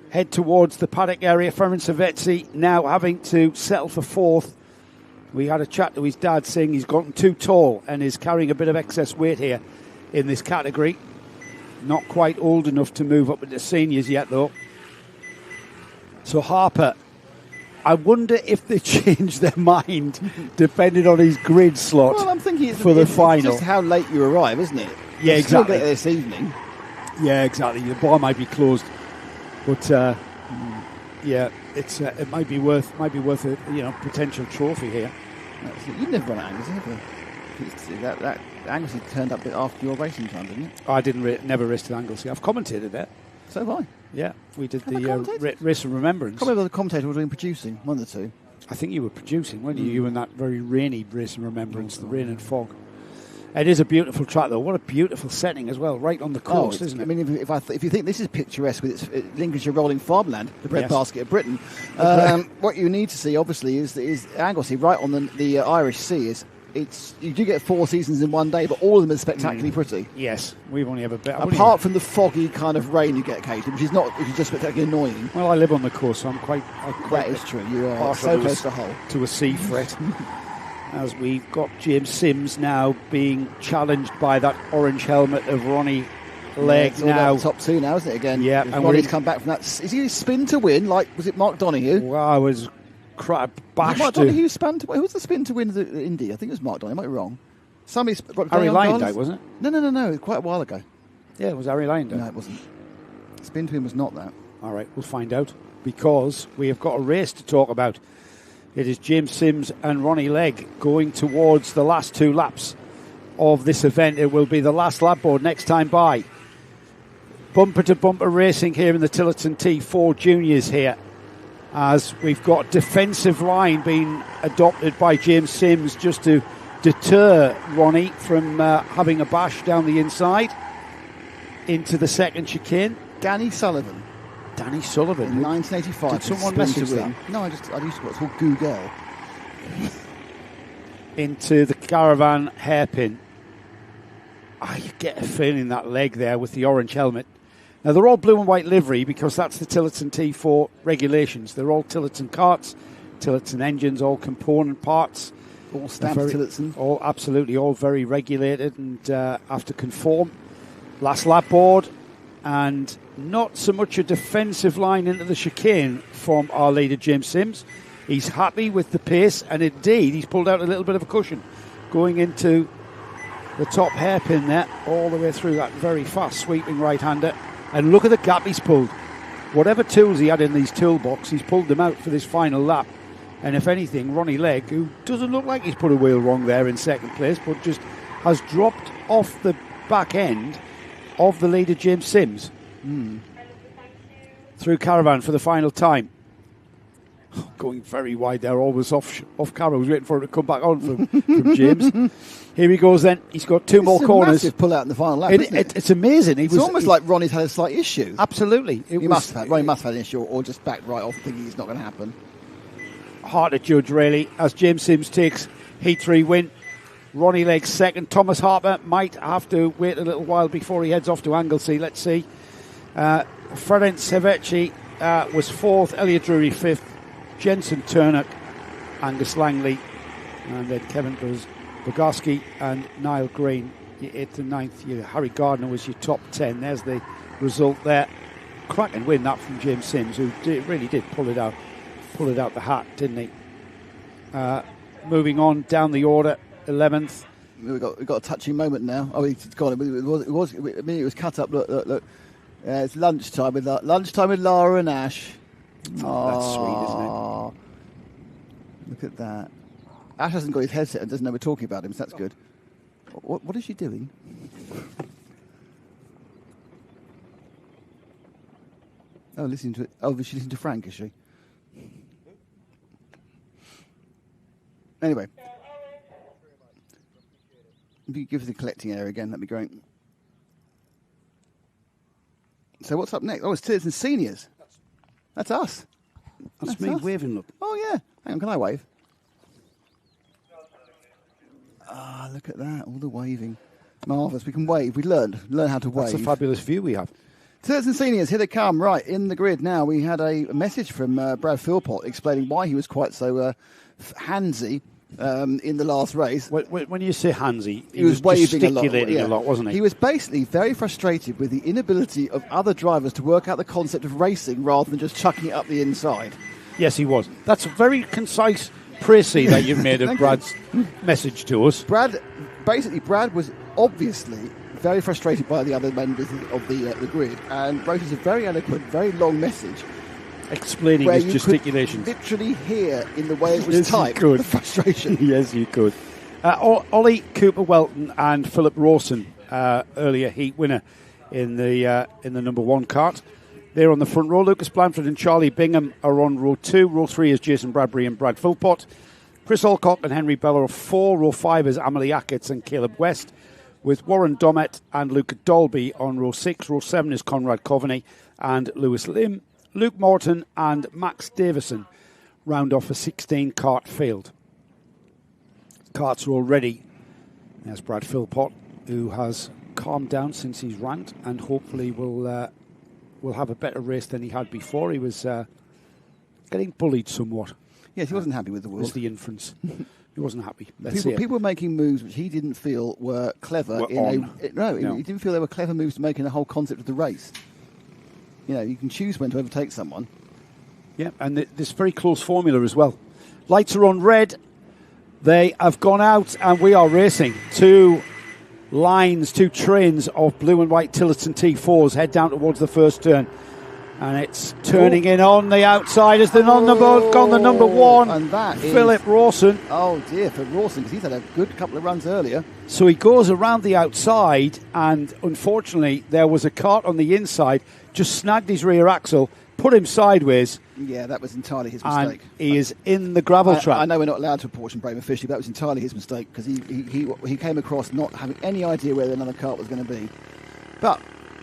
head towards the paddock area. Ferenc Havetzi now having to settle for fourth. We had a chat to his dad saying he's gotten too tall and is carrying a bit of excess weight here in this category. Not quite old enough to move up into seniors yet though. So Harper, I wonder if they change their mind depending on his grid slot. Well, I'm thinking for the final. It's just how late you arrive, isn't it? Yeah, exactly. Still this evening. Yeah, exactly. The bar might be closed, but yeah, it might be worth a potential trophy here. You've never run at Anglesey, have you? That Anglesey turned up a bit after your racing time, didn't it? I didn't never raced at Anglesey. I've commentated there. So have I. Yeah, we did the Race of Remembrance. I can't remember the commentator was doing producing, one of the two. I think you were producing, weren't you? You and that very rainy Race of Remembrance, the rain and fog. It is a beautiful track, though. What a beautiful setting as well, right on the coast, isn't it? I mean, if you think this is picturesque with its Lincolnshire rolling farmland, the breadbasket of Britain, what you need to see, obviously, is Anglesey right on the Irish Sea. You do get 4 seasons in one day, but all of them are spectacularly pretty. Yes, we've only ever been. Apart from the foggy kind of rain you get occasionally, which is just spectacularly annoying. Well, I live on the coast, so I'm quite that is true. You are so close to Hull. To a sea threat. As we've got James Sims now being challenged by that orange helmet of Ronnie Legg now. Top 2 now, isn't it, again? Yeah. And Ronnie's come back from that. Is he spin to win, was it Mark Donoghue? Well, I was bashed. Mark Donoghue spun to win. Who was the spin to win the Indy? I think it was Mark Donoghue. I might be wrong. Harry Lyndale, wasn't it? No. Quite a while ago. Yeah, it was Harry Lyndale. No, it wasn't. Spin to win was not that. All right, we'll find out because we have got a race to talk about. It is James Sims and Ronnie Legg going towards the last 2 laps of this event. It will be the last lap board next time by. Bumper to bumper racing here in the Tillotson T4 Juniors here, as we've got defensive line being adopted by James Sims just to deter Ronnie from having a bash down the inside into the second chicane. Danny Sullivan. Danny Sullivan. In 1985. Did someone spin to message win. that? No, I used to what's called Google. Into the Caravan hairpin. You get a feeling that leg there with the orange helmet. Now, they're all blue and white livery because that's the Tillotson T4 regulations. They're all Tillotson karts, Tillotson engines, all component parts. All stamped Tillotson. All absolutely, all very regulated and have to conform. Last lap board, and not so much a defensive line into the chicane from our leader, James Sims. He's happy with the pace, and indeed, he's pulled out a little bit of a cushion going into the top hairpin there, all the way through that very fast sweeping right-hander. And look at the gap he's pulled. Whatever tools he had in his toolbox, he's pulled them out for this final lap. And if anything, Ronnie Legg, who doesn't look like he's put a wheel wrong there in second place, but just has dropped off the back end of the leader, James Sims, through Caravan for the final time. Going very wide there, always off camera. I was waiting for him to come back on from James. Here he goes then. He's got two more corners. Massive pull out in the final lap, isn't it? It's amazing. It's almost like Ronnie's had a slight issue. Absolutely. Ronnie must have had an issue, or just backed right off thinking it's not going to happen. Hard to judge, really, as James Sims takes Heat 3 win. Ronnie Legg second. Thomas Harper might have to wait a little while before he heads off to Anglesey. Let's see. Ferenc Seveci was fourth. Elliot Drury fifth. Jensen Turnock, Angus Langley, and then Kevin Bogarski and Niall Green, your 8th and 9th. Harry Gardner was your top 10. There's the result there. Cracking win that from James Sims, who really did pull it out the hat, didn't he? Moving on down the order, 11th. We've got a touching moment now. Oh, it's gone. It was cut up. Look. It's lunchtime with Lara and Ash. Oh, that's sweet, isn't it? Look at that. Ash hasn't got his headset and doesn't know we're talking about him, so that's good. What is she doing? Listening to it. Oh, she's listening to Frank, is she? Anyway. If you give us the collecting area again, that'd be great. So what's up next? Oh, it's Tillotson Seniors. That's us. That's me waving, look. Oh, yeah. Hang on, can I wave? Look at that. All the waving. Marvellous. We can wave. We learned how to wave. That's a fabulous view we have. Tillotson Seniors, here they come. Right, in the grid now. We had a message from Brad Philpott explaining why he was quite so handsy in the last race. When you say handsy, he was waving gesticulating a lot, wasn't he? He was basically very frustrated with the inability of other drivers to work out the concept of racing rather than just chucking it up the inside. Yes, he was. That's a very concise précis that you've made of Brad's message to us. Brad was obviously very frustrated by the other members of the grid and wrote us a very eloquent, very long message explaining his gesticulations. Literally hear in the way it was typed the frustration. Yes, you could. Ollie Cooper-Welton and Philip Rawson, earlier heat winner in the number one kart. They're on the front row. Lucas Blanford and Charlie Bingham are on row 2. Row 3 is Jason Bradbury and Brad Philpott. Chris Alcock and Henry Bell are 4. Row 5 is Amelie Ackett and Caleb West, with Warren Dommett and Luke Dolby on row 6. Row 7 is Conrad Coveney and Lewis Lim. Luke Morton and Max Davison round off a 16 kart field. Karts are all ready. There's Brad Philpott, who has calmed down since he's ranked and hopefully will have a better race than he had before. He was getting bullied somewhat. Yes, he wasn't happy with the wheel. Was the inference. He wasn't happy. People were making moves which he didn't feel were clever. He didn't feel they were clever moves to make in the whole concept of the race. You know, you can choose when to overtake someone. Yeah, and this very close formula as well. Lights are on red. They have gone out and we are racing. Two trains of blue and white Tillotson T4s head down towards the first turn. And it's turning in on the outside as the number one. And that is Philip Rawson. Oh dear, for Rawson, because he's had a good couple of runs earlier. So he goes around the outside, and unfortunately there was a kart on the inside, just snagged his rear axle, put him sideways, Yeah, that was entirely his and mistake. he is in the gravel trap. I know we're not allowed to apportion blame officially, but that was entirely his mistake because he came across not having any idea where another kart was going to be. But,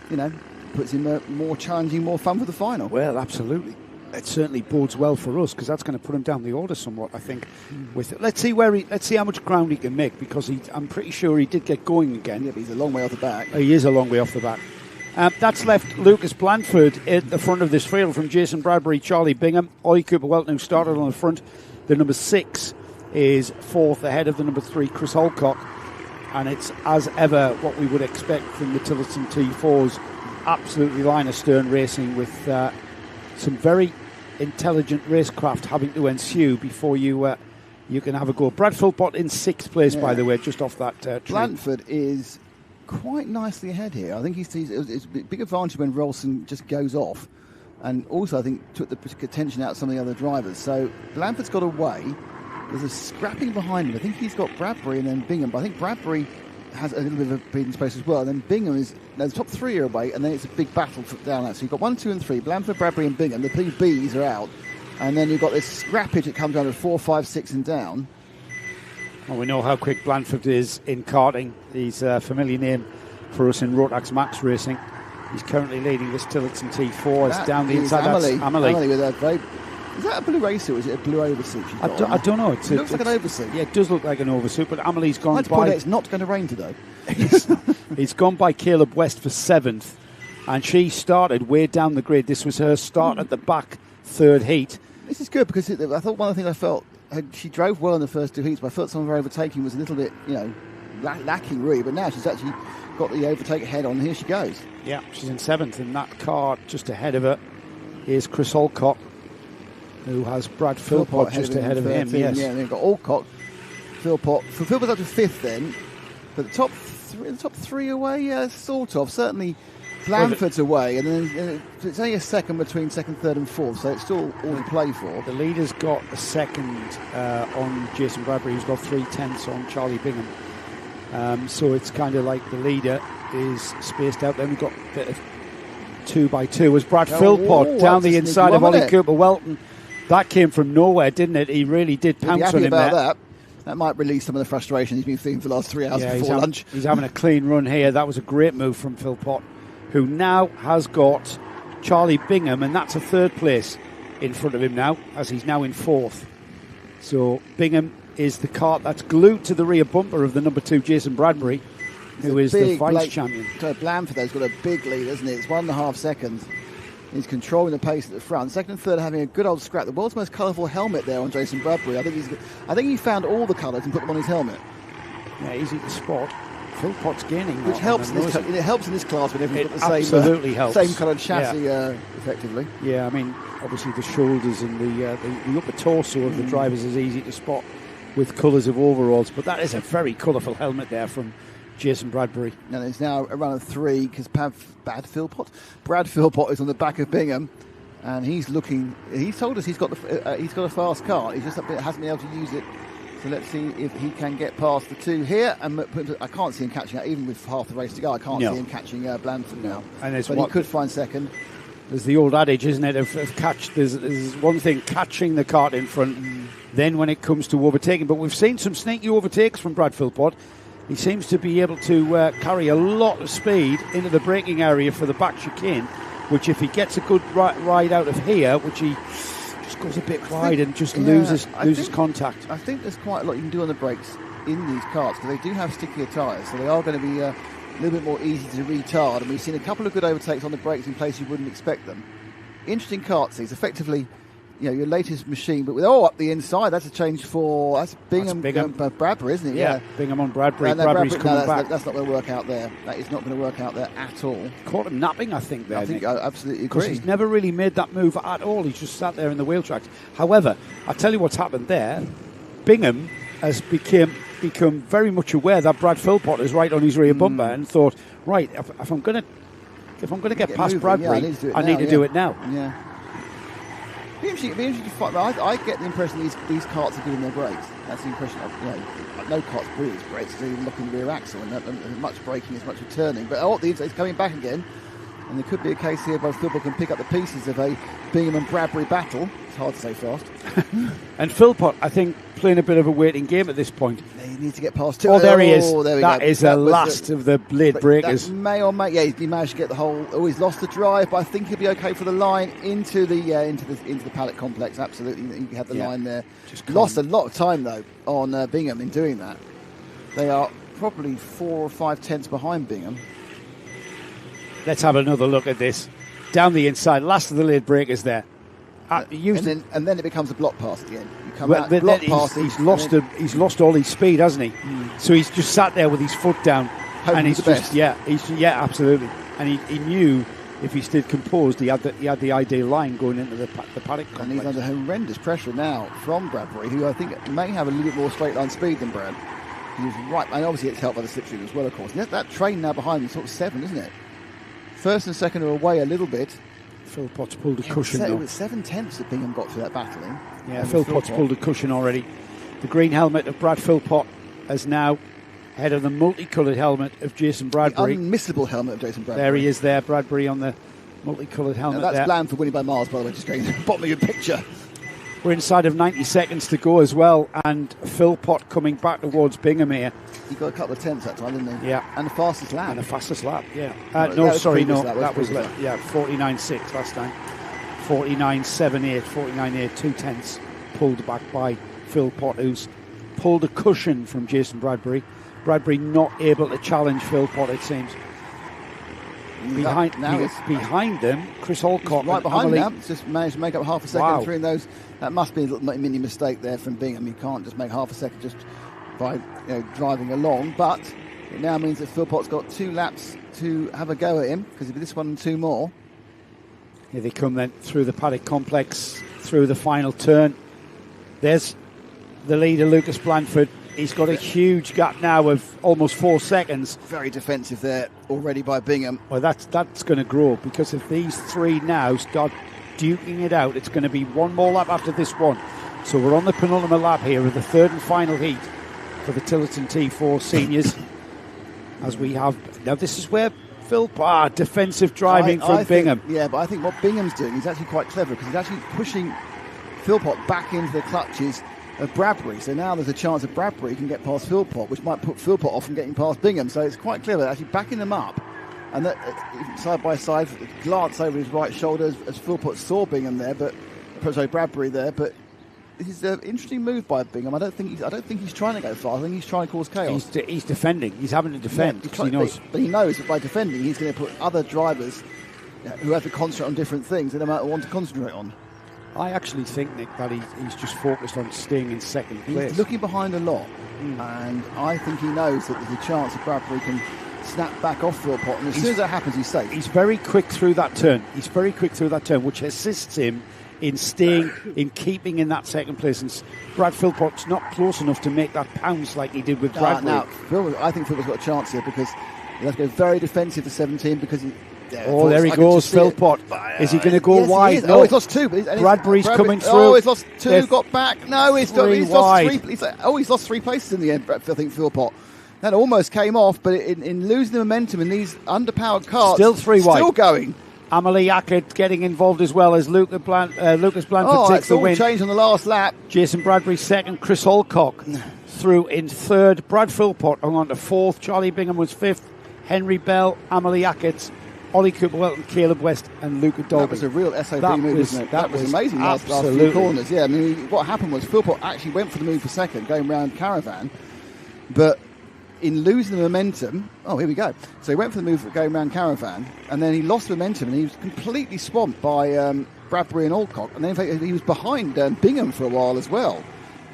you know, puts him more challenging, more fun for the final. Well, absolutely. It certainly bodes well for us because that's going to put him down the order somewhat, I think. With it. Let's see how much ground he can make because I'm pretty sure he did get going again. Yeah, but he's a long way off the back. He is a long way off the back. That's left Lucas Blanford at the front of this field from Jason Bradbury, Charlie Bingham, Ollie Cooper-Welton, who started on the front. The number 6 is fourth ahead of the number 3, Chris Holcock. And it's, as ever, what we would expect from the Tillotson T4s. Absolutely line astern racing with some very intelligent racecraft having to ensue before you can have a go. Brad Philpott in 6th place, by the way, just off that tree. Blanford is quite nicely ahead here. I think it's a big advantage when Rolson just goes off, and also I think took the attention out of some of the other drivers. So Blanford's got away. There's a scrapping behind him. I think he's got Bradbury and then Bingham, but I think Bradbury has a little bit of a breathing space as well. And then Bingham is, the top 3 are away, and then it's a big battle down that. So you've got 1, 2 and 3, Blanford, Bradbury and Bingham. The two Bs are out. And then you've got this scrappage that comes down to 4, 5, 6 and down. Well, we know how quick Blanford is in karting. He's a familiar name for us in Rotax Max Racing. He's currently leading this Tillotson T4. It's down the inside. Amelie. That's Amelie. Amelie with a very... Is that a blue racesuit or is it a blue oversuit? I don't know. It looks like an oversuit. Yeah, it does look like an oversuit, but Amelie's gone I'd point out it's not going to rain today. He's gone by Caleb West for 7th, and she started way down the grid. This was her start at the back, 3rd heat. This is good because I thought one of the things I felt, she drove well in the first 2 heats, but I felt some of her overtaking was a little bit, lacking really, but now she's actually got the overtake head on. Here she goes. Yeah, she's in 7th, and that car just ahead of her is Chris Alcock, who has Brad Philpott just ahead of him. Yes. Yeah, and they've got Alcock, Philpott. Philpott's up to 5th then, but the top 3 away, yeah, sort of. Certainly Blanford's away, and then it's only a second between 2nd, 3rd and 4th, so it's still all to play for. The leader's got a second on Jason Bradbury, who's got 3/10 on Charlie Bingham. So it's kind of like the leader is spaced out. Then we've got a bit of 2 by 2 as Brad Philpott down the inside of Ollie Cooper-Welton. That came from nowhere, didn't it? He really did pounce on him there. That might release some of the frustration he's been feeling for the last 3 hours before lunch. He's having a clean run here. That was a great move from Philpott, who now has got Charlie Bingham, and that's a 3rd place in front of him now, as he's now in 4th. So Bingham is the kart that's glued to the rear bumper of the number 2, Jason Bradbury, who is the vice champion. So Blanford, though, has got a big lead, hasn't it? It's 1.5 seconds. He's controlling the pace at the front. 2nd and 3rd having a good old scrap. The world's most colourful helmet there on Jason Bradbury. I think he found all the colours and put them on his helmet. Yeah, easy to spot. Philpott's gaining, which helps. It helps in this class when everyone's got the same coloured chassis, effectively. Yeah, I mean, obviously the shoulders and the upper torso of the drivers is easy to spot with colours of overalls, but that is a very colourful helmet there from Jason Bradbury. And there's now a run of 3 because Brad Philpott is on the back of Bingham, and he's looking. He's told us he's got a fast car. He just hasn't been able to use it. So let's see if he can get past the 2 here. And I can't see him catching out, even with half the race to go. I can't see him catching Blanford now. And but he could find 2nd. There's the old adage, isn't it, of catch. There's one thing catching the kart in front, then when it comes to overtaking. But we've seen some sneaky overtakes from Brad Philpott. He seems to be able to carry a lot of speed into the braking area for the back chicane, which if he gets a good ride out of here, which he just goes a bit wide and just loses contact. I think there's quite a lot you can do on the brakes in these karts because they do have stickier tyres, so they are going to be a little bit more easy to retard, and we've seen a couple of good overtakes on the brakes in places you wouldn't expect them. Interesting karts, these effectively, your latest machine, but with up the inside, that's a change for Bingham. Bradbury, isn't it? Yeah, Bingham on Bradbury. Bradbury's coming back. That's not going to work out there. That is not going to work out there at all. Caught him napping, I think. There, I think I absolutely agree. Because he's never really made that move at all. He's just sat there in the wheel tracks. However, I'll tell you what's happened there. Bingham has become very much aware that Brad Philpott is right on his rear bumper and thought, right, if I'm going to get past Bradbury, I need to do it now. Yeah. It'd be interesting to find. I get the impression these karts are doing their brakes. That's the impression. No kart's brilliant brakes because they even look in the rear axle and much braking as much as turning. But it's coming back again. And there could be a case here where Fulbeck can pick up the pieces of a Bingham and Bradbury battle. It's hard to say fast. And Philpott, I think, playing a bit of a waiting game at this point. He needs to get past two. Oh, there he is. There we that go. is the last of the blade breakers. That may or may, yeah, he managed to get the whole. Oh, he's lost the drive, but I think he'll be okay for the line into the paddock complex. Absolutely, he had the line there. Just lost a lot of time though on Bingham in doing that. They are probably 4 or 5 tenths behind Bingham. Let's have another look at this. Down the inside, last of the lead breakers there. And then it becomes a block pass at the end. You come Well, out, then block pass. he's lost all his speed, hasn't he? So he's just sat there with his foot down, Hoping and he's for the just best. absolutely. And he knew if he stayed composed, he had the ideal line going into the paddock complex. And he's under horrendous pressure now from Bradbury, who I think may have a little bit more straight line speed than Brad. He was right, and obviously it's helped by the slipstream as well, of course. And that train now behind him is sort of 7, isn't it? First and second are away a little bit. Philpott's pulled a cushion It though. was 7 tenths that Bingham got through that battling. Yeah, Philpott's pulled a cushion already. The green helmet of Brad Philpott is now ahead of the multicoloured helmet of Jason Bradbury. The unmissable helmet of Jason Bradbury. There he is there, Bradbury on the multicoloured helmet. That's there. Bland for winning by miles, by the way, just going to the bottom of your picture. We're inside of 90 seconds to go as well, and Philpott coming back towards Bingham here. He got a couple of tenths that time, didn't he? Yeah. And the fastest lap. And the fastest lap, yeah. That was 49.6 last time. 49.78, 49.8, 2 tenths pulled back by Philpott, who's pulled a cushion from Jason Bradbury. Bradbury not able to challenge Philpott, it seems. Behind them, Chris Alcott. Right behind Emily. him now. Just managed to make up half a second Wow. through those. That must be a little mini mistake there from Bingham. You can't just make half a second just by driving along. But it now means that Philpott's got 2 laps to have a go at him, because it'll be this one and 2 more. Here they come then through the paddock complex, through the final turn. There's the leader, Lucas Blandford. He's got a huge gap now of almost 4 seconds. Very defensive there already by Bingham. Well, that's going to grow, because if these 3 now start duking it out, it's going to be one more lap after this one. So we're on the penultimate lap here of the 3rd and final heat for the Tillerton T4 seniors. As we have now, this is where defensive driving from Bingham. Yeah, but I think what Bingham's doing is actually quite clever, because he's actually pushing Philpott back into the clutches of Bradbury. So now there's a chance that Bradbury can get past Philpott, which might put Philpott off from getting past Bingham. So it's quite clever, actually backing them up. And that side by side, glance over his right shoulder as Philpott saw Bingham there, Bradbury there. But this is an interesting move by Bingham. I don't think he's trying to go fast. I think he's trying to cause chaos. He's defending. He's having to defend. Yeah, but he knows that by defending, he's going to put other drivers who have to concentrate on different things they don't want to concentrate on. I actually think, Nick, that he's just focused on staying in second place. He's looking behind a lot, and I think he knows that there's a chance that Bradbury can snap back off Philpott, and as soon as that happens, he's safe. He's very quick through that turn. Which assists him in keeping in that second place. And Brad Philpott's not close enough to make that pounce like he did with Bradbury. I think Philpott's got a chance here, because he'll have to go very defensive for 17, because there he goes, Philpott. Is he going to go wide? He No. Oh, he's lost 2. Bradbury's coming through. Oh, he's lost 2, got back. No, he's lost 3. He's lost 3 places in the end, I think, Philpott. That almost came off, but in losing the momentum in these underpowered cars, still 3 wide. Still going. Amelie Ackett getting involved as well as Lucas Blandford takes the win. It's all changed on the last lap. Jason Bradbury second, Chris Alcock through in third. Brad Philpott on to fourth. Charlie Bingham was fifth. Henry Bell, Amelie Ackett, Ollie Cooper Welton, Caleb West and Luca Dolby. That was a real SOB move, wasn't it? That was amazing last absolutely. few corners. Yeah, I mean, what happened was Philpott actually went for the move for second, going round Caravan, but in losing the momentum, here we go. So he went for the move going round Caravan, and then he lost momentum, and he was completely swamped by Bradbury and Alcock, and then in fact he was behind Bingham for a while as well.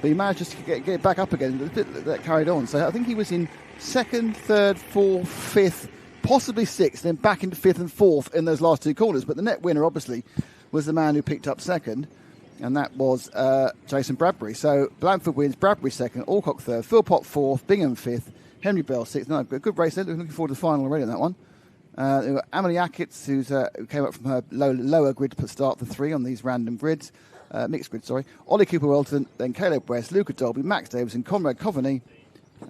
But he managed just to get back up again. That carried on. So I think he was in second, third, fourth, fifth, possibly sixth, then back into fifth and fourth in those last 2 corners. But the net winner, obviously, was the man who picked up second, and that was Jason Bradbury. So Blandford wins, Bradbury second, Alcock third, Philpott fourth, Bingham fifth, Henry Bell sixth. No, good race there. Looking forward to the final already on that one. Amelie Ackett, who came up from her lower grid to start the 3 on these random grids. Mixed grid, sorry. Ollie Cooper Welton, then Caleb West, Luca Dolby, Max Davison, Conrad Coveney,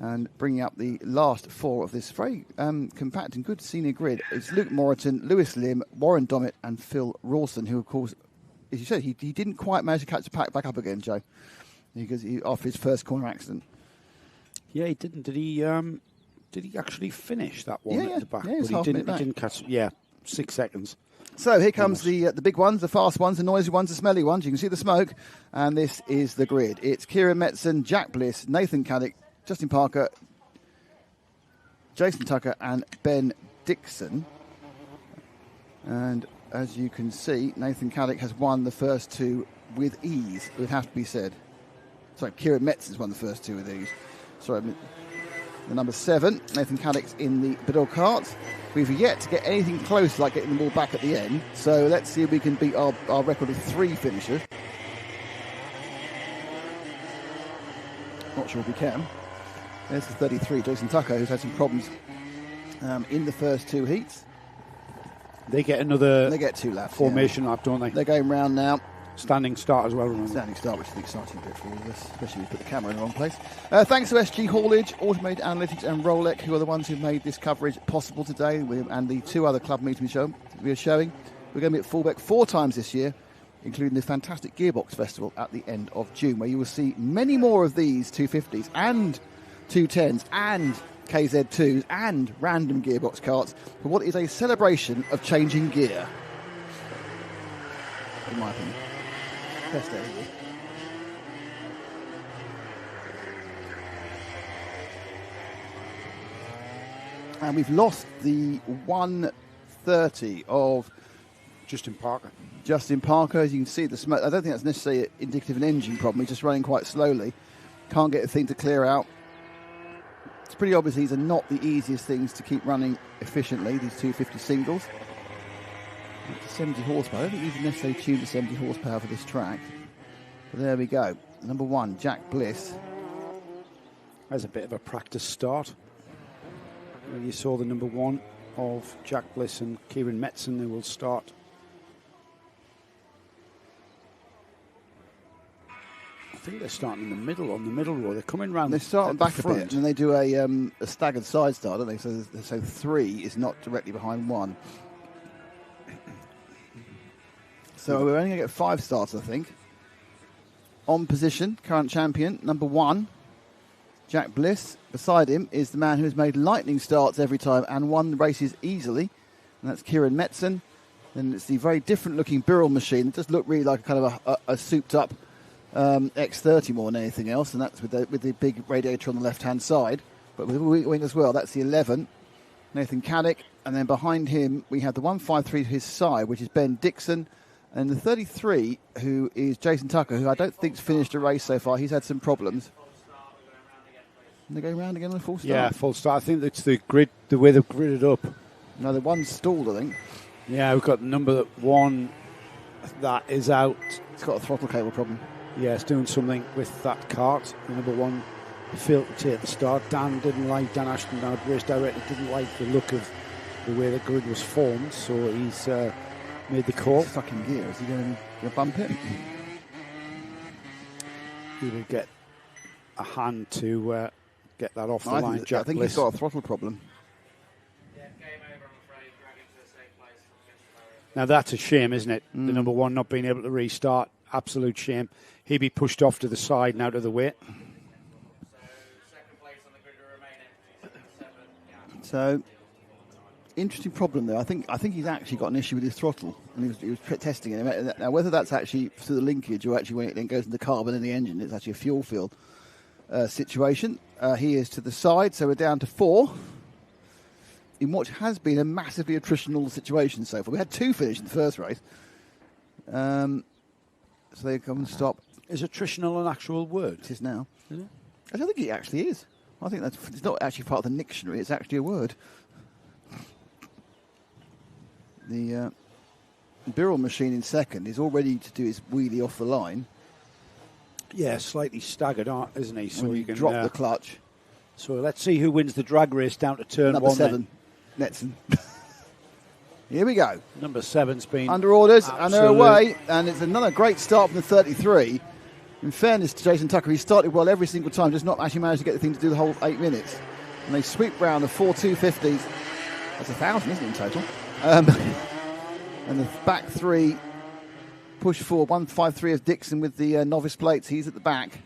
And bringing up the last four of this very compact and good senior grid, it's Luke Moreton, Lewis Lim, Warren Dommett and Phil Rawson, who, of course, as you said, he didn't quite manage to catch the pack back up again, Joe, because after his first corner accident. Yeah, he didn't. Did he actually finish that one Yeah, at the back? yeah, he was but half he a minute back. didn't catch. Yeah, 6 seconds. So here comes the big ones, the fast ones, the noisy ones, the smelly ones. You can see the smoke, and this is the grid. It's Kieran Metzen, Jack Bliss, Nathan Caddick, Justin Parker, Jason Tucker and Ben Dixon. And as you can see, Nathan Caddick has won the first two with ease, it would have to be said. Sorry, Kieran Metzen's won the first two with ease. Sorry, the number 7, Nathan Caddick's in the Biddle Kart. We've yet to get anything close like getting them all back at the end. So let's see if we can beat our record of 3 finishers. Not sure if we can. There's the 33, Jason Tucker, who's had some problems in the first 2 heats. They get another. They get 2 laps. Formation lap, don't they? They're going round now. Standing start as well, remember? Standing start, which is the exciting bit for all of this, especially if we put the camera in the wrong place. Thanks to SG Haulage, Automated Analytics and Rolec, who are the ones who made this coverage possible today, and the 2 other club meets we are showing. We're going to be at Fullbeck 4 times this year, including the fantastic Gearbox Festival at the end of June, where you will see many more of these 250s and 210s and KZ2s and random Gearbox carts for what is a celebration of changing gear, in my opinion. Best day of the year. And we've lost the 130 of Justin Parker. As you can see, the smoke. I don't think that's necessarily indicative of an engine problem. He's just running quite slowly. Can't get the thing to clear out. It's pretty obvious these are not the easiest things to keep running efficiently, these 250 singles. Up to 70 horsepower. I don't think these are necessarily tuned to 70 horsepower for this track. But there we go. Number 1, Jack Bliss. There's a bit of a practice start. You saw the number 1 of Jack Bliss and Kieran Metzen, who will start. I think they're starting in the middle, on the middle row. They're coming round. They start back front. a bit, and they do a staggered side start, don't they? So 3 is not directly behind 1. So we're only going to get 5 starts, I think. On position, current champion, number 1, Jack Bliss. Beside him is the man who has made lightning starts every time and won the races easily, and that's Kieran Metzen. Then it's the very different-looking Birrell machine. It does look really like kind of a souped-up X30 more than anything else, and that's with the big radiator on the left-hand side. But with a weak wing as well, that's the 11, Nathan Caddick. And then behind him, we have the 153 to his side, which is Ben Dixon. And the 33, who is Jason Tucker, who I don't think's finished a race so far. He's had some problems. And they're going round again on a full start. Yeah, full start. I think it's the grid, the way they've gridded up. No, the one's stalled, I think. Yeah, we've got number 1 that is out. It's got a throttle cable problem. Yeah, it's doing something with that cart. The number 1 failed to take the start. Dan Ashton, our race director, didn't like the look of the way the grid was formed, so he's made the call. Stuck in gear. Is he going to bump it? He will get a hand to get that off the line. I think he's got a throttle problem. Yeah, game over, I'm afraid. Dragging to a safe place. Now that's a shame, isn't it? The number 1 not being able to restart. Absolute shame. He'd be pushed off to the side and out of the way. So, second place on the grid will remain empty. 7, yeah. So, interesting problem there. I think he's actually got an issue with his throttle, and he was testing it. Now, whether that's actually through the linkage or actually when it then goes into the carbon in the engine, it's actually a fuel field situation. He is to the side, so we're down to 4 in what has been a massively attritional situation so far. We had 2 finish in the first race. So they come and stop. Is attritional an actual word? It is now. Is it? I don't think it actually is. I think it's not actually part of the dictionary. It's actually a word. The Birrell machine in second is all ready to do his wheelie off the line. Yeah, slightly staggered, isn't he? So when you can drop the clutch. So let's see who wins the drag race down to turn Number 1. 7, Netson. Here we go. Number 7's been under orders, and they're away. And it's another great start from the 33. In fairness to Jason Tucker, he started well every single time, just not actually managed to get the thing to do the whole 8 minutes. And they sweep round the 4 250s. That's 1,000, isn't it, in total? And the back three push forward. 153 of Dixon with the novice plates. He's at the back.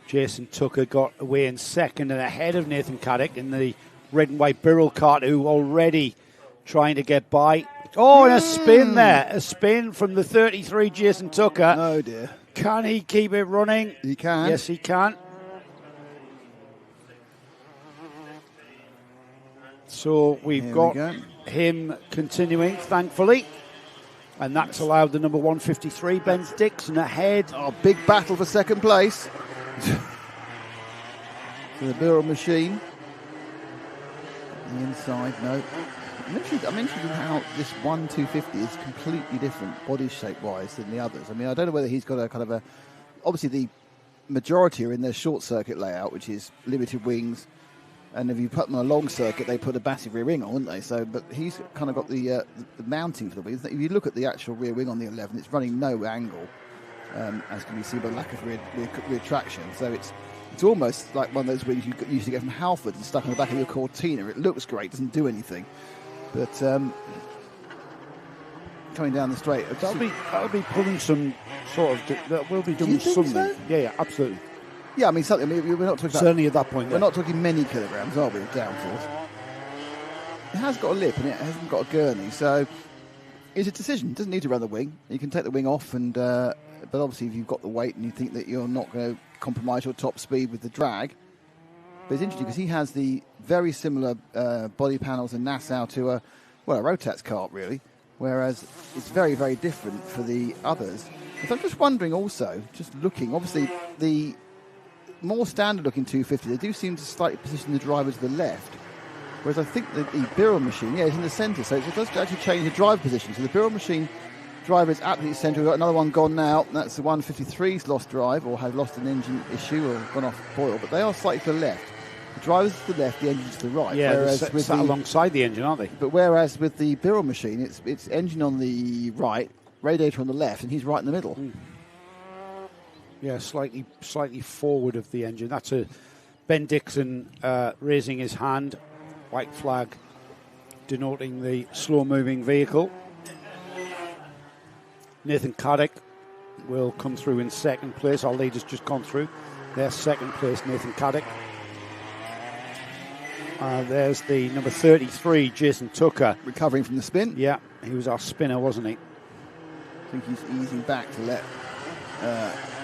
Jason Tucker got away in second and ahead of Nathan Caddick in the red and white Birrell Kart, who already trying to get by. Oh, and a spin there. A spin from the 33, Jason Tucker. Oh, dear. Can he keep it running? He can. Yes, he can. So we've got him continuing, thankfully. And that's allowed the number 153, Ben Dixon, ahead. Oh, big battle for second place. For the Birrell machine. The inside, no. I'm interested in how this 1-250 is completely different body shape-wise than the others. I mean, I don't know whether he's got a kind of a... Obviously, the majority are in their short circuit layout, which is limited wings. And if you put them on a long circuit, they put a massive rear wing on, wouldn't they? So, but he's kind of got the mounting for the wings. If you look at the actual rear wing on the 11, it's running no angle, as can be seen by the lack of rear traction. So it's almost like one of those wings you used to get from Halford and stuck on the back of your Cortina. It looks great, doesn't do anything. But coming down the straight, that'll be pulling some sort of. That will be doing something. So? Yeah, absolutely. Yeah, I mean, something. I mean, we're not talking certainly at that point. We're not talking many kilograms, are we? Of downforce. It has got a lip and it hasn't got a gurney, so it's a decision. It doesn't need to run the wing. You can take the wing off, and but obviously, if you've got the weight and you think that you're not going to compromise your top speed with the drag. But it's interesting because he has the very similar body panels and Nassau to a rotax kart, really, whereas it's very, very different for the others. But I'm just wondering also, just looking, obviously, the more standard-looking 250, they do seem to slightly position the driver to the left, whereas I think the Birrell machine, is in the centre, so it does actually change the drive position. So the Birrell machine driver is absolutely central. We've got another one gone now. That's the 153's lost drive, or has lost an engine issue, or gone off boil, but they are slightly to the left. The driver's to the left, the engine's to the right. Yeah, whereas they're sat alongside the engine, aren't they? But whereas with the Birrell machine, it's engine on the right, radiator on the left, and he's right in the middle. Yeah, slightly forward of the engine. That's a Ben Dixon raising his hand, white flag denoting the slow-moving vehicle. Nathan Caddick will come through in second place. Our leader's just gone through. There's second place, Nathan Caddick. There's the number 33, Jason Tucker. Recovering from the spin. Yeah, he was our spinner, wasn't he? I think he's easing back to let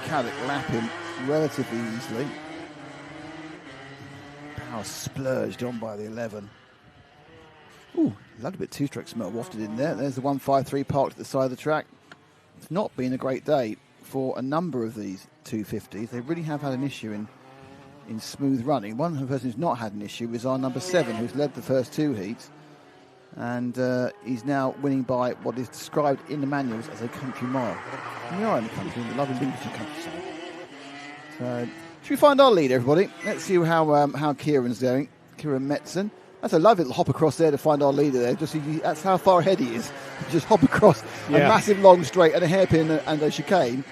Caddick lap him relatively easily. Power splurged on by the 11. Ooh, a little bit two-stroke smell wafted in there. There's the 153 parked at the side of the track. It's not been a great day for a number of these 250s. They really have had an issue in smooth running. One person who's not had an issue is our number 7, who's led the first two heats. And he's now winning by what is described in the manuals as a country mile. And we are in the country, in the lovely Lincolnshire countryside. So, should we find our leader, everybody? Let's see how Kieran's going. Kieran Metzen. That's a lovely little hop across there to find our leader there. That's how far ahead he is. Just hop across a massive long straight and a hairpin and a chicane.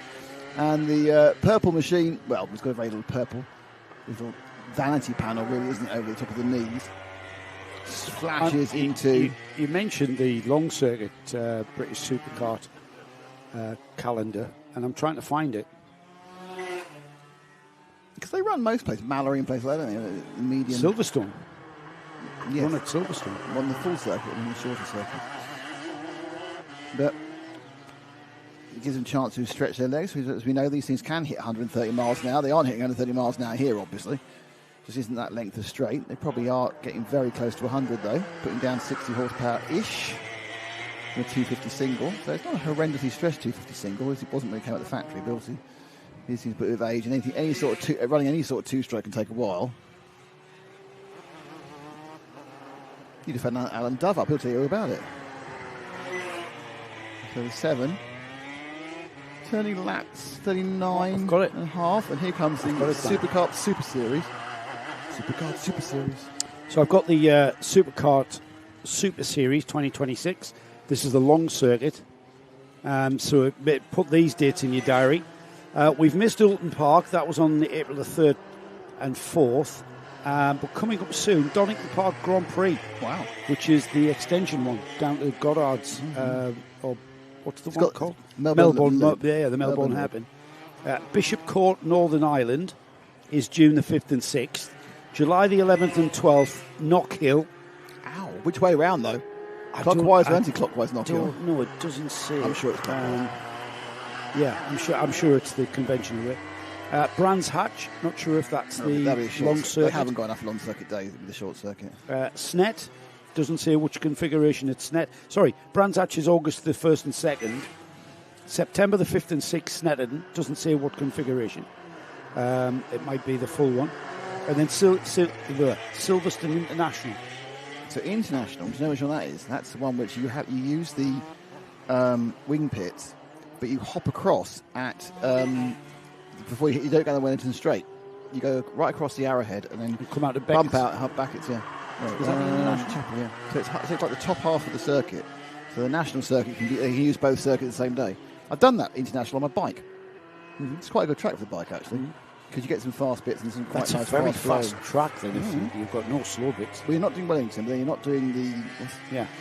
And the purple machine, well, it's got a very little purple little vanity panel, really, isn't it, over the top of the knees. Flashes into... You mentioned the long circuit British Superkart calendar, and I'm trying to find it. Because they run most places, Mallory and places like that, don't they? The medium... Silverstone. Yes. Run at Silverstone. One the full circuit and the shorter circuit. But it gives them a chance to stretch their legs. As we know, these things can hit 130 miles an hour. They aren't hitting 130 miles an hour here, obviously. Just isn't that length of straight. They probably are getting very close to 100, though, putting down 60 horsepower-ish from a 250 single. So it's not a horrendously stretched 250 single, as it wasn't when it came out of the factory. But obviously, these things, but with age, and running any sort of two-stroke can take a while. You'd have had Alan Dove up, he'll tell you all about it. 37. Turning laps, 39 I've got it. and a half, and here comes the Superkart Super Series. Superkart Super Series. So I've got the Superkart Super Series 2026. This is the long circuit. So put these dates in your diary. We've missed Alton Park. That was on April the 3rd and 4th. But coming up soon, Donington Park Grand Prix. Wow. Which is the extension one down to Goddard's. Or what's the one called? The Melbourne Hairpin. Bishop Court, Northern Ireland, is June the 5th and 6th. July the 11th and 12th, Knock Hill. Ow. Which way round, though? Clockwise or anti-clockwise Knock Hill? No, it doesn't say. I'm sure it's clockwise. I'm sure it's the conventional way. Brands Hatch, not sure if that's the long circuit. They haven't got enough long circuit days with the short circuit. Snet, doesn't say which configuration it's Snet. Sorry, Brands Hatch is August the 1st and 2nd. September the 5th and 6th, Snetterton, doesn't say what configuration. It might be the full one. And then Silverstone International. So International, do you know which one that is? That's the one which you use the wing pits, but you hop across at before you don't go the Wellington Straight. You go right across the Arrowhead and then come out to bump out, hop back. Is that International? Yeah. So it's like the top half of the circuit. So the national circuit you can use both circuits the same day. I've done that International on my bike. Mm-hmm. It's quite a good track for the bike actually, because you get some fast bits and some quite That's nice a very fast track then. If you've got no slow bits. Well, you're not doing Wellington, but then you're not doing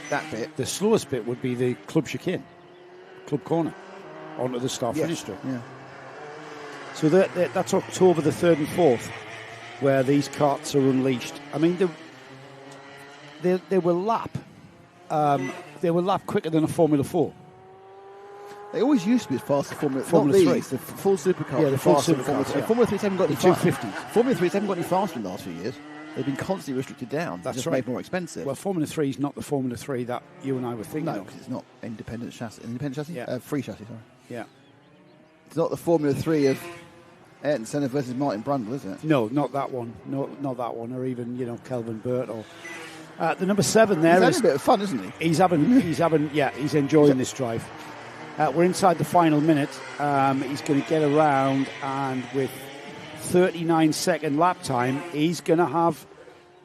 that bit. The slowest bit would be the Club Chicane, Club Corner, onto the start-finish strip. Yeah. So that's October the 3rd and 4th, where these karts are unleashed. I mean, they will lap. They will lap quicker than a Formula 4. They always used to be as fast as Formula 3. The full supercars. Yeah, the full supercars. Yeah. Formula 3s haven't got any the 250s. Formula 3s haven't got any faster in the last few years. They've been constantly restricted down. That's just right. made more expensive. Well, Formula 3 is not the Formula 3 that you and I were thinking No, of. because it's not independent chassis. Independent chassis? Yeah. Free chassis, sorry. Yeah. It's not the Formula 3 of Ayrton Senna versus Martin Brundle, is it? No, not that one. No, not that one. Or even, Kelvin Burt. Or the number 7 there he's having a bit of fun, isn't he? He's enjoying this drive. We're inside the final minute. He's going to get around, and with 39-second lap time, he's going to have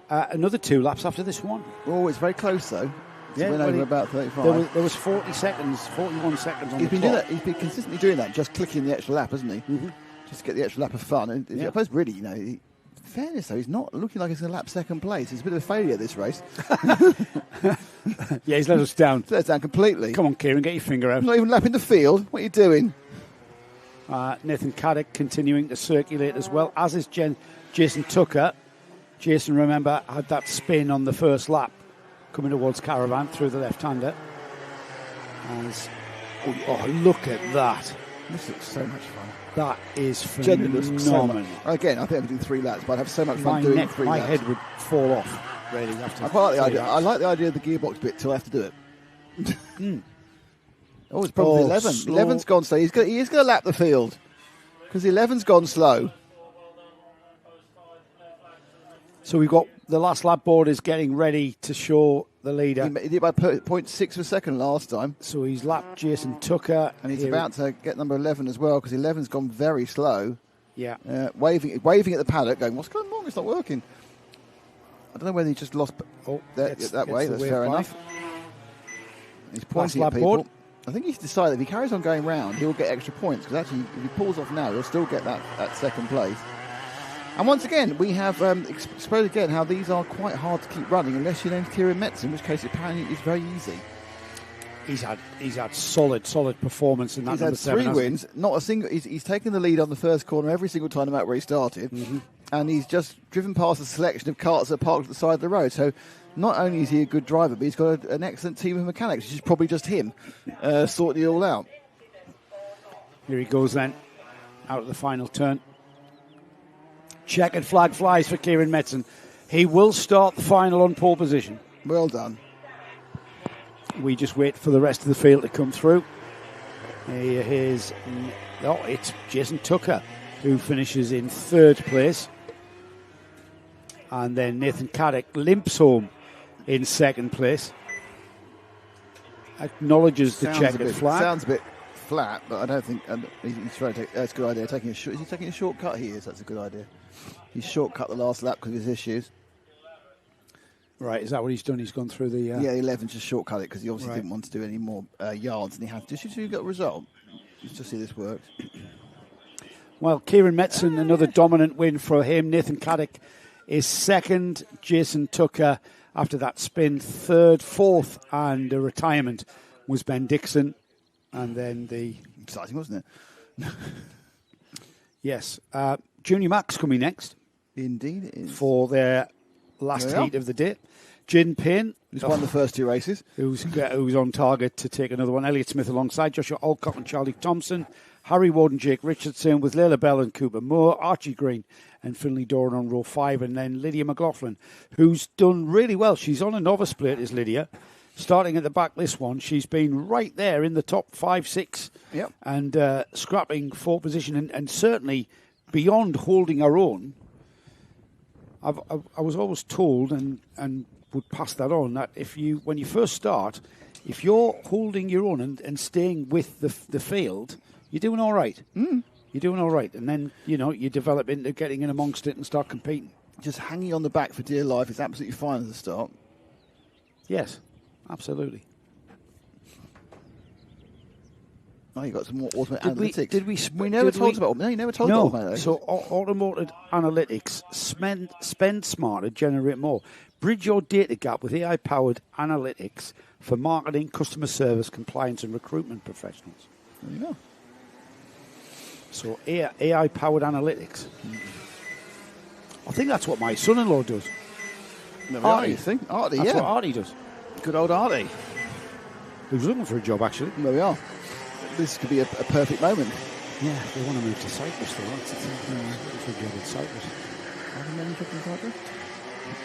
another 2 laps after this one. Oh, it's very close though. Yeah, went over about 35. There was 40 seconds, 41 seconds on He's the been clock. doing that. He's been consistently doing that, just clicking the extra lap, hasn't he? Mm-hmm. Just to get the extra lap of fun. And I suppose really, in fairness though, he's not looking like he's going to lap second place. He's a bit of a failure at this race. Yeah, he's let us down. Let us down completely. Come on, Kieran, get your finger out. Not even lapping the field. What are you doing? Nathan Caddick continuing to circulate as well, as is Jason Tucker. Jason, remember, had that spin on the first lap coming towards Caravan through the left-hander. Look at that. This looks so much fun. That is Genuinely phenomenal. looks so much. Again, I think I'm doing 3 laps, but I'd have so much fun doing 3 my laps. head would fall off, really. After I quite like the 3 idea. laps. I like the idea of the gearbox bit till I have to do it. Oh, it's probably 11. Slow. 11's gone slow. He is going to lap the field because 11's gone slow. So we've got the last lap board is getting ready to show the leader. He did by 0.6 of a second last time. So he's lapped Jason Tucker. And he's about to get number 11 as well because 11's gone very slow. Yeah. Waving at the paddock going, what's going on? It's not working. I don't know whether he just lost that way. That's fair enough. He's pointing at people. Board. I think he's decided if he carries on going round, he'll get extra points because actually if he pulls off now, he'll still get that second place. And once again, we have exposed again how these are quite hard to keep running unless your name's Kieran Metz, in which case apparently it's very easy. He's had solid performance in that. He's number had 3 7, wins, not a single. He's taken the lead on the first corner every single time no matter where he started, and he's just driven past a selection of karts that are parked at the side of the road. So not only is he a good driver, but he's got an excellent team of mechanics, which is probably just him sorting it all out. Here he goes then, out of the final turn. Checkered flag flies for Kieran Metzen. He will start the final on pole position. Well done. We just wait for the rest of the field to come through. It's Jason Tucker who finishes in 3rd place. And then Nathan Caddick limps home in 2nd place. Acknowledges the checkered flag. Sounds a bit flat, but I don't think he's trying to take. That's a good idea. Is he taking a shortcut? He is. That's a good idea. He's shortcut the last lap because of his issues. Right, is that what he's done? He's gone through the... Yeah, 11 just shortcut it because he obviously didn't want to do any more yards than he had to. Did you got a result? Let's just see this works. Well, Kieran Metzen, another dominant win for him. Nathan Caddick is second. Jason Tucker, after that spin, third. Fourth, and a retirement was Ben Dixon. And then the... Exciting, wasn't it? Yes. Junior Max coming next. Indeed it is. For their last There we heat of the day. Jaden Payne, Who's won the first 2 races. who's on target to take another one. Elliott Smith alongside Joshua Alcock and Charlie Thompson. Harry Ward and Jake Richardson with Layla Bell and Cooper Moore. Archie Green and Finlay Doran on row 5. And then Lydia McLaughlin, who's done really well. She's on a novice plate, is Lydia. Starting at the back this one, she's been right there in the top 5, 6. Yep. And scrapping for position and certainly beyond holding her own. I was always told and would pass that on that when you first start, if you're holding your own and staying with the field, you're doing all right. You're doing all right, and then you develop into getting in amongst it and start competing. Just hanging on the back for dear life is absolutely fine at the start. Yes, absolutely. Oh, you got some more automated analytics. We never told about. No, you never told about automated. So automated analytics, spend smarter, generate more. Bridge your data gap with AI-powered analytics for marketing, customer service, compliance, and recruitment professionals. There you go. So AI-powered analytics. I think that's what my son-in-law does. There we are, you think? Artie, That's yeah. what Artie does. Good old Artie. He was looking for a job, actually. There we are. This could be a perfect moment. Yeah, they want to move to Cyprus, though. That's the thing. Looking for a job in Cyprus. Are there many jobs in Cyprus?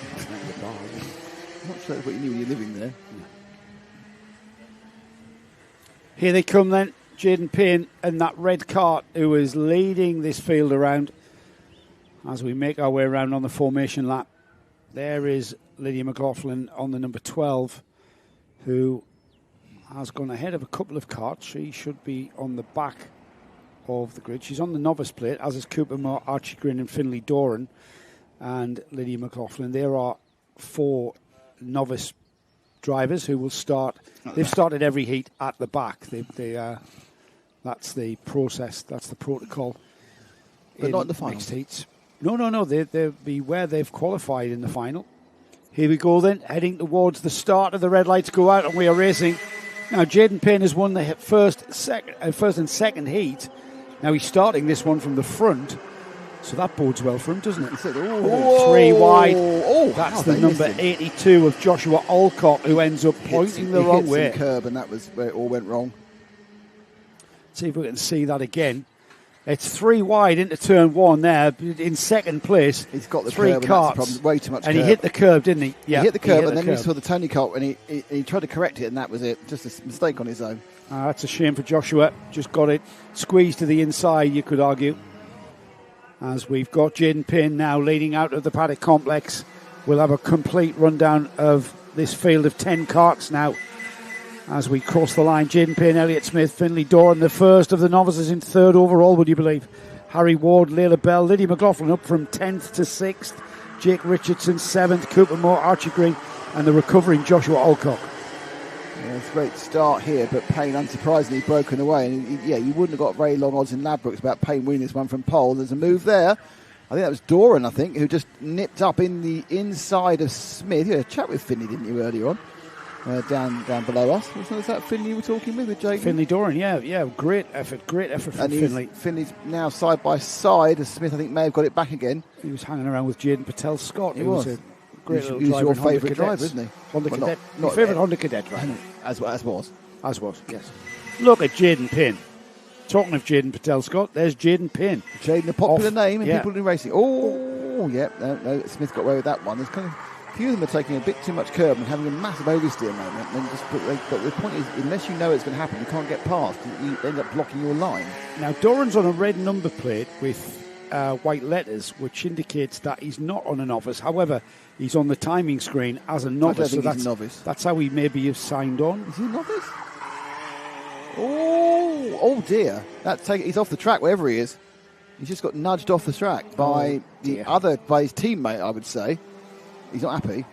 I'm not sure that's what you knew when you're living there. Here they come then. Jaden Payne and that red cart who is leading this field around as we make our way around on the formation lap. There is Lydia McLaughlin on the number 12 who has gone ahead of a couple of carts. She should be on the back of the grid. She's on the novice plate, as is Cooper Moore, Archie Green and Finlay Doran and Lydia McLaughlin. There are 4 novice drivers who will start. They've started every heat at the back. That's the process. That's the protocol. But not in the final. Next heats. No. They'll be where they've qualified in the final. Here we go then, heading towards the start of the red lights go out and we are racing. Now, Jaden Payne has won the first and second heat. Now he's starting this one from the front, so that bodes well for him, doesn't it? Oh, 3 wide. Oh, that's the number 82 of Joshua Alcock, who ends up pointing the wrong way. He hit some curb, and that was where it all went wrong. See if we can see that again. It's 3 wide into turn 1 there. In second place, he's got the 3 curb, carts. And that's the problem. Way too much and curb. He hit the curb, didn't he? Yeah, he hit the curb, and the then he saw the Tony cart, and he tried to correct it, and that was it. Just a mistake on his own. That's a shame for Joshua. Just got it squeezed to the inside, you could argue. As we've got Jaden Payne now leading out of the paddock complex. We'll have a complete rundown of this field of 10 carts now. As we cross the line, Jaden Payne, Elliott Smith, Finlay Doran, the first of the novices in 3rd overall, would you believe? Harry Ward, Layla Bell, Lydia McLaughlin up from 10th to 6th. Jake Richardson 7th, Cooper Moore, Archie Green, and the recovering Joshua Alcock. Yeah, it's a great start here, but Payne unsurprisingly broken away. And you wouldn't have got very long odds in Ladbrokes about Payne winning this one from pole. There's a move there. I think that was Doran, who just nipped up in the inside of Smith. You had a chat with Finlay, didn't you, earlier on? Down below us. Was that Finlay you were talking with Jake? Finlay Doran, yeah. Great effort from Finlay. Finlay's now side by side, as Smith, I think, may have got it back again. He was hanging around with Jaden Patel Scott. He was. A great little He's driver. your favourite driver, isn't he? Honda Well, Cadet. not My favourite Honda Cadet driver. As was, yes. Look at Jaden Payne. Talking of Jaden Patel Scott, there's Jaden Payne. Jaden, a popular name, and yeah. people in racing. Oh, yeah, no, Smith got away with that one. There's kind of a few of them are taking a bit too much curb and having a massive oversteer moment. But the point is, unless you know it's going to happen, you can't get past. You end up blocking your line. Now, Doran's on a red number plate with white letters, which indicates that he's not on a novice. However, he's on the timing screen as a novice. I don't think he's a novice. That's how he maybe has signed on. Is he a novice? Oh dear. He's off the track wherever he is. He's just got nudged off the track by by his teammate, I would say. He's not happy.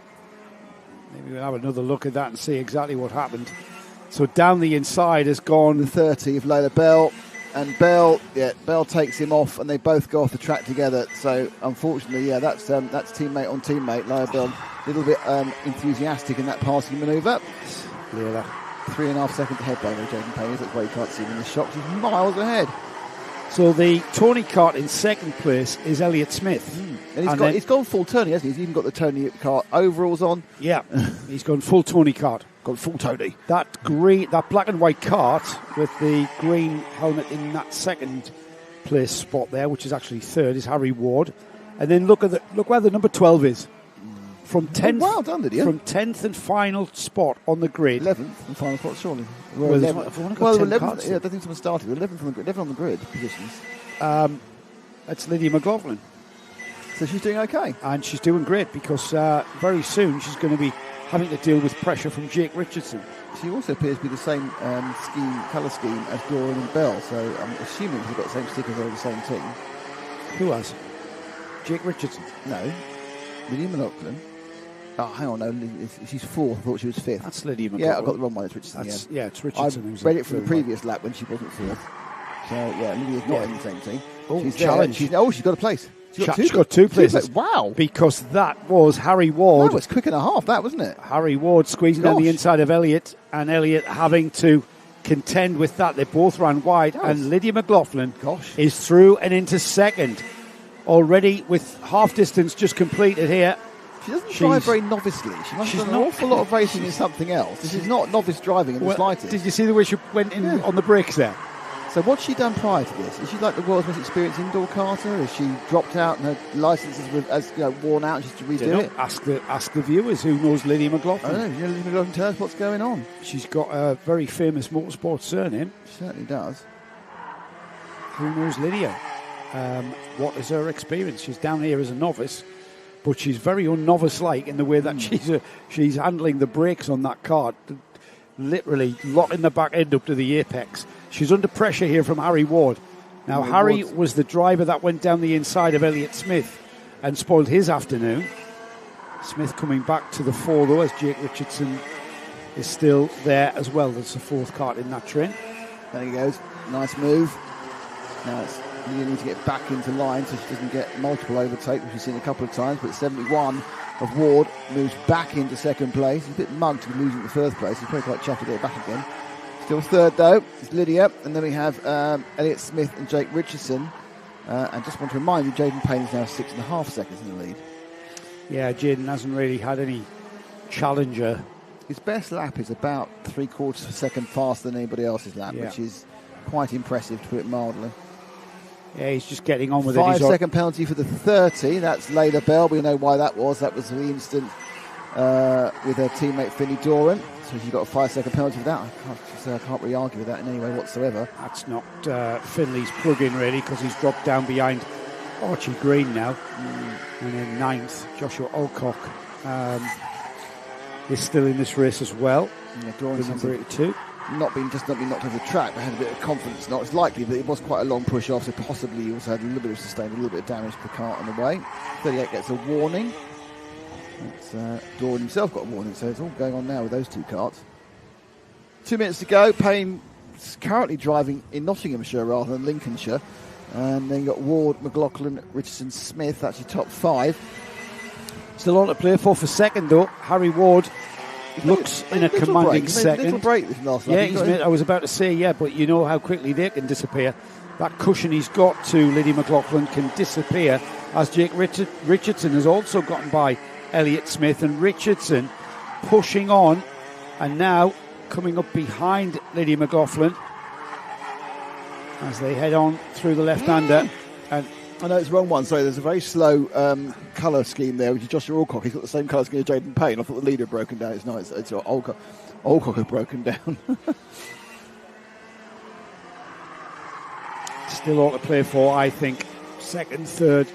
Maybe we'll have another look at that and see exactly what happened. So down the inside has gone the 30 of Layla Bell. and Bell takes him off, and they both go off the track together. So unfortunately, that's teammate on teammate. Lyle Bell a little bit enthusiastic in that passing manoeuvre. Yeah, 3.5 seconds ahead by Jaden Payne. That's why you can't see him in the shot. He's miles ahead. So the Tony Kart in second place is Elliott Smith. And he's gone full Tony, hasn't he? He's even got the Tony Kart overalls on. Yeah, he's gone full Tony Kart. Gone full Tony. That black and white kart with the green helmet in that second place spot there, which is actually third, is Harry Ward. And then look where the number 12 is. From 10th, well done, Lydia. From 10th and final spot on the grid. 11th and final spot, surely. Well, 11th. Yeah, I don't think someone started. 11th on the grid positions. That's Lydia McLaughlin. So she's doing okay. And she's doing great because very soon she's going to be having to deal with pressure from Jake Richardson. She also appears to be the same colour scheme as Doran and Bell, so I'm assuming they've got the same stickers, they're the same team. Who has? Jake Richardson? No. Lydia McLaughlin. Oh, hang on, no, she's fourth. I thought she was fifth. That's Lydia McLaughlin. Yeah, I got the wrong one. It's Richardson. Yeah, it's Richardson. I read it from the previous lap when she wasn't fourth. So, yeah, Lydia's not in the same team. Oh, she's challenge. She's got a place. She's got two places. Wow. Because that was Harry Ward. That was quick and a half, that, wasn't it? Harry Ward squeezing down the inside of Elliott, and Elliott having to contend with that. They both ran wide, and Lydia McLaughlin is through and into second. Already with half distance just completed here. She doesn't drive very novicely. She must have done an awful lot of racing in something else. This is not novice driving in the slightest. Did you see the way she went in on the brakes there? So what's she done prior to this? Is she like the world's most experienced indoor karter? Has she dropped out and her licence has worn out and she's to redo it? Ask the viewers who knows Lydia McLaughlin. I don't know. Lydia McLaughlin, tell us what's going on. She's got a very famous motorsport surname. She certainly does. Who knows Lydia? What is her experience? She's down here as a novice, but she's very un-novice-like in the way that she's handling the brakes on that kart, literally locking the back end up to the apex. She's under pressure here from Harry Ward. Now, Harry was the driver that went down the inside of Elliott Smith and spoiled his afternoon. Smith coming back to the fore, though, as Jake Richardson is still there as well. There's a fourth kart in that train. There he goes. Nice move. Now you need to get back into line so she doesn't get multiple overtakes, which we've seen a couple of times. But 71 of Ward moves back into second place. He's a bit mugged to be losing the first place. He's probably quite chuffed to get it back again. Still third, though, is Lydia. And then we have Elliott Smith and Jake Richardson. And just want to remind you, Jaden Payne is now 6.5 seconds in the lead. Yeah, Jaden hasn't really had any challenger. His best lap is about 3/4 of a second faster than anybody else's lap, which is quite impressive, to put it mildly. Yeah, he's just getting on with it. 5 second penalty for the 30. That's Layla Bell. We know why that was. That was the incident with her teammate Finley Doran. So she got a 5 second penalty for that. I can't really argue with that in any way whatsoever. That's knocked Finley's plug in, really, because he's dropped down behind Archie Green now. And in ninth, Joshua Alcock is still in this race as well. Yeah, Doran's number 82. Not being knocked off the track, but had a bit of confidence. Now, it's likely that it was quite a long push off, so possibly he also had a little bit of sustained, a little bit of damage to the cart on the way. 38 gets a warning. Doran himself got a warning, so it's all going on now with those two carts. 2 minutes to go. Payne is currently driving in Nottinghamshire rather than Lincolnshire. And then you've got Ward, McLaughlin, Richardson, Smith, that's your top five. Still on to play for second, though. Harry Ward looks in a commanding second. Little break this last lap. I was about to say, but you know how quickly they can disappear. That cushion he's got to Lydia McLaughlin can disappear, as Jake Richardson has also gotten by Elliott Smith, and Richardson pushing on and now coming up behind Lydia McLaughlin as they head on through the left-hander. And I know it's the wrong one, sorry, there's a very slow colour scheme there, which is Joshua Alcock. He's got the same colour scheme as Jaden Payne. I thought the leader had broken down. It's not, it's Alcock. Alcock had broken down. Still all to play for, I think. Second, third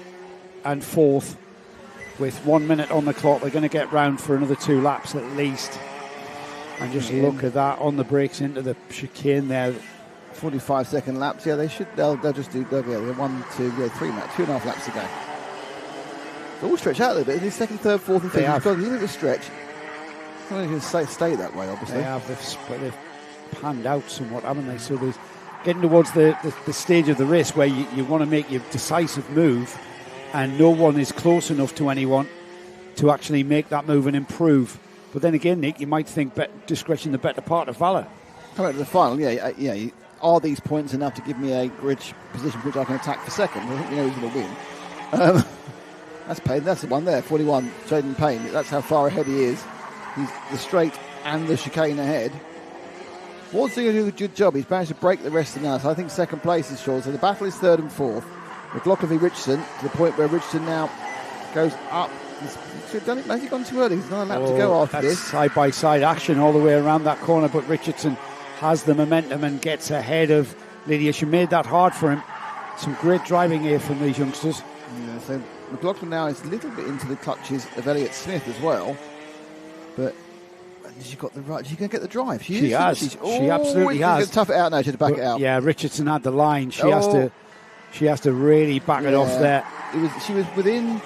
and fourth. With 1 minute on the clock, they're going to get round for another 2 laps at least. And just look at that on the brakes into the chicane there. 45 second laps, they'll just do 1, 2, 3 laps, 2.5 laps to go. They'll all stretch out a little bit. This second, third, fourth, and fifth, you've got a little bit of stretch. I don't think it's going to stay that way, obviously. They've panned out somewhat, haven't they? So getting towards the stage of the race where you want to make your decisive move, and no one is close enough to anyone to actually make that move and improve. But then again, Nick, you might think discretion the better part of valour. Coming to the final, are these points enough to give me a grid position which I can attack for second? I think we know who's going to win. That's Payne. That's the one there, 41. Jaden Payne. That's how far ahead he is. He's the straight and the chicane ahead. Ward's doing a good job. He's managed to break the rest of now. So I think second place is short. So the battle is third and fourth. McLaughlin v Richardson to the point where Richardson now goes up. He's done it. Has he gone too early? There's another lap to go after this. Side by side action all the way around that corner, but Richardson has the momentum and gets ahead of Lydia. She made that hard for him. Some great driving here from these youngsters. Yeah, so McLaughlin now is a little bit into the clutches of Elliott Smith as well. But she's got the right. She's going to get the drive. She has. She absolutely has. Tough it out now. She had to back it out. Yeah, Richardson had the line. She has to really back it off there. She was within,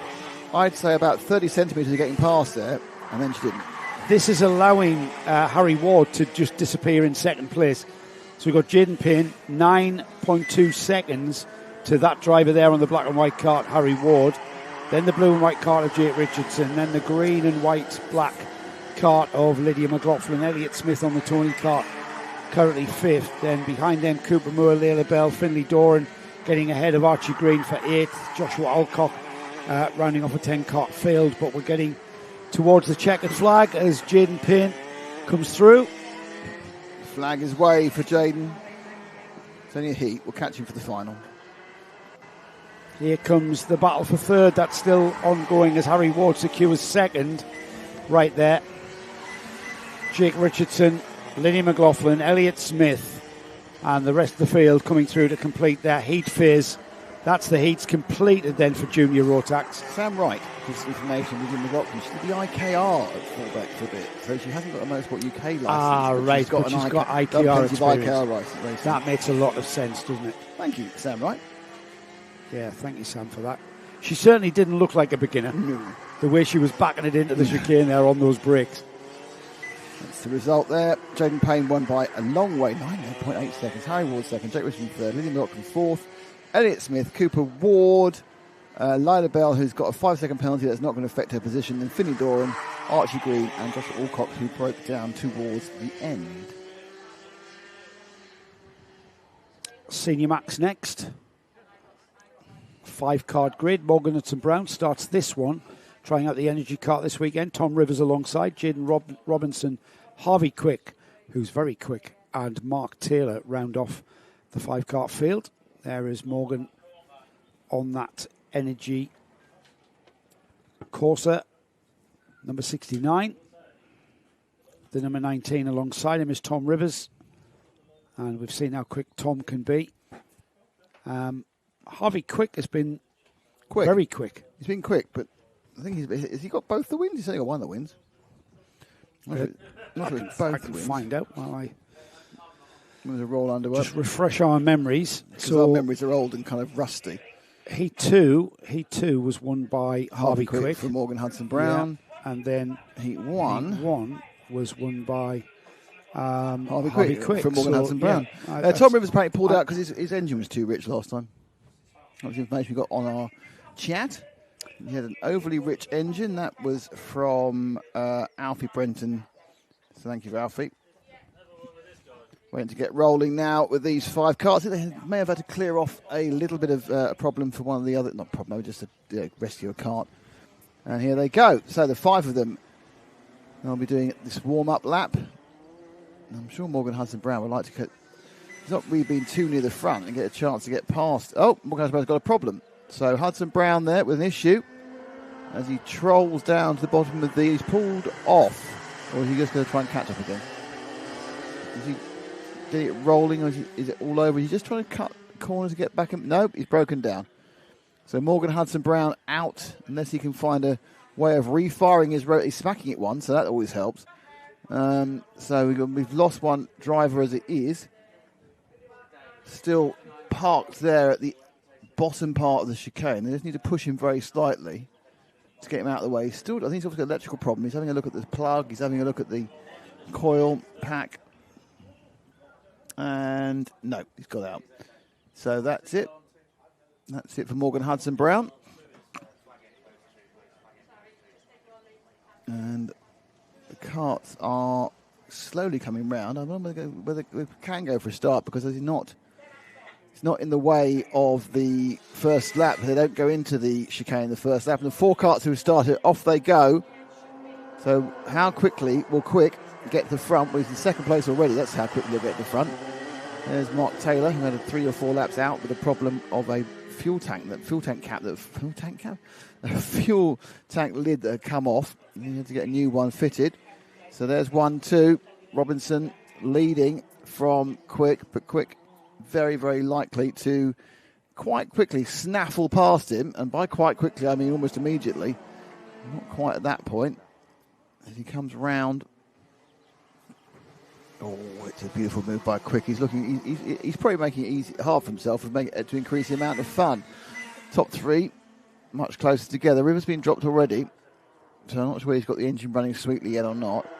I'd say, about 30 centimetres of getting past there, and then she didn't. This is allowing Harry Ward to just disappear in second place. So we've got Jaden Payne, 9.2 seconds to that driver there on the black and white kart, Harry Ward. Then the blue and white kart of Jake Richardson. Then the green and white black kart of Lydia McLaughlin. Elliott Smith on the Tony kart, currently fifth. Then behind them, Cooper Moore, Layla Bell, Finley Doran getting ahead of Archie Green for eighth. Joshua Alcock rounding off a 10 kart field. But we're getting towards the checkered flag as Jaden Payne comes through. Flag is waved for Jaden. It's only a heat. We'll catch him for the final. Here comes the battle for third. That's still ongoing as Harry Ward secures second. Right there. Jake Richardson, Lydia McLaughlin, Elliott Smith, and the rest of the field coming through to complete their heat phase. That's the heats completed then for Junior Rotax. Sam Wright, this information within the McLaughlin. She did the IKR at Fullbeck for a bit, so she hasn't got a Motorsport UK license. Right, she's got IKR experience. IKR license. That makes a lot of sense, doesn't it? Thank you, Sam Wright. Yeah, thank you, Sam, for that. She certainly didn't look like a beginner. No. The way she was backing it into the chicane there on those brakes. That's the result there. Jaden Payne won by a long way, 9.8 seconds. Harry Ward second, Jake Richardson third, Lydia McLaughlin fourth, Elliott Smith, Cooper Ward, Lila Bell, who's got a 5-second penalty that's not going to affect her position, then Finley Doran, Archie Green, and Joshua Alcock, who broke down towards the end. Senior Max next. 5-card grid. Morgan Hudson Brown starts this one, trying out the energy kart this weekend. Tom Rivers alongside Jaden Robinson, Harvey Quick, who's very quick, and Mark Taylor round off the 5-cart field. There is Morgan on that energy Corsa, number 69. The number 19 alongside him is Tom Rivers, and we've seen how quick Tom can be. Harvey Quick has been very quick. He's been quick, but I think has he got both the wins? He's only got one of the wins. Not both I can find out while I a roll under just refresh our memories. So our memories are old and kind of rusty. Heat two was won by Harvey Quick for Morgan Hudson Brown, and then Heat one was won by Harvey Quick for Morgan Hudson Brown. Yeah, Tom Rivers apparently pulled out because his engine was too rich last time. That was the information we got on our chat. He had an overly rich engine. That was from Alfie Brenton. So thank you, Alfie. Waiting to get rolling now with these 5 carts. They may have had to clear off a little bit of a problem for one of the other, not problem, just to rescue a cart. And here they go. So the 5 of them, they'll be doing this warm-up lap. I'm sure Morgan Hudson Brown would like to cut. He's not really been too near the front and get a chance to get past. Oh, Morgan Hudson Brown's got a problem. So Hudson Brown there with an issue as he trolls down to the bottom of these. Pulled off, or is he just going to try and catch up again? Is he getting it rolling, or is it all over? Is he just trying to cut corners to get back? Nope, he's broken down. So Morgan Hudson Brown out, unless he can find a way of refiring his rotor. He's smacking it once, so that always helps. So we've lost one driver as it is. Still parked there at the bottom part of the chicane. They just need to push him very slightly to get him out of the way. Still, I think he's obviously got an electrical problem. He's having a look at the plug. He's having a look at the coil pack. And no, he's got out. So that's it. That's it for Morgan Hudson-Brown. And the carts are slowly coming round. I don't know whether they can go for a start because it's not in the way of the first lap. They don't go into the chicane in the first lap. And the 4 carts who started, off they go. So how quickly will Quick get to the front? Well, he's in second place already. That's how quickly he'll get to the front. There's Mark Taylor, who had 3 or 4 laps out with a problem of a fuel tank lid that had come off. He had to get a new one fitted. So there's 1, 2. Robinson leading from Quick, but Quick very, very likely to quite quickly snaffle past him. And by quite quickly, I mean almost immediately. Not quite at that point. As he comes round. Oh, it's a beautiful move by Quick. He's probably making it hard for himself to increase the amount of fun. Top 3, much closer together. River's been dropped already, so I'm not sure he's got the engine running sweetly yet or not.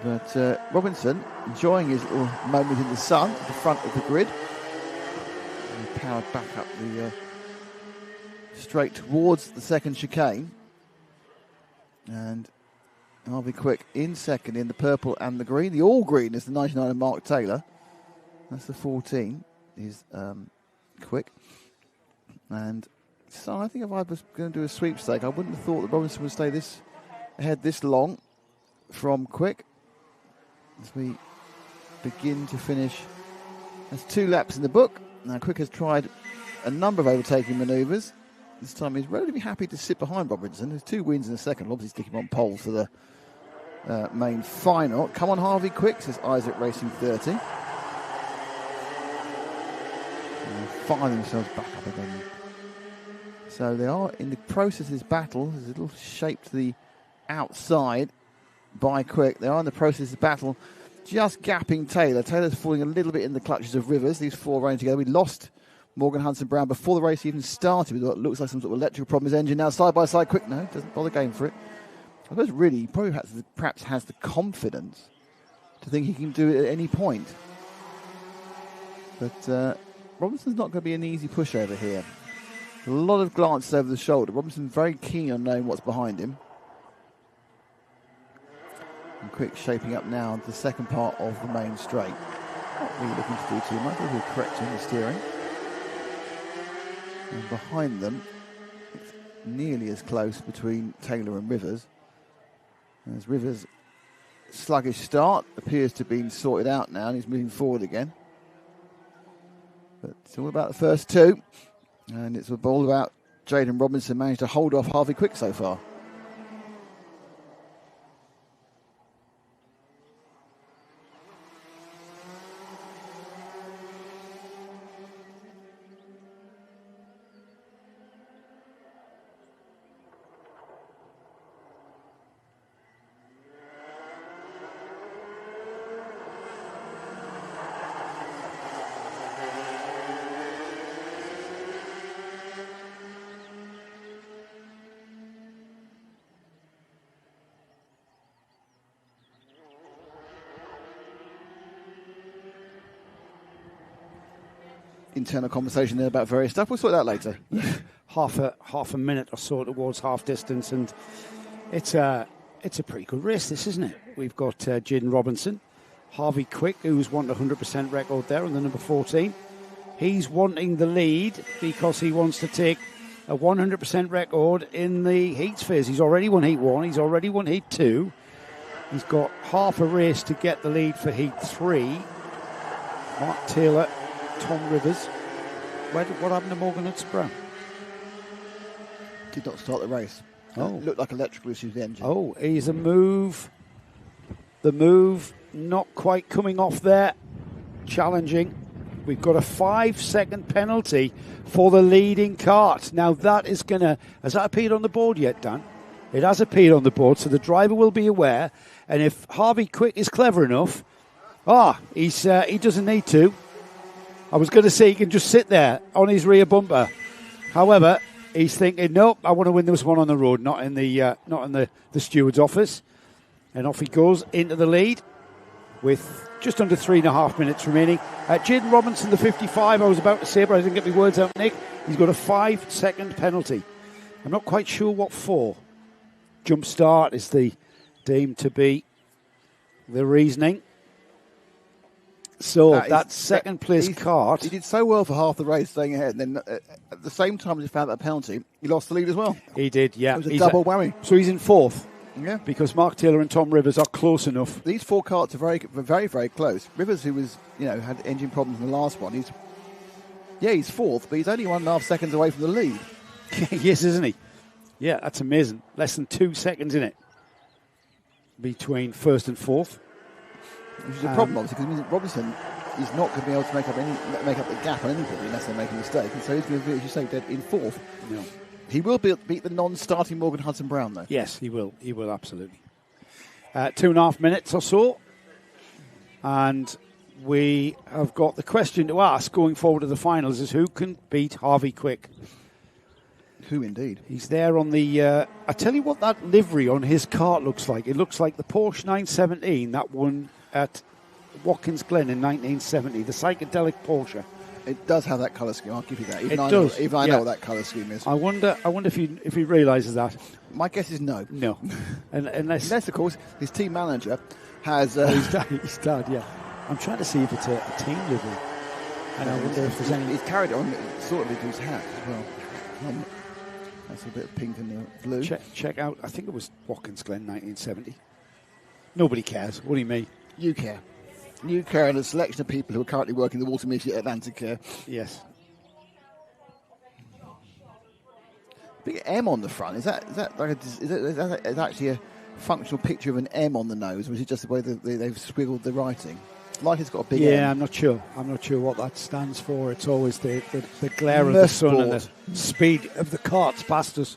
But Robinson enjoying his little moment in the sun at the front of the grid. And he powered back up the straight towards the second chicane. And Harvey Quick in second in the purple and the green. The all green is the 99 of Mark Taylor. That's the 14 is Quick. And so I think if I was going to do a sweepstake, I wouldn't have thought that Robinson would stay ahead this long from Quick. As we begin to finish, there's 2 laps in the book. Now Quick has tried a number of overtaking manoeuvres. This time he's relatively happy to sit behind Robinson. There's 2 wins in a second. Obviously stick him on pole for the main final. Come on, Harvey Quick, says Isaac Racing 30. And find themselves back up again. So they are in the process of this battle. There's a little shape to the outside by Quick. They are in the process of this battle, just gapping Taylor. Taylor's falling a little bit in the clutches of Rivers. These 4 running together. We lost Morgan Hudson-Brown before the race even started with what looks like some sort of electrical problem. His engine now side by side. Quick, no, doesn't bother going for it. I suppose really he probably perhaps has the confidence to think he can do it at any point. But Robinson's not going to be an easy pushover here. A lot of glances over the shoulder. Robinson's very keen on knowing what's behind him. And Quick shaping up now the second part of the main straight. Not really looking to do too much. We're correcting the steering. And behind them, it's nearly as close between Taylor and Rivers. As Rivers' sluggish start appears to have been sorted out now, and he's moving forward again. But it's all about the first 2. And it's all about Jaden Robinson managed to hold off Harvey Quick so far. Internal conversation there about various stuff. We'll sort that out later. half a minute or so towards half distance, and it's a pretty good race, this, isn't it? We've got Jaden Robinson, Harvey Quick, who's won a 100% record there on the number 14. He's wanting the lead because he wants to take a 100% record in the heats phase. He's already won Heat 1. He's already won Heat 2. He's got half a race to get the lead for Heat 3. Mark Taylor, Tom Rivers. What happened to Morgan Hudson-Brown? Did not start the race. Oh. Looked like electrical issues with the engine. Oh, he's a move. The move not quite coming off there. Challenging. We've got a 5-second penalty for the leading kart. Now that is going to... Has that appeared on the board yet, Dan? It has appeared on the board, so the driver will be aware. And if Harvey Quick is clever enough... he doesn't need to. I was going to say he can just sit there on his rear bumper. However, he's thinking, nope, I want to win this one on the road, not in the steward's office. And off he goes into the lead. with just under 3.5 minutes remaining. Jaden Robinson, the 55, I was about to say, but I didn't get my words out, Nick. He's got a 5-second penalty. I'm not quite sure what for. Jump start is the deemed to be the reasoning. So that second place Kart. He did so well for half the race, staying ahead, and then at the same time as he found that penalty, he lost the lead as well. He did, yeah. It was a double whammy. So he's in fourth. Yeah, because Mark Taylor and Tom Rivers are close enough. These 4 karts are very, very, very close. Rivers, who was, had engine problems in the last one, he's fourth, but he's only 1.5 seconds away from the lead. Yes, isn't he? Yeah, that's amazing. Less than 2 seconds in it between first and fourth. Which is a problem, obviously, because it means Robinson is not going to be able to make up the gap on anybody unless they make a mistake. And so he's going to be, as you say, dead in fourth. No. He will beat the non-starting Morgan Hudson-Brown, though. Yes, he will. He will, absolutely. 2.5 minutes or so. And we have got the question to ask going forward to the finals is who can beat Harvey Quick? Who indeed? He's there on the... I tell you what that livery on his kart looks like. It looks like the Porsche 917 that won at Watkins Glen in 1970, the psychedelic Porsche. It does have that colour scheme, I'll give you that. Even It does. Even I know what that colour scheme is. I wonder if he realises that. My guess is no. No. Unless, of course, his team manager has... his dad, yeah. I'm trying to see if it's a team livery. And I wonder if there's any... He's carried it on sort of into his hat as well. That's a bit of pink and blue. Check out, I think it was Watkins Glen 1970. Nobody cares. What do you mean? You care. You care, and a selection of people who are currently working the water meter at Atlantic Care. Yes. Big M on the front. Is that actually a functional picture of an M on the nose, or is it just the way that they've squiggled the writing? Like it's got a big M. Yeah, I'm not sure what that stands for. It's always the glare of the sun and the speed of the carts past us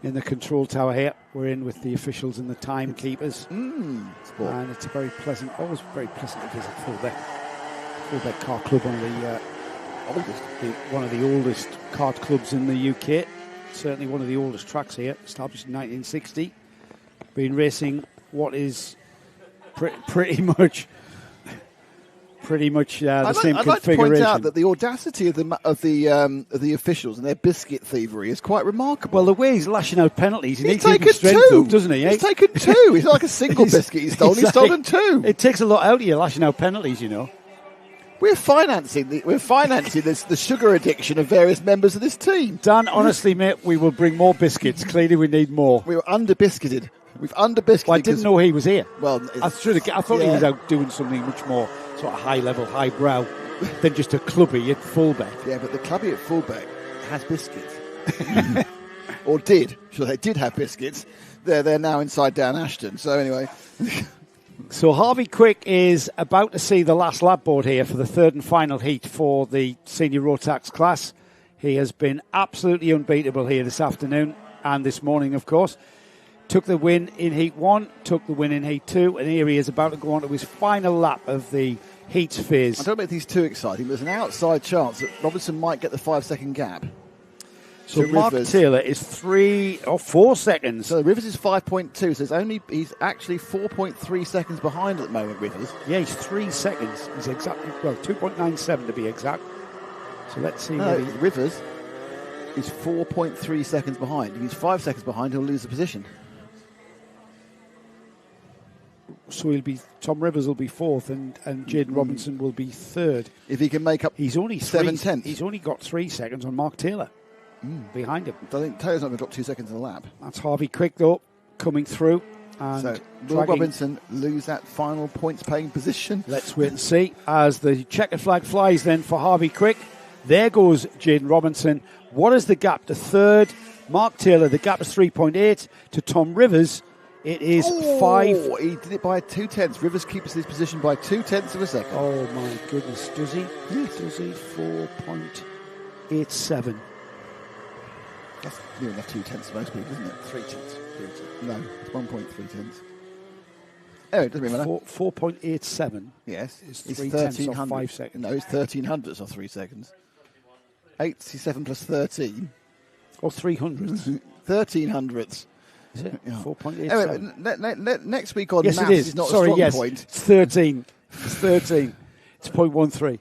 in the control tower here. We're in with the officials and the timekeepers. And it's a very pleasant, always very pleasant to visit Fullbeck. Fullbeck Kart Club, one of the oldest kart clubs in the UK. Certainly one of the oldest tracks here, established in 1960. Been racing what is pretty much the same configuration. I'd like to point out that the audacity of the officials and their biscuit thievery is quite remarkable. Well, the way he's lashing out penalties, he needs taken strength two, up, doesn't he? He's taken two. It's not like a single biscuit he's stolen. He's stolen two. It takes a lot out of you lashing out penalties, you know. We're financing the sugar addiction of various members of this team. Dan, honestly, mate, we will bring more biscuits. Clearly, we need more. We were under-biscuited. We've under-biscuited. Well, I didn't know he was here. Well, I thought he was out doing something much more sort of high-level, high-brow than just a clubby at Fullbeck. Yeah, but the clubby at Fullbeck has biscuits. Or did. Sure, they did have biscuits. They're now inside down Ashton. So anyway... So Harvey Quick is about to see the last lap board here for the third and final heat for the senior rotax class. He has been absolutely unbeatable here this afternoon and this morning, of course. Took the win in heat 1, took the win in heat 2, and here he is about to go on to his final lap of the heats phase. I don't make these too exciting. There's an outside chance that Robinson might get the 5-second gap. So Mark Taylor is 3 or 4 seconds. So Rivers is 5.2, so he's actually 4.3 seconds behind at the moment, Rivers. Yeah, he's 3 seconds. He's exactly, 2.97 to be exact. So let's see. Rivers is 4.3 seconds behind. If he's 5 seconds behind, he'll lose the position. So Tom Rivers will be fourth and Jaden Robinson will be third. If he can make up he's only 7/10. He's only got 3 seconds on Mark Taylor. Behind him. I think Taylor's not going to drop 2 seconds in the lap. That's Harvey Quick, though, coming through. And so, will Robinson lose that final points-paying position? Let's wait and see. As the checkered flag flies then for Harvey Quick. There goes Jaden Robinson. What is the gap to third? Mark Taylor, the gap is 3.8. To Tom Rivers, it is 5. He did it by 2/10. Rivers keeps his position by 2/10 of a second. Oh, my goodness. Does he? Yes. Does he? 4.87. That's near enough 2/10 for most people, isn't it? 3/10. No, it's 1.3. Oh, it doesn't really matter. 4.87. Yes. It's It's 0.3 of 5 seconds. No, it's 1300ths of 3 seconds. 87 plus 13. Or 300. 1300ths. Is it? Yeah. 4.87. Anyway, next week on Yes, maths it is. is not Sorry, a strong yes. point. It's 13. It's 13. It's 0.13.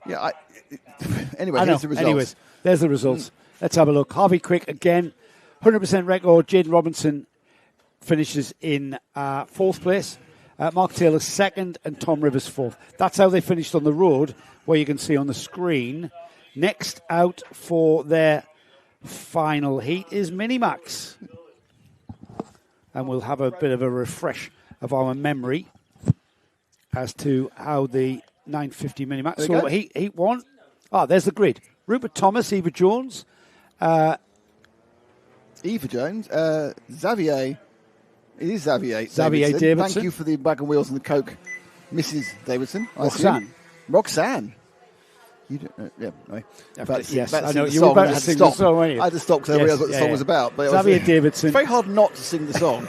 Yeah. Anyway, I know. here's the results. Anyways, there's the results. Let's have a look. Harvey Quick again, 100% record. Jaden Robinson finishes in fourth place. Mark Taylor second and Tom Rivers fourth. That's how they finished on the road, where you can see on the screen. Next out for their final heat is Minimax. And we'll have a bit of a refresh of our memory as to how the 950 Minimax. So heat one. There's the grid. Rupert Thomas, Eva Jones. Eva Jones, Xavier. It is Xavier Davidson. Thank you for the bag of wheels and the Coke, Mrs. Davidson. Roxanne. You don't, yeah, anyway. Yes, I know. You You were about to sing the song, weren't you? I had to stop because I realised what the song was about. But Xavier Davidson. It's very hard not to sing the song.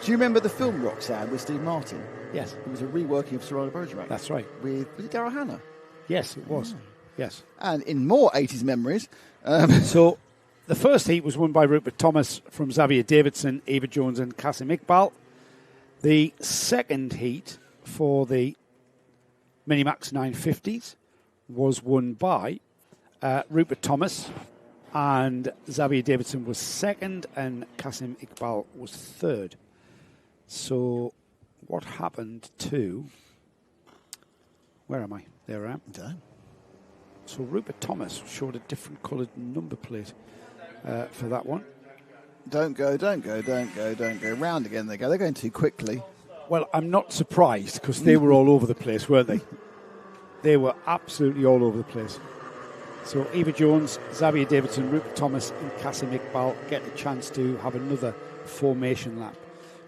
Do you remember the film Roxanne with Steve Martin? Yes. It was a reworking of Serrano Bergerac. That's right. Was it Daryl Hannah? Yes, it was. Yes. And in more 80s memories. So the first heat was won by Rupert Thomas from Xavier Davidson, Eva Jones and Kasim Iqbal. The second heat for the Minimax 950s was won by Rupert Thomas, and Xavier Davidson was second and Kasim Iqbal was third. So what happened to... Where am I? There I am. Damn. So Rupert Thomas showed a different coloured number plate for that one. Don't go. Round again they go. They're going too quickly. Well, I'm not surprised because they were all over the place, weren't they? They were absolutely all over the place. So Eva Jones, Xavier Davidson, Rupert Thomas and Kasim Iqbal get a chance to have another formation lap.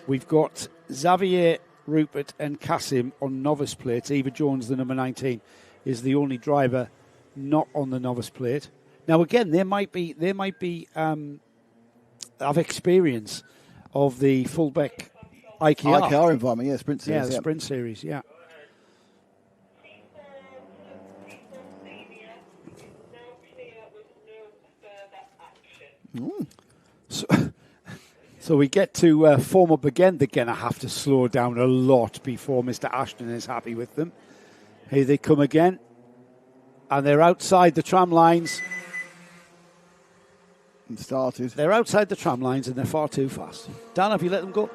We've got Xavier, Rupert and Kasim on novice plates. Eva Jones, the number 19, is the only driver not on the novice plate. Now again, they might be have experience of the Fullbeck IKR environment, sprint series. Yeah, the sprint series, yeah. So we get to form up again. They're going to have to slow down a lot before Mr. Ashton is happy with them. Here they come again. And they're outside the tram lines. And started. They're outside the tram lines and they're far too fast. Dan, have you let them go?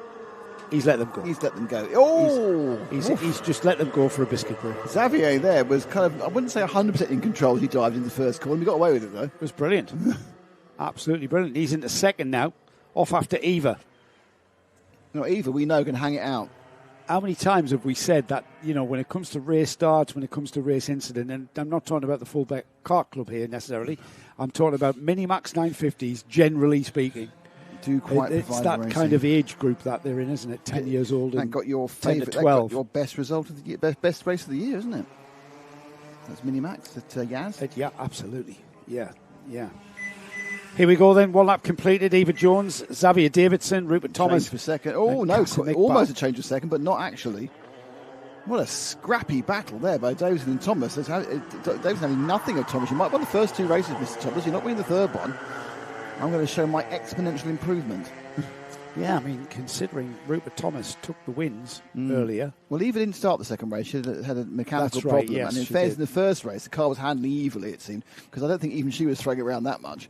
He's let them go. He's let them go. Oh! He's just let them go for a biscuit break. Xavier there was kind of, I wouldn't say 100% in control as he dived in the first corner. He got away with it, though. It was brilliant. Absolutely brilliant. He's into second now. Off after Eva. Eva, we know, can hang it out. How many times have we said that, when it comes to race starts, when it comes to race incident, and I'm not talking about the Fullbeck Kart Club here necessarily, I'm talking about Minimax 950s, generally speaking. Do quite it's that racing. kind of age group that they're in, isn't it? 10 years old and got your 10 favourite, to 12. Got your best result of the year, best race of the year, isn't it? That's Minimax at Yaz. Yeah, absolutely. Yeah. Here we go then. One lap completed. Eva Jones, Xavier Davidson, Rupert Thomas. Change for second. Oh, no. Almost a change for second, but not actually. What a scrappy battle there by Davidson and Thomas. Davidson having nothing of Thomas. You might have won the first two races, Mr. Thomas. You're not winning the third one. I'm going to show my exponential improvement. Yeah, I mean, considering Rupert Thomas took the wins earlier. Well, Eva didn't start the second race. She had a mechanical That's right, problem. yes, and in fairness, in the first race, the car was handling evilly, it seemed, because I don't think even she was throwing it around that much.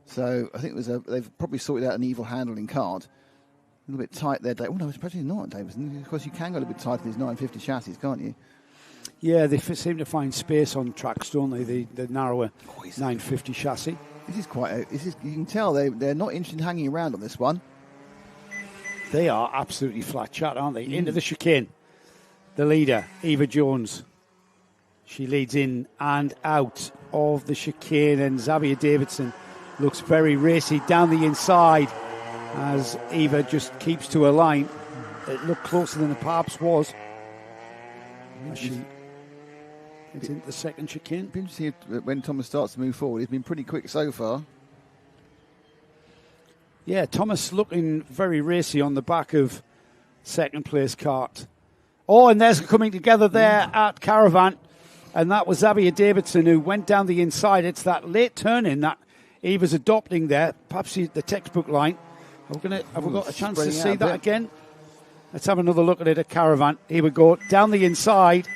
So I think they've probably sorted out an evil handling card. A little bit tight there, Dave. Oh, no, it's probably not, Davidson. Of course, you can go a little bit tight in these 950 chassis, can't you? Yeah, they seem to find space on tracks, don't they? The narrower 950 chassis. This is quite. You can tell they're not interested in hanging around on this one. They are absolutely flat chat, aren't they? Into the chicane. The leader, Eva Jones. She leads in and out of the chicane, and Xavier Davidson looks very racy down the inside as Eva just keeps to a line. It looked closer than the perhaps was. She gets into the second chicane. It'll be interesting when Thomas starts to move forward. He's been pretty quick so far. Yeah, Thomas looking very racy on the back of second place Kart. Oh, and there's coming together there at Caravan. And that was Xavier Davidson who went down the inside. It's that late turn in that Eva's adopting there. Perhaps the textbook line. Have we got a chance to see that again? Let's have another look at it at Caravan. Here we go. Down the inside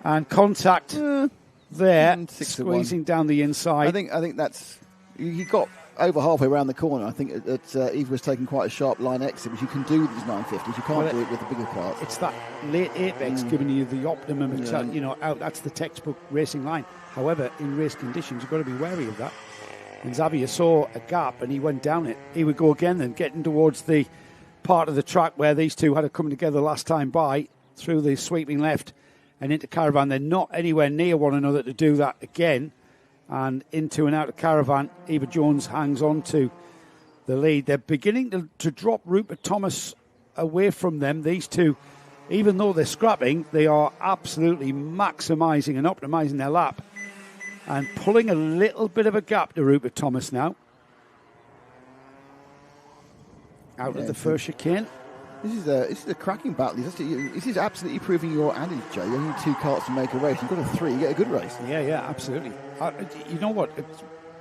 and contact there. Squeezing down the inside. I think that's... He got over halfway around the corner. I think that Eva was taking quite a sharp line exit, which you can do with these 950s. You can't do it with the bigger carts. It's that late apex giving you the optimum. Out. That's the textbook racing line. However, in race conditions, you've got to be wary of that. And Xavier saw a gap and he went down it. He would go again then, getting towards the part of the track where these two had to come together last time by, through the sweeping left and into Caravan. They're not anywhere near one another to do that again. And into and out of Caravan, Eva Jones hangs on to the lead. They're beginning to drop Rupert Thomas away from them. These two, even though they're scrapping, they are absolutely maximising and optimising their lap and pulling a little bit of a gap to Rupert Thomas now. Out of the first chicane. This is a cracking battle. This is absolutely proving your adage, Joe. You only need 2 carts to make a race. You've got a 3, you get a good race. Yeah, absolutely. You know what?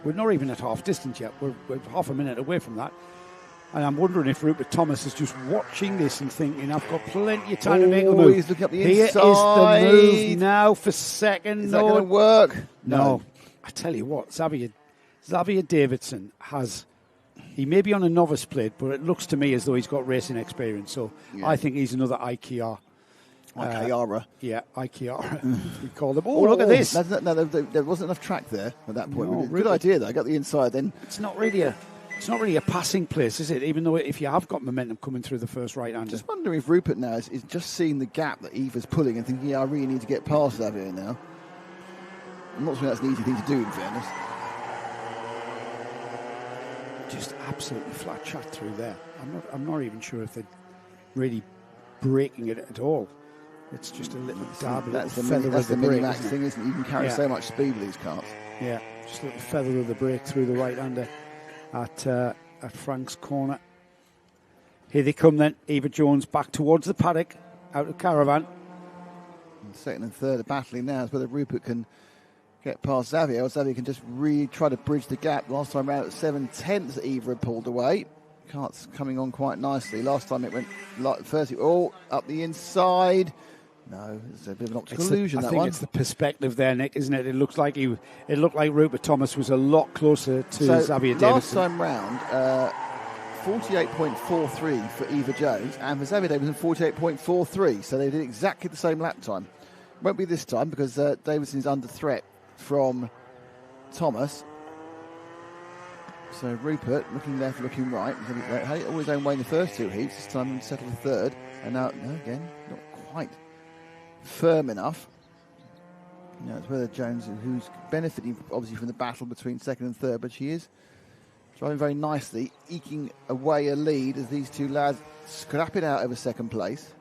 We're not even at half distance yet. We're half a minute away from that. And I'm wondering if Rupert Thomas is just watching this and thinking, I've got plenty of time to make a move. He's looking up the Here inside. Here is the move now for second. Is that going to work? No. I tell you what, Xavier Davidson has... He may be on a novice plate, but it looks to me as though he's got racing experience. So I think he's another IKR. IKR. Yeah, IKR. We call them. Oh, look at this. No, there wasn't enough track there at that point. No, good idea, though. I got the inside then. It's not really a passing place, is it? Even though if you have got momentum coming through the first right-hander. Just wondering if Rupert now is just seeing the gap that Eva's pulling and thinking, I really need to get past Xavier now. I'm not sure that's an easy thing to do, in fairness. Just absolutely flat shot through there. I'm not even sure if they're really breaking it at all. It's just a little dab, that's the micromax thing, isn't it? You can carry so much speed with these carts. Yeah, just a little feather of the brake through the right-hander at Frank's corner. Here they come then. Eva Jones back towards the paddock, out of Caravan. And second and third are battling now as whether Rupert can get past Xavier, or Xavier can just really try to bridge the gap. Last time around at 7/10, Eva had pulled away. Cart's coming on quite nicely. Last time it went first, up the inside. No, it's a bit of an optical illusion. I think it's the perspective there, Nick, isn't it? It looked like Rupert Thomas was a lot closer to Xavier Davidson. Last time round, 48.43 for Eva Jones, and for Xavier Davidson 48.43. So they did exactly the same lap time. Won't be this time because Davidson's under threat from Thomas. So Rupert looking left, looking right. Had it all his own way in the first 2 heats. This time settled third, and now again not quite firm enough. It's whether Jones, who's benefiting obviously from the battle between second and third, but she is driving very nicely, eking away a lead as these two lads scrap it out over second place.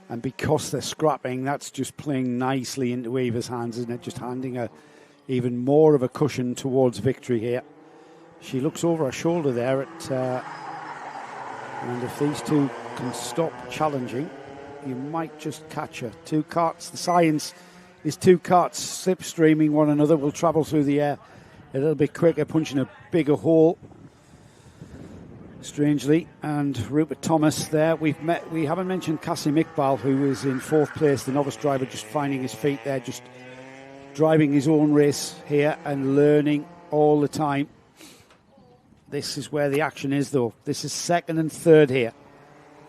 And because they're scrapping, that's just playing nicely into Eva's hands, isn't it? Just handing her even more of a cushion towards victory here. She looks over her shoulder there and if these two can stop challenging, you might just catch her. 2 carts, the science is 2 carts slipstreaming one another, will travel through the air a little bit quicker, punching a bigger hole. Strangely, and Rupert Thomas there. We haven't mentioned Kasim Iqbal, who is in 4th place, the novice driver, just finding his feet there, just driving his own race here and learning all the time. This is where the action is, though. This is second and third here.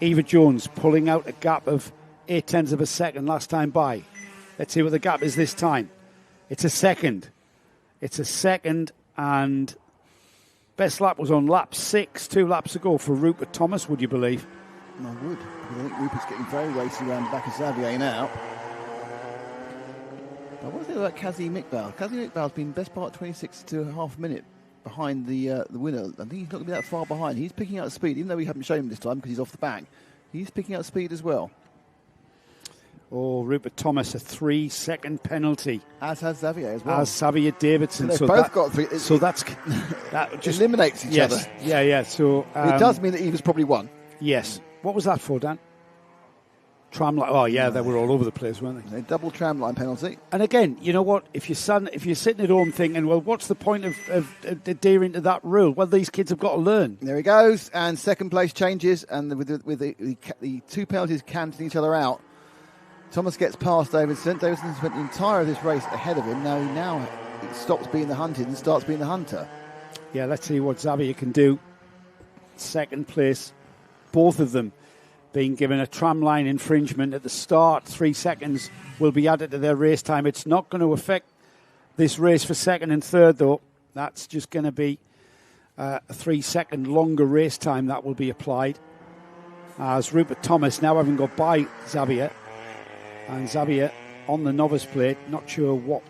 Eva Jones pulling out a gap of 0.8 of a second last time by. Let's see what the gap is this time. It's a second. And best lap was on lap 6, 2 laps ago for Rupert Thomas, would you believe? I would, because I think Rupert's getting very racy around the back of Xavier now. But what do you think about Kazim Iqbal? Kazim Iqbal's been best part 26.5 minutes behind the winner. I think he's not going to be that far behind. He's picking up speed, even though we haven't shown him this time because he's off the back. He's picking up speed as well. Oh, Rupert Thomas, a 3-second penalty. As has Xavier as well. As Xavier Davidson. So both got 3. So that just eliminates each other. Yeah. So it does mean that Eva's probably won. Yes. What was that for, Dan? Tramline. Oh yeah, they were all over the place, weren't they? A double tramline penalty. And again, you know what? If you're sitting at home thinking, well, what's the point of adhering to that rule? Well, these kids have got to learn. There he goes, and second place changes, and with the two penalties cancelling each other out, Thomas gets past Davidson. Davidson spent the entire of this race ahead of him. Now he stops being the hunted and starts being the hunter. Yeah, let's see what Xavier can do. Second place, both of them being given a tramline infringement at the start. 3 seconds will be added to their race time. It's not going to affect this race for second and third, though. That's just going to be a 3 second longer race time that will be applied. As Rupert Thomas now having got by Xavier, and Xavier on the novice plate, not sure what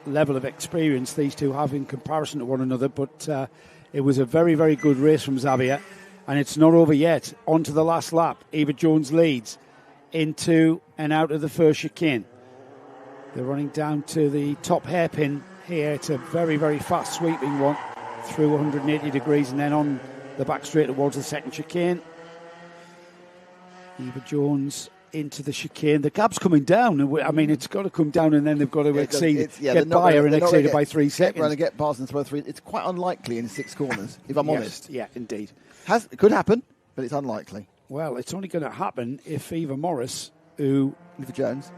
level of experience these two have in comparison to one another, but it was a very, very good race from Xavier. And it's not over yet. On to the last lap. Eva Jones leads into and out of the first chicane. They're running down to the top hairpin here. It's a very, very fast sweeping one through 180 degrees and then on the back straight towards the second chicane. Eva Jones into the chicane. The gap's coming down. I mean, it's got to come down and then they've got to get by her and exceed it by 3 seconds. Trying to get past and throw 3. It's quite unlikely in 6 corners, if I'm honest. Yeah, indeed. It could happen, but it's unlikely. Well, it's only going to happen if Eva Morris, Eva Jones,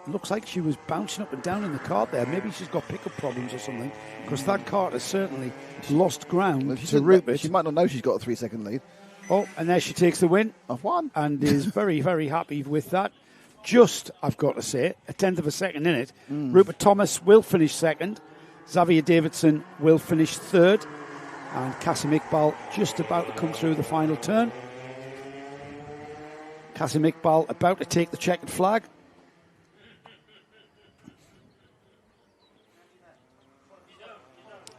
looks like she was bouncing up and down in the cart there. Maybe she's got pickup problems or something, because that cart has certainly lost ground to Rupert. She might not know she's got a 3 second lead. Oh, and there she takes the win. I've won. And is very, very happy with that. Just, I've got to say, a tenth of a second in it. Rupert Thomas will finish second. Xavier Davidson will finish third. And Kasim Iqbal just about to come through the final turn. Kasim Iqbal about to take the checkered flag.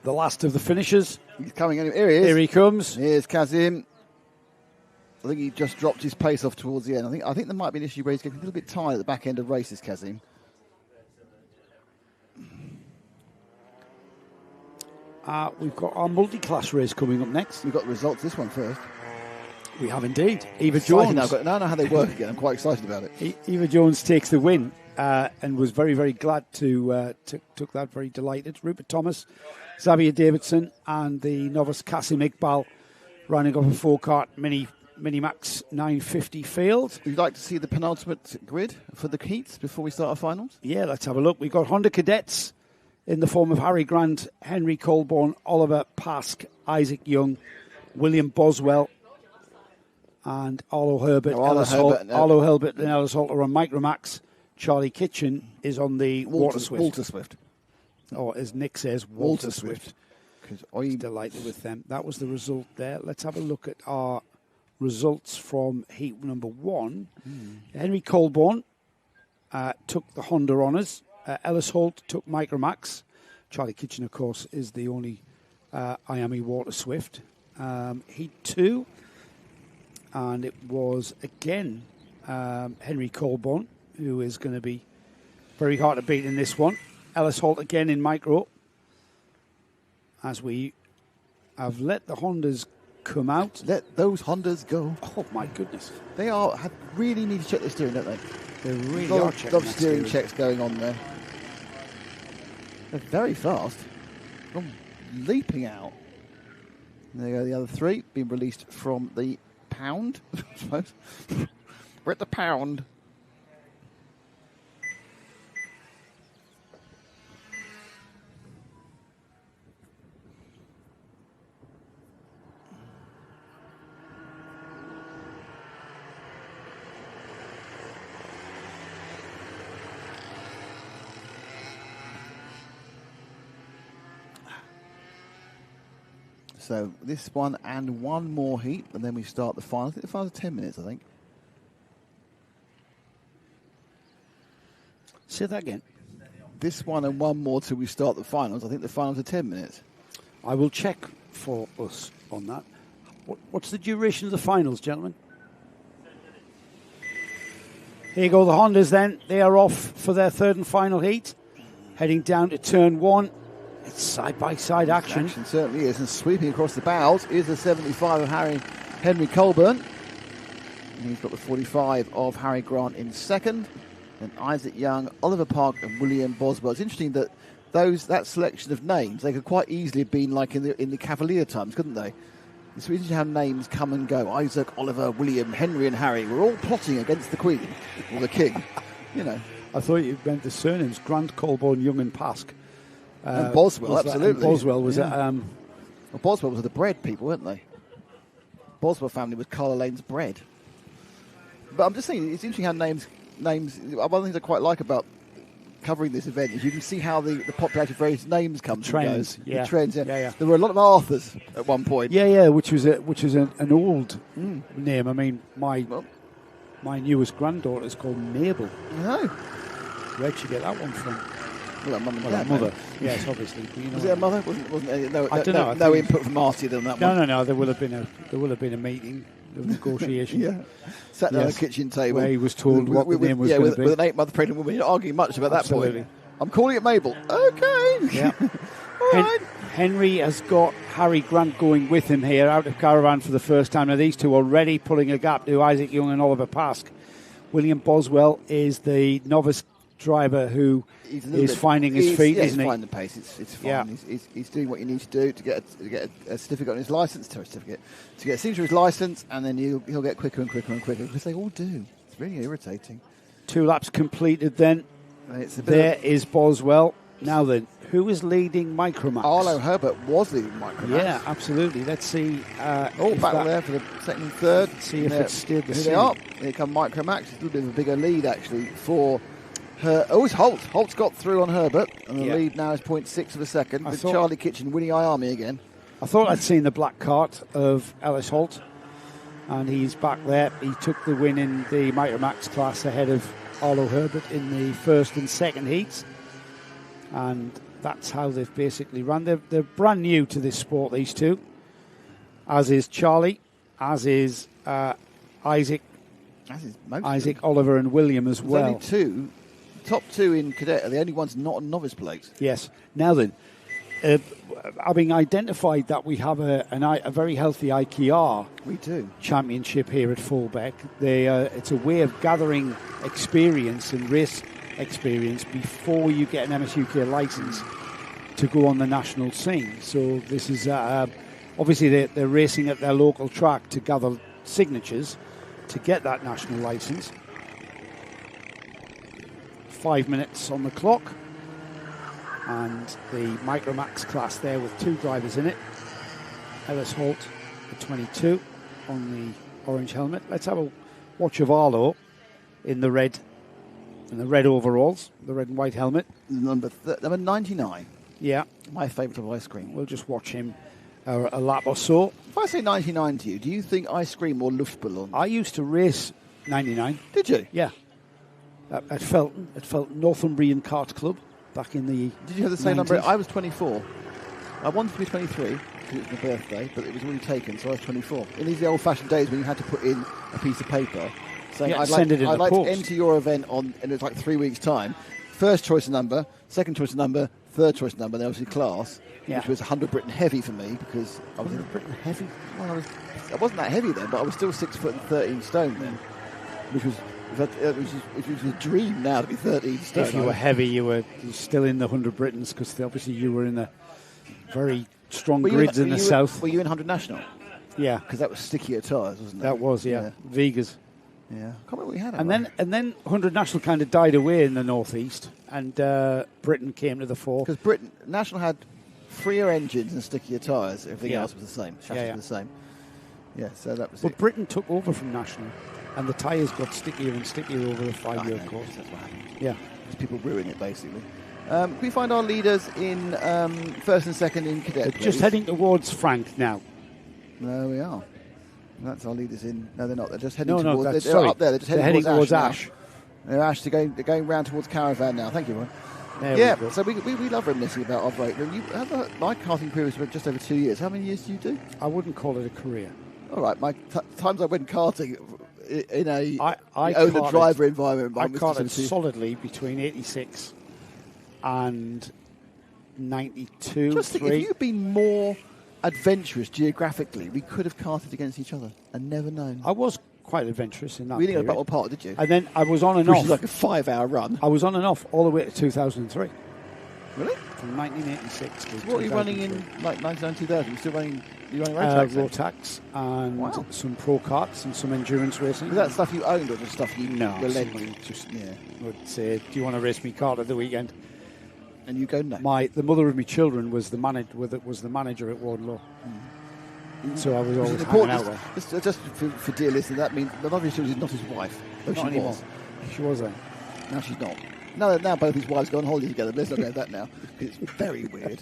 The last of the finishers. He's coming in. Here he is. Here he comes. Here's Kasim. I think he just dropped his pace off towards the end. I think there might be an issue where he's getting a little bit tired at the back end of races, Kasim. We've got our multi-class race coming up next. We've got the results this one first. We have indeed. Eva Jones. Now I know how they work again. I'm quite excited about it. Eva Jones takes the win and was very, very glad to took that. Very delighted. Rupert Thomas, Xavier Davidson, and the novice Kasim Iqbal running off a 4-kart Minimax 950 field. Would you like to see the penultimate grid for the heats before we start our finals? Yeah, let's have a look. We've got Honda Cadets in the form of Harry Grant, Henry Colborne, Oliver Pask, Isaac Young, William Boswell, and Arlo Herbert. Arlo Herbert and Ellis Holt are on Micromax. Charlie Kitchen is on the Walter Swift. Or as Nick says, Walter Swift. He's delighted with them. That was the result there. Let's have a look at our results from heat number 1. Henry Colborne took the Honda honours. Ellis Holt took Micromax. Charlie Kitchen, of course, is the only IAME Walter Swift. Heat 2, and it was again Henry Colborne, who is going to be very hard to beat in this one. Ellis Holt again in micro, as we have let the Hondas come out. Let those Hondas go. Oh, my goodness. They really need to check their steering, don't they? They really are checking lot of steering checks going on there. They're very fast. Leaping out. And there go the other 3, being released from the pound, I suppose. We're at the pound. So this one and one more heat, and then we start the final. I think the finals are 10 minutes, I think. Say that again. This one and one more till we start the finals. I think the finals are 10 minutes. I will check for us on that. What's the duration of the finals, gentlemen? Here you go, the Hondas then. They are off for their third and final heat. Heading down to turn 1. It's side-by-side action. Action certainly is. And sweeping across the bows is the 75 of Henry Colburn. And he's got the 45 of Harry Grant in second. Then Isaac Young, Oliver Park, and William Boswell. It's interesting that that selection of names, they could quite easily have been like in the Cavalier times, couldn't they? It's interesting how names come and go. Isaac, Oliver, William, Henry, and Harry were all plotting against the Queen or the King. You know. I thought you meant the surnames: Grant, Colborne, Young, and Pask. And Boswell, absolutely. And Boswell was at. Well, Boswell was the bread people, weren't they? Boswell family was Carla Lane's bread. But I'm just saying, it's interesting how names. One of the things I quite like about covering this event is you can see how the popularity of various names comes trends, and goes. yeah. The trends, yeah. Yeah. There were a lot of Arthurs at one point. Yeah, which was an old name. I mean, my newest granddaughter is called Mabel. No. Where'd she get that one from? Well, her mum and Well, dad. her mother. Yes, obviously. But you know Was it her mother? Wasn't I don't know. No input from Marty on that one. No. There will have been a meeting, a negotiation. Yeah. Sat down at the kitchen table. Where he was told what the name was going to be. With an 8-month pregnant woman. You're not arguing much about Absolutely. that point. I'm calling it Mabel. Okay. Yeah. All right. Henry has got Harry Grant going with him here out of caravan for the first time. Now these two already pulling a gap to Isaac Young and Oliver Pask. William Boswell is the novice driver who is finding his feet, isn't he? He's finding the pace. It's fine. Yeah. He's doing what you need to do to get a certificate on his license, to get a signature of his license, and then he'll get quicker and quicker and quicker, because they all do. It's really irritating. 2 laps completed then. There is Boswell. Now then, who is leading Micromax? Arlo Herbert was leading Micromax. Yeah, absolutely. Let's see. Battle there for the second and third. Let's see if it's stayed the Here same. they are. Here come Micromax. It's a little bit of a bigger lead, actually, for her. Oh, it's Holt. Holt's got through on Herbert, and the lead now is 0.6 of a second, with Charlie Kitchen winning Iarmi again. I thought I'd seen the black cart of Ellis Holt, and he's back there. He took the win in the Micromax class ahead of Arlo Herbert in the first and second heats, and that's how they've basically run. They're brand new to this sport, these two, as is Charlie, as is Isaac, Oliver, and William as well. There's only two. Top 2 in cadet are the only ones not on novice plates. Yes. Now then, having identified that we have a very healthy IKR championship here at Fullbeck, it's a way of gathering experience and race experience before you get an MSUK license to go on the national scene. So this is obviously they're racing at their local track to gather signatures to get that national license. 5 minutes on the clock, and the Micromax class there with 2 drivers in it. Ellis Holt at 22 on the orange helmet. Let's have a watch of Arlo in the red overalls, the red and white helmet. Number 99. Yeah, my favourite of ice cream. We'll just watch him a lap or so. If I say 99 to you, do you think ice cream or Luftballon? I used to race 99. Did you? Yeah. At Felton, Northumbrian Kart Club, back in the. Did you have the same 90s? number? I was 24. I wanted to be 23 because it was my birthday, but it was already taken, so I was 24. In these old-fashioned days when you had to put in a piece of paper saying, Yeah, I'd send it in I'd the like to post. enter your event on, and it was like 3 weeks' time. First choice number, second choice number, third choice number, then obviously class, which was 100 Britain heavy for me because I was in Britain heavy. Well, I wasn't that heavy then, but I was still 6 foot and 13 stone then, which was a dream now to be 13 stone. If you were heavy, you were still in the 100 Britons, because obviously you were in the very strong grids in the south. Were you in 100 National? Yeah, because that was stickier tyres, wasn't it? that was Vegas. Yeah, I can't remember what we had. And then 100 National kind of died away in the northeast, and Britain came to the fore. Because Britain National had freer engines and stickier tyres. Everything else was the same. Chassis was the same. Yeah, so that was. But Britain took over from National, and the tyres got stickier and stickier over the 5-year course. That's what happened. Yeah, because people ruin it basically. Can we find our leaders in first and second in cadet? They're just heading towards Frank now. There we are. That's our leaders in. No, they're not. They're just heading towards. They're up there. They're just heading towards Ash. They're Ash. They're going round towards Caravan now. Thank you, Ron. So we love reminiscing about our break. My karting career was just over 2 years. How many years do you do? I wouldn't call it a career. All right, my times I went karting in a I owner-driver environment. I karted solidly between 86 and 92. Just think, if you'd been more adventurous geographically, we could have karted against each other and never known. I was quite adventurous in that We didn't go to period. Battle Park, did you? And then I was on and Which off. is like a 5-hour run. I was on and off all the way to 2003. Really? From 1986 to What are you running in 2003. like 1990, 2000? You running Uh, rotax? then? rotax and Wow. some pro karts and some endurance racing. Was that stuff you owned or just stuff you No, were led somebody to? just Yeah. would say, "Do you want to race me kart at the weekend?" And you go, no. The mother of my children was the manager at Wardenlaw, so I was Which always is hanging important. out there. Just for dear listeners, that means the mother of his children is not his wife. Though Not she anymore. was. She was then. Now she's not. Now both his wives go on holiday together. Let's not go that now. It's very weird.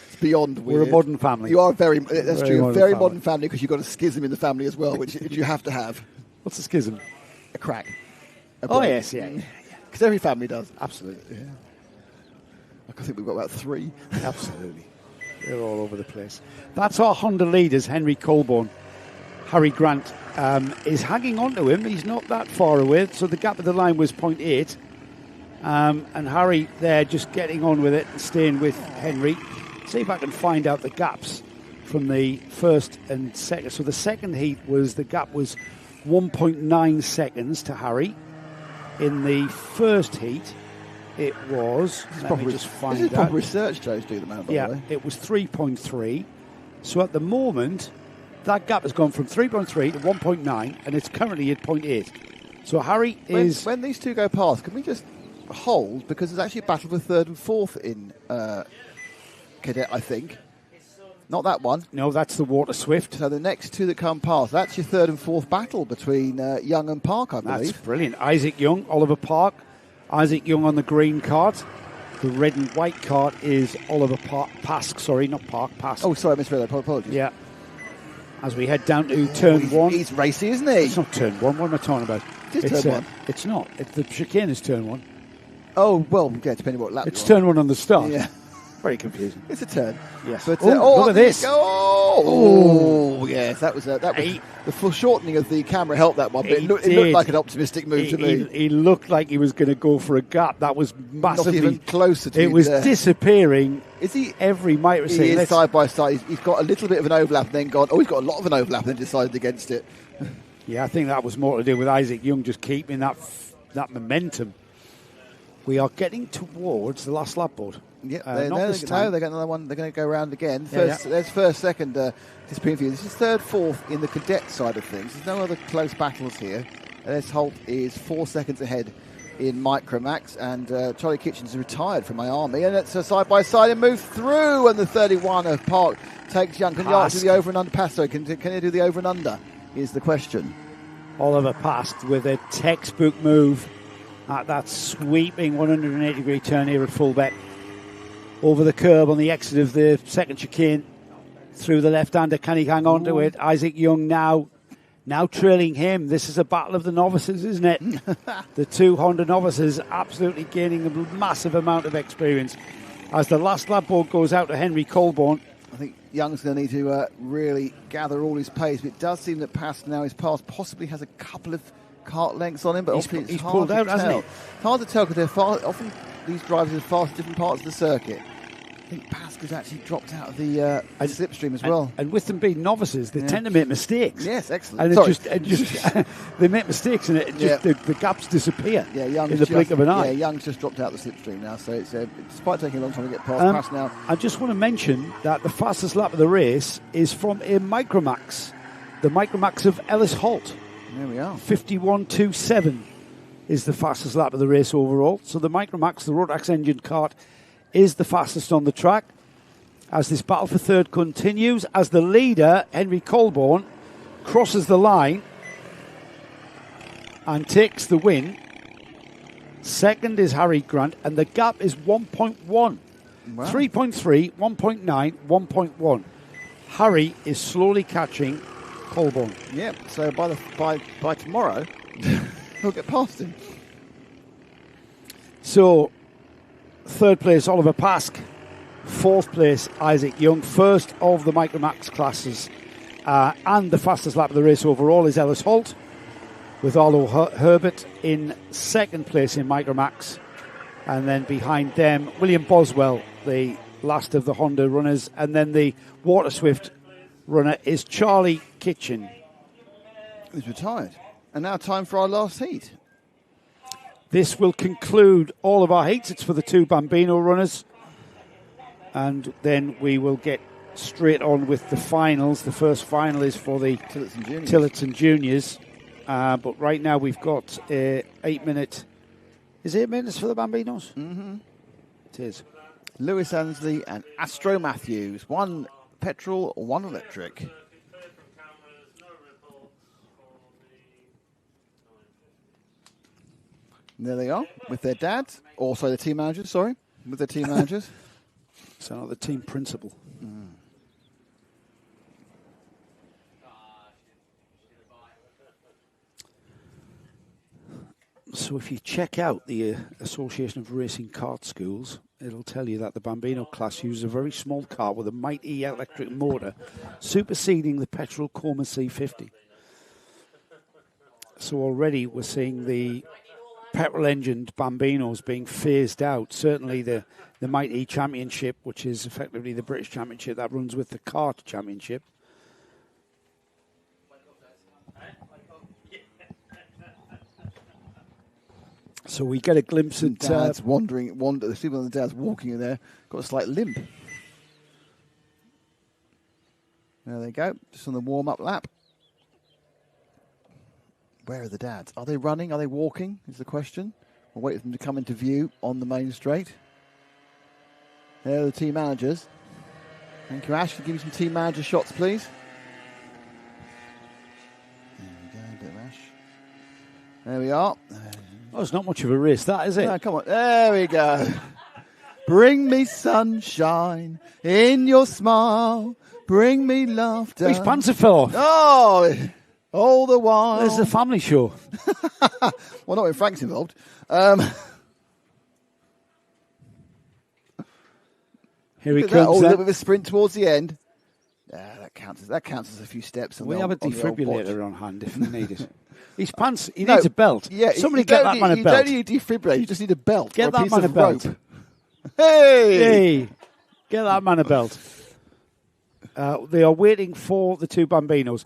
It's beyond weird. We're a modern family. You are that's Very true. modern Very family. modern family because you've got a schism in the family as well, which you have to have. What's a schism? A crack. Oh yes, yeah. Because every family does. Absolutely. Yeah. I think we've got about 3. Absolutely. They're all over the place. That's our Honda leaders, Henry Colborne. Harry Grant is hanging on to him. He's not that far away. So the gap of the line was 0.8. And Harry there just getting on with it and staying with Henry. See if I can find out the gaps from the first and second. So the second heat the gap was 1.9 seconds to Harry. In the first heat, it was, let me just find This is out. proper research Joe's doing at the moment, by the way. It was 3.3. So at the moment, that gap has gone from 3.3 to 1.9, and it's currently at 0.8. So Harry is... When these two go past, can we just hold? Because there's actually a battle for third and fourth in Cadet, I think. Not that one. No, that's the Water Swift. So the next two that come past, that's your third and fourth battle between Young and Park, I That's believe. brilliant. Isaac Young, Oliver Park. Isaac Young on the green cart. The red and white cart is Oliver Pask. Sorry, not Park, Pask. Oh, sorry, I misread that. Apologies. Yeah. As we head down to turn one. He's racy, isn't he? It's not turn one. What am I talking about? It's turn one. It's not. The chicane is turn one. Oh, well, yeah, depending what lap It's you're on. turn one on the start. Yeah. Very confusing. It's a turn. Yes. But, Ooh, look at this. Oh, yes, that was the foreshortening of the camera helped that one, but it He looked did. like an optimistic move to me. He looked like he was going to go for a gap. That was massively... Not even closer to It was there. disappearing Is he? every micro He second. is side by side. He's got a little bit of an overlap and then gone, he's got a lot of an overlap and then decided against it. Yeah, I think that was more to do with Isaac Young just keeping that momentum. We are getting towards the last lap board. Yeah, not this time. they got another one. They're going to go around again. Yeah, There's first, second disappearing for you. This is third, fourth in the cadet side of things. There's no other close battles here. Les Holt is 4 seconds ahead in micromax, and Charlie Kitchens is retired from my army. And it's a side by side and move through. And the 31 of Park takes Young. Can you answer the over and under pass? Sorry, can you do the over and under? Is the question. Oliver passed with a textbook move at that sweeping 180-degree turn here at Fullbeck. Over the curb on the exit of the second chicane. Through the left-hander. Can he hang on to it? Isaac Young now trailing him. This is a battle of the novices, isn't it? The two Honda novices absolutely gaining a massive amount of experience. As the last lap board goes out to Henry Colborne. I think Young's going to need to really gather all his pace. But it does seem that Past now his pass possibly has a couple of kart lengths on him, but obviously it's he's hard pulled to out, tell. hasn't he? It's hard to tell because often these drivers are fast at different parts of the circuit. I think Pasca's actually dropped out of the slipstream as well. And with them being novices, they tend to make mistakes. Yes, excellent. And Sorry. they make mistakes and the gaps disappear Young's in the blink of an eye. Yeah, Young's just dropped out of the slipstream now, so it's despite taking a long time to get past now. I just want to mention that the fastest lap of the race is from a micromax, the micromax of Ellis Holt. There we are. 51.27 is the fastest lap of the race overall. So the micromax, the rotax engine kart, is the fastest on the track. As this battle for third continues, as the leader, Henry Colborne, crosses the line and takes the win. Second is Harry Grant, and the gap is 1.1. Wow. 3.3, 1.9, 1.1. Harry is slowly catching Colborne. Yeah, so by tomorrow, he'll get past him. So, third place, Oliver Pask. Fourth place, Isaac Young. First of the Micromax classes. And the fastest lap of the race overall is Ellis Holt, with Arlo Herbert in second place in Micromax. And then behind them, William Boswell, the last of the Honda runners. And then the Water Swift runner is Charlie Kitchen. He's retired. And now time for our last heat. This will conclude all of our heats. It's for the 2 Bambino runners. And then we will get straight on with the finals. The first final is for the Tillotson Juniors. But right now we've got 8 minute. Is it 8 minutes for the Bambinos? Mm-hmm. It is. Lewis Ansley and Astro Matthews. 1 petrol, 1 electric. And there they are with their dads. Also the team managers, sorry. With their team managers. So not the team principal. So if you check out the Association of Racing Kart Schools, it'll tell you that the Bambino class uses a very small car with a mighty electric motor, superseding the petrol Coma C50. So already we're seeing the petrol-engined Bambinos being phased out. Certainly the Mighty Championship, which is effectively the British Championship that runs with the Kart Championship. So we get a glimpse at Dad's see one of the dads walking in there, got a slight limp. There they go, just on the warm-up lap. Where are the dads? Are they running? Are they walking? Is the question. We'll wait for them to come into view on the main straight. There are the team managers. Thank you, Ash. Give me some team manager shots, please. There we go, a bit of Ash. There we are. Oh, it's not much of a race, that, is it? No, come on. There we go. Bring me sunshine in your smile. Bring me laughter. His pants have fell off. Oh, all the while. There's the family show. Well, not when Frank's involved. Here he comes. A little bit of a sprint towards the end. That counts as a few steps. We have a defibrillator on hand if we need it. His pants, he needs a belt. Yeah, somebody get that man a belt. You don't need a defibrillator, you just need a belt. Get that man a belt. Rope. Hey! Get that man a belt. They are waiting for the 2 Bambinos.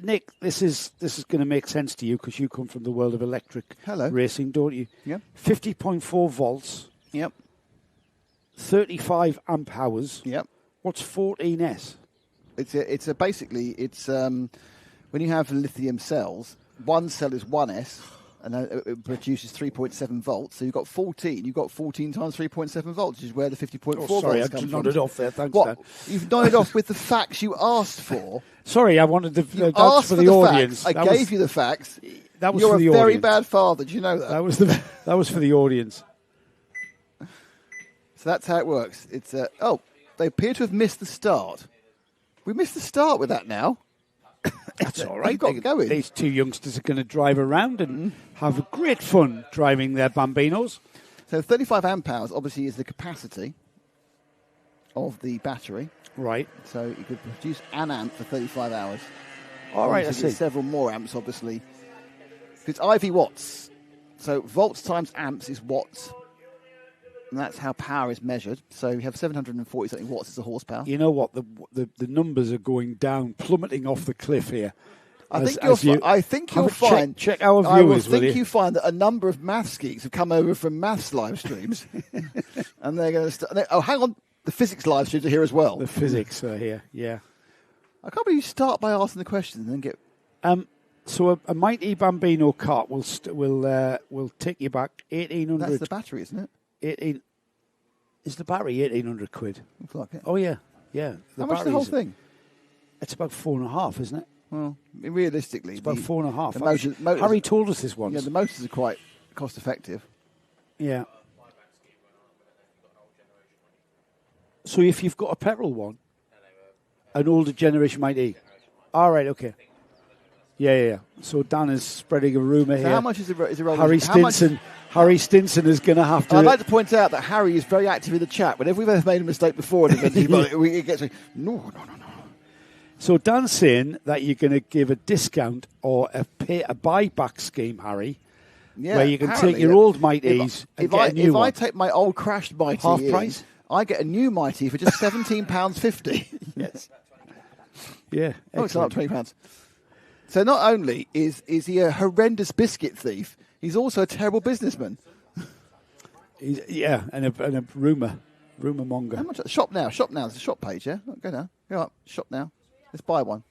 Nick, this is going to make sense to you because you come from the world of electric racing, don't you? Yep. 50.4 volts. Yep. 35 amp hours. Yep. What's 14S? It's basically when you have lithium cells, one cell is 1S, and it produces 3.7 volts. So you've got 14. You've got 14 times 3.7 volts, which is where the 50.4 volts come from. Sorry, I nodded off there. Thanks, what? Dan. You've nodded off with the facts you asked for. Sorry, I wanted that's for the audience. Facts. I gave you the facts. That was You're for the a audience. very bad father. Do you know that? That was for the audience. So that's how it works. It's they appear to have missed the start. We missed the start with that now. That's all right. You've got going. These 2 youngsters are going to drive around and have great fun driving their Bambinos. So 35 amp hours obviously is the capacity of the battery. Right. So you could produce an amp for 35 hours. All right, I see. Several more amps, obviously. It's IV watts. So volts times amps is watts. And that's how power is measured. So you have 740 something watts as a horsepower. You know what? The numbers are going down, plummeting off the cliff here. I think you'll find. Check our viewers. I will think you find that a number of maths geeks have come over from maths live streams, and they're going to. Oh, hang on! The physics live streams are here as well. The physics are here. Yeah. I can't believe you start by asking the question and then get. So a mighty Bambino kart will take you back 1,800. That's the battery, isn't it? 18. Is the battery 1,800 quid? Looks like it. Oh yeah. How much is the whole thing? It's about 4.5, isn't it? Well, realistically, it's about 4.5. Harry told us this once. Yeah, the motors are quite cost effective. Yeah. So if you've got a petrol one, an older generation might eat. All right, okay. Yeah. So Dan is spreading a rumour here. How much is it? Harry Stinson is going to have to. I'd like to point out that Harry is very active in the chat. Whenever we've ever made a mistake before, he gets no. So Dan's saying that you're going to give a discount or a buyback scheme, Harry, where you can take your old Mighties and get a new one. If I take my old crashed Mighty half price, I get a new Mighty for just £17.50. Yes. Yeah. Oh, it's not £20. So not only is he a horrendous biscuit thief, he's also a terrible businessman. And a rumour monger. How much? Shop now. There's a shop page, yeah? Go now. Go up. Shop now. Let's buy one.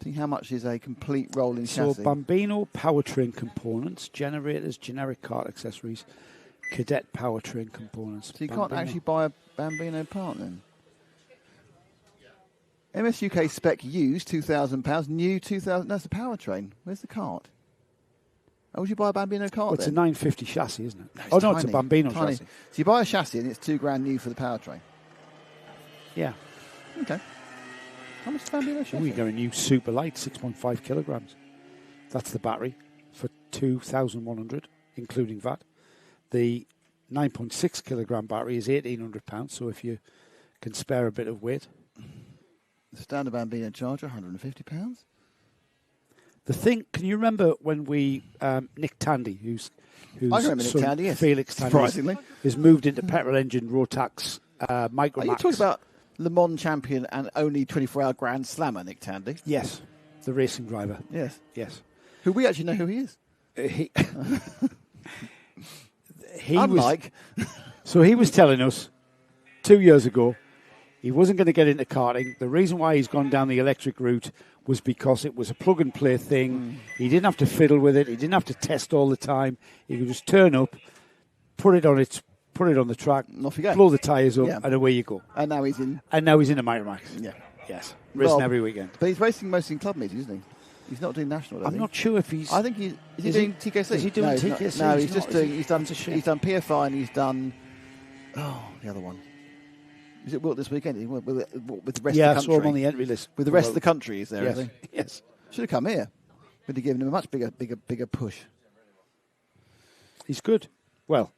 See how much is a complete rolling So chassis. Bambino powertrain components, generators, generic kart accessories, cadet powertrain components. So you can't Bambino. actually buy a Bambino part then? MS UK spec used, £2,000. New, 2,000. That's the powertrain. Where's the cart? Oh, would you buy a Bambino cart Well, it's a then? 950 chassis, isn't it? No, It's a tiny, Bambino tiny. chassis. So you buy a chassis and it's £2,000 new for the powertrain. Yeah. Okay. How much is the Bambino chassis? We got a new super light, 6.5 kilograms. That's the battery for 2,100, including VAT. The 9.6 kilogram battery is £1,800. So if you can spare a bit of weight, The standard Bambino charger, £150. the thing. Can you remember when we Nick Tandy, who's I remember Nick son, Tandy, yes. Felix Tandy, Surprisingly. has moved into petrol engine rotax micromax. Are you talking about Le Mans champion and only 24-hour Grand Slammer, Nick Tandy? Yes, the racing driver. Yes. Yes. Who we actually know who he is. He Unlike. So he was telling us 2 years ago he wasn't going to get into karting. The reason why he's gone down the electric route was because it was a plug-and-play thing. He didn't have to fiddle with it. He didn't have to test all the time. He could just turn up, put it on the track, And off you go. blow the tyres up, Yeah. and away you go. And now he's in. And now he's in a micromax. Yeah. Yes, racing Well, every weekend. But he's racing mostly in club meetings, isn't he? He's not doing national. I I'm think. not sure if he's. I think he's. Is he Is he- doing TKC? is he doing no, he's TKC? Not, no, He's he's just not, is doing. he? He's done. That's a shame. He's done PFI and he's done. Oh, the other one. Is it Wilt this weekend? He went with the rest Yeah, of I the saw him country. on the entry list. With the rest of the country, is there? Yes. Is he? Yes. Should have come here. Would have given him a much bigger push. He's good. Well,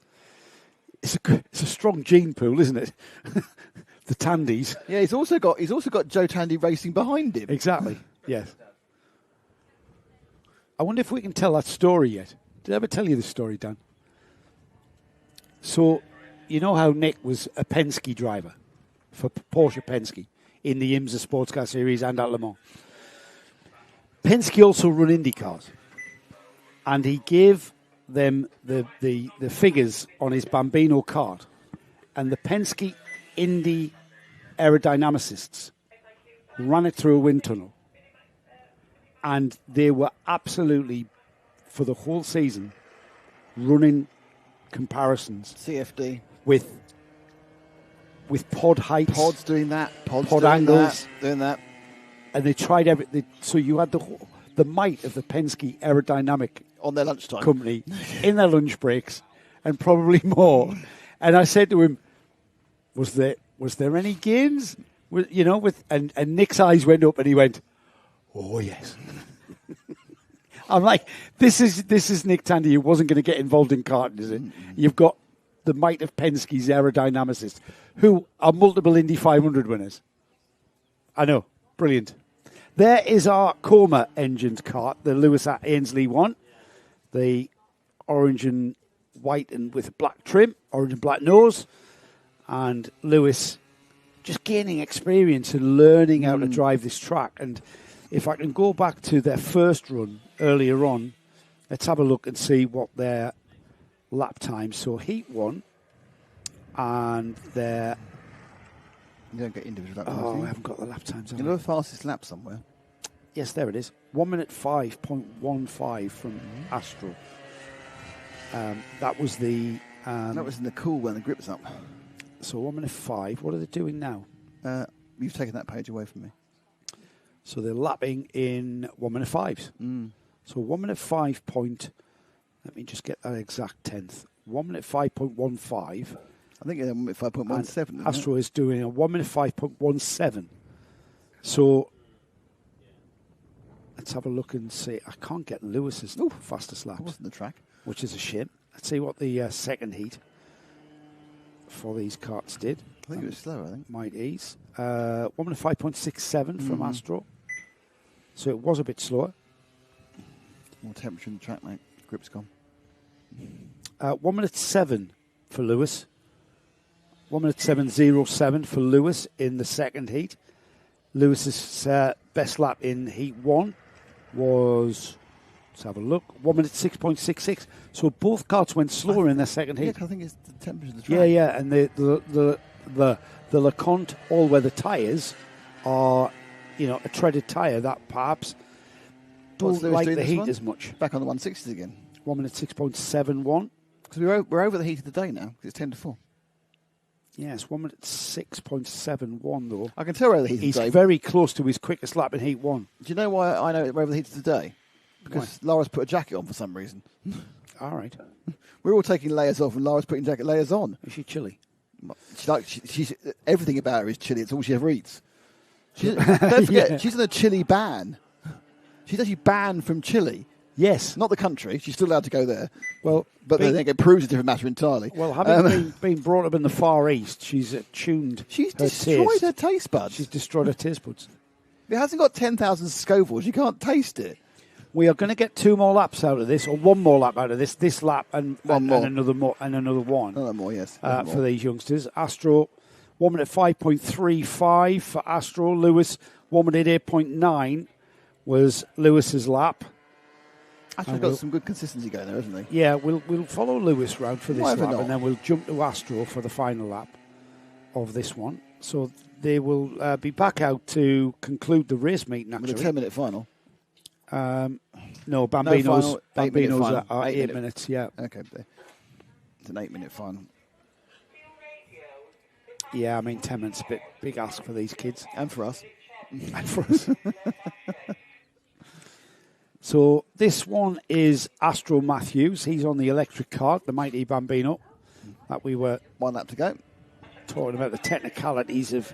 it's a strong gene pool, isn't it? The Tandys. Yeah, he's also got Joe Tandy racing behind him. Exactly. Yes. I wonder if we can tell that story yet. Did I ever tell you this story, Dan? So, you know how Nick was a Penske driver for Porsche Penske in the IMSA Sports Car Series and at Le Mans. Penske also run Indy cars, and he gave them the figures on his Bambino kart, and the Penske Indy aerodynamicists ran it through a wind tunnel, and they were absolutely, for the whole season, running comparisons CFD. with pod heights, Pods doing that. Pods Pod doing angles. That, doing that. and they tried everything. So you had the might of the Penske aerodynamic On their lunchtime. company in their lunch breaks, and probably more. And I said to him, "Was there any gains?" And Nick's eyes went up, and he went, "Oh yes." I'm like, this is Nick Tandy, who wasn't going to get involved in karting, is it? You've got the might of Penske's aerodynamicists, who are multiple Indy 500 winners. I know, brilliant. There is our Coma engined kart, the Lewis at Ainsley one, the orange and white and with black trim, orange and black nose, and Lewis just gaining experience and learning how to drive this track. And if I can go back to their first run earlier on, let's have a look and see what their lap times. So heat one, and their You don't get individual lap times. I do you? haven't got the lap times. have You I? know the fastest lap somewhere. Yes, there it is. 1 minute 5.15 from Astro. That was the. That was in the cool when the grip was up. So 1 minute 5. What are they doing now? You've taken that page away from me. So they're lapping in 1 minute 5s. So 1 minute 5 point. Let me just get that exact tenth. 1 minute 5.15. I think it's 5.17. And Astro is doing a 1 minute 5.17. So let's have a look and see. I can't get Lewis's fastest That laps, wasn't the track. which is a shame. Let's see what the second heat for these karts did. I think it was slower, I think. Might ease. 1 minute 5.67 from Astro. So it was a bit slower. More temperature in the track, mate. Grip's gone. 1 minute 7 for Lewis. 1 minute 7.07 for Lewis in the second heat. Lewis's best lap in Heat 1 was, let's have a look, 1 minute 6.66. So both karts went slower in their second heat. I think it's the temperature of the track. Yeah, and the LeConte all-weather tyres are, a treaded tyre that perhaps What's don't Lewis like doing the this heat one? as much. Back on the 160s again. 1 minute 6.71. Because we're over the heat of the day now. 'Cause it's 10 to 4. Yes, 1 minute 6.71 though. I can tell we're over the heat He's of the day. very close to his quickest lap in Heat 1. Do you know why I know we're over the heat of the day? Because Lara's put a jacket on for some reason. All right. We're all taking layers off and Lara's putting jacket layers on. Is she chilly? She's everything about her is chilly. It's all she ever eats. Don't forget, she's on a chili ban. She's actually banned from Chile. Yes. Not the country. She's still allowed to go there. Well, but then it proves a different matter entirely. Well, having been brought up in the Far East, she's tuned. She's her destroyed taste. her taste buds. She's destroyed her taste buds. It hasn't got 10,000 Scovilles. You can't taste it. We are going to get 2 more laps out of this, or 1 more lap out of this. This lap and more. another more and another one. Another more, yes. For these youngsters. Astro 1 minute 5.35 for Astro. Lewis 1 minute 8.9 was Lewis's lap. Astro's got some good consistency going there, hasn't he? Yeah, we'll follow Lewis round for this Why lap, ever not? and then we'll jump to Astro for the final lap of this one. So they will be back out to conclude the race meeting. Actually, With a 10-minute final. No, Bambino's final, 8-minute final. are 8 8 minutes. Yeah, Okay. It's an 8-minute final. yeah. I mean, 10 minutes a bit big ask for these kids And for us. and for us. So this one is Astro Matthews. He's on the electric kart, the mighty Bambino, that we were 1 lap to go. talking about the technicalities of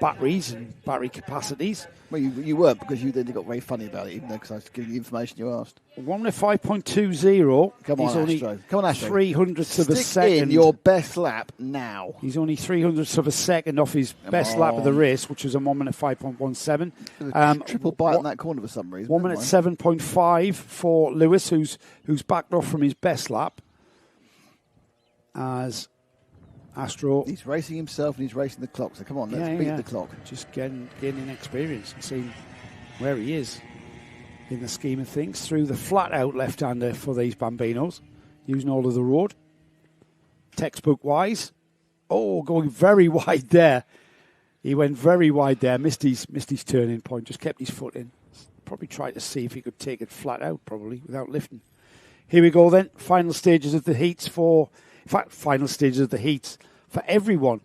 batteries and battery capacities. Well, you were, because you then got very funny about it, even though because I was giving you information you asked. 1 minute 5.20. Come on, He's only Astro. Come on, Astro. 300ths of a Stick second. in your best lap now. He's only 300ths of a second off his best lap of the race, which was a 1 minute 5.17. Triple bite on that corner for some reason. 1 minute 7.5 for Lewis, who's backed off from his best lap. As Astro, He's racing himself and he's racing the clock. So come on, let's beat the clock. Just gaining experience and seeing where he is in the scheme of things. Through the flat-out left-hander for these Bambinos, using all of the road. Textbook-wise. Oh, going very wide there. He went very wide there, missed his turning point, just kept his foot in. Probably tried to see if he could take it flat out, probably, without lifting. Here we go then. Final stages of the heats for everyone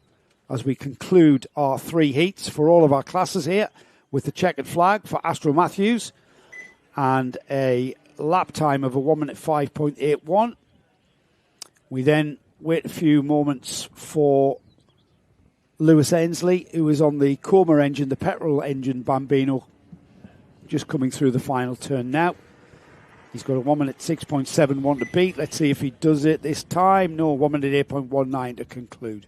as we conclude our 3 heats for all of our classes here with the checkered flag for Astro Matthews and a lap time of a 1 minute 5.81. We then wait a few moments for Lewis Ainsley, who is on the Coma engine, the petrol engine Bambino, just coming through the final turn now. He's got a 1 minute 6.71 to beat. Let's see if he does it this time. No, 1 minute 8.19 to conclude.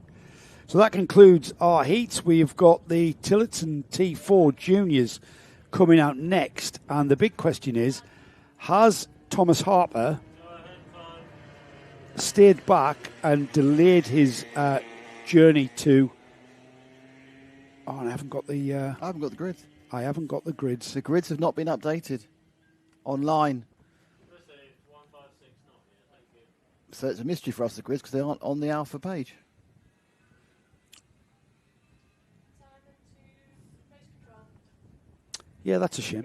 So that concludes our heats. We've got the Tillotson T4 Juniors coming out next. And the big question is, has Thomas Harper stayed back and delayed his journey to... Oh, I haven't got the... I haven't got the grids. I haven't got the grids. The grids have not been updated online. So it's a mystery for us, the grids, because they aren't on the alpha page. Yeah, that's a shame.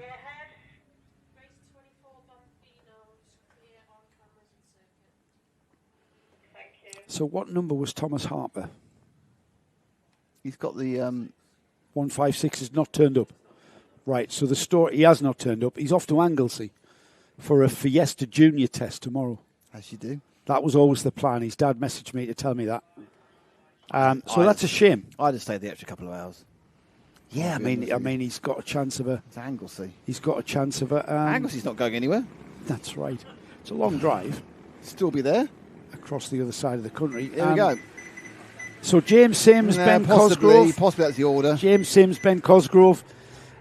So what number was Thomas Harper? He's got the... 156 has not turned up. Right, so the story, he has not turned up. He's off to Anglesey for a Fiesta Junior test tomorrow. As you do. That was always the plan. His dad messaged me to tell me that. So that's a shame. I'd have stayed the extra couple of hours. Yeah, I mean, he's got a chance of a... It's Anglesey. He's got a chance of a... Anglesey's not going anywhere. That's right. It's a long drive. Still be there. Across the other side of the country. Here we go. So James Sims, Ben Cosgrove. Possibly that's the order. James Sims, Ben Cosgrove,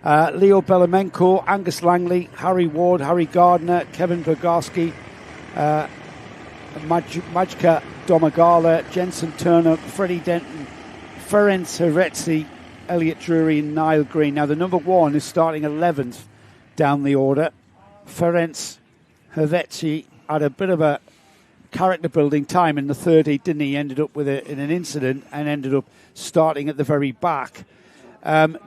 Leo Belamenko, Angus Langley, Harry Ward, Harry Gardner, Kevin Bogarski, Majka Domagala, Jensen Turner, Freddie Denton, Ferenc Herezi, Elliot Drury and Niall Green. Now, the number 1 is starting 11th down the order. Ferenc Helveti had a bit of a character building time in the third heat, didn't he? Ended up with in an incident and ended up starting at the very back.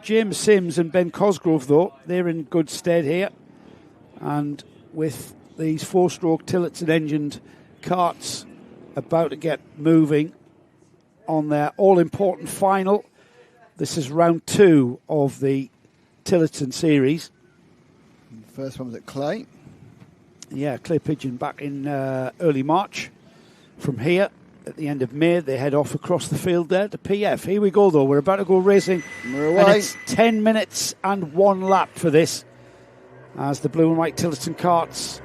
James Sims and Ben Cosgrove, though, they're in good stead here. And with these 4-stroke Tillotson engined karts about to get moving on their all-important final. This is round 2 of the Tillotson series. First one was at Clay. Yeah, Clay Pigeon back in early March. From here, at the end of May, they head off across the field there to PF. Here we go, though. We're about to go racing. We're away. And it's 10 minutes and 1 lap for this, as the blue and white Tillotson karts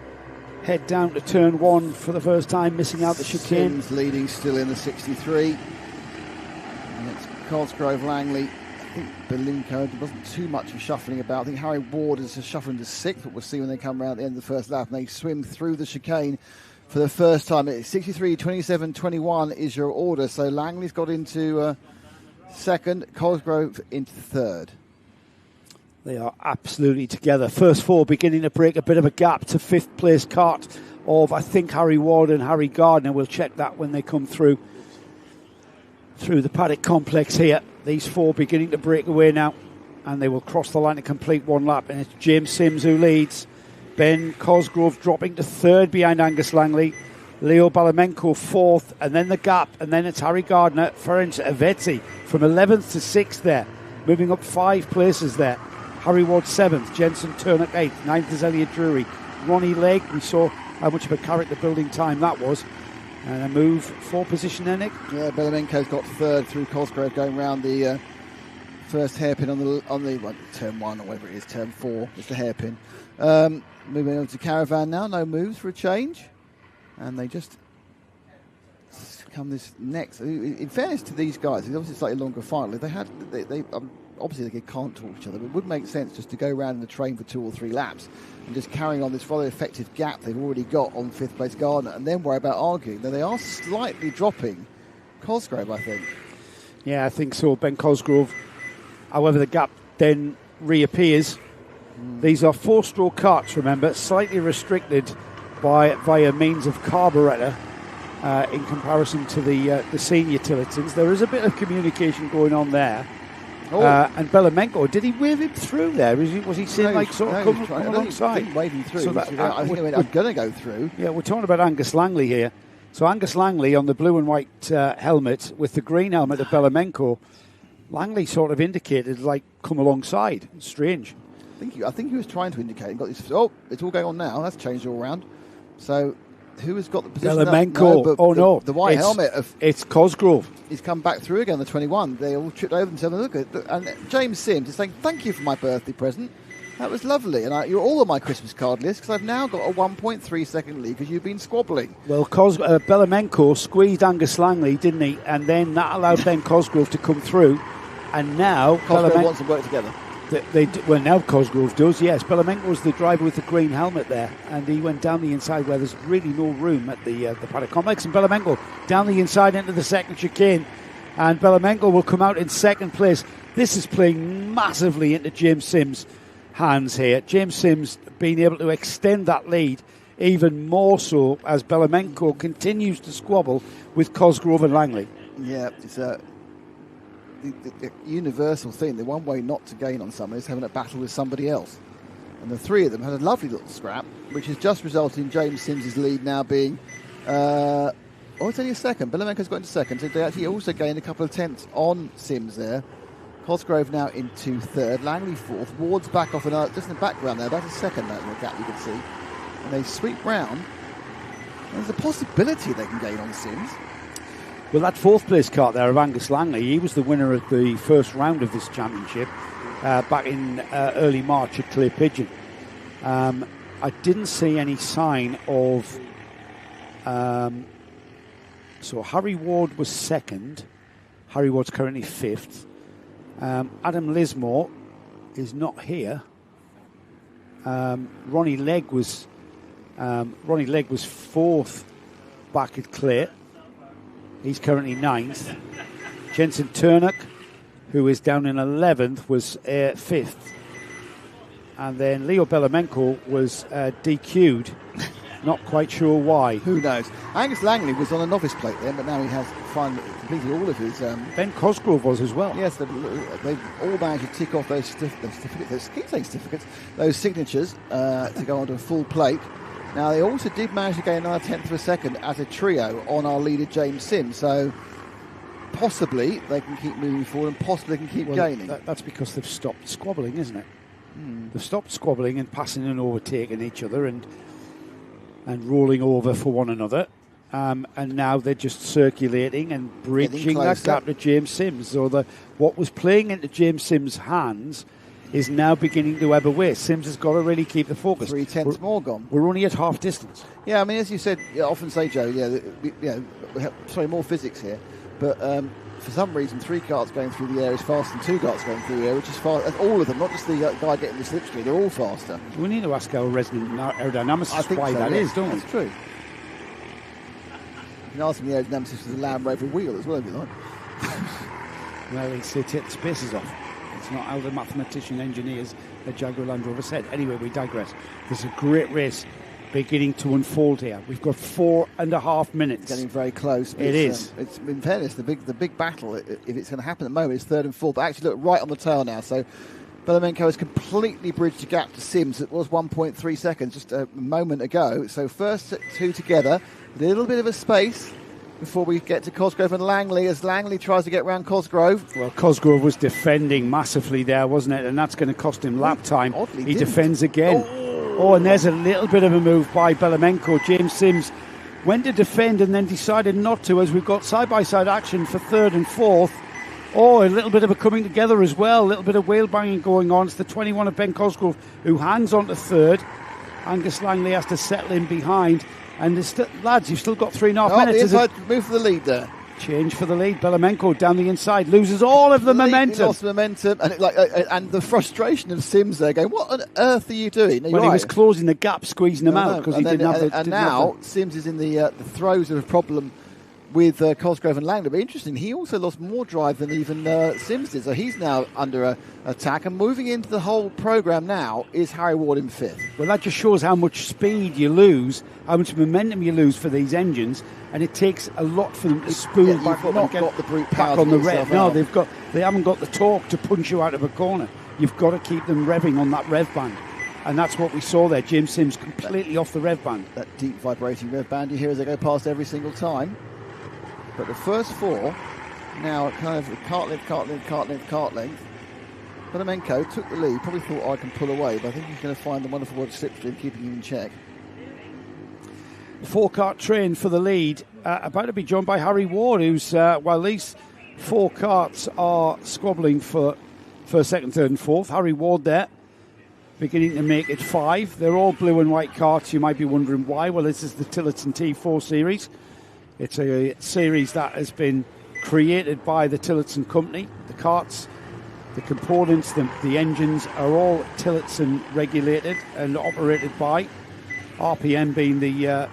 head down to turn 1 for the first time, missing out the chicane. Sims leading still in the 63. And it's Cosgrove, Langley. I think Belinko, there wasn't too much of shuffling about. I think Harry Ward is just shuffling to 6th, but we'll see when they come around at the end of the first lap and they swim through the chicane for the first time. It's 63, 27, 21 is your order. So Langley's got into second, Cosgrove into third. They are absolutely together. First 4 beginning to break a bit of a gap to 5th place kart of, I think, Harry Ward and Harry Gardner. We'll check that when they come through the paddock complex here. These 4 beginning to break away now, and they will cross the line to complete 1 lap. And it's James Sims who leads. Ben Cosgrove dropping to 3rd behind Angus Langley. Leo Balamenko 4th, and then the gap, and then it's Harry Gardner, Ferenc Helveti from 11th to 6th there, moving up 5 places there. Harry Ward 7th, Jensen Turnock 8th, 9th is Elliot Drury. Ronnie Legg, we saw how much of a character building time that was. And a move for position there, Nick. Yeah, Belamenko's got 3rd through Cosgrove, going round the first hairpin on the turn 1 or whatever it is, turn 4 is the hairpin. Moving on to Caravan now, no moves for a change. And they just come this next. In fairness to these guys, it's obviously a slightly longer final. They obviously they can't talk to each other, but it would make sense just to go around in the train for 2 or 3 laps and just carrying on this rather effective gap they've already got on 5th place Gardner, and then worry about arguing. Then they are slightly dropping Cosgrove, I think. Yeah, I think so. Ben Cosgrove. However, the gap then reappears. These are 4-stroke karts, remember, slightly restricted via means of carburettor in comparison to the senior Tillotsons. There is a bit of communication going on there. And Belamenko, did he wave him through there? Was he saying come alongside? I think waving through. So I think I'm going to go through. Yeah, we're talking about Angus Langley here. So Angus Langley on the blue and white helmet with the green helmet of Belamenko. Langley sort of indicated come alongside. Strange. I think he was trying to indicate. And got this. Oh, it's all going on now. That's changed all around. So who has got the position? Belamenko. The white helmet it's Cosgrove. He's come back through again. The 21. They all tripped over themselves. Look at and James Sims is saying, "Thank you for my birthday present. That was lovely, and you're all on my Christmas card list because I've now got a 1.3 second lead because you've been squabbling." Well, Belamenko squeezed Angus Langley, didn't he? And then that allowed Ben Cosgrove to come through. And now Cosgrove wants to work together. Now Cosgrove does, yes. Belamenko was the driver with the green helmet there, and he went down the inside where there's really no room at the paddock complex. And Belamenko down the inside into the second chicane, and Belamenko will come out in second place. This is playing massively into James Sims' hands here. James Sims being able to extend that lead even more so as Belamenko continues to squabble with Cosgrove and Langley. Yeah, it's the universal thing. The one way not to gain on someone is having a battle with somebody else. And the 3 of them had a lovely little scrap, which has just resulted in James Sims' lead now being... it's only a second. Belamenko's got into second, so they actually also gained a couple of tenths on Sims there. Cosgrove now into 3rd, Langley 4th, Ward's back off another, just in the background there, that's a second that little gap you can see. And they sweep round. There's a possibility they can gain on Sims. Well, that 4th place kart there of Angus Langley, he was the winner of the first round of this championship back in early March at Clay Pigeon. I didn't see any sign of... so Harry Ward was 2nd. Harry Ward's currently 5th. Adam Lismore is not here. Ronnie Legg was 4th back at Clay. He's currently 9th. Jensen Turnock who is down in 11th, was 5th. And then Leo Belamenko was DQ'd. Not quite sure why. Who knows? Angus Langley was on a novice plate then, but now he has finally completed all of his... Ben Cosgrove was as well. Yes, they've all managed to tick off those certificates, keep saying certificates, those signatures to go onto a full plate. Now, they also did manage to gain another tenth of a second as a trio on our leader, James Sims. So, possibly they can keep moving forward and possibly they can keep gaining. That's because they've stopped squabbling, isn't it? They've stopped squabbling and passing and overtaking each other and rolling over for one another. And now they're just circulating and bridging that gap to James Sims. So what was playing into James Sims' hands is now beginning to ebb away. Sims has got to really keep the focus. 3/10 more gone. We're only at half distance. Yeah, I mean, as you said, you often say, Joe, more physics here. But for some reason, 3 karts going through the air is faster than 2 karts going through the air, which is fast. All of them, not just the guy getting the slipstream, they're all faster. We need to ask our resident aerodynamicist why that is, don't we? That's true. You can ask him the aerodynamicist of the Land Rover wheel as well, if you like. Well, he'd say take the spaces off. It's not how the mathematician engineers at Jaguar Land Rover said. Anyway, we digress. There's a great race beginning to unfold here. We've got 4.5 minutes. It's getting very close. It is. It's in fairness, the big battle, if it's going to happen at the moment, is 3rd and 4th. But actually, look right on the tail now. So Belamenko has completely bridged the gap to Sims. It was 1.3 seconds just a moment ago. So first 2 together, a little bit of a space before we get to Cosgrove and Langley, as Langley tries to get round Cosgrove. Well, Cosgrove was defending massively there, wasn't it? And that's going to cost him lap time. He defends again. Oh, and there's a little bit of a move by Belamenko. James Sims went to defend and then decided not to, as we've got side-by-side action for 3rd and 4th. Oh, a little bit of a coming together as well. A little bit of wheel banging going on. It's the 21 of Ben Cosgrove who hangs on to 3rd. Angus Langley has to settle in behind. And lads, you've still got 3.5 minutes. The inside move for the lead there. Change for the lead. Belamenko down the inside loses all of the momentum. He lost momentum, and and the frustration of Sims there, going, "What on earth are you doing?" He was closing the gap, squeezing them out because he didn't have the. And now Sims is in the throes of a problem with Cosgrove and Langley. But interesting, he also lost more drive than even Sims did. So he's now under attack, and moving into the whole programme now is Harry Ward in 5th. Well, that just shows how much speed you lose, how much momentum you lose for these engines, and it takes a lot for them to spool back up and get the brute power back on the rev. No, out. they haven't got the torque to punch you out of a corner. You've got to keep them revving on that rev band. And that's what we saw there. James Sims completely off the rev band. That deep vibrating rev band you hear as they go past every single time. But the first 4 now kind of cart length. Belamenko took the lead, probably thought I can pull away, but I think he's going to find the wonderful word slipstream, keeping him in check. 4-kart train for the lead, about to be joined by Harry Ward, who's, while these 4 karts are squabbling for 2nd, 3rd and 4th, Harry Ward there, beginning to make it 5. They're all blue and white karts. You might be wondering why. Well, this is the Tillotson T4 series. It's a series that has been created by the Tillotson company. The karts, the components, the engines are all Tillotson regulated and operated by. RPM being the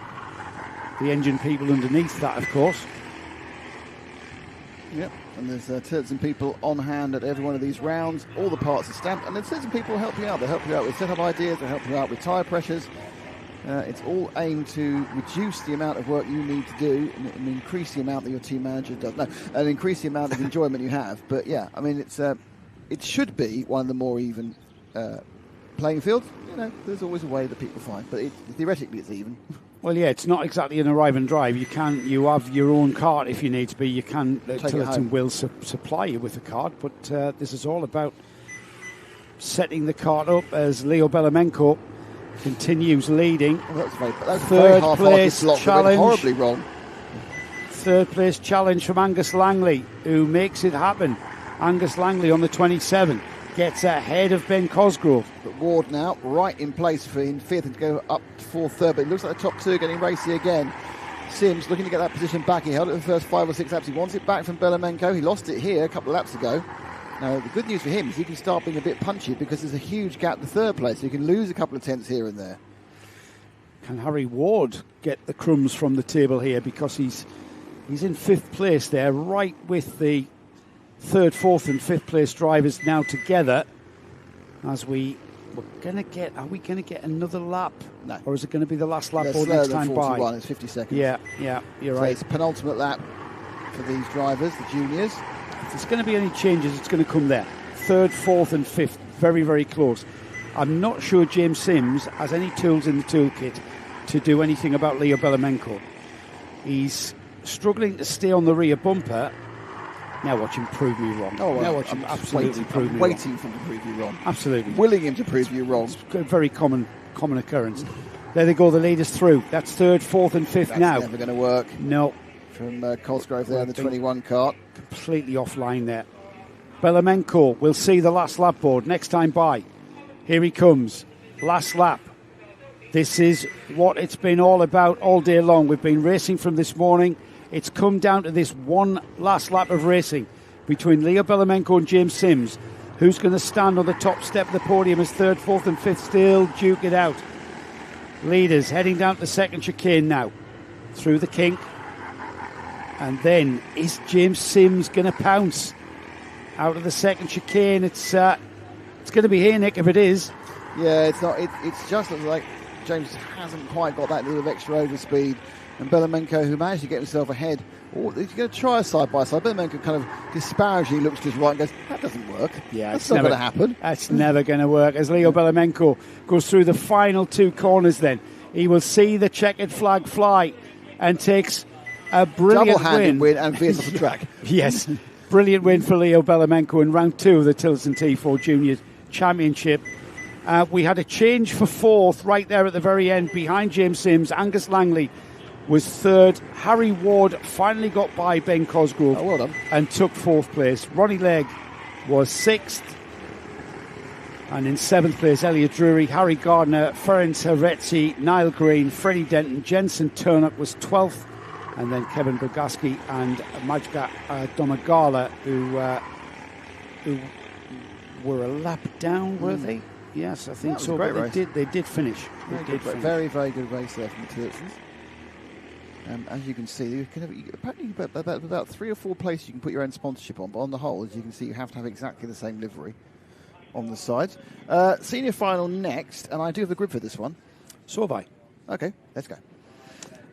engine people underneath that, of course. Yep, and there's Tillotson people on hand at every one of these rounds. All the parts are stamped, and the Tillotson people help you out. They help you out with setup ideas, they help you out with tyre pressures. It's all aimed to reduce the amount of work you need to do and increase the amount that your team manager does. No, and increase the amount of enjoyment you have. But yeah, I mean, it should be one of the more even playing fields. You know, there's always a way that people find, but theoretically it's even. Well, yeah, it's not exactly an arrive and drive. You have your own cart if you need to be. You can Tillotson will supply you with a cart, but this is all about setting the cart up as Leo Belamenko continues leading. That's 3rd place challenge. Horribly wrong. 3rd place challenge from Angus Langley, who makes it happen. Angus Langley on the 27 gets ahead of Ben Cosgrove. But Ward now right in place for in 5th and to go up to 4th, 3rd. But it looks like the top 2 are getting racy again. Sims looking to get that position back. He held it the first 5 or 6 laps. He wants it back from Belamenko. He lost it here a couple of laps ago. Now, the good news for him is he can start being a bit punchy because there's a huge gap to 3rd place. So you can lose a couple of tenths here and there. Can Harry Ward get the crumbs from the table here, because he's in 5th place there, right with the third, fourth, and fifth place drivers now together. As are we going to get another lap? No. Or is it going to be the last lap They're or slower next than time 41. by? It's 50 seconds. Yeah, you're So right. it's penultimate lap for these drivers, the juniors. If there's going to be any changes, it's going to come there. Third, fourth, and fifth. Very, very close. I'm not sure James Sims has any tools in the toolkit to do anything about Leo Belemenko. He's struggling to stay on the rear bumper. Now watch him prove me wrong. Now watch him absolutely prove me wrong. Waiting for him to prove you wrong. Absolutely. Willing him to prove you wrong. It's a very common occurrence. There they go, the leaders through. That's third, fourth, and fifth That's now. never going to work. No. From Cosgrove there in the 21 kart. Completely offline there. Belemenko will see the last lap board next time by. Here he comes. Last lap. This is what it's been all about all day long. We've been racing from this morning. It's come down to this one last lap of racing between Leo Belemenko and James Sims. Who's going to stand on the top step of the podium as third, fourth, and fifth still duke it out. Leaders heading down to the second chicane now. Through the kink. And then, is James Sims going to pounce out of the second chicane? It's going to be here, Nick, if it is. Yeah, it's not. It's just looks like James hasn't quite got that little bit of extra overspeed. And Belemenko, who managed to get himself ahead, he's going to try a side-by-side. Belemenko kind of disparagingly looks to his right and goes, that doesn't work. Yeah, that's not going to happen. That's never going to work. As Leo Belemenko goes through the final two corners then, he will see the checkered flag fly and takes a brilliant double-handed win and veers off the track. Yes, brilliant win for Leo Belemenko in round two of the Tillotson T4 Junior Championship. We had a change for fourth right there at the very end behind James Sims. Angus Langley was third. Harry Ward finally got by Ben Cosgrove well done. and took fourth place. Ronnie Legg was sixth. And in seventh place, Elliot Drury, Harry Gardner, Ferenc Herezi, Niall Green, Freddie Denton, Jensen Turnup was 12th. And then Kevin Bogaski and Majka Domagala, who were a lap down, were they? Yes, I think so. Great But race. they did finish. Very, very good race there from the Tillotsons. As you can see, you can apparently about 3 or 4 places you can put your own sponsorship on, but on the whole, as you can see, you have to have exactly the same livery on the sides. Senior final next, and I do have the grid for this one. So have I. Okay, let's go.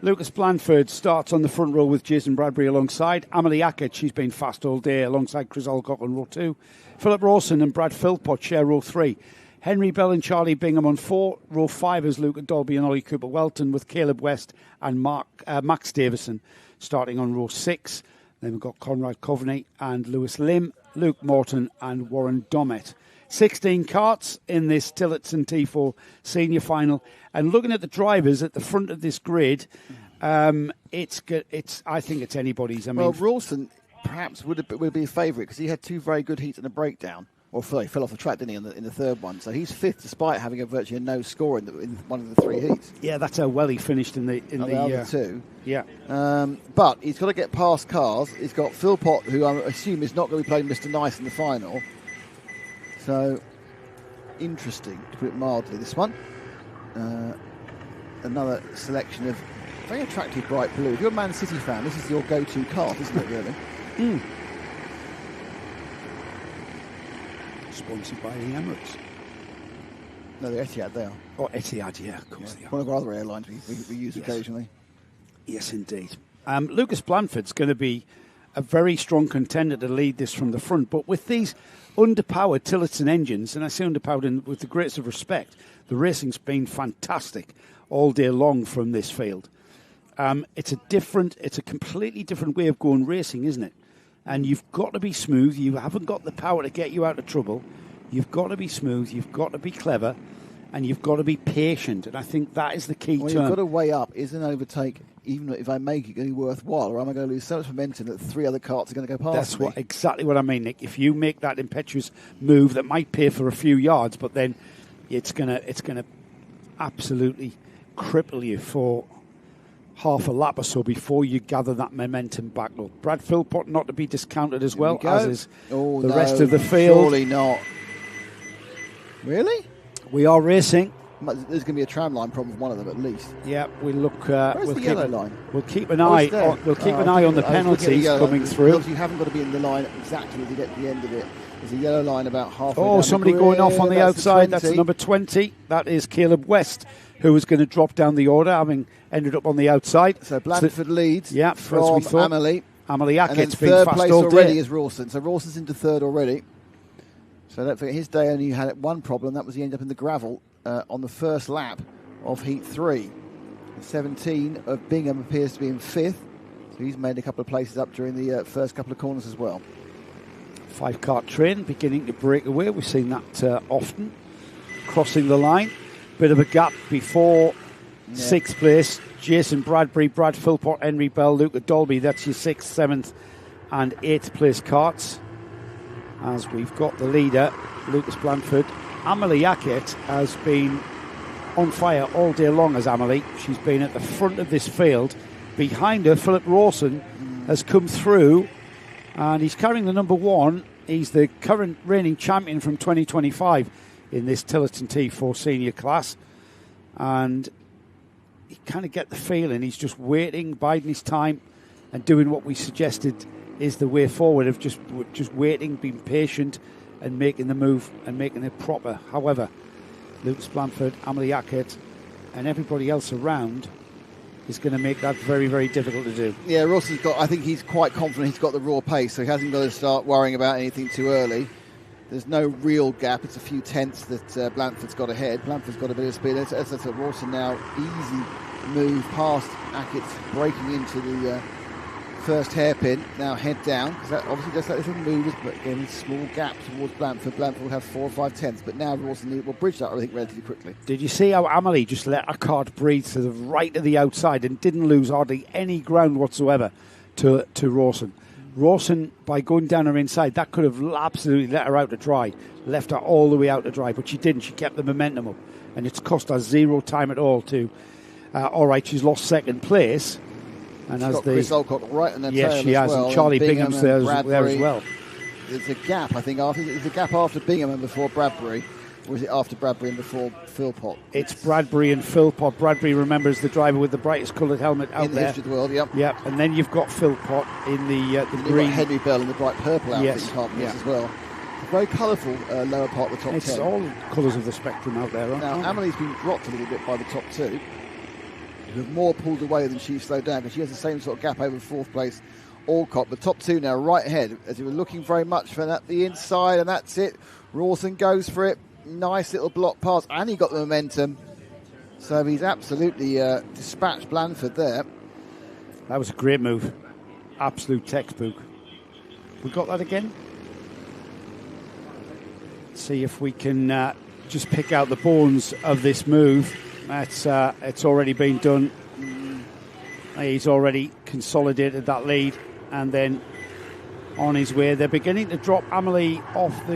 Lucas Blanford starts on the front row with Jason Bradbury alongside. Amelie Ackett, she's been fast all day, alongside Chris Alcock on row 2. Philip Rawson and Brad Philpott share row 3. Henry Bell and Charlie Bingham on 4. Row 5 is Luke Dolby and Ollie Cooper Welton, with Caleb West and Max Davison starting on row 6. Then we've got Conrad Coveney and Lewis Lim, Luke Morton and Warren Dommett. 16 karts in this Tillotson T4 senior final. And looking at the drivers at the front of this grid, it's good. I think it's anybody's. I mean, Well, Rawson perhaps would be a favourite because he had 2 very good heats and a breakdown. Or he fell off the track, didn't he, in the third one? So he's 5th despite having a virtually no score in one of the 3 heats. yeah, that's how well he finished in the other 2. Yeah. But he's got to get past cars. He's got Philpott, who I assume is not going to be playing Mr. Nice in the final. So, interesting, to put it mildly, this one. Another selection of very attractive bright blue. If you're a Man City fan, this is your go-to kart, isn't it, really? Sponsored by the Emirates. No, they're Etihad, they are. Oh, Etihad, yeah, of course they are. One of our other airlines we use occasionally. Yes, indeed. Lucas Blanford's going to be a very strong contender to lead this from the front, but with these underpowered Tillotson engines, and I say underpowered with the greatest of respect, the racing's been fantastic all day long from this field. It's a completely different way of going racing, isn't it? And you've got to be smooth. You haven't got the power to get you out of trouble. You've got to be smooth. You've got to be clever. And you've got to be patient. And I think that is the key term. You've got to weigh up, is an overtake, even if I make it going to be worthwhile, or am I going to lose so much momentum that 3 other karts are going to go past me? That's exactly what I mean, Nick. If you make that impetuous move that might pay for a few yards, but then it's gonna absolutely cripple you for half a lap or so before you gather that momentum back. Look, Brad Philpott not to be discounted as well, as is the rest of the field. Surely not. Really? We are racing. There's going to be a tram line problem with one of them at least. Yeah, we'll look. Where's We'll the keep yellow line? We'll keep an eye. We'll keep an eye on the penalties coming through. You haven't got to be in the line exactly to get to the end of it. There's a yellow line about halfway. Oh, down somebody the going grid. off on the That's outside. the 20. That's number 20. That is Caleb West, who was going to drop down the order, having ended up on the outside. So Blandford leads. Yeah, from as we thought. Amelie. Amelie And then Hackett's been third fast place all already day. is Rawson. So Rawson's into third already. So don't forget, his day only had one problem. That was he ended up in the gravel on the first lap of Heat 3. 17 of Bingham appears to be in fifth. So he's made a couple of places up during the first couple of corners as well. 5-car train beginning to break away. We've seen that often. Crossing the line. Bit of a gap before sixth place. Jason Bradbury, Brad Philpott, Henry Bell, Luca Dolby. That's your 6th, 7th and 8th place karts. As we've got the leader, Lucas Blandford. Amelie Hackett has been on fire all day long as Amelie. She's been at the front of this field. Behind her, Philip Rawson has come through, and he's carrying the number 1. He's the current reigning champion from 2025 in this Tillerton T4 senior class. And you kind of get the feeling he's just waiting, biding his time, and doing what we suggested is the way forward of just waiting, being patient, and making the move and making it proper. However, Lucas Blandford, Amelie Hackett, and everybody else around is going to make that very, very difficult to do. Yeah, Rawson's got. I think he's quite confident he's got the raw pace, so he hasn't got to start worrying about anything too early. There's no real gap. It's a few tenths that Blandford's got ahead. Blandford's got a bit of speed. That's Rawson now easy move past Hackett's, breaking into the first hairpin. Now head down, because that obviously just that little move, but again, a small gap towards Blandford. Blandford will have 4 or 5 tenths, but now Rawson will bridge that, I think, relatively quickly. Did you see how Amelie just let her cart breathe to the right of the outside and didn't lose hardly any ground whatsoever to Rawson? Rawson, by going down her inside, that could have absolutely let her out to dry, left her all the way out to dry, but she didn't. She kept the momentum up, and it's cost her zero time at all to. All right, she's lost second place. And she's got Chris Alcock right in the tail. Yes, she has, well, and Charlie Bingham Bingham's there as well. There's a gap, I think. There's a gap after Bingham and before Bradbury. Or is it after Bradbury and before Philpott? It's Bradbury and Philpott. Bradbury, remembers, the driver with the brightest coloured helmet out in the there. history of the world, yep. Yep, and then you've got Philpott in the green. You've got Henry Bell in the bright purple outfit, yes, you can't miss as well. A very colourful lower part of the top 10. It's all colours of the spectrum out there, aren't Now, Amelie's been dropped a little bit by the top 2. Who have more pulled away than she slowed down, because she has the same sort of gap over 4th place Alcock. The top 2 now right ahead, as he was looking very much for that, the inside, and that's it. Rawson goes for it. Nice little block pass, and he got the momentum. So he's absolutely dispatched Blandford there. That was a great move. Absolute textbook. We got that again? See if we can just pick out the bones of this move. It's already been done. He's already consolidated that lead, and then on his way, they're beginning to drop Amelie off the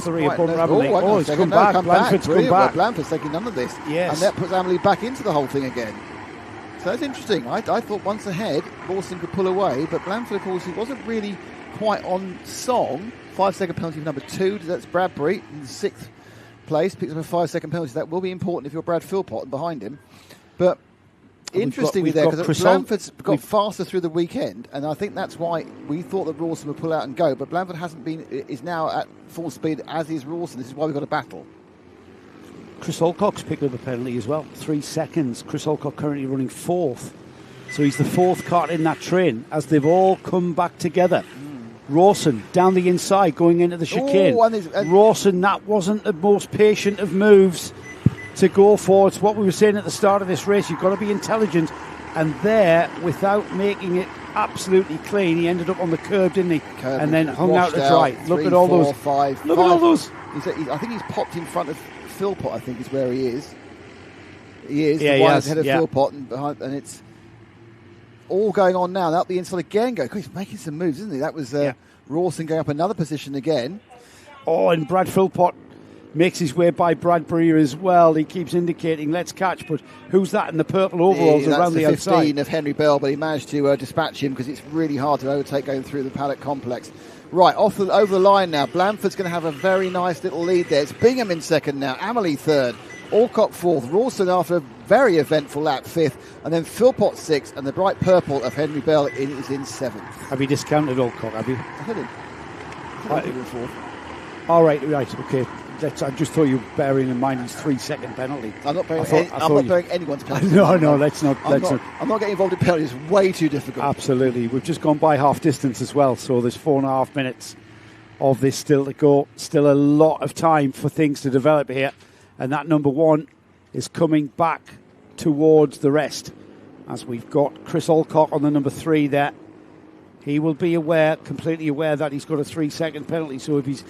rear bumper. He's come back. Blandford's come back. Well, Blandford's taking none of this. Yes. And that puts Amelie back into the whole thing again. So that's interesting. I thought once ahead, Rawson could pull away, but Blandford, of course, he wasn't really quite on song. 5-second penalty for number 2. That's Bradbury in the 6th place. Picks up a 5-second penalty. That will be important if you're Brad Philpott and behind him. But interestingly there, because Blandford's got faster through the weekend, and I think that's why we thought that Rawson would pull out and go, but Blandford is now at full speed, as is Rawson. This is why we've got a battle. Chris Alcock's picked up a penalty as well. 3 seconds. Chris Alcock currently running 4th. So he's the 4th kart in that train as they've all come back together. Rawson down the inside going into the chicane. Rawson, that wasn't the most patient of moves to go for. It's what we were saying at the start of this race. You've got to be intelligent. And there, without making it absolutely clean, he ended up on the curb, didn't he? And then hung out to dry. Look at all those. Look at all those. I think he's popped in front of Philpott, I think is where he is. He is. Yeah, the one ahead of yeah. Philpott and behind, and it's all going on now. Up the inside again. He's making some moves, isn't he? That was Rawson going up another position again. Oh, and Brad Philpott makes his way by Bradbury as well. He keeps indicating, let's catch, but who's that in the purple overalls around the outside? 15 of Henry Bell, but he managed to dispatch him because it's really hard to overtake going through the paddock complex. Right, over the line now. Blandford's going to have a very nice little lead there. It's Bingham in second now. Amelie third. Alcock fourth, Rawson after a very eventful lap fifth, and then Philpott sixth, and the bright purple of Henry Bell is in seventh. Have you discounted Alcock, have you? I heard him. I think he was fourth. All right, okay. I just thought you were bearing in mind his 3 second penalty. I'm not bearing anyone's penalty. No, let's not. I'm not getting involved in penalties. It's way too difficult. Absolutely. We've just gone by half distance as well, so there's 4.5 minutes of this still to go. Still a lot of time for things to develop here. And that number one is coming back towards the rest, as we've got Chris Alcock on the number 3 there. He will be completely aware that he's got a 3 second penalty, so if he's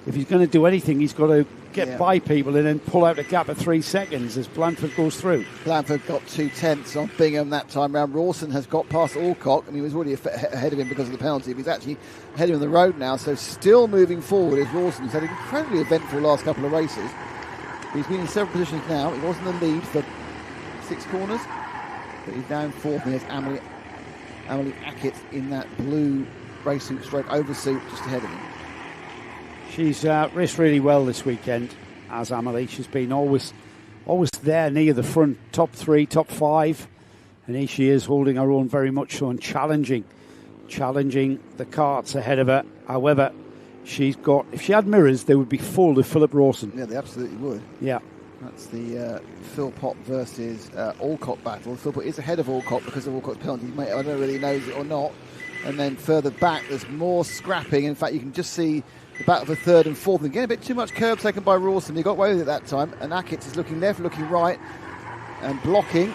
going to do anything, he's got to get by people and then pull out a gap of 3 seconds as Blanford goes through. Blanford got 2/10 on Bingham that time round. Rawson has got past Alcock. I mean, he was already ahead of him because of the penalty, but he's actually ahead of him on the road now, so still moving forward is Rawson, who's had an incredibly eventful last couple of races. He's been in several positions now. He was in the lead for 6 corners, but he's now in fourth, and there's Amelie Ackett in that blue racing stroke oversuit just ahead of him. She's raced really well this weekend, as Amelie. She's been always there near the front, top 3, top 5. And here she is holding her own very much so and challenging the carts ahead of her. However, if she had mirrors, they would be full to Philip Rawson. Yeah, they absolutely would. Yeah. That's the Philpott versus Alcock battle. Philpott is ahead of Alcock because of Alcock's penalty. I don't know whether he knows it or not. And then further back, there's more scrapping. In fact, you can just see the battle for third and fourth. Again, a bit too much curb taken by Rawson. He got away with it that time. And Ackett is looking left, looking right, and blocking.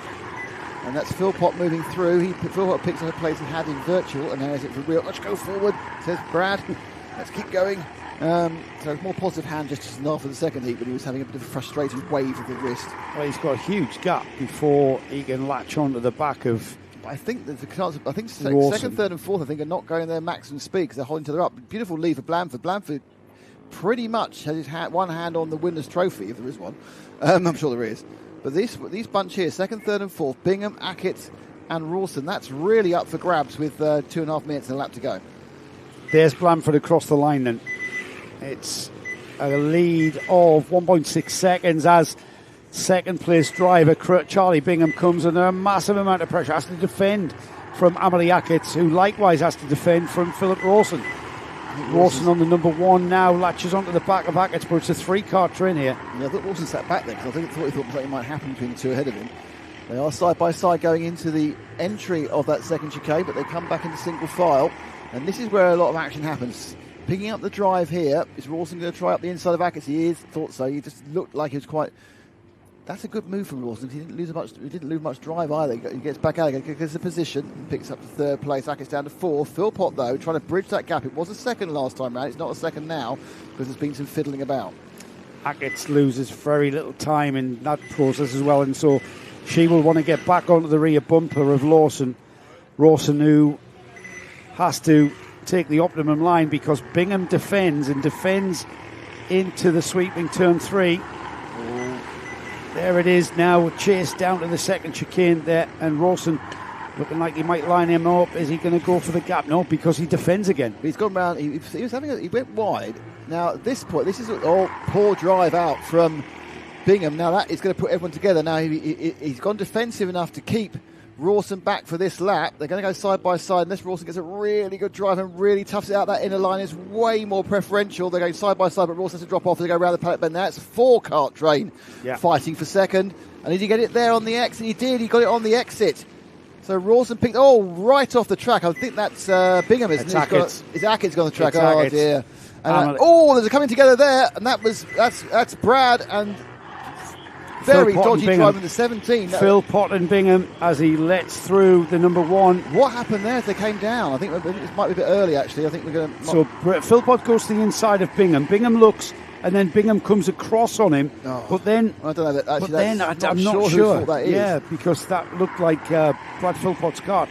And that's Philpott moving through. Philpott picks up a place he had in virtual, and now is it for real? Let's go forward, says Brad. Let's keep going. So it's more positive hand just after the second heat, but he was having a bit of a frustrated wave of the wrist. Well, he's got a huge gap before he can latch onto the back of. I think there's a chance. I think Rawson. Second, third, and fourth. I think are not going their maximum speed because they're holding each other up. Beautiful lead for Blanford. Blanford pretty much has his one hand on the winner's trophy, if there is one. I'm sure there is. But these bunch here, second, third, and fourth, Bingham, Ackett, and Rawson. That's really up for grabs with 2.5 minutes and a lap to go. There's Blanford across the line then. It's a lead of 1.6 seconds as second place driver Charlie Bingham comes under a massive amount of pressure, has to defend from Amelie Ackett, who likewise has to defend from Philip Rawson. Rawson on the number 1 now, latches onto the back of Ackett, but it's a 3-car train here. Yeah, I thought Rawson sat back there because he thought something might happen between the two ahead of him. They are side by side going into the entry of that second chicane, but they come back into single file, and this is where a lot of action happens. Picking up the drive here, is Rawson going to try up the inside of Ackett? He thought so. He just looked like he was quite. That's a good move from Rawson. He didn't lose much drive either. He gets back out again, gets the position, and picks up to third place. Ackett's down to 4th. Philpott, though, trying to bridge that gap. It was a second last time round. It's not a second now because there's been some fiddling about. Ackett loses very little time in that process as well, and so she will want to get back onto the rear bumper of Rawson, who has to take the optimum line because Bingham defends into the sweeping turn 3. There it is now, chased down to the second chicane there, and Rawson looking like he might line him up. Is he going to go for the gap? No, because he defends again. He's gone round. He went wide. Now at this point, this is poor drive out from Bingham. Now that is going to put everyone together. Now he's gone defensive enough to keep Rawson back for this lap. They're going to go side by side unless Rawson gets a really good drive and really toughs it out. That inner line is way more preferential. They're going side by side, but Rawson has to drop off as they go around the paddock bend. That's 4-cart train fighting for second. And did he get it there on the exit? He did. He got it on the exit. So Rawson picked right off the track. I think that's Bingham, isn't it? It's Ackett's gone the track. Oh dear. And there's a coming together there, and that's Brad and very dodgy drive in the 17. Philpott and Bingham as he lets through the number 1. What happened there as they came down? I think this might be a bit early, actually. I think we're going to. So Philpott goes to the inside of Bingham. Bingham looks, and then Bingham comes across on him. But then I don't know. I'm not sure. Who that is. Yeah, because that looked like Brad Philpott's car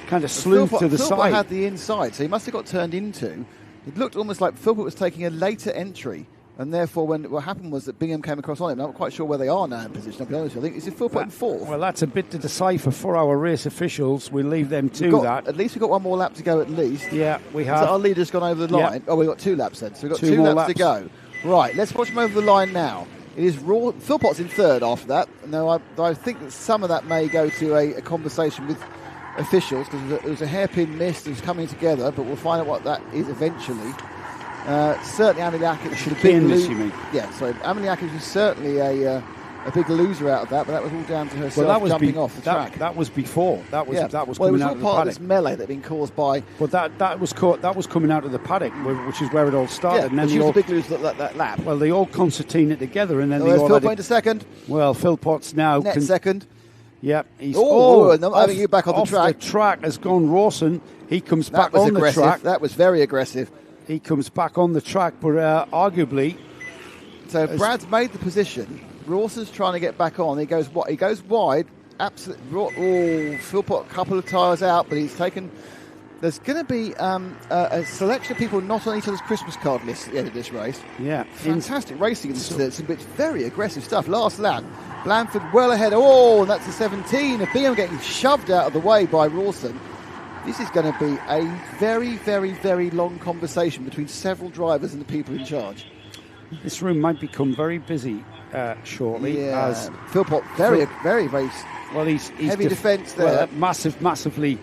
kind of slew to the Philpott side. Had the inside, so he must have got turned into. It looked almost like Philpott was taking a later entry. And therefore, what happened was that Bingham came across on him. I'm not quite sure where they are now in position, I'll be honest with you. I think it's Philpott in 4th. Well, that's a bit to decipher for our race officials. We'll leave them to that. At least we've got one more lap to go at least. Yeah, we have. So our leader's gone over the line. Oh, we've got 2 laps then. So we've got 2 laps to go. Right, let's watch him over the line now. It is Philpott's in third after that. Now, I think that some of that may go to a conversation with officials because it was a hairpin miss. It was coming together, but we'll find out what that is eventually. Certainly, Amelie Atkins should have been this, you mean? Yeah, sorry. Amelie Atkins was certainly a big loser out of that, but that was all down to herself jumping off the track. That was before. That was well, coming out it of was the all part paddock. of this melee that had been caused by. But that was coming out of the paddock, which is where it all started. Yeah, and then she was the big loser that lap. Well, they all concertinaed together, and then they all Phil had going to second. Well, Philpott's now Net second. Yep, he's having you back on the track. The track has gone Rawson. He comes back was on aggressive. the track. That was very aggressive. He comes back on the track, but arguably. So Brad's made the position. Rawson's trying to get back on. He goes wide. Absolutely. Philpott a couple of tyres out, but he's taken. There's going to be a selection of people not on each other's Christmas card list at the end of this race. Yeah, fantastic racing in this, but it's very aggressive stuff. Last lap, Blanford well ahead. Oh, and that's the 17 of Bingham getting shoved out of the way by Rawson. This is going to be a very, very, very long conversation between several drivers and the people in charge. This room might become very busy shortly. Yeah. As Philpott, very, very, very. Well, he's heavy defence there. Well, massively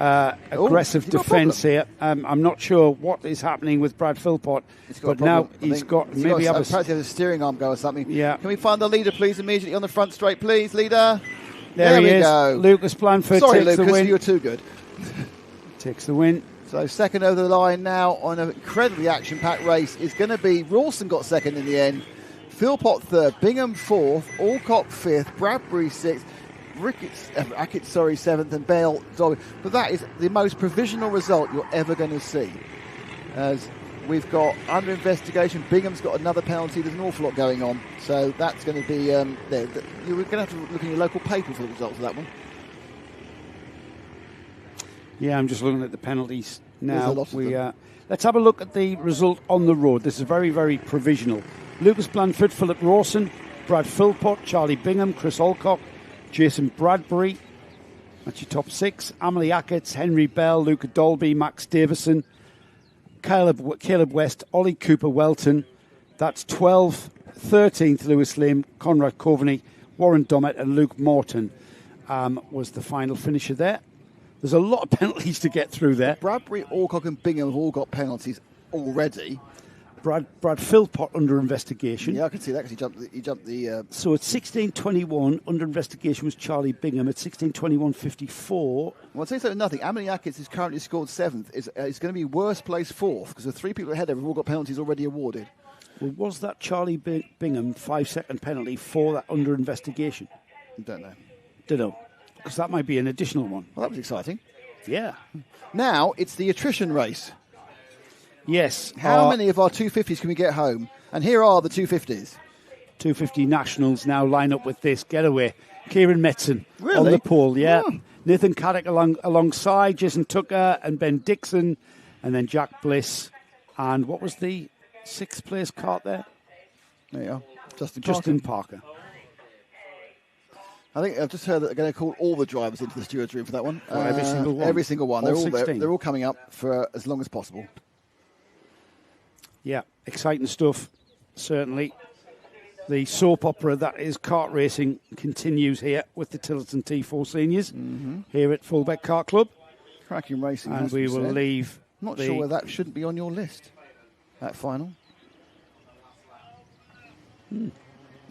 aggressive defence here. I'm not sure what is happening with Brad Philpott, but now he's got maybe perhaps he has a steering arm go or something. Yeah. Can we find the leader, please, immediately on the front straight, please, leader? There we is. Go. Lucas Blanford Sorry, takes Lucas, the win. you were too good. Takes the win. So second over the line now on an incredibly action-packed race is going to be Rawson got second in the end, Philpott third, Bingham fourth, Alcott fifth, Bradbury sixth, Ricketts seventh, and Bale Dobby. But that is the most provisional result you're ever going to see. As we've got under investigation, Bingham's got another penalty. There's an awful lot going on, so that's going to be there. You're going to have to look in your local paper for the results of that one. Yeah, I'm just looking at the penalties now. Let's have a look at the result on the road. This is very, very provisional. Lucas Blanford, Philip Rawson, Brad Philpott, Charlie Bingham, Chris Alcock, Jason Bradbury. That's your top six. Amelie Ackett, Henry Bell, Luca Dolby, Max Davison, Caleb West, Ollie Cooper Welton. That's 12th, 13th, Lewis Lim, Conrad Coveney, Warren Dommett, and Luke Morton was the final finisher there. There's a lot of penalties to get through there. Bradbury, Alcock and Bingham have all got penalties already. Brad Philpott under investigation. Yeah, I can see that because he jumped the... So at 16:21, under investigation was Charlie Bingham. At 16:21:54... Well, I'll tell you something, nothing. Amelie Ackett is currently scored 7th. Is going to be worst place 4th because the three people ahead of him have all got penalties already awarded. Well, was that Charlie Bingham 5-second penalty for that under investigation? Don't know. Don't know. Because that might be an additional one. Well, that was exciting. Yeah. Now it's the attrition race. Yes. How many of our 250s can we get home? And here are the 250s. 250 nationals now line up with this getaway. Kieran Metzen Really? on the pole, yeah. Oh. Nathan Caddick alongside Jason Tucker and Ben Dixon, and then Jack Bliss. And what was the 6th place cart there? There you are. Justin Parker. I think I've just heard that they're going to call all the drivers into the stewards' room for that one. Every single one. Every single one. All They're all coming up for as long as possible. Yeah, exciting stuff, certainly. The soap opera that is kart racing continues here with the Tillerton T4 seniors here at Fullbeck Kart Club. Cracking racing. And we will leave. Not sure whether that shouldn't be on your list, that final. I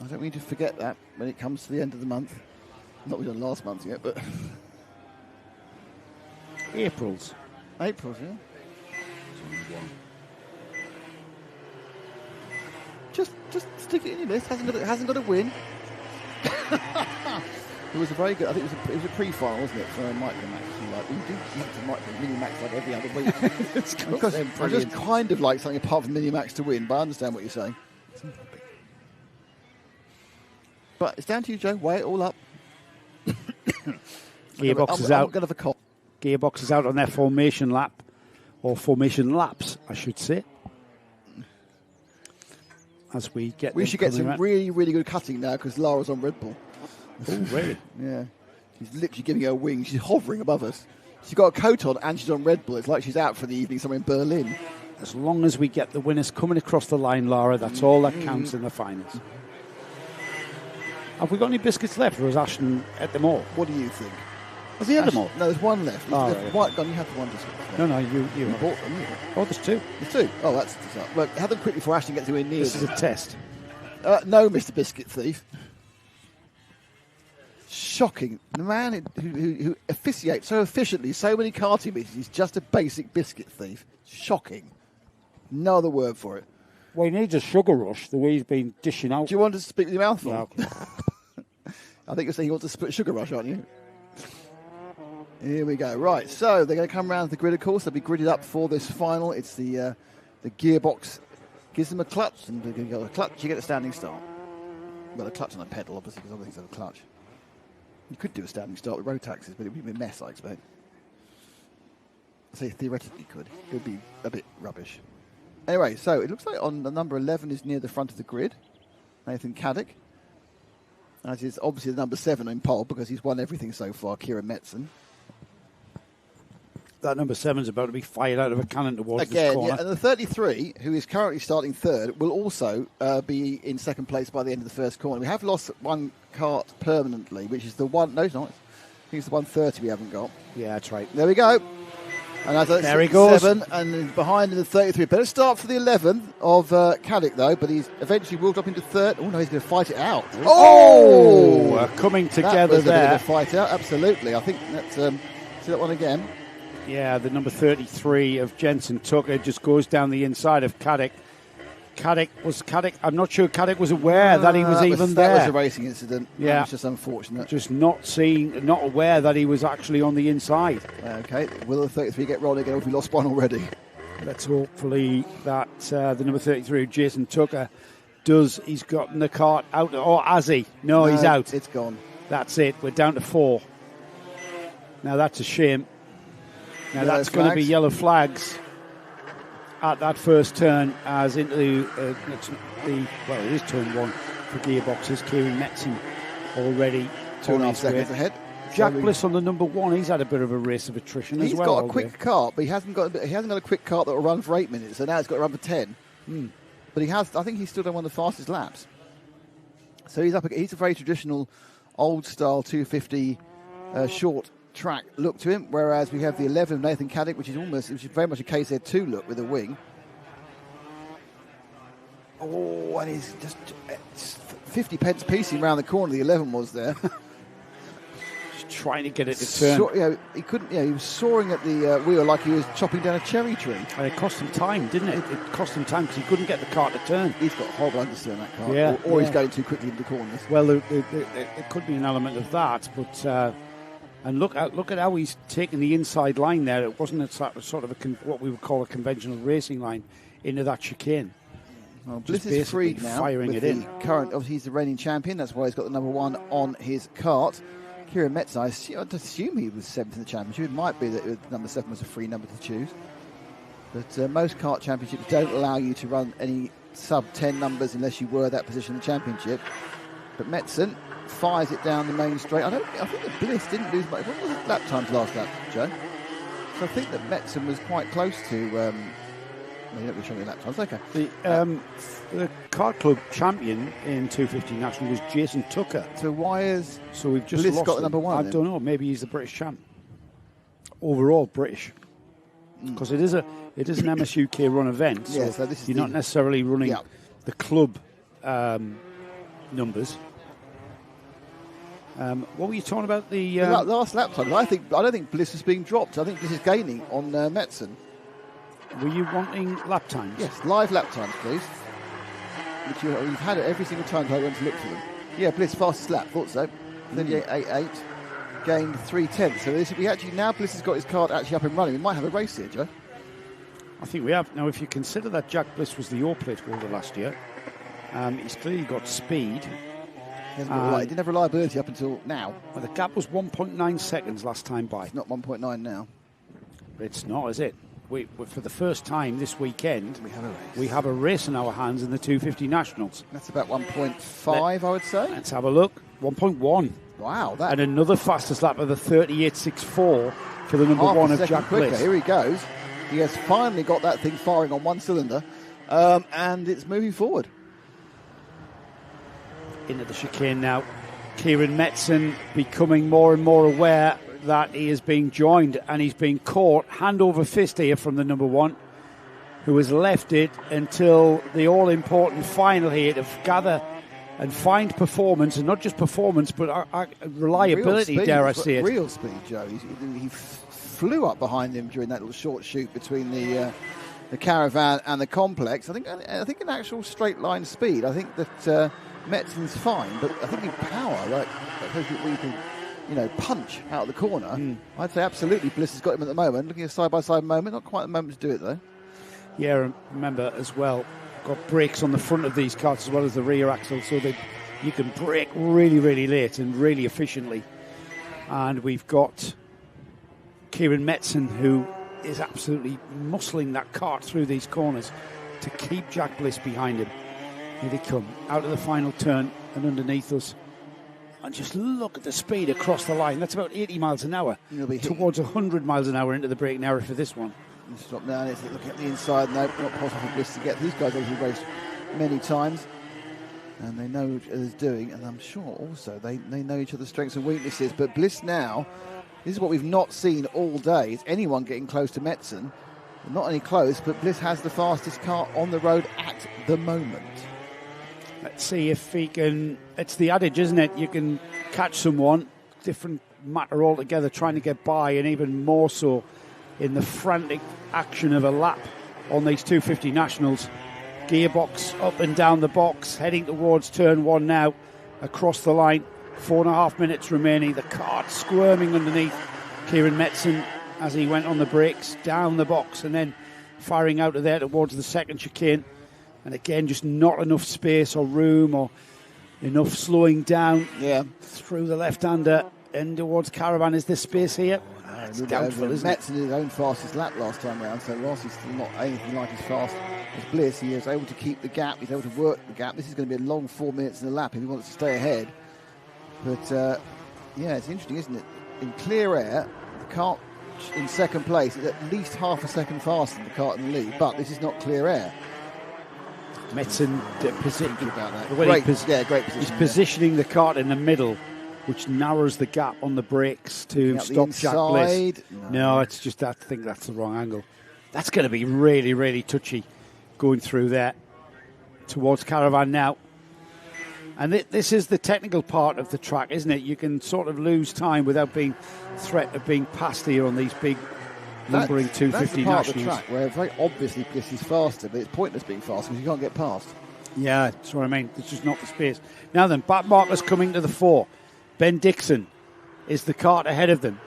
don't need to forget that when it comes to the end of the month. Not we've done last month yet, but... April's, yeah. Just stick it in your list. Hasn't got a win. It was a very good. I think it was a pre-final, wasn't it, for micromax? Like we do mini-max like every other week. Because I just kind of like something apart from mini-max to win, but I understand what you're saying. But it's down to you, Joe. Weigh it all up. Gearbox is out. I'm going to have a call. Gearbox is out on their formation lap, or formation laps, I should say. As we should get some really, really good cutting now because Lara's on Red Bull. Oh, really? Yeah. She's literally giving her wings. She's hovering above us. She's got a coat on and she's on Red Bull. It's like she's out for the evening somewhere in Berlin. As long as we get the winners coming across the line, Lara, that's all that counts in the finals. Have we got any biscuits left, or is Ashton at them all? What do you think? Has he had them all? No, there's one left. Oh, There's right. one gone. You have the one just left. No, you You have. bought them. Didn't you? Oh, there's two. There's two. Oh, that's well. Have them quickly before Ashton gets anywhere near This is them. a test. No, Mr. Biscuit Thief. Shocking. The man who officiates so efficiently so many karting meetings is just a basic biscuit thief. Shocking. No other word for it. Well, he needs a sugar rush, the way he's been dishing out. Do you want to speak with your mouth full? No. I think you're saying you want to split sugar rush, aren't you? Here we go. Right, so they're going to come around to the grid, of course. They'll be gridded up for this final. It's the gearbox gives them a clutch, and they're going to go a clutch, you get a standing start. Well, a clutch on a pedal, obviously, because everything's on a clutch. You could do a standing start with rotaxes, but it would be a mess, I expect. I say theoretically you could. It would be a bit rubbish. Anyway, so it looks like on the number 11 is near the front of the grid. Nathan Caddick. As is obviously the number 7 in pole because he's won everything so far, Kieran Metzen. That number 7 is about to be fired out of a cannon towards this Again, corner. yeah, and the 33, who is currently starting third, will also be in second place by the end of the first corner. We have lost one kart permanently, which is the one... No, it's not. I think it's the 130 we haven't got. Yeah, that's right. There we go. And as I There he goes. 7, and behind in the 33. Better start for the 11 of Caddick, though, but he's eventually will drop into third. Oh, no, he's going to fight it out. Coming That together was a bit of there. a fight out, absolutely. I think that's... see that one again? Yeah, the number 33 of Jensen Tucker just goes down the inside of Caddick. I'm not sure Caddick was aware that he was even there. That was a racing incident. Yeah. That was just unfortunate. Just not aware that he was actually on the inside. Okay, will the 33 get rolling again, or have we lost one already? Let's hopefully that the number 33, Jason Tucker, he's gotten the cart out. Or has he? No, he's out. It's gone. That's it. We're down to 4. Now that's a shame. Now Yellow that's going to be flags. yellow flags at that first turn as into it is turn 1 for gearboxes. Kieran Metzen already 2.5 seconds ahead. Jack So Bliss on the number 1. He's had a bit of a race of attrition as he's well. got a quick kart, but he hasn't got a quick kart that will run for 8 minutes. So now it's got to run for 10. But I think he's still done one of the fastest laps. So he's a very traditional, old style 250 short track look to him, whereas we have the 11 of Nathan Caddick, which is very much a KZ2 look with a wing. Oh, and he's just 50 pence piecing around the corner. The 11 was there. Just trying to get it to turn. He couldn't. He was soaring at the wheel like he was chopping down a cherry tree. And it cost him time, didn't it? It cost him time because he couldn't get the car to turn. He's got horrible understeer in that car, Yeah, or he's yeah. going too quickly into the corners. Well, it could be an element of that, but and look at how he's taken the inside line there. It wasn't a sort of what we would call a conventional racing line into that chicane. Well, Just Bliss is free basically now. firing with it the in. Current, obviously, he's the reigning champion. That's why he's got the number 1 on his kart. Kieran Metz, I'd assume he was 7th in the championship. It might be that number 7 was a free number to choose. But most kart championships don't allow you to run any sub-10 numbers unless you were that position in the championship. But Metzen fires it down the main straight. I think that Bliss didn't lose much. What was his lap times last lap, Joe? So I think that Metzen was quite close to... you don't be showing me lap times. Okay. The kart club champion in 250 national was Jason Tucker. So why is... So we've just Bliss lost got the him. number 1 I then? don't know. Maybe he's the British champ. Overall British. Because it is an MSUK run event. So, Yeah, so this is you're not necessarily running Yeah. the club numbers. What were you talking about? The last lap time. I don't think Bliss is being dropped. I think Bliss is gaining on Metzen. were you wanting lap times? Yes, live lap times, please. Which you've had it every single time I went to look for them. Yeah, Bliss fastest lap. Thought so. 38.88. Gained 3/10. So we actually now Bliss has got his card actually up and running. We might have a race here, Joe. I think we have. Now, if you consider that Jack Bliss was the all-plate holder last year, he's clearly got speed. He didn't have reliability up until now. Well, the gap was 1.9 seconds last time by. It's not 1.9 now. It's not, is it? For the first time this weekend, We have a race. a race in our hands in the 250 Nationals. That's about 1.5, I would say. Let's have a look. 1.1. Wow, that And another fastest lap of the 38.64 for the number half a 1 of second Jack quicker. Bliss. Here he goes. He has finally got that thing firing on one cylinder, and it's moving forward. Into the chicane now. Kieran Metzen becoming more and more aware that he is being joined and he's being caught hand over fist here from the number one, who has left it until the all-important final here to gather and find performance, and not just performance, but reliability, dare I say it. Real speed, Joe. He flew up behind him during that little short shoot between the caravan and the complex. I think in actual straight line speed, I think that Metzen's fine, but I think in power, like where you can, punch out of the corner. I'd say absolutely Bliss has got him at the moment. Looking at a side-by-side moment, not quite the moment to do it though. Yeah, remember as well, got brakes on the front of these carts as well as the rear axle, so that you can brake really, really late and really efficiently. And we've got Kieran Metzen, who is absolutely muscling that cart through these corners to keep Jack Bliss behind him. Here they come, out of the final turn and underneath us. And just look at the speed across the line. That's about 80 miles an hour, towards 100 miles an hour into the braking area for this one. Let's drop down, let's look at the inside. No, not possible for Bliss to get. These guys obviously raced many times, and they know what each other's doing, and I'm sure also they know each other's strengths and weaknesses. But Bliss now, this is what we've not seen all day. Is anyone getting close to Metzen? Not only close, but Bliss has the fastest car on the road at the moment. Let's see if he can. It's the adage, isn't it? You can catch someone, different matter altogether, trying to get by, and even more so in the frantic action of a lap on these 250 Nationals. Gearbox up and down the box, heading towards turn one now, across the line. 4.5 minutes remaining. The kart squirming underneath Kieran Metzen as he went on the brakes, down the box, and then firing out of there towards the second chicane. And again, just not enough space or room or enough slowing down through the left-hander and towards Caravan. Is there space here? It's doubtful, isn't it? Metzen did his own fastest lap last time round, so whilst he's still not anything like as fast as Bliss, he is able to keep the gap, he's able to work the gap. This is going to be a long 4 minutes in the lap if he wants to stay ahead. But, it's interesting, isn't it? In clear air, the kart in second place is at least half a second faster than the kart in the lead, but this is not clear air. Metzen about that. Great position. He's positioning the kart in the middle, which narrows the gap on the brakes to stop Jack Bliss. No, it's just I think that's the wrong angle. That's going to be really, really touchy going through there towards Caravan now. And this is the technical part of the track, isn't it? You can sort of lose time without being threat of being passed here on these big numbering 250 Nationals. That's the part of the track where very obviously Bliss is faster, but it's pointless being fast because you can't get past. Yeah, that's what I mean. There's just not the space. Now then, back markers coming to the fore. Ben Dixon is the kart ahead of them.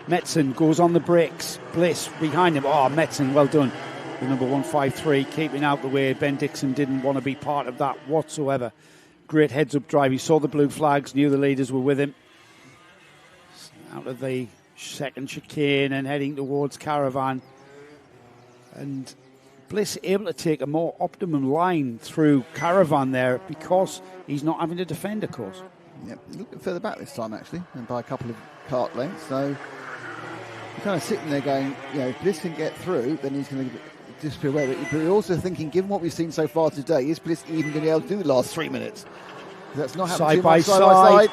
Metzen goes on the brakes. Bliss behind him. Oh, Metzen, well done. The number 153 keeping out the way. Ben Dixon didn't want to be part of that whatsoever. Great heads-up drive. He saw the blue flags, knew the leaders were with him. Out of the second chicane and heading towards Caravan. And Bliss able to take a more optimum line through Caravan there because he's not having to defend, of course. Yep, he's looking further back this time actually, and by a couple of kart lengths. So you're kind of sitting there going, if Bliss can get through, then he's going to disappear away. But you're also thinking, given what we've seen so far today, is Bliss even going to be able to do the last 3 minutes? That's not happening side by side.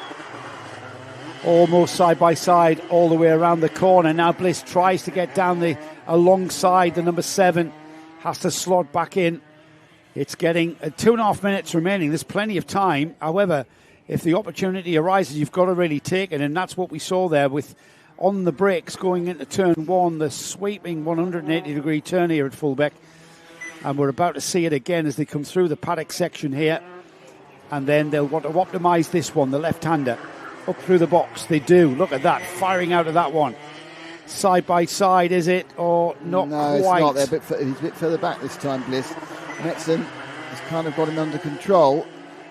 Almost side by side all the way around the corner. Now Bliss tries to get down alongside the number 7, has to slot back in. It's getting 2.5 minutes remaining. There's plenty of time. However, if the opportunity arises, you've got to really take it, and that's what we saw there with on the brakes going into turn 1, the sweeping 180-degree turn here at Fulbeck. And we're about to see it again as they come through the paddock section here. And then they'll want to optimise this one, the left-hander, up through the box. They do. Look at that, firing out of that one. Side by side, is it? Or not no, quite? No, it's not. He's a bit further back this time, Bliss. Metzen has kind of got him under control.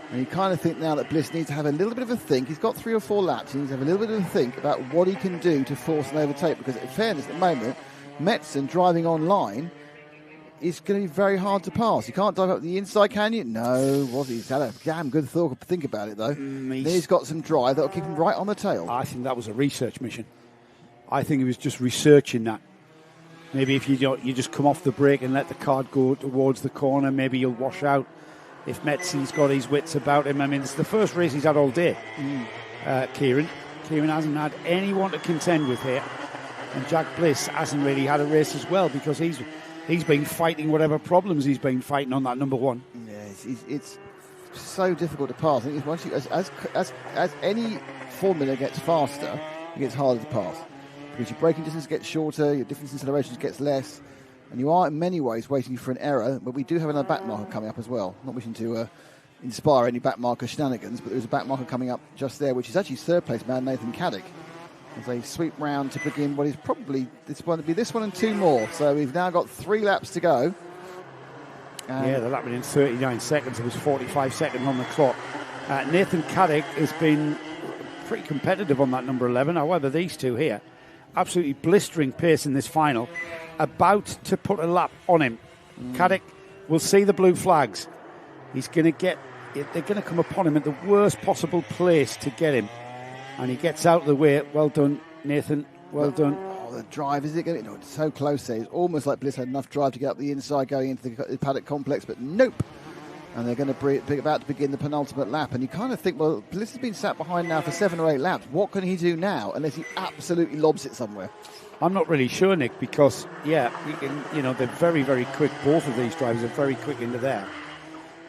And you kind of think now that Bliss needs to have a little bit of a think. He's got 3 or 4 laps. He needs to have a little bit of a think about what he can do to force an overtake. Because in fairness, at the moment, Metzen driving online is going to be very hard to pass. You can't dive up the inside, can you? No, was he? He's had a damn good think about it, though. Then he's got some drive that'll keep him right on the tail. I think that was a research mission. I think he was just researching that. Maybe if you just come off the brake and let the kart go towards the corner, maybe you'll wash out if Metzen's got his wits about him. I mean, it's the first race he's had all day, Kieran. Kieran hasn't had anyone to contend with here. And Jack Bliss hasn't really had a race as well because he's been fighting whatever problems he's been fighting on that number one. Yeah, it's so difficult to pass. I think once you, as any formula gets faster, it gets harder to pass because your braking distance gets shorter, your difference in accelerations gets less, and you are in many ways waiting for an error. But we do have another backmarker coming up as well. Not wishing to inspire any backmarker shenanigans, but there's a backmarker coming up just there, which is actually third place man Nathan Caddick. As they sweep round to begin what is probably this one and two more. So we've now got 3 laps to go. Yeah, they're lapping in 39 seconds. It was 45 seconds on the clock. Nathan Caddick has been pretty competitive on that number 11. However, these two here, absolutely blistering pace in this final, about to put a lap on him. Caddick will see the blue flags. He's going to get. They're going to come upon him at the worst possible place to get him. And he gets out of the way. Well done, Nathan. Well done. Oh, the drive, is it going to... it's so close there. It's almost like Bliss had enough drive to get up the inside going into the paddock complex, but nope. And they're going to be about to begin the penultimate lap. And you kind of think, well, Bliss has been sat behind now for 7 or 8 laps. What can he do now unless he absolutely lobs it somewhere? I'm not really sure, Nick, because, they're very, very quick. Both of these drivers are very quick into there.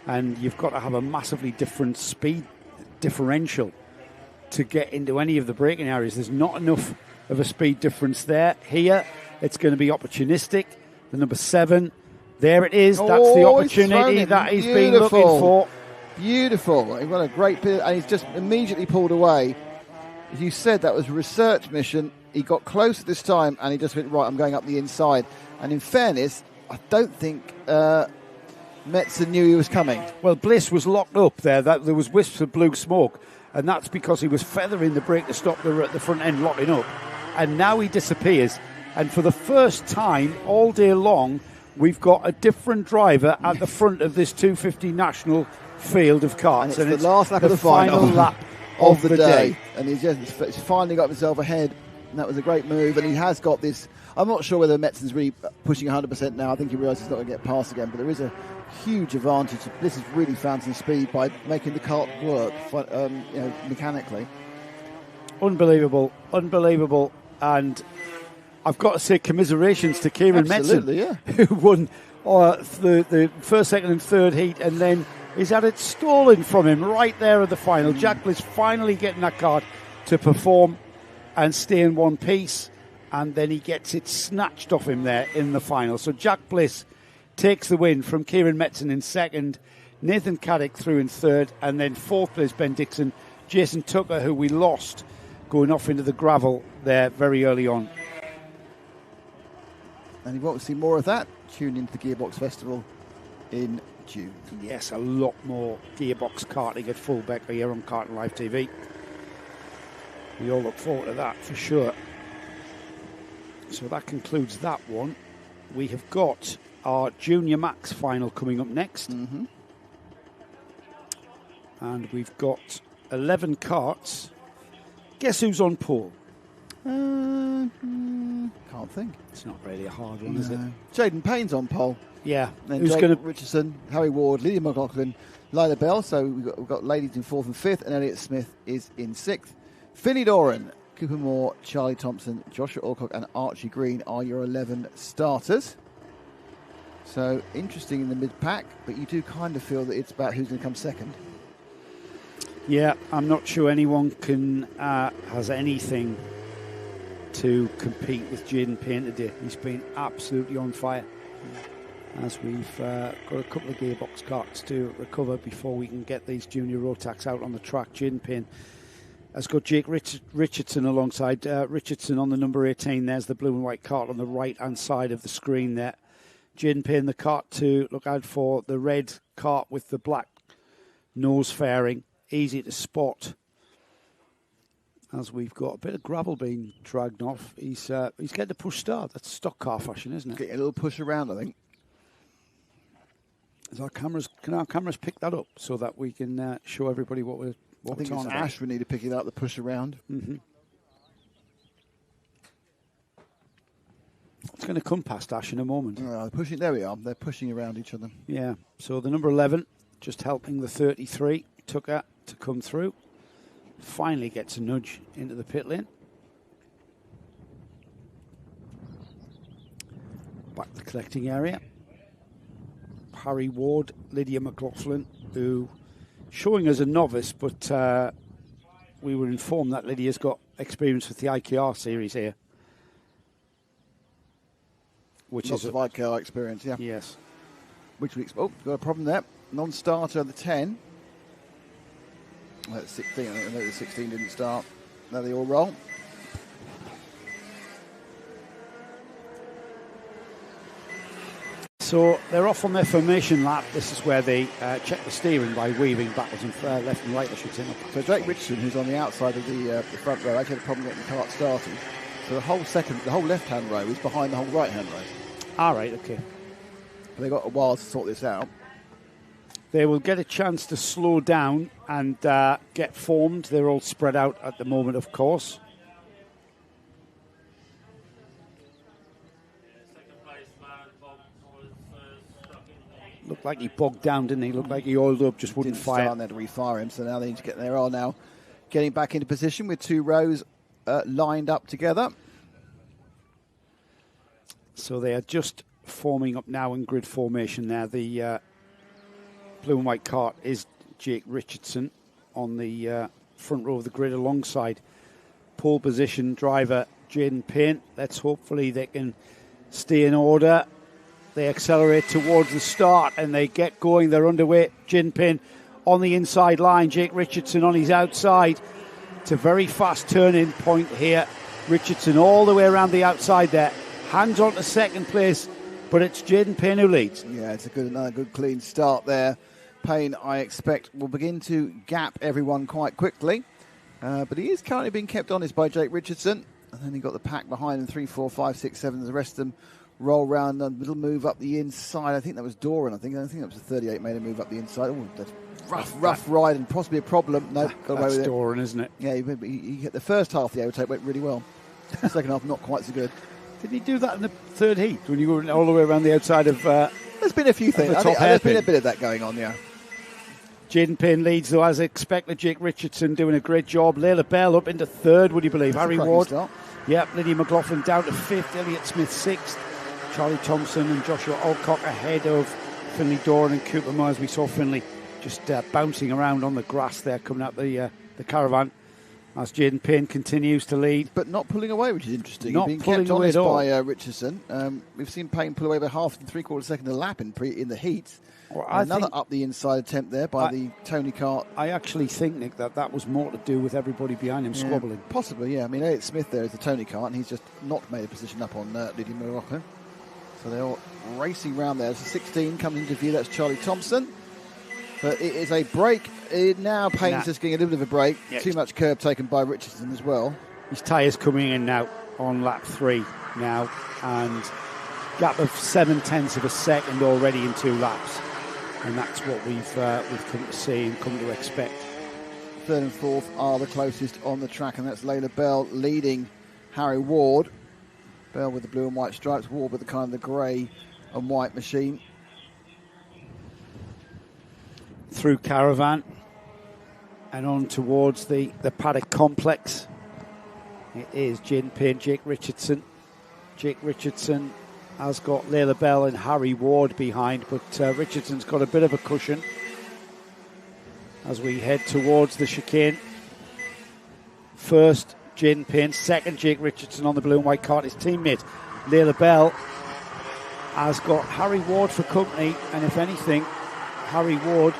And you've got to have a massively different speed differential to get into any of the braking areas. There's not enough of a speed difference there. Here, it's going to be opportunistic. The number 7, there it is. That's the opportunity that he's been looking for. Beautiful. He got a great bit, and he's just immediately pulled away. As you said, that was a research mission. He got close this time, and he just went, right, I'm going up the inside. And in fairness, I don't think Metzen knew he was coming. Well, Bliss was locked up there. There was wisps of blue smoke. And that's because he was feathering the brake to stop the front end locking up. And now he disappears. And for the first time all day long, we've got a different driver at the front of this 250 national field of karts. And it's the last lap of the final lap of the day. And he's finally got himself ahead. And that was a great move. And he has got this... I'm not sure whether Metzen's really pushing 100% now. I think he realises he's not going to get past again. But there is a huge advantage. Bliss has really found some speed by making the kart work, mechanically. Unbelievable. And I've got to say commiserations to Kieran Metzen, who won the first, second and third heat, and then he's had it stolen from him right there at the final. Jack Bliss finally getting that kart to perform and stay in one piece, and then he gets it snatched off him there in the final. So Jack Bliss takes the win from Kieran Metzen in second, Nathan Caddick through in third, and then fourth place Ben Dixon, Jason Tucker, who we lost going off into the gravel there very early on. And if you want to see more of that, tune into the Gearbox Festival in June. Yes, a lot more Gearbox karting at Fullbeck here on Kart and Live TV. We all look forward to that for sure. So that concludes that one. We have got our Junior Max final coming up next. Mm-hmm. And we've got 11 karts. Guess who's on pole? Can't think. It's not really a hard one, is it? Jaden Payne's on pole. Yeah. Then Who's Jake going to... Richardson, Harry Ward, Lydia McLaughlin, Lila Bell. So we've got ladies in 4th and 5th, and Elliot Smith is in 6th. Finney Doran, Cooper Moore, Charlie Thompson, Joshua Alcock, and Archie Green are your 11 starters. So interesting in the mid-pack, but you do kind of feel that it's about who's going to come second. Yeah, I'm not sure anyone has anything to compete with Jaden Payne today. He's been absolutely on fire. As we've got a couple of gearbox karts to recover before we can get these junior rotax out on the track. Jaden Payne has got Jake Richardson alongside. Richardson on the number 18. There's the blue and white kart on the right-hand side of the screen there. Jaden Payne, the kart to look out for, the red kart with the black nose fairing. Easy to spot. As we've got a bit of gravel being dragged off. He's getting a push start. That's stock car fashion, isn't it? Getting a little push around, I think. Can our cameras pick that up so that we can show everybody what we're I think it's Ash we need to pick it up, the push around. Mm-hmm. It's going to come past Ash in a moment. Pushing. There we are. They're pushing around each other. Yeah. So the number 11 just helping the 33 Tucker to come through. Finally gets a nudge into the pit lane. Back to the collecting area. Harry Ward, Lydia McLaughlin, who showing as a novice, but we were informed that Lydia's got experience with the IKR series here. Which Lots is of IKR experience, yeah. Yes. Which we got a problem there. Non-starter, the 10. Well, 16. I know the 16 didn't start. Now they all roll. So they're off on their formation lap. This is where they check the steering by weaving backwards and left and right, I should say. So Jake Richardson, who's on the outside of the front row, actually had a problem getting the kart started. So the whole left-hand row is behind the whole right-hand row. All right, okay. But they've got a while to sort this out. They will get a chance to slow down and get formed. They're all spread out at the moment, of course. Looked like he bogged down, didn't he? Looked like he oiled up, just wouldn't fire. Start there to refire him, so now they need to get there. Are now getting back into position with two rows lined up together. So they are just forming up now in grid formation there. The blue and white kart is Jake Richardson on the front row of the grid alongside pole position driver Jaden Payne. Hopefully they can stay in order. They accelerate towards the start and they get going. They're underway. Jaden Payne on the inside line. Jake Richardson on his outside. It's a very fast turning point here. Richardson all the way around the outside there. Hands on to second place, but it's Jaden Payne who leads. Yeah, it's another good clean start there. Payne, I expect, will begin to gap everyone quite quickly. But he is currently being kept honest by Jake Richardson. And then he got the pack behind him, 3, 4, 5, 6, 7. The rest of them roll round, a little move up the inside. I think that was Doran. I think that was a 38 made a move up the inside. Oh, that's rough ride and possibly a problem. No, got away with it. That's Doran, isn't it? Yeah, he hit the first half of the overtake went really well. The second half not quite so good. Didn't he do that in the third heat when you were all the way around the outside of? There's been a few things. There's been a bit of that going on, yeah. Jaden Payne leads, though, as expected. Jake Richardson doing a great job. Layla Bell up into third, would you believe? That's Harry Ward. Yep, Lydia McLaughlin down to fifth. Elliot Smith sixth. Charlie Thompson and Joshua Alcock ahead of Finley Doran and Cooper Myers. We saw Finley just bouncing around on the grass there coming up the caravan as Jaden Payne continues to lead. But not pulling away, which is interesting. Not being pulling kept away honest at all. by Richardson. We've seen Payne pull away by half and 3/4 second a lap in the heat. Well, another up the inside attempt there by the Tony Kart. I actually think, Nick, that was more to do with everybody behind him squabbling. Possibly, yeah. I mean, Elliot Smith there is the Tony Kart, and he's just not made a position up on Lydia McLaughlin. So they're all racing round there. So 16 comes into view. That's Charlie Thompson. But it is a break. Now Payne's just getting a little bit of a break. Yeah. Too much curb taken by Richardson as well. His tyres coming in now on lap 3 now, and gap of 0.7 of a second already in 2 laps. And that's what we've come to see and come to expect. Third and fourth are the closest on the track, and that's Layla Bell leading Harry Ward. Bell with the blue and white stripes, Ward with the kind of the grey and white machine. Through caravan and on towards the paddock complex. It is Jaden Payne, Jake Richardson. Jake Richardson has got Layla Bell and Harry Ward behind, but Richardson's got a bit of a cushion as we head towards the chicane. First, Jaden Payne. Second, Jake Richardson on the blue and white kart. His teammate, Layla Bell, has got Harry Ward for company, and if anything, Harry Ward,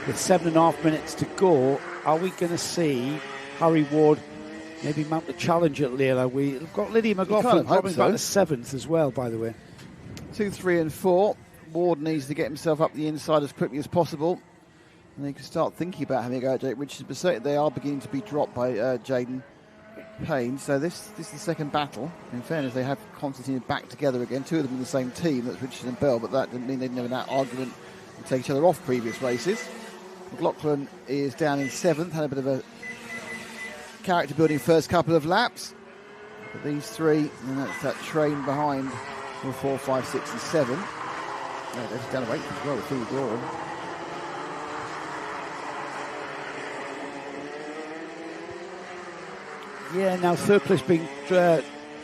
with 7.5 minutes to go, are we going to see Harry Ward maybe mount the challenge at Layla? We've got Lydia McLaughlin probably back to 7th as well, by the way. 2, 3 and 4. Ward needs to get himself up the inside as quickly as possible. And they can start thinking about having a go at Jake Richardson. But certainly they are beginning to be dropped by Jaden Payne. So this is the second battle. In fairness, they have Constantine back together again. 2 of them in the same team. That's Richardson and Bell. But that didn't mean they'd never had an argument and take each other off previous races. McLaughlin is down in 7th. Had a bit of a character building first couple of laps. But these 3, and that's that train behind, were 4, 5, 6 and 7. No, they're just down a weight as well, the Finley Doran. Yeah, now third place being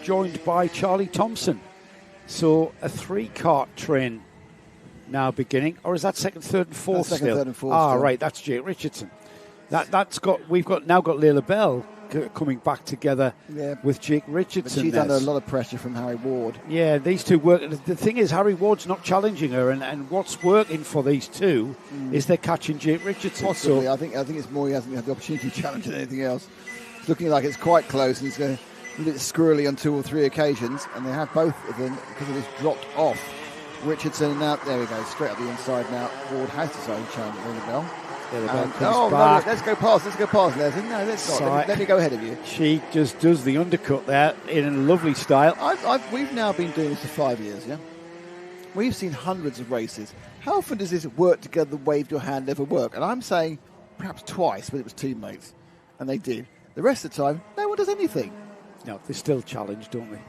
joined by Charlie Thompson. So a 3-kart train now beginning, or is that second, third, and fourth Second, still? third, and fourth. Ah, still. right, that's Jake Richardson. We've now got Layla Bell coming back together Yeah. with Jake But Richardson. she's under a lot of pressure from Harry Ward. Yeah, these two work. The thing is, Harry Ward's not challenging her, and what's working for these two is they're catching Jake Richardson. Possibly, So I think it's more he hasn't had the opportunity to challenge than anything else. It's looking like it's quite close, and it's going a bit squirrely on 2 or 3 occasions, and they have both of them because of this dropped off. Richardson now, there we go, straight up the inside now. Ward has decided to challenge Layla Bell. Layla Bell And- comes no, back. let's go past, Leslie. No, let's not. Let me go ahead of you. She just does the undercut there in a lovely style. We've now been doing this for 5 years, yeah? We've seen hundreds of races. How often does this work together, wave your hand, never work? And I'm saying perhaps twice, but it was teammates, and they did. The rest of the time, no one does anything. No, they still challenge, don't they?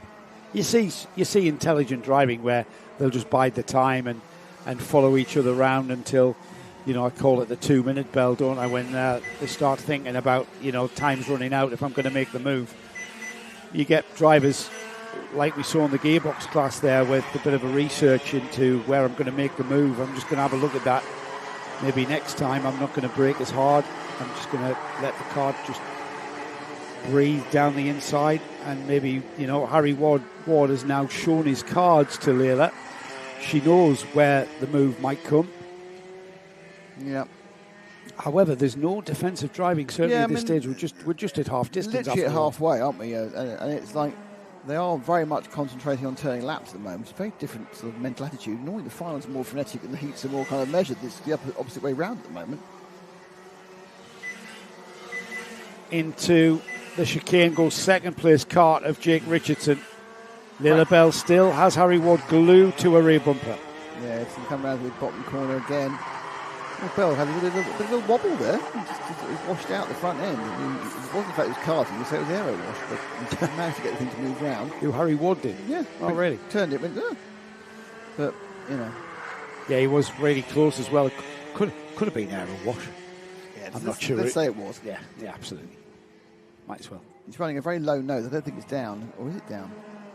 You see intelligent driving where they'll just bide the time and follow each other around until, I call it the 2-minute bell, don't I, when they start thinking about, time's running out if I'm going to make the move. You get drivers like we saw in the Gearbox class there with a bit of a research into where I'm going to make the move. I'm just going to have a look at that. Maybe next time I'm not going to brake as hard. I'm just going to let the car just breathe down the inside, and maybe Harry Ward has now shown his cards to Layla. She knows where the move might come. Yeah. However, there's no defensive driving certainly Yeah, at this stage. We're just at half distance. Literally at after all. halfway, aren't we? And it's like they are very much concentrating on turning laps at the moment. It's a very different sort of mental attitude. Normally the finals are more frenetic and the heats are more kind of measured. It's the opposite way round at the moment. Into the chicane goes second place Kart of Jake Richardson. Layla Bell still has Harry Ward glued to a rear bumper. Yeah, it's going to come around to the bottom corner again. Well, Bell had a bit of a wobble there. It was washed out the front end. I mean, it wasn't the fact it was karting, you say it was aero wash, but he managed to get the thing to move round. Who Harry Ward did? Yeah. Oh, really? Turned it, went, But, Yeah, he was really close as well. It could have been aero wash. Yeah, I'm not sure. Let's say it was. Yeah, absolutely. Might as well. He's running a very low nose. I don't think it's down. Or is it down?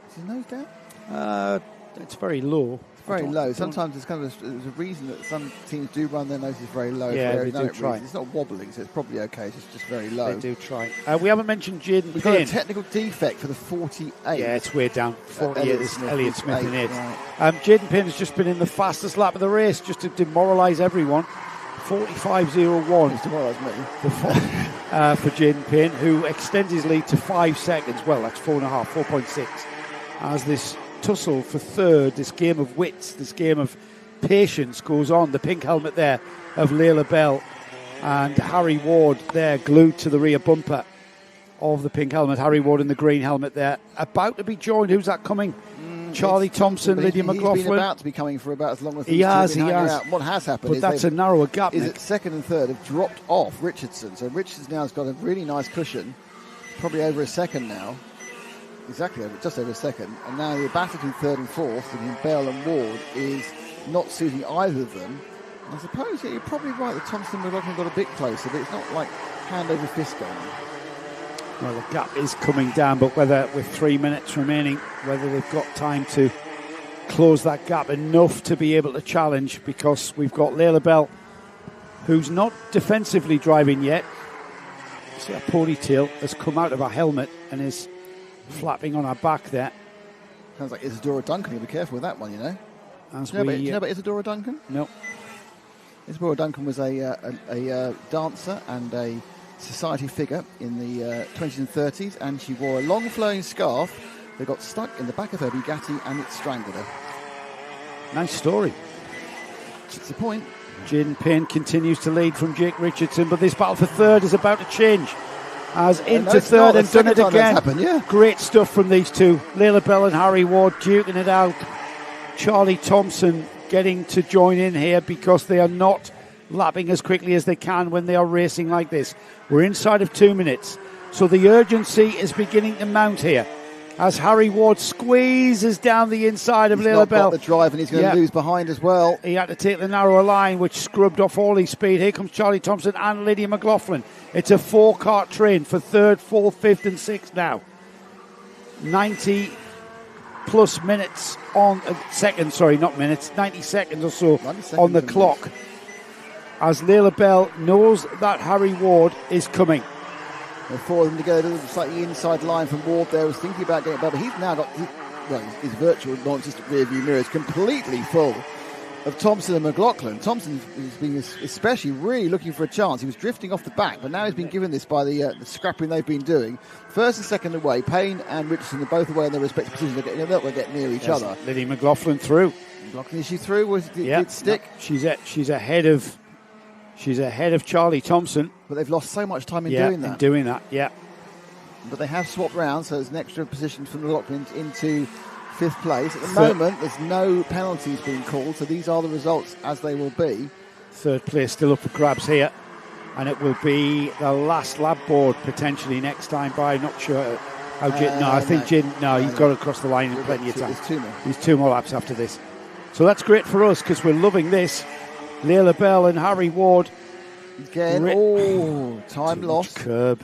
Is his nose down? It's very low. It's very low. Sometimes there's a reason that some teams do run their noses very low. Yeah, for they do aerodynamic try. reasons. It's not wobbling, so it's probably okay. It's just very low. They do try. We haven't mentioned Jaden We've got a Payne. technical defect for the 48. Yeah, it's way down. 48 is Elliot Smith in it. Right. Jaden Payne has just been in the fastest lap of the race just to demoralise everyone. 45.01 Tomorrow's me. for Jaden Payne, who extends his lead to 5 seconds. Well, that's 4.6. As this tussle for third, this game of wits, this game of patience goes on. The pink helmet there of Layla Bell and Harry Ward there glued to the rear bumper of the pink helmet. Harry Ward in the green helmet there. About to be joined. Who's that coming? Charlie Thompson, Lydia McLaughlin. He's been about to be coming for about as long as He has. out. What has happened But is that's a narrower gap, is Nick. that second and third have dropped off Richardson. So Richardson now has got a really nice cushion, probably over a second now. Exactly, just over a second. And now the battle between third and fourth, between Bell and Ward, is not suiting either of them. And I suppose you're probably right that Thompson and McLaughlin got a bit closer, but it's not like hand over fist going on. Well, the gap is coming down, but whether with 3 minutes remaining, whether they've got time to close that gap enough to be able to challenge, because we've got Layla Bell, who's not defensively driving yet. See, her ponytail has come out of her helmet and is flapping on her back there. Sounds like Isadora Duncan. You'll be careful with that one, you know. As Do you know about Isadora Duncan? No. Isadora Duncan was a dancer and a society figure in the 20s and 30s, and she wore a long flowing scarf that got stuck in the back of her Bugatti and it strangled her. Nice story. That's the point. Jaden Payne continues to lead from Jake Richardson, but this battle for third is about to change. As into it's third not. and The done it second time again. that's happened, yeah. Great stuff from these two. Layla Bell and Harry Ward duking it out. Charlie Thompson getting to join in here because they are not lapping as quickly as they can when they are racing like this. We're inside of 2 minutes, so the urgency is beginning to mount here. as Harry Ward squeezes down the inside of He's not got Lilabelle. the drive, and he's going to lose behind as well. He had to take the narrower line, which scrubbed off all his speed. Here comes Charlie Thompson and Lydia McLaughlin. It's a 4-kart train for third, fourth, fifth and sixth now. 90 plus minutes on seconds, sorry, not minutes, 90 seconds or so on the clock. As Lilabelle knows that Harry Ward is coming. For them to go a little slightly inside line from Ward there, was thinking about getting above, but he's now got his virtual non-existent rear view mirror is completely full of Thompson and McLaughlin. Thompson has been especially really looking for a chance. He was drifting off the back, but now he's been given this by the scrapping they've been doing. First and second away, Payne and Richardson are both away in their respective positions. They're not going to get near each other. Lydia McLaughlin through. McLaughlin, is she through? Did it stick? No, she's ahead of Charlie Thompson. But they've lost so much time in doing that. Yeah. But they have swapped round, so there's an extra position from McLaughlin into fifth place. At the moment, there's no penalties being called, so these are the results as they will be. Third place still up for grabs here, and it will be the last lap board potentially next time by. Not sure how you've got to cross the line in plenty of time. There's 2 more. There's 2 more laps after this. So that's great for us because we're loving this. Lilabelle and Harry Ward. Again, time lost. Curb.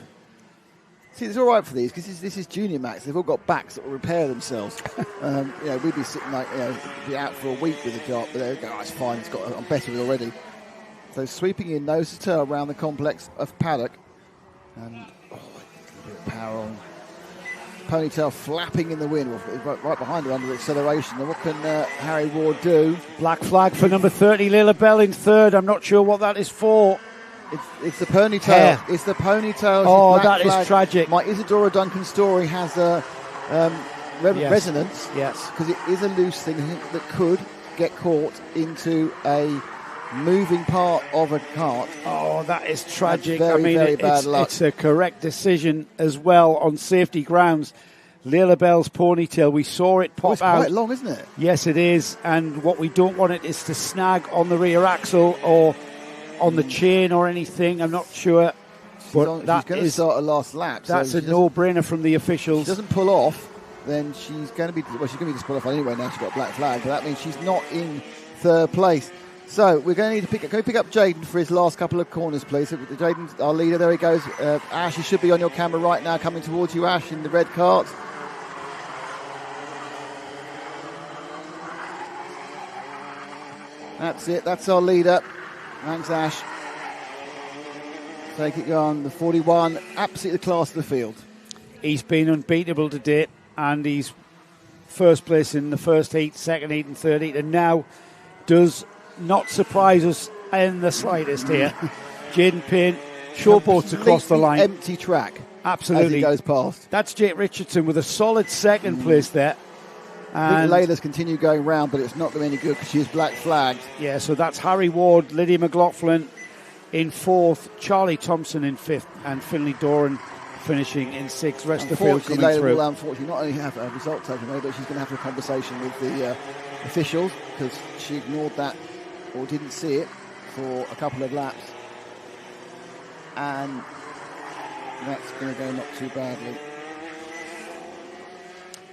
See, it's all right for these because this is Junior Max. They've all got backs that will repair themselves. We'd be sitting be out for a week with a job, but they go, it's fine. I'm better already. So sweeping in nose to tail around the complex of paddock, and a bit of power on. Ponytail flapping in the wind, right behind her under acceleration. And what can Harry Ward do? Black flag for number 30, Lilabelle in third. I'm not sure what that is for. It's the ponytail. Hair. It's the ponytail. Oh, that is tragic. My Isadora Duncan story has a resonance. Yes. Because it is a loose thing that could get caught into a moving part of a cart. Oh, that is tragic. Very bad luck. It's a correct decision as well on safety grounds. Lilabelle's ponytail, we saw it pop it's out. Quite long, isn't it? Yes, it is. And what we don't want it is to snag on the rear axle or on the chain or anything. I'm not sure. She's going to start a last lap. That's a no-brainer from the officials. If she doesn't pull off, then she's going to be disqualified anyway. Now she's got a black flag, but that means she's not in third place. So we're going to need to pick up Jaden for his last couple of corners, please. Jaden's our leader. There he goes. Ash, he should be on your camera right now, coming towards you, Ash, in the red cart. That's it. That's our leader. Thanks, Ash. Take it on. The 41, absolutely the class of the field. He's been unbeatable to date, and he's first place in the first heat, second heat and third heat, and now does not surprise us in the slightest here. Jaden Payne showboats across the line. Empty track. Absolutely. As he goes past. That's Jake Richardson with a solid second place there. And Layla's continue going round, but it's not going to be any good because she is black flagged. Yeah, so that's Harry Ward, Lydia McLaughlin in fourth, Charlie Thompson in fifth, and Finlay Doran finishing in sixth. Rest of the field coming Layla through. will unfortunately not only have a result taken away, but she's going to have a conversation with the officials because she ignored that or didn't see it for a couple of laps. And that's going to go not too badly.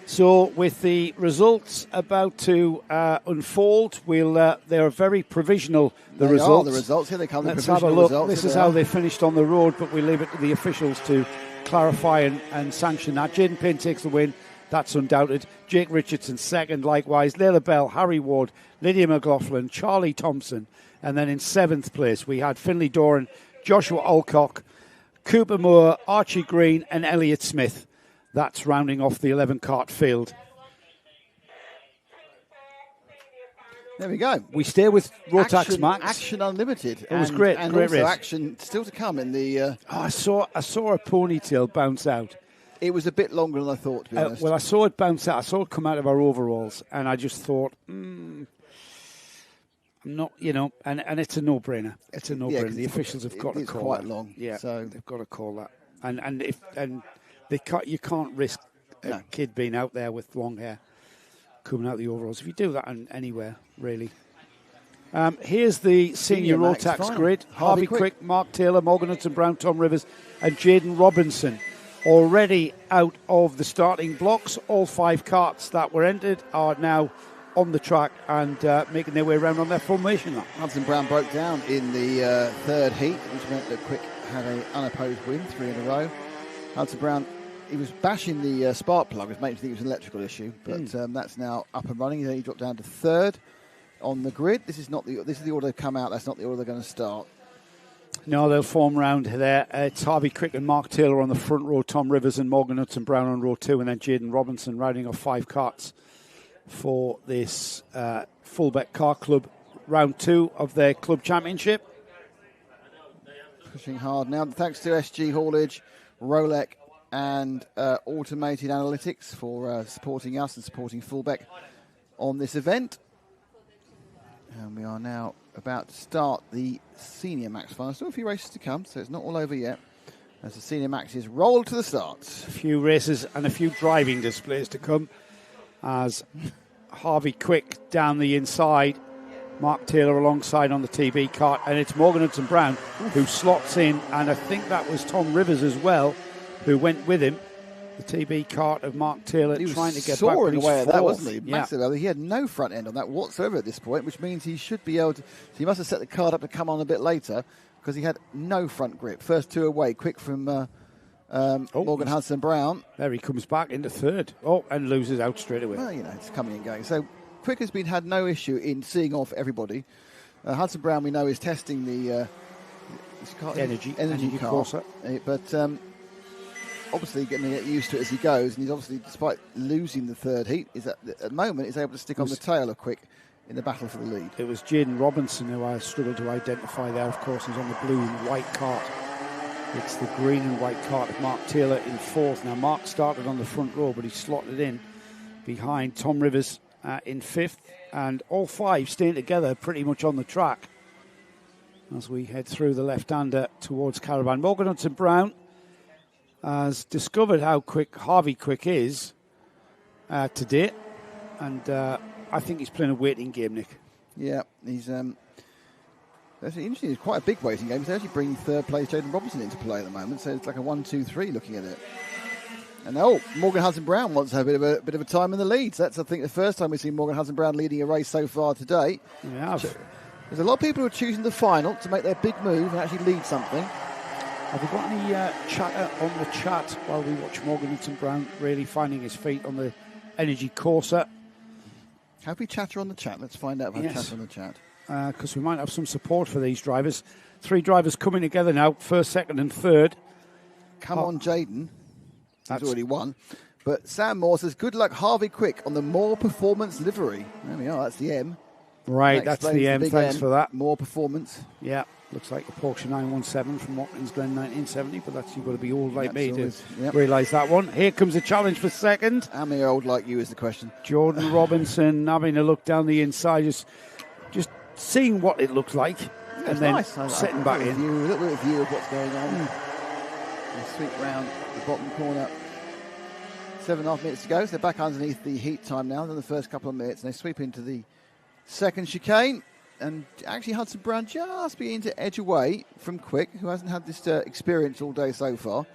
So with the results about to unfold, they're very provisional, the They results. are the results. Here they come. Let's have a look. This is how they finished on the road, but we leave it to the officials to clarify and sanction that. Jaden Payne takes the win. That's undoubted. Jake Richardson second, likewise. Lilabelle, Harry Ward, Lydia McLaughlin, Charlie Thompson. And then in seventh place, we had Finlay Doran, Joshua Alcock, Cooper Moore, Archie Green, and Elliot Smith. That's rounding off the 11-kart field. There we go. We stay with Rotax Max. Action unlimited. It was great. And great also race. action still to come in the... I saw a ponytail bounce out. It was a bit longer than I thought, to be honest. Well, I saw it bounce out. I saw it come out of our overalls, and I just thought, I'm not, and it's a no-brainer. It's a no-brainer. The officials have got to call quite that. long. Yeah, so they've got to call that. And you can't risk a kid being out there with long hair coming out the overalls. If you do that anywhere, really. Here's the senior Rotax grid. Harvey Quick, Mark Taylor, Morgan Hudson Brown, Tom Rivers, and Jaden Robinson already out of the starting blocks. All 5 karts that were entered are now on the track and making their way around on their formation lap. Hudson Brown broke down in the third heat, which meant that Quick had an unopposed win, 3 in a row. Hudson Brown, he was bashing the spark plug, which made me think it was an electrical issue, but that's now up and running. He dropped down to third on the grid. This is the order they've come out. That's not the order they're going to start. No, they'll form round there. It's Harvey Quick and Mark Taylor on the front row, Tom Rivers and Morgan Hudson Brown on row 2, and then Jaden Robinson riding off 5 karts for this Fullbeck Car Club round 2 of their club championship. Pushing hard now. Thanks to SG Haulage, Rolex and Automated Analytics for supporting us and supporting Fullbeck on this event. And we are now about to start the Senior Max final. Still a few races to come, so it's not all over yet. As the Senior Maxes roll to the start. A few races and a few driving displays to come. As Harvey Quick down the inside, Mark Taylor alongside on the TB kart, and it's Morgan Hudson Brown who slots in, and I think that was Tom Rivers as well who went with him. The TB kart of Mark Taylor he was trying to get soaring back, away at that, wasn't he? Yeah. Massive. He had no front end on that whatsoever at this point, which means he should be able to. So he must have set the card up to come on a bit later because he had no front grip. First 2 away, Quick from Morgan Hudson Brown. There he comes back into third. Oh, and loses out straight away. Well, it's coming and going. So Quick has had no issue in seeing off everybody. Hudson Brown, we know, is testing the energy car. Corsa. But obviously getting to get used to it as he goes, and he's obviously, despite losing the third heat, at the moment is able to stick on the tail of Quick in the battle for the lead. It was Jaden Robinson who I struggled to identify there. Of course, he's on the blue and white cart. It's the green and white cart of Mark Taylor in 4th. Now, Mark started on the front row, but he slotted in behind Tom Rivers in 5th. And all 5 staying together pretty much on the track as we head through the left-hander towards Caravan. Morgan Hudson Brown has discovered how quick Harvey Quick is today, and I think he's playing a waiting game, Nick. Yeah, he's that's interesting. It's quite a big waiting game. He's actually bringing third place Jaden Robinson into play at the moment, so it's like a 1-2-3 looking at it. And Morgan Hudson Brown wants to have a bit of a time in the lead. So that's, I think, the first time we've seen Morgan Hudson Brown leading a race so far today. Yeah, there's a lot of people who are choosing the final to make their big move and actually lead something. Have we got any chatter on the chat while we watch Morgan Hudson Brown really finding his feet on the Energy Corsa? Have we chatter on the chat? Let's find out if we have chatter on the chat. Because we might have some support for these drivers. 3 drivers coming together now, 1st, 2nd and 3rd. Come on, Jaden. He's already won. But Sam Moore says, good luck, Harvey Quick, on the More Performance livery. There we are, that's the M. Right, that's the M. Thanks for that. More Performance. Yeah, looks like a Porsche 917 from Watkins Glen 1970, but you've got to be old like me to realise that one. Here comes a challenge for 2nd. How many are old like you is the question. Jordan Robinson having a look down the inside, just seeing what it looks like, and then nice. setting back in. A little bit of view of what's going on. And sweep round the bottom corner. 7.5 minutes to go, so they're back underneath the heat time now. Then the first couple of minutes, and they sweep into the 2nd chicane. And actually, Hudson Brown just beginning to edge away from Quick, who hasn't had this experience all day so far.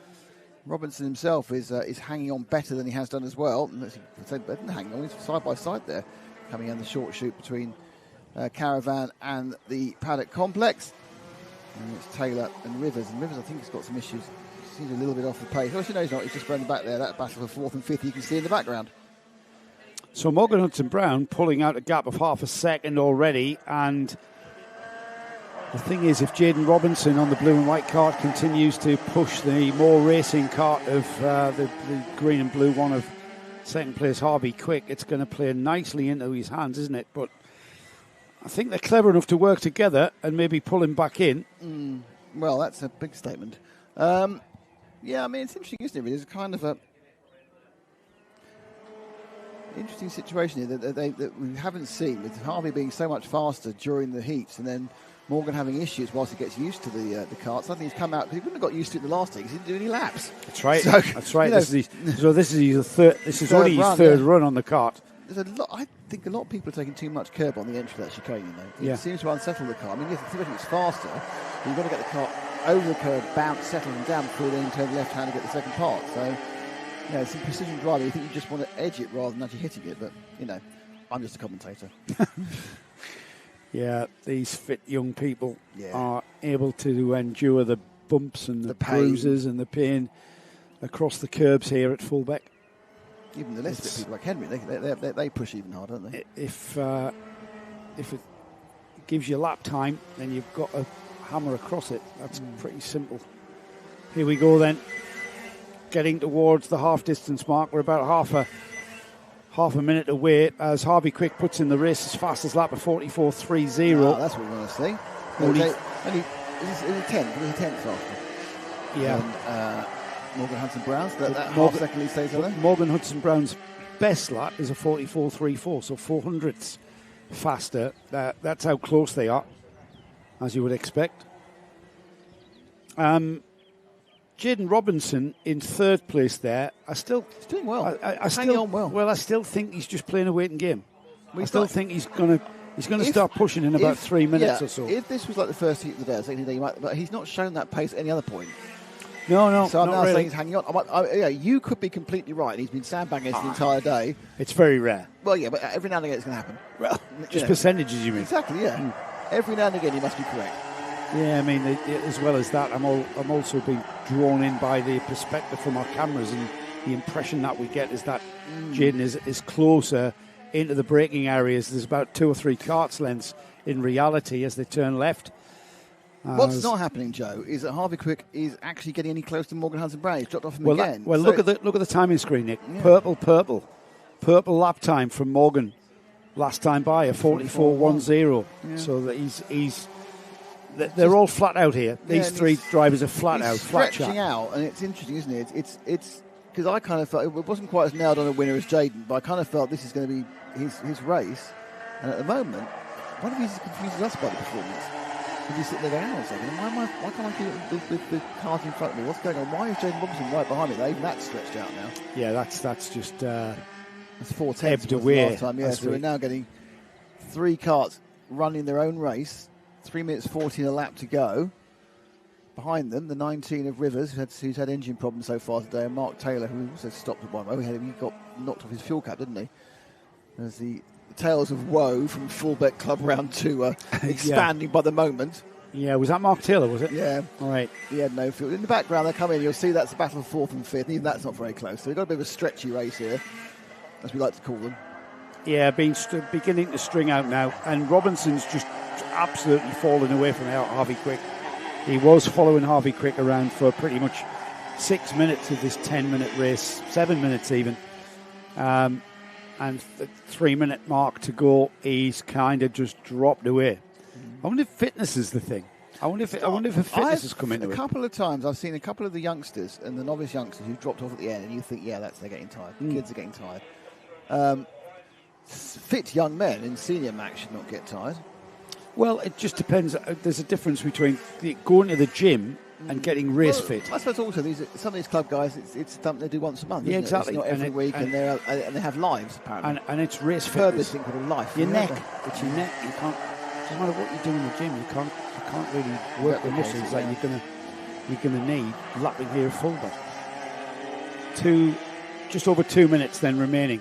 Robinson himself is hanging on better than he has done as well. Let's say better than hanging on. He's side by side there, coming down the short chute between Caravan and the paddock complex. And it's Taylor and Rivers. And Rivers, I think, has got some issues. Seems a little bit off the pace. Oh, no, he's not. He's just running back there. That battle for 4th and 5th you can see in the background. So Morgan Hudson Brown pulling out a gap of half a second already. And the thing is, if Jaden Robinson on the blue and white cart continues to push the more racing cart of the green and blue one of 2nd place Harvey Quick, it's going to play nicely into his hands, isn't it? But I think they're clever enough to work together and maybe pull him back in. Well, that's a big statement. Yeah, I mean, it's interesting, isn't it? It's kind of a interesting situation here that we haven't seen, with Harvey being so much faster during the heats and then Morgan having issues whilst he gets used to the karts. I think he's come out, because he wouldn't have got used to it the last heat because he didn't do any laps. That's right. So, that's right. This is only his third run on the kart. There's a lot. I think a lot of people are taking too much curb on the entry of that chicane. It seems to unsettle the car. I mean, yes, it's faster, but you've got to get the car over the curve, bounce, settle them down before they then turn left hand to get the second part. So, some precision driving. I think you just want to edge it rather than actually hitting it. But, I'm just a commentator. Yeah, these fit young people Yeah. are able to endure the bumps and the pain. bruises and the pain across the curbs here at Fullbeck. Even the less fit people like Henry, they push even harder, don't they? If it gives you lap time, then you've got to hammer across it. That's pretty simple. Here we go then. Getting towards the half distance mark. We're about half a minute away as Harvey Quick puts in the race as fast as lap of 44.30. Oh, that's what we want to see. Only- It was a 10th. It was a 10th after. Yeah. And, Morgan Hudson Brown's, that half Morgan- second lead stays on there. Morgan Hudson Brown's best lap is a 44.34, so 400ths faster. That's how close they are, as you would expect. Jaden Robinson in third place there. He's doing well. He's hanging on well. Well, I still think he's just playing a waiting game. Well, I still think he's going to start pushing in about 3 minutes or so. If this was like the first heat of the day, or second day, but he's not shown that pace at any other point. No, So I'm not now really. saying he's hanging on. You could be completely right. He's been sandbagging us the entire day. It's very rare. Well, yeah, but every now and again it's going to happen. Well, You just know. percentages, you mean? Exactly, yeah. Every now and again you must be correct. Yeah, I mean, as well as that, I'm also being drawn in by the perspective from our cameras, and the impression that we get is that Jaden is closer into the braking areas. There's about 2 or 3 karts lengths in reality as they turn left. What's not happening, Joe, is that Harvey Quick is actually getting any close to Morgan Hudson Brown. He's dropped off him again. Look at the timing screen, Nick. Yeah. Purple lap time from Morgan last time by, a 44.10. Yeah. So that they're all flat out here. These and 3 drivers are flat he's out, flat stretching chat. out, and it's interesting, isn't it? It's because I kind of felt it wasn't quite as nailed on a winner as Jaden, but I kind of felt this is going to be his race. And at the moment, one of these confuses us by the performance. If you sit there going, hang on a second, why can't I keep the cars in front of me? What's going on? Why is Jaden Robinson right behind me? Even that's stretched out now. Yeah, that's just It's 4 ebbed away. last time. Yeah, That's so we're right. now getting 3 karts running their own race. 3 minutes 14 a lap to go. Behind them, the 19 of Rivers, who's had engine problems so far today, and Mark Taylor, who also stopped at one row. He got knocked off his fuel cap, didn't he? There's the tales of woe from Fullbeck Club Round 2 are expanding by the moment. Yeah, was that Mark Taylor, was it? Yeah. All right. He had no fuel. In the background, they come in, you'll see that's the battle of 4th and 5th, and even that's not very close. So we've got a bit of a stretchy race here, as we like to call them. Yeah, beginning to string out now, and Robinson's just absolutely fallen away from Harvey Quick. He was following Harvey Quick around for pretty much 6 minutes of this 10-minute race, 7 minutes even. And the 3 minute mark to go, he's kind of just dropped away. I wonder if fitness is the thing. I wonder if a fitness has come into it. A couple of times I've seen a couple of the youngsters and the novice youngsters who dropped off at the end, and you think, yeah, they're getting tired. The kids are getting tired. Fit young men in senior max should not get tired. Well, it just depends. There's a difference between going to the gym and getting race fit. I suppose also some of these club guys, it's something they do once a month. Yeah, isn't it? exactly. It's not every week, and they have lives apparently. And it's race Heard fitness. this thing called a life. Your neck, remember? it's your neck. You can't. Doesn't matter what you do in the gym. You can't really work the Replicate muscles it, that you're gonna need lapping here at Fullbeck. Just over 2 minutes then remaining.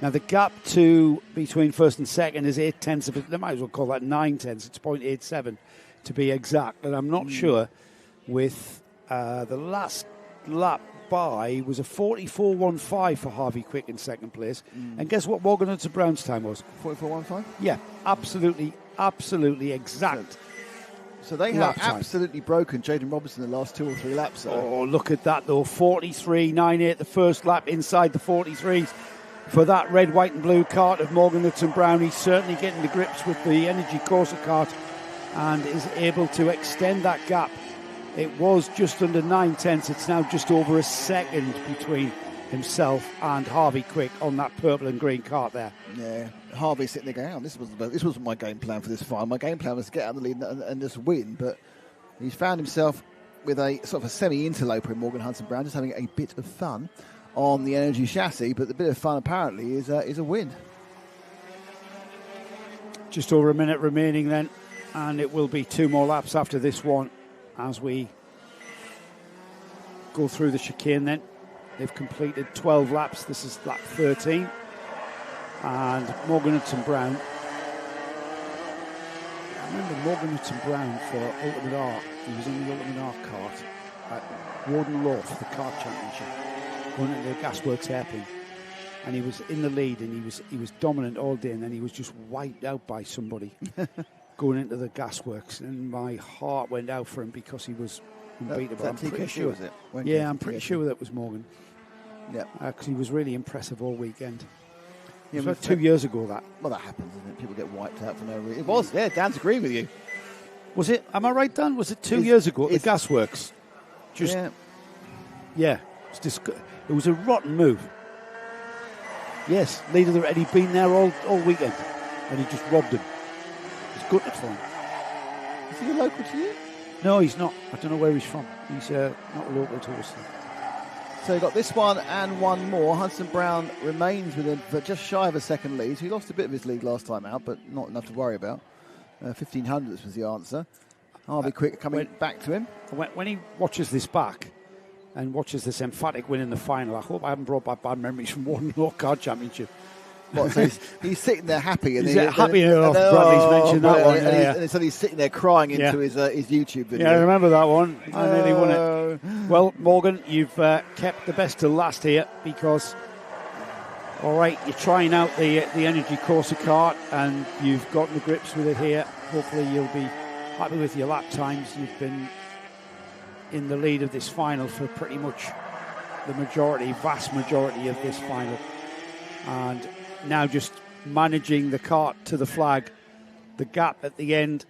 Now the gap between first and second is 0.8 of it. They might as well call that 0.9. It's 0.87 to be exact. And I'm not sure with the last lap by was a 44.15 for Harvey Quick in second place. And guess what Morgan Hudson Brown's time was? 44.15. Yeah, absolutely exact. So they have Lap time. absolutely broken Jaden Robinson in the last 2 or 3 laps. So. Oh, look at that though. 43.98 the first lap inside the 43s. For that red, white and blue kart of Morgan Hudson Brown, he's certainly getting the grips with the Energy Corsa kart and is able to extend that gap. It was just under 0.9. It's now just over a second between himself and Harvey Quick on that purple and green kart there. Yeah, Harvey's sitting there going, oh, this wasn't my game plan for this final. My game plan was to get out of the lead and just win, but he's found himself with a sort of a semi-interloper in Morgan Hudson Brown, just having a bit of fun on the Energy chassis, but the bit of fun apparently is a win. Just over a minute remaining then, and it will be 2 more laps after this one. as we go through the chicane then. They've completed 12 laps. This is lap 13. And Morgan Hudson Brown. I remember Morgan Hudson Brown for Ultimate R. He was in the Ultimate R kart at Warden Law for the kart championship, going into the Gasworks hairpin. And he was in the lead, and he was dominant all day, and then he was just wiped out by somebody going into the Gasworks, and my heart went out for him because he was unbeatable. I'm pretty sure. Was it? Yeah, I'm pretty sure that was Morgan. Yeah, because he was really impressive all weekend. Yeah, it was about 2 years ago, that. Well, that happens, doesn't it? People get wiped out for no reason. It was, yeah, Dan's agreeing with you. Was it? Am I right, Dan? Was it 2 years ago at the Gasworks? Just, yeah. It was a rotten move. Yes, leader, and he'd been there all weekend, and he just robbed him. It's gutted for him. Is he a local to you? No, he's not. I don't know where he's from. He's not local to us. So you've got this one and one more. Hudson Brown remains within just shy of a second lead. So he lost a bit of his lead last time out, but not enough to worry about. 1500ths was the answer. I'll be quick coming back to him. When he watches this back and watches this emphatic win in the final, I hope I haven't brought back bad memories from Warden Law Kart Championship. What, so he's sitting there happy. And he's happy enough. Bradley's mentioned that one. And so he's sitting there crying into his YouTube video. Yeah, I remember that one. I nearly won it. Well, Morgan, you've kept the best till last here because, all right, you're trying out the Energy Corsa kart and you've gotten the grips with it here. Hopefully you'll be happy with your lap times. You've been in the lead of this final for pretty much the vast majority of this final. And now just managing the kart to the flag, the gap at the end.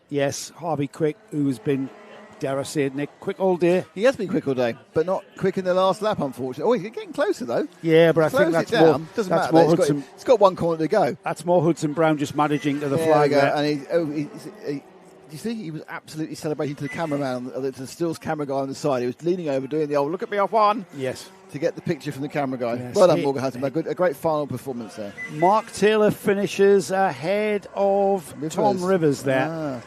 Yes, Harvey Quick, who has been, dare I say it, Nick, quick all day. He has been quick all day, but not quick in the last lap, unfortunately. Oh, he's getting closer, though. Yeah, but I think that's more... Doesn't matter. It's got one corner to go. That's more Hudson Brown just managing to the flag. There. And you see, he was absolutely celebrating to the cameraman, to the stills camera guy on the side. He was leaning over, doing the old "look at me, I've won." Yes. To get the picture from the camera guy. Yes. Well done, Morgan Hudson. A great final performance there. Mark Taylor finishes ahead of Tom Rivers there.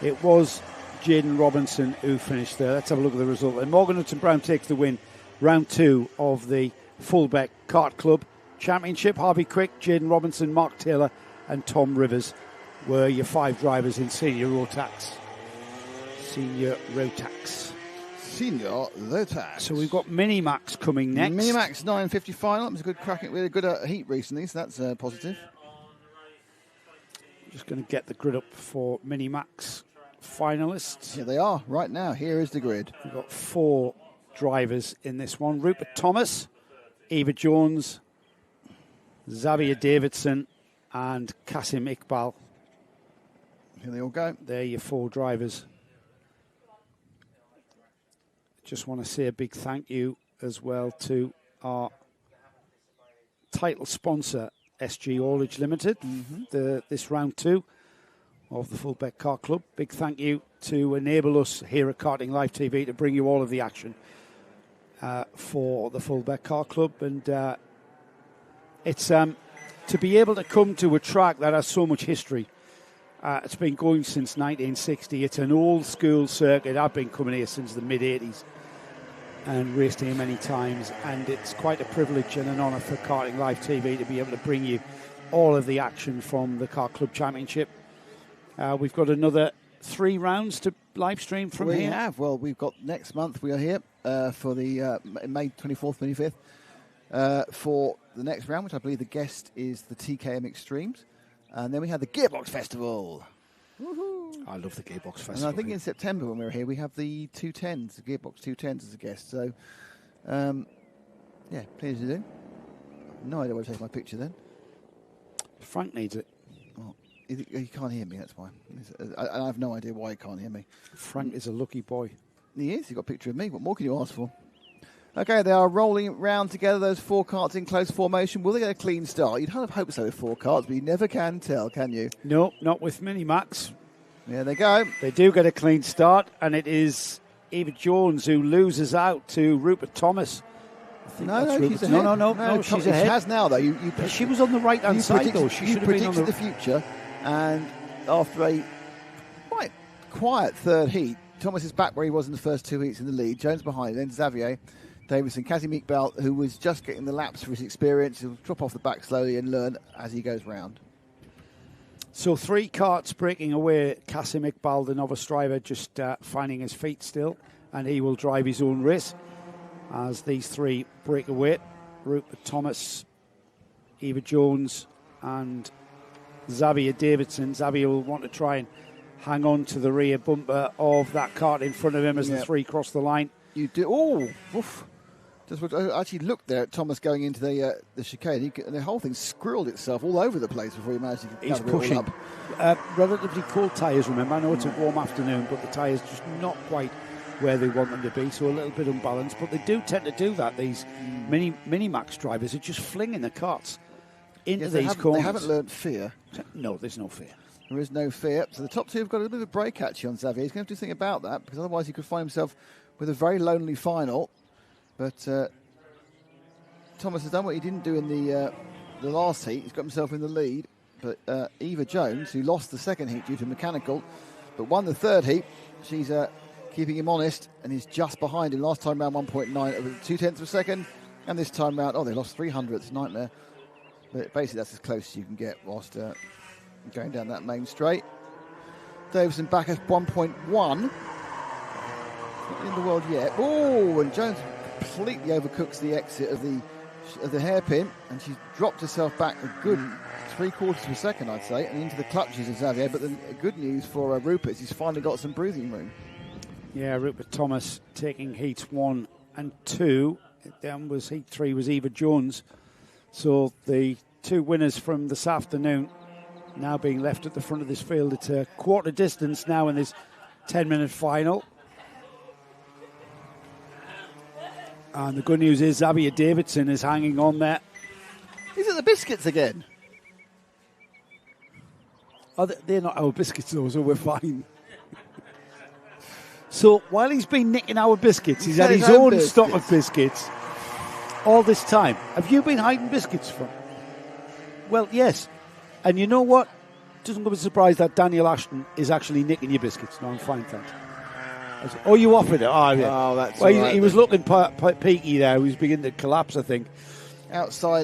It was Jaden Robinson who finished there. Let's have a look at the result. And Morgan Hudson Brown takes the win. Round 2 of the Fullbeck Kart Club Championship. Harvey Quick, Jaden Robinson, Mark Taylor and Tom Rivers were your 5 drivers in Senior Rotax. Senior Rotax. So we've got Minimax coming next. Minimax 950 final. It was a good cracking, really good heat recently, so that's positive. Just going to get the grid up for Minimax finalists. Here they are right now. Here is the grid. We've got 4 drivers in this one. Rupert Thomas, Eva Jones, Xavier Davidson and Kasim Iqbal. Here they all go. They're your 4 drivers. Just want to say a big thank you as well to our title sponsor, SG Haulage Limited, this round 2 of the Fullbeck Kart Club. Big thank you to enable us here at Karting Live TV to bring you all of the action for the Fullbeck Kart Club. And it's to be able to come to a track that has so much history. It's been going since 1960. It's an old school circuit. I've been coming here since the mid-80s and raced here many times, and it's quite a privilege and an honour for Karting Live TV to be able to bring you all of the action from the Kart Club Championship. We've got another 3 rounds to live stream from here. We have. Well, we've got next month. We are here for the May 24th, 25th for the next round, which I believe the guest is the TKM Extremes. And then we have the Gearbox Festival. Woohoo. I love the Gearbox Festival. And I think in September when we were here, we have the 210s, the Gearbox 210s as a guest. So, yeah, plenty to do. No idea where to take my picture then. Frank needs it. Oh, he can't hear me, that's why. I have no idea why he can't hear me. Frank is a lucky boy. He is. He's got a picture of me. What more can you ask for? Okay, they are rolling round together, those 4 karts in close formation. Will they get a clean start? You'd kind of hope so with 4 karts, but you never can tell, can you? No, not with Minimax. There they go. They do get a clean start, and it is Eva Jones who loses out to Rupert Thomas. No, she's ahead. No, she's ahead. She has now, though. She was on the right-hand side, though. She should have been on the future, and after a quite quiet third heat, Thomas is back where he was in the first 2 heats in the lead. Jones behind, then Xavier Davison. Casimir Bell, who was just getting the laps for his experience, he'll drop off the back slowly and learn as he goes round. So 3 karts breaking away. Kasim Iqbal, the novice driver, just finding his feet still, and he will drive his own race as these 3 break away. Rupert Thomas, Eva Jones and Xavier Davidson. Xavier will want to try and hang on to the rear bumper of that kart in front of him as the 3 cross the line. You do. Oh, woof. I actually looked there at Thomas going into the chicane. The whole thing squirreled itself all over the place before he managed to He's gather it pushing. all up. Relatively cold tyres, remember. I know it's a warm afternoon, but the tyres just not quite where they want them to be, so a little bit unbalanced. But they do tend to do that. These mini-max drivers are just flinging the karts into these corners. They haven't learnt fear. No, there's no fear. There is no fear. So the top 2 have got a bit of a break actually on Xavier. He's going to have to think about that because otherwise he could find himself with a very lonely final. But Thomas has done what he didn't do in the last heat. He's got himself in the lead. But Eva Jones, who lost the second heat due to mechanical, but won the third heat, she's keeping him honest, and he's just behind him. Last time round 1.9 over 0.2 of a second, and this time round, they lost 300ths, nightmare. But basically that's as close as you can get whilst going down that main straight. Davison back at 1.1. Not in the world yet. Oh, and Jones completely overcooks the exit of the hairpin, and she's dropped herself back a good 3/4 of a second, I'd say, and into the clutches of Xavier. But the good news for Rupert is he's finally got some breathing room. Yeah, Rupert Thomas taking heats 1 and 2. Then was heat 3 was Eva Jones. So the 2 winners from this afternoon now being left at the front of this field. It's a quarter distance now in this 10-minute final. And the good news is Xavier Davidson is hanging on there. He's at the biscuits again. Oh, they're not our biscuits though, so we're fine. So while he's been nicking our biscuits, he's had his own stock of biscuits all this time. Have you been hiding biscuits from? Well, yes. And you know what? Doesn't come as a surprise that Daniel Ashton is actually nicking your biscuits. No, I'm fine, thanks. Oh, you offered it? Oh, yeah. Oh, that's well, right, he was looking peaky there. He was beginning to collapse, I think.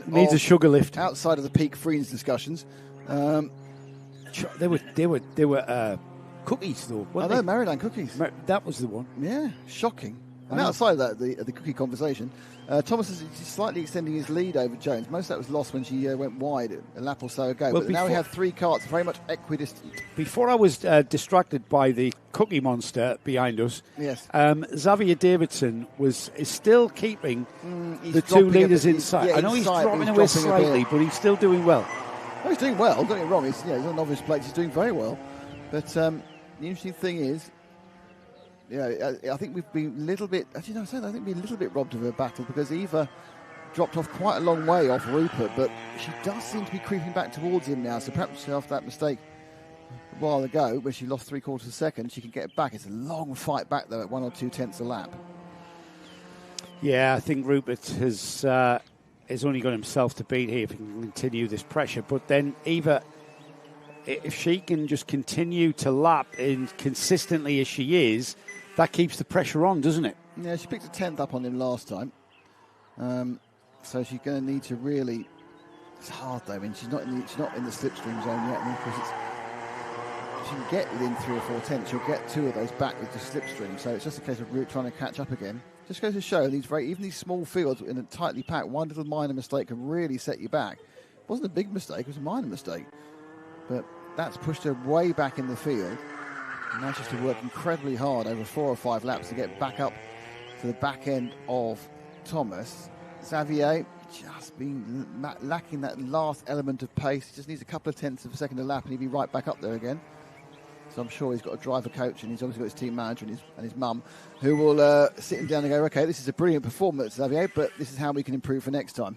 Needs a sugar lift. Outside of the peak freeze discussions. They were cookies, though. I know, Maryland cookies. That was the one. Yeah, shocking. And outside of that, the cookie conversation, Thomas is slightly extending his lead over Jones. Most of that was lost when she went wide a lap or so ago. Well, but now we have 3 karts, very much equidistant. Before I was distracted by the cookie monster behind us, yes, Xavier Davidson is still keeping the 2 leaders inside. I know he's dropping away slightly, but he's still doing well. Oh, he's doing well, don't get me wrong. He's on novice plates, he's doing very well. But the interesting thing is, I think we've been a little bit, I think we've been a little bit robbed of a battle because Eva dropped off quite a long way off Rupert, but she does seem to be creeping back towards him now. So perhaps after that mistake a while ago, where she lost 3/4 of a second, she can get it back. It's a long fight back though, at 1 or 2 tenths a lap. Yeah, I think Rupert has only got himself to beat here if he can continue this pressure. But then Eva, if she can just continue to lap in consistently as she is, that keeps the pressure on, doesn't it? Yeah, she picked a 10th up on him last time. So she's going to need to really. It's hard though. I mean, she's not in the slipstream zone yet. And of course, she can get within 3 or 4 tenths. She'll get 2 of those back with the slipstream. So it's just a case of trying to catch up again. Just goes to show even these small fields in a tightly packed, one little minor mistake can really set you back. It wasn't a big mistake; it was a minor mistake, but that's pushed her way back in the field. And now she's to work incredibly hard over 4 or 5 laps to get back up to the back end of Thomas. Xavier just been lacking that last element of pace. He just needs a couple of tenths of a second a lap and he'll be right back up there again. So I'm sure he's got a driver coach and he's obviously got his team manager and his mum who will sit him down and go, okay, this is a brilliant performance, Xavier, but this is how we can improve for next time.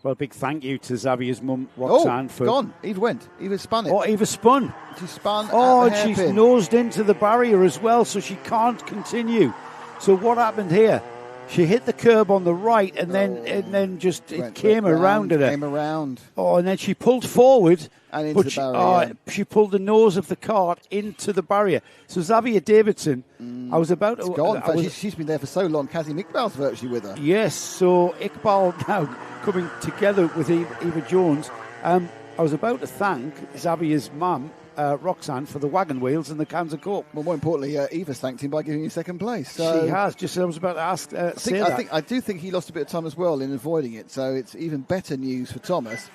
Well, a big thank you to Xavier's mum, Roxanne. Gone. Eva went. Eva spun it. Oh, Eva spun. She spun. Oh, and she's nosed into the barrier as well, so she can't continue. So what happened here? She hit the curb on the right, and then just it came around at her. Came around. Oh, and then she pulled forward. And into the barrier. She pulled the nose of the cart into the barrier. So Xavier Davidson, I was about to... It's gone. In fact, she's been there for so long. Kazim Iqbal's virtually with her. Yes, so Iqbal now coming together with Eva Jones. I was about to thank Xavier's mum, Roxanne, for the wagon wheels and the cans of Coke. Well, more importantly, Eva's thanked him by giving him second place. So she has. Just I was about to ask. I do think he lost a bit of time as well in avoiding it. So it's even better news for Thomas,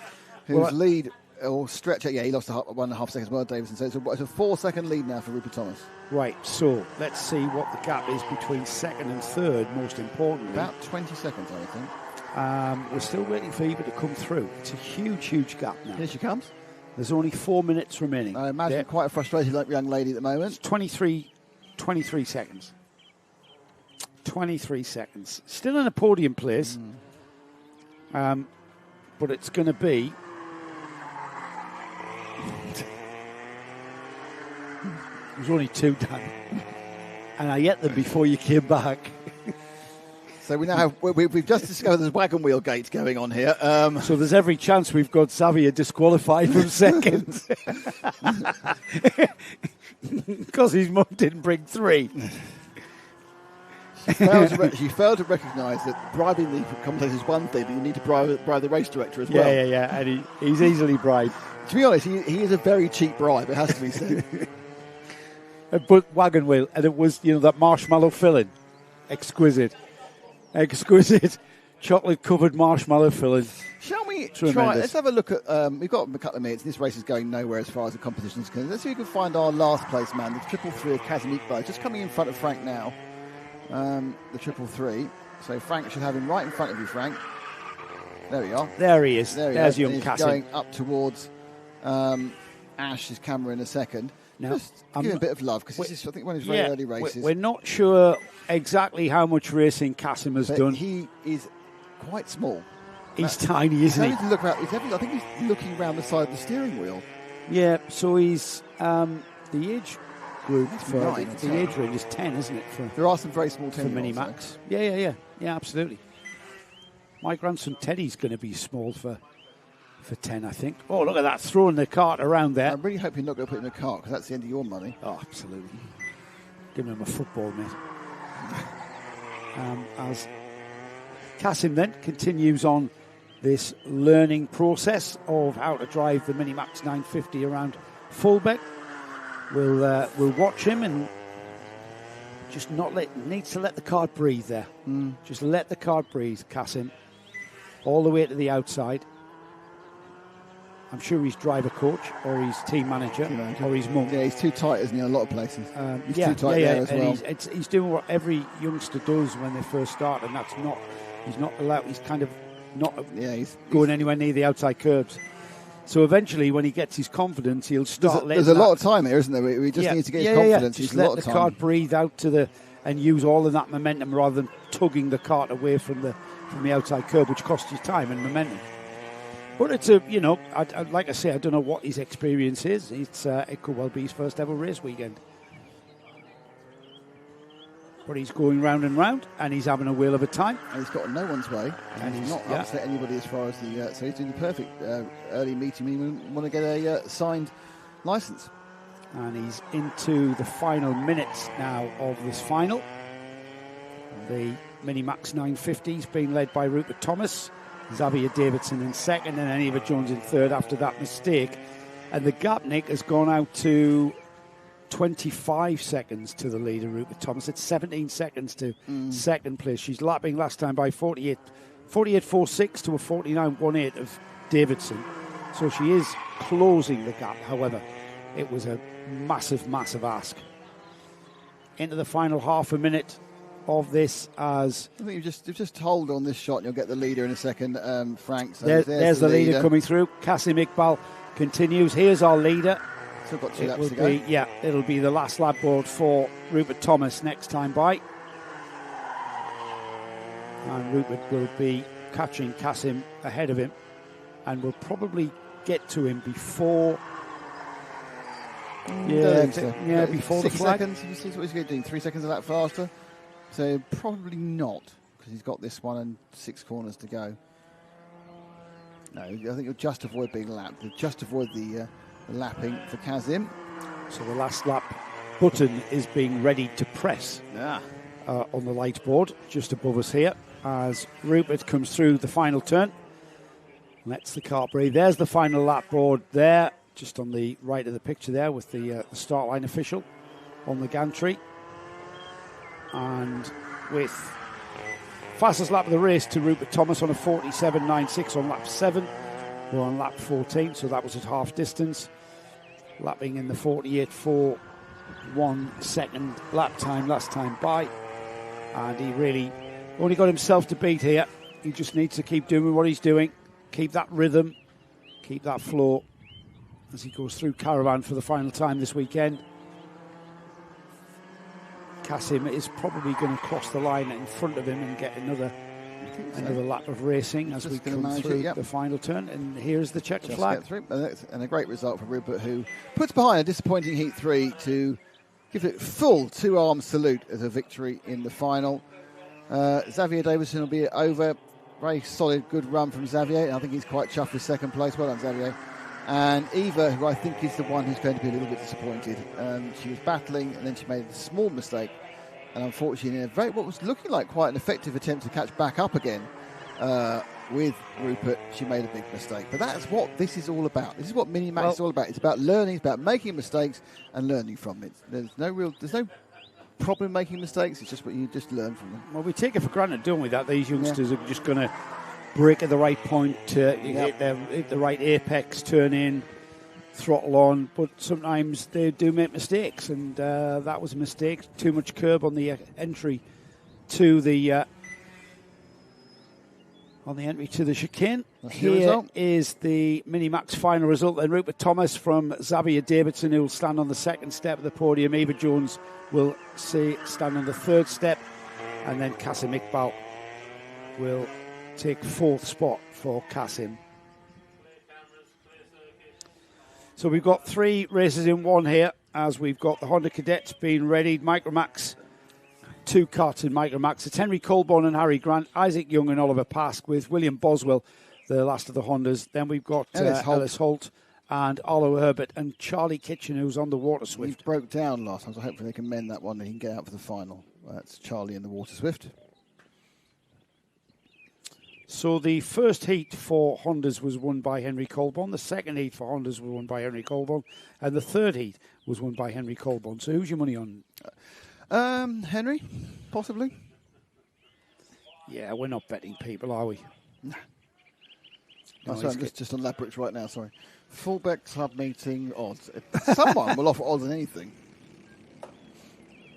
whose lead or stretch. Yeah, he lost 1.5 seconds more than Davidson. So it's a 4-second lead now for Rupert Thomas. Right. So let's see what the gap is between second and third. Most importantly, about 20 seconds, I think. We're still waiting for Eva to come through. It's a huge gap now. Here she comes. There's only 4 minutes remaining. I imagine quite a frustrated young lady at the moment. It's 23 seconds. 23 seconds. Still in a podium place. But it's going to be... There's only 2 done. And I ate them before you came back. So we now have, we've just discovered there's wagon wheel gates going on here. So there's every chance we've got Xavier disqualified from second. Because his mum didn't bring 3. She failed to recognise that bribing the commentators is one thing, but you need to bribe the race director as well. Yeah. And he's easily bribed. To be honest, he is a very cheap bribe, it has to be said. But wagon wheel, and it was, that marshmallow filling. Exquisite chocolate-covered marshmallow filling. Shall we Tremendous. try? Let's have a look at. We've got a couple of minutes. This race is going nowhere as far as the competition is concerned. Let's see if we can find our last place man, the 333 of Kazim Iqbal, just coming in front of Frank now. The 333. So Frank should have him right in front of you, Frank. There we are. There he is. There's young He's Kazim. going up towards Ash's camera in a second. Now, just give him a bit of love because this is, I think, one of his very early races. We're not sure exactly how much racing Kazim has done. He is quite small. He's tiny, isn't he? To look around, I think he's looking around the side of the steering wheel. Yeah, so he's the age group for 9 or the 10. age range is 10, isn't it? There are some very small 10 for mini max. Yeah, absolutely. My grandson Teddy's going to be small for 10, I think. Oh, look at that, throwing the cart around there. I really hope you're not going to put him in a cart because that's the end of your money. Oh, absolutely. Giving him a football, mate. As Kazim then continues on this learning process of how to drive the Minimax 950 around Fullbeck. We'll watch him and just needs to let the cart breathe there. Just let the cart breathe, Kazim. All the way to the outside. I'm sure he's driver coach or his team manager or his mum. Yeah, he's too tight, isn't he, in a lot of places. He's too tight there as well. He's doing what every youngster does when they first start, and that's not. He's not allowed. He's kind of not he's going anywhere near the outside curbs. So eventually, when he gets his confidence, he'll start. There's a lot of time here, isn't there? We just need to get his confidence. Just let the cart breathe out and use all of that momentum rather than tugging the cart away from the outside curb, which costs you time and momentum. But it's like I say, I don't know what his experience is. It could well be his first ever race weekend. But he's going round and round, and he's having a whale of a time. And he's got no one's way, and he's not upset anybody as far as the. So he's doing the perfect early meeting. We want to get a signed license. And he's into the final minutes now of this final. The Minimax 950s being led by Rupert Thomas. Xavier Davidson in second, and then Eva Jones in third after that mistake. And the gap, Nick, has gone out to 25 seconds to the leader, Rupert Thomas. It's 17 seconds to second place. She's lapping last time by 48.46 to a 49.18 of Davidson. So she is closing the gap. However, it was a massive, massive ask. Into the final half a minute of this as... I think you just hold on this shot and you'll get the leader in a second, Frank. So there's the leader coming through. Kazim Iqbal continues. Here's our leader. Still got 2 laps to go. It'll be the last lap board for Rupert Thomas next time by. And Rupert will be catching Kazim ahead of him and will probably get to him before... before the 6 flag. seconds. You see what he's going to do? 3 seconds of that faster. So probably not. because he's got this one and 6 corners to go. No, I think he'll just avoid being lapped. He'll just avoid the lapping for Kazim. So the last lap button is being ready to press on the light board just above us here as Rupert comes through the final turn. Lets the kart breathe. There's the final lap board there, just on the right of the picture there with the start line official on the gantry. And with fastest lap of the race to Rupert Thomas on a 47.96 on lap 7. We're on lap 14, so that was at half distance. Lapping in the 48.4, 1 second lap time last time by. And he really only got himself to beat here. He just needs to keep doing what he's doing. Keep that rhythm, keep that flow as he goes through Caravan for the final time this weekend. Kasim is probably going to cross the line in front of him and get another lap of racing as we come through the final turn. And here's the checkered flag. And a great result for Rupert, who puts behind a disappointing Heat 3 to give it full 2-arm salute as a victory in the final. Xavier Davison will be over. Very solid, good run from Xavier. I think he's quite chuffed with second place. Well done, Xavier. And Eva, who I think is the one who's going to be a little bit disappointed. She was battling, and then she made a small mistake. And unfortunately, in what was looking like quite an effective attempt to catch back up again with Rupert, she made a big mistake. But that's what this is all about. This is what Minimax is all about. It's about learning, it's about making mistakes and learning from it. There's no problem making mistakes. It's just what you just learn from them. Well, we take it for granted, don't we, that these youngsters are just going to brake at the right point, hit the right apex, turn in, throttle on. But sometimes they do make mistakes, and that was a mistake. Too much curb on the entry to the chicane. Here is the Minimax final result. Then Rupert Thomas from Xavier Davidson, who will stand on the second step of the podium. Eva Jones will stand on the third step, and then Kasim Iqbal will take fourth spot for Kasim. So we've got 3 races in one here, as we've got the Honda Cadets being readied, Micromax, 2 karts in Micromax. It's Henry Colborne and Harry Grant, Isaac Young and Oliver Pask, with William Boswell, the last of the Hondas. Then we've got Ellis Holt and Arlo Herbert and Charlie Kitchen, who's on the Water Swift. He broke down last time, so hopefully they can mend that one and he can get out for the final. That's Charlie in the Water Swift. So the first heat for Hondas was won by Henry Colborne. The second heat for Hondas was won by Henry Colborne. And the third heat was won by Henry Colborne. So who's your money on? Henry, possibly. Yeah, we're not betting people, are we? No. Sorry, I'm just on Ladbrokes right now, sorry. Fullbeck Club meeting odds. Someone will offer odds on anything.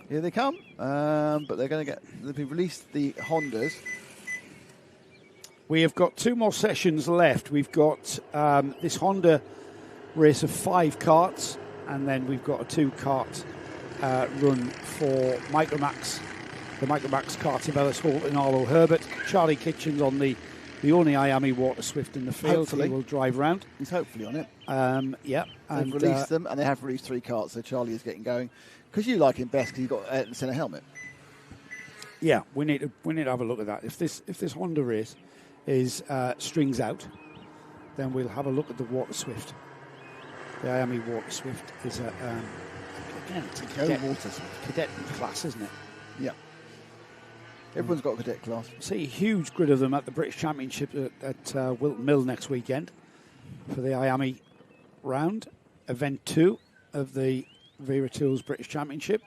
Here they come. But they've released the Hondas. We have got 2 more sessions left. We've got this Honda race of 5 karts, and then we've got a 2-kart run for Micromax. The Micromax kart of Ellis Holt and Arlo Herbert. Charlie Kitchens on the only Miami Water Swift in the field. Hopefully. He will drive round. He's hopefully on it. Yeah. They've released them, and they have released 3 karts, so Charlie is getting going. Because you like him best, because you've got Ayrton Senna helmet. Yeah, we need to have a look at that. If this Honda race is strings out, then we'll have a look at the Water Swift. The Miami Water Swift is it's a cadet class, isn't it? Yeah. Everyone's got a cadet class. See a huge grid of them at the British Championship at Wilton Mill next weekend for the Miami round, event 2 of the Vera Tools British Championship.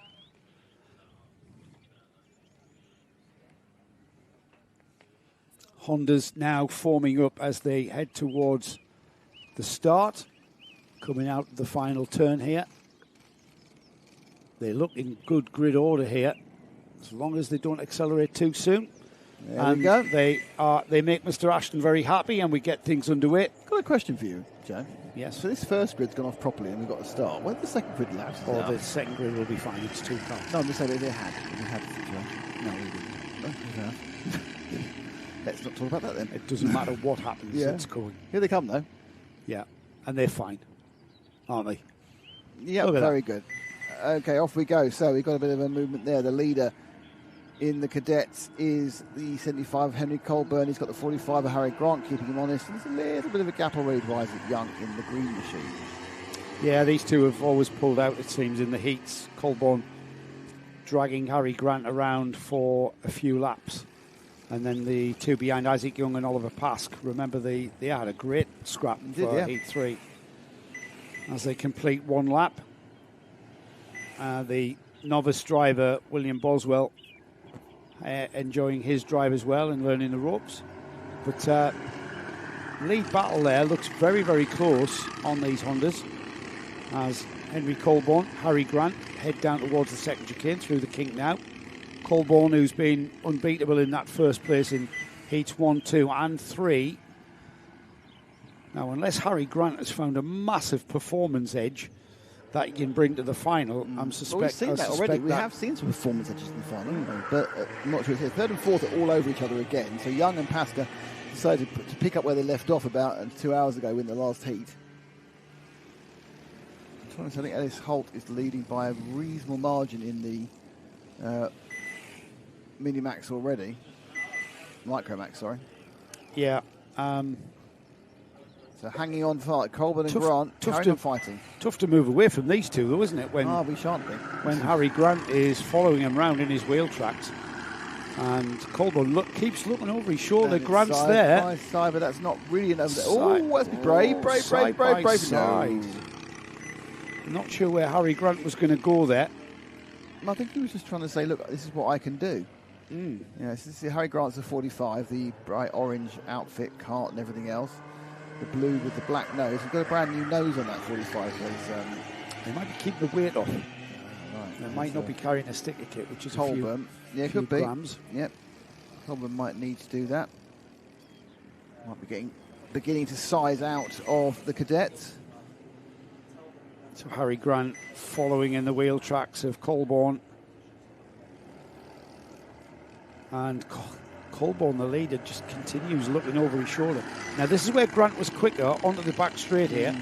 Honda's now forming up as they head towards the start, coming out of the final turn here. They look in good grid order here, as long as they don't accelerate too soon. There we go. They make Mr. Ashton very happy, and we get things underway. Got a question for you, Joe. Yes. So this first grid's gone off properly, and we've got to start. When the second grid lapses Or out? the second grid will be fine. It's 2 cars. No, I'm just saying they had the situation. No, we didn't. No, we have. Let's not talk about that then. It doesn't matter what happens. Yeah. It's going. Here they come, though. Yeah, and they're fine, aren't they? Yeah, Look at very that. good. Okay, off we go. So we've got a bit of a movement there. The leader in the cadets is the 75 Henry Colburn. He's got the 45 of Harry Grant keeping him honest. And there's a little bit of a gap already to Isaac Young in the green machine. Yeah, these two have always pulled out, it seems, in the heats. Colburn dragging Harry Grant around for a few laps. And then the two behind, Isaac Young and Oliver Pask. Remember, they had a great scrap for Heat 3 as they complete one lap. The novice driver, William Boswell, enjoying his drive as well and learning the ropes. But lead battle there looks very, very close on these Hondas as Henry Colburn, Harry Grant head down towards the second chicane through the kink now. Colburn, who's been unbeatable in that first place in heats 1, 2 and 3. Now, unless Harry Grant has found a massive performance edge that he can bring to the final, I'm suspect. We've seen that already. We have seen some performance edges in the final, haven't we? But I'm not sure. It's third and fourth are all over each other again. So Young and Pasca decided to pick up where they left off about 2 hours ago in the last heat. I think Ellis Holt is leading by a reasonable margin in the Minimax already. Micromax, sorry. Yeah. So hanging on for Colburn and Grant, carrying on fighting. Tough to move away from these two, though, isn't it? When we shan't be. When Harry Grant is following him round in his wheel tracks, and Colburn keeps looking over his shoulder. Grant's side there. By side, but that's not really enough. Oh, let's be brave. No. Not sure where Harry Grant was going to go there. I think he was just trying to say, look, this is what I can do. Yeah, this is Harry Grant's a 45, the bright orange outfit, Kart and everything else. The blue with the black nose. He's got a brand new nose on that 45. So they might be keeping the weight off. Right, they might not be carrying a sticker kit, which is Colburn. a few grams. Yep. Colburn might need to do that. Might be beginning to size out of the cadets. So Harry Grant following in the wheel tracks of Colburn. And Colburn, the leader, just continues looking over his shoulder. Now, this is where Grant was quicker onto the back straight here,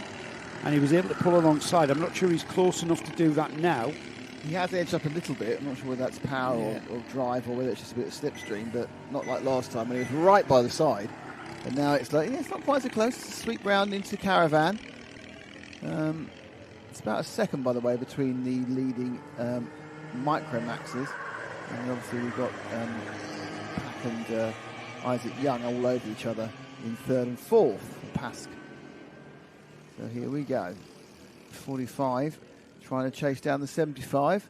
and he was able to pull alongside. I'm not sure he's close enough to do that now. He has edged up a little bit. I'm not sure whether that's power or drive or whether it's just a bit of slipstream, but not like last time when he was right by the side. And now it's like, it's not quite so close. It's a sweep round into Caravan. It's about a second, by the way, between the leading Micromaxes. And obviously we've got Pack and Isaac Young all over each other in third and fourth for Pask. So here we go. 45 trying to chase down the 75.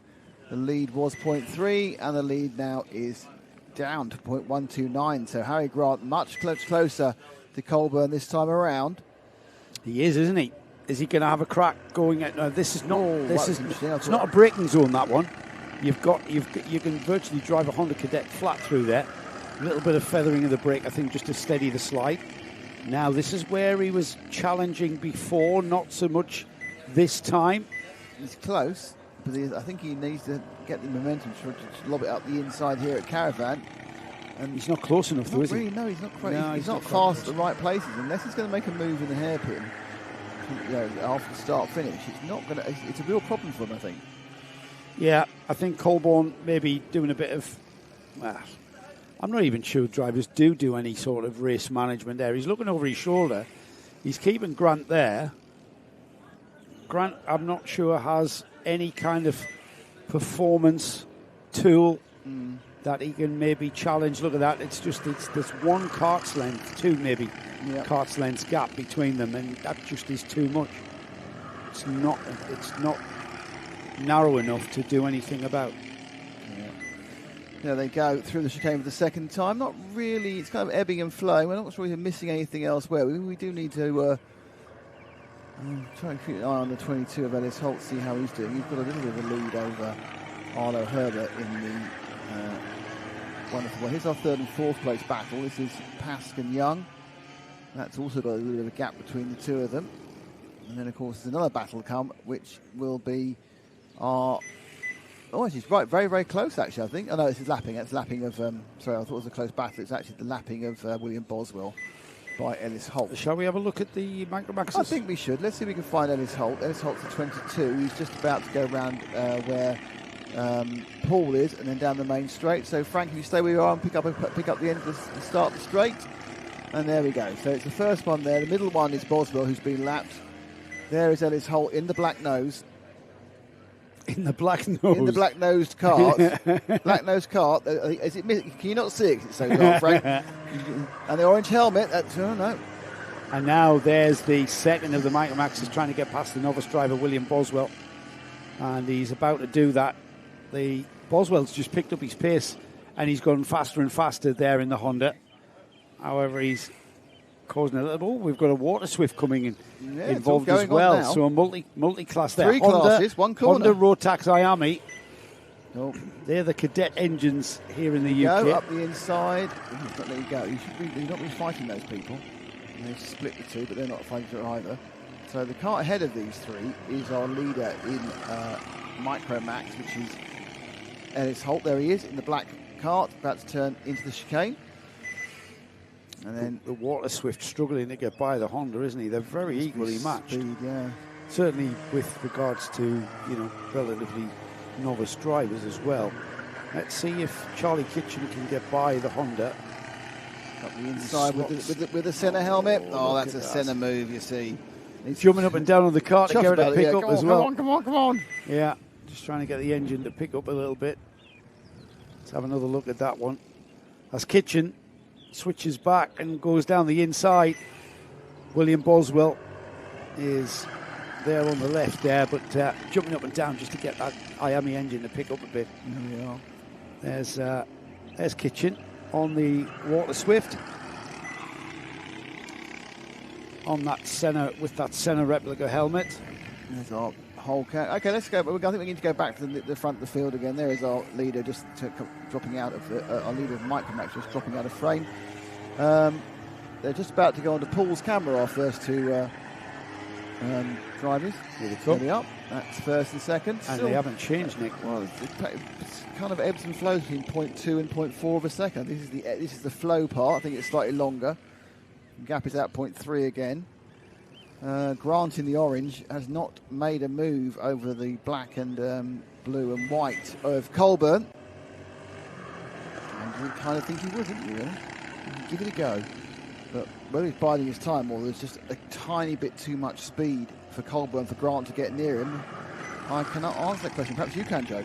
The lead was 0.3 and the lead now is down to 0.129. So Harry Grant much closer to Colburn this time around. He is, isn't he? Is he going to have a crack going at? This is not. It's not a braking zone, that one. You can virtually drive a Honda Cadet flat through there. A little bit of feathering of the brake, I think, just to steady the slide. Now, this is where he was challenging before, not so much this time. He's close, but I think he needs to get the momentum to lob it up the inside here at Caravan. And he's not close enough, though, is he? No, he's not quite. No, he's not fast at the right places, unless he's going to make a move in the hairpin. After the start finish, it's not going to. It's a real problem for him, I think. Yeah, I think Colburn maybe doing a bit of. I'm not even sure drivers do any sort of race management there. He's looking over his shoulder. He's keeping Grant there. Grant, I'm not sure, has any kind of performance tool that he can maybe challenge. Look at that. It's there's one cart's length, two maybe cart's length gap between them, and that just is too much. It's not narrow enough to do anything about. There they go through the chicane for the second time. Not really. It's kind of ebbing and flowing. We're not sure we're missing anything elsewhere. We do need to try and keep an eye on the 22 of Ellis Holt, see how he's doing. He's got a little bit of a lead over Arlo Herbert in the wonderful one. Here's our third and fourth place battle. This is Pask and Young. That's also got a little bit of a gap between the two of them. And then, of course, there's another battle come, which will be our... Oh, she's right, very, very close, actually, I think. Oh, no, this is lapping. It's lapping of... sorry, I thought it was a close battle. It's actually the lapping of William Boswell by Ellis Holt. Shall we have a look at the Micromaxes? I think we should. Let's see if we can find Ellis Holt. Ellis Holt's at 22. He's just about to go around where Paul is, and then down the main straight. So Frank, if you stay where you are and pick up the end of the start of the straight. And there we go. So it's the first one there. The middle one is Boswell, who's been lapped. There is Ellis Holt in the black nose. In the black nose. In the black-nosed cart. Black-nosed cart. Is it? Can you not see it 'cause it's so dark, Frank? And the orange helmet. Oh, no. And now there's the second of the micromaxes trying to get past the novice driver, William Boswell. And he's about to do that. The Boswell's just picked up his pace and he's gone faster and faster there in the Honda. However, he's causing a little. We've got a water swift coming in involved as well. So a multi-class there. Three classes, one corner. Honda Rotax Iami. Oh, they're the cadet engines here in the UK. Go up the inside. He's not letting you go. He's not really fighting those people. And they've split the two, but they're not fighting each other either. So the car ahead of these three is our leader in micromax, which is Ellis Holt. There he is in the black cart, about to turn into the chicane. And then the Water Swift struggling to get by the Honda, isn't he? They're very equally matched. Speed, yeah. Certainly with regards to, relatively novice drivers as well. Let's see if Charlie Kitchen can get by the Honda. Up the inside with the centre helmet. Oh, that's a centre move, you see. He's jumping up and down on the cart to get it to pick up as well. Come on. Yeah, just trying to get the engine to pick up a little bit. Let's have another look at that one. As Kitchen switches back and goes down the inside. William Boswell is there on the left there, but jumping up and down just to get that Iami engine to pick up a bit. There we are. There's Kitchen on the Water Swift. On that centre, with that centre replica helmet. There's our whole cat. Okay, let's go. I think we need to go back to the front of the field again. There is our leader just dropping out of our leader of micromax, just dropping out of frame. They're just about to go onto Paul's camera, our first two drivers. There we are. That's first and second. And they haven't changed, Nick. Well, it's kind of ebbs and flows between 0.2 and 0.4 of a second. This is the flow part. I think it's slightly longer. Gap is out 0.3 again. Grant in the orange has not made a move over the black and blue and white of Colburn. And you kind of think he would, wouldn't you, really? Give it a go. But whether he's biding his time or there's just a tiny bit too much speed for Colburn, for Grant to get near him, I cannot answer that question. Perhaps you can, Joe.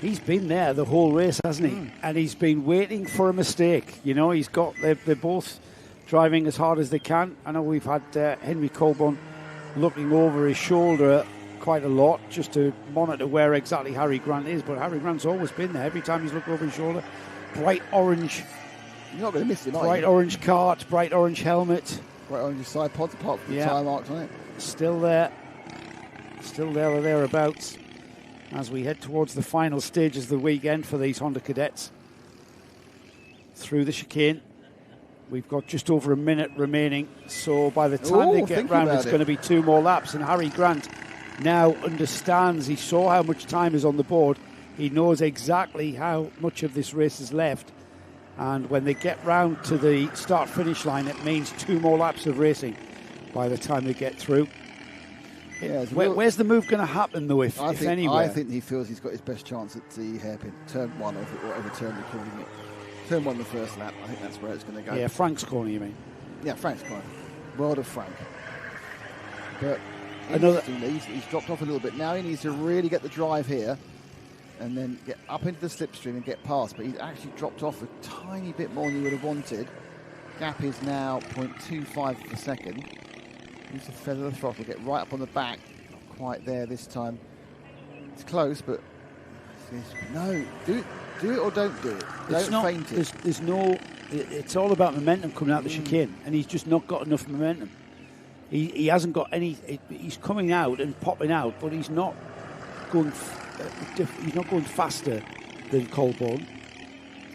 He's been there the whole race, hasn't he? And he's been waiting for a mistake. They're both driving as hard as they can. I know we've had Henry Colburn looking over his shoulder quite a lot just to monitor where exactly Harry Grant is, but Harry Grant's always been there. Every time he's looked over his shoulder, bright orange. You're not going to miss him, bright orange cart, bright orange helmet. Bright orange side pods, apart from the tyre marks on it. Still there or thereabouts as we head towards the final stages of the weekend for these Honda cadets. Through the chicane. We've got just over a minute remaining, so by the time they get round, it's going to be 2 more laps. And Harry Grant now understands. He saw how much time is on the board. He knows exactly how much of this race is left. And when they get round to the start-finish line, it means 2 more laps of racing by the time they get through. Yeah, where's the move going to happen, though, if anywhere? I think he feels he's got his best chance at the hairpin. Turn 1, or whatever turn you're calling it. Turn 1 the first lap. I think that's where it's going to go. Yeah, Frank's corner, you mean? Yeah, Frank's corner. World of Frank. But he's dropped off a little bit. Now he needs to really get the drive here and then get up into the slipstream and get past. But he's actually dropped off a tiny bit more than he would have wanted. Gap is now 0.25 per second. Needs to feather the throttle, get right up on the back. Not quite there this time. It's close, but no, do it or don't do it. Don't faint it. There's no. It's all about momentum coming out the chicane, and he's just not got enough momentum. He hasn't got any. He's coming out and popping out, but he's not going. He's not going faster than Colburn.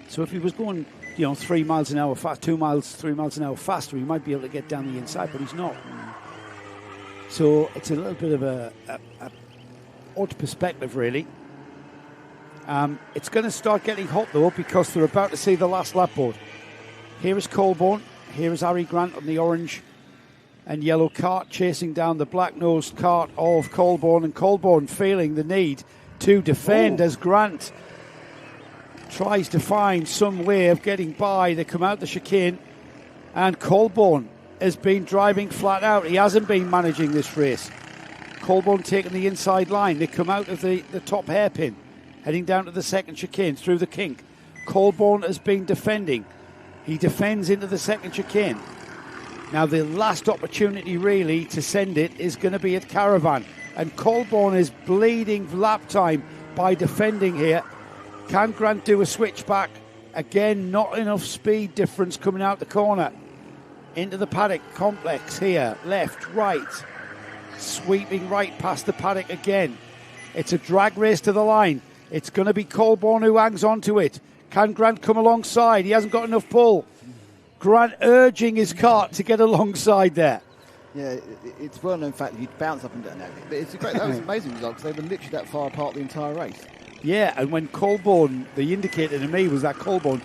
So if he was going, 3 miles an hour fast, 2 miles, 3 miles an hour faster, he might be able to get down the inside, but he's not. So it's a little bit of a odd perspective, really. It's going to start getting hot, though, because they're about to see the last lap board. Here is Colburn. Here is Harry Grant on the orange and yellow cart, chasing down the black-nosed cart of Colburn. And Colburn feeling the need to defend as Grant tries to find some way of getting by. They come out the chicane, and Colborne has been driving flat out. He hasn't been managing this race. Colborne taking the inside line. They come out of the top hairpin, heading down to the second chicane through the kink. Colborne has been defending. He defends into the second chicane. Now the last opportunity really to send it is going to be at Caravan, and Colborne is bleeding lap time by defending here. Can Grant do a switchback? Again, not enough speed difference coming out the corner. Into the paddock complex here, left, right. Sweeping right past the paddock again. It's a drag race to the line. It's going to be Colborne who hangs on to it. Can Grant come alongside? He hasn't got enough pull. Grant urging his cart to get alongside there. Yeah, it's well known fact that you'd bounce up and down. But it's a great, that was an amazing result because they were literally that far apart the entire race. Yeah, and when Colborne, the indicator to me was that Colborne,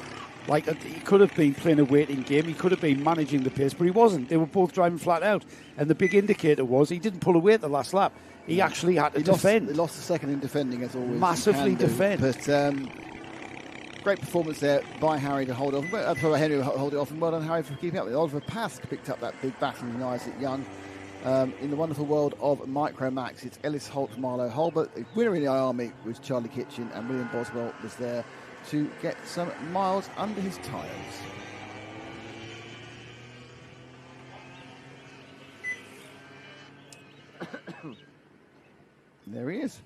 like he could have been playing a waiting game, he could have been managing the pace, but he wasn't. They were both driving flat out. And the big indicator was he didn't pull away at the last lap. He actually had to defend. He lost a second in defending, as always. Massively defend. But great performance there by Harry to hold off. Sorry, Henry to hold it off, and well done, Harry, for keeping up with it. Oliver Pask picked up that big battle in Isaac Young. In the wonderful world of micromax, it's Ellis Holt, Marlo Holbert. The winner in the IR meet was Charlie Kitchen, and William Boswell was there to get some miles under his tyres. There he is.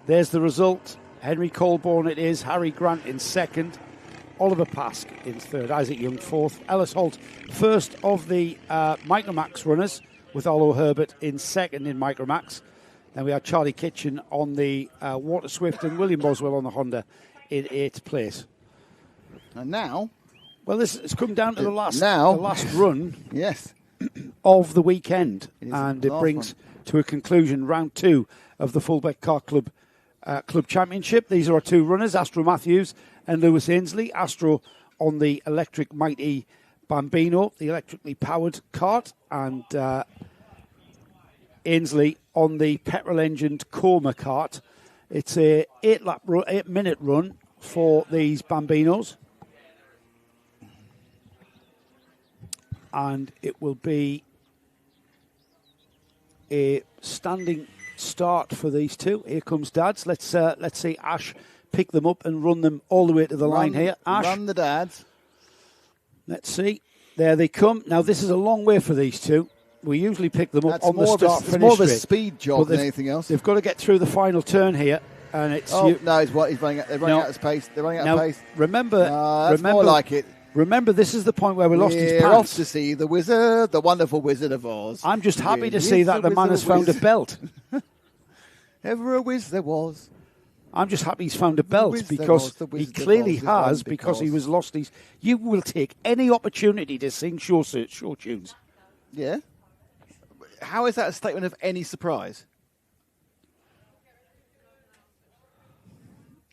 There's the result. Henry Colborne it is. Harry Grant in second. Oliver Pask in third. Isaac Young fourth. Ellis Holt first of the Micromax runners, with Arlo Herbert in second in Micromax. Then we have Charlie Kitchen on the Water Swift and William Boswell on the Honda in eighth place. And now... Well, this has come down to the last run yes. of the weekend. And it last brings to a conclusion round two of the Fullbeck Kart Club Club Championship. These are our two runners, Astro Matthews and Lewis Ainsley. Astro on the electric mighty Bambino, the electrically powered kart, and Ainsley on the petrol-engined Coma kart. It's a 8-minute run for these Bambinos, and it will be a standing start for these two. Here comes Dads. Let's see Ash pick them up and run them all the way to the line here. Ash, run the Dads. Let's see. There they come. Now, this is a long way for these two. We usually pick them up on the start-finish It's more of a straight, speed job than anything else. They've got to get through the final turn here, and it's. No, he's running out. They're running out of space. They're running out of pace. Remember, more like it. Remember, this is the point where we lost his We're pants. off to see the wizard, the wonderful Wizard of Oz. I'm just happy to see that the man has found a belt. Ever a whiz there was. I'm just happy he's found a belt because he clearly has, because he was lost his. You will take any opportunity to sing short tunes. Yeah. How is that a statement of any surprise?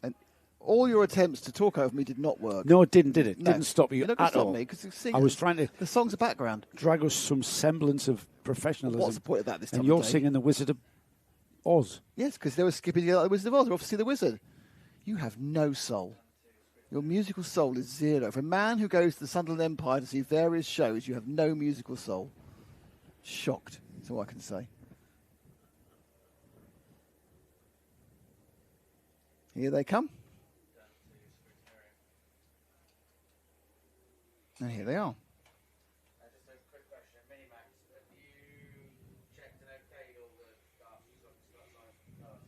And all your attempts to talk over me did not work. No, it didn't, did it? No. Didn't stop you It didn't at stop all. me because I was trying to. The song's a background. Drag us some semblance of professionalism. What's the point of that this time And you're of day? singing the Wizard of Oz. Yes, because they were skipping the Wizard of Oz. We're off to see the wizard. You have no soul. Your musical soul is zero. For a man who goes to the Sunderland Empire to see various shows, you have no musical soul. Shocked. That's all I can say. Here they come. And here they are. Just a quick question, Minimax. Have you checked and okayed all the cards you've got cars?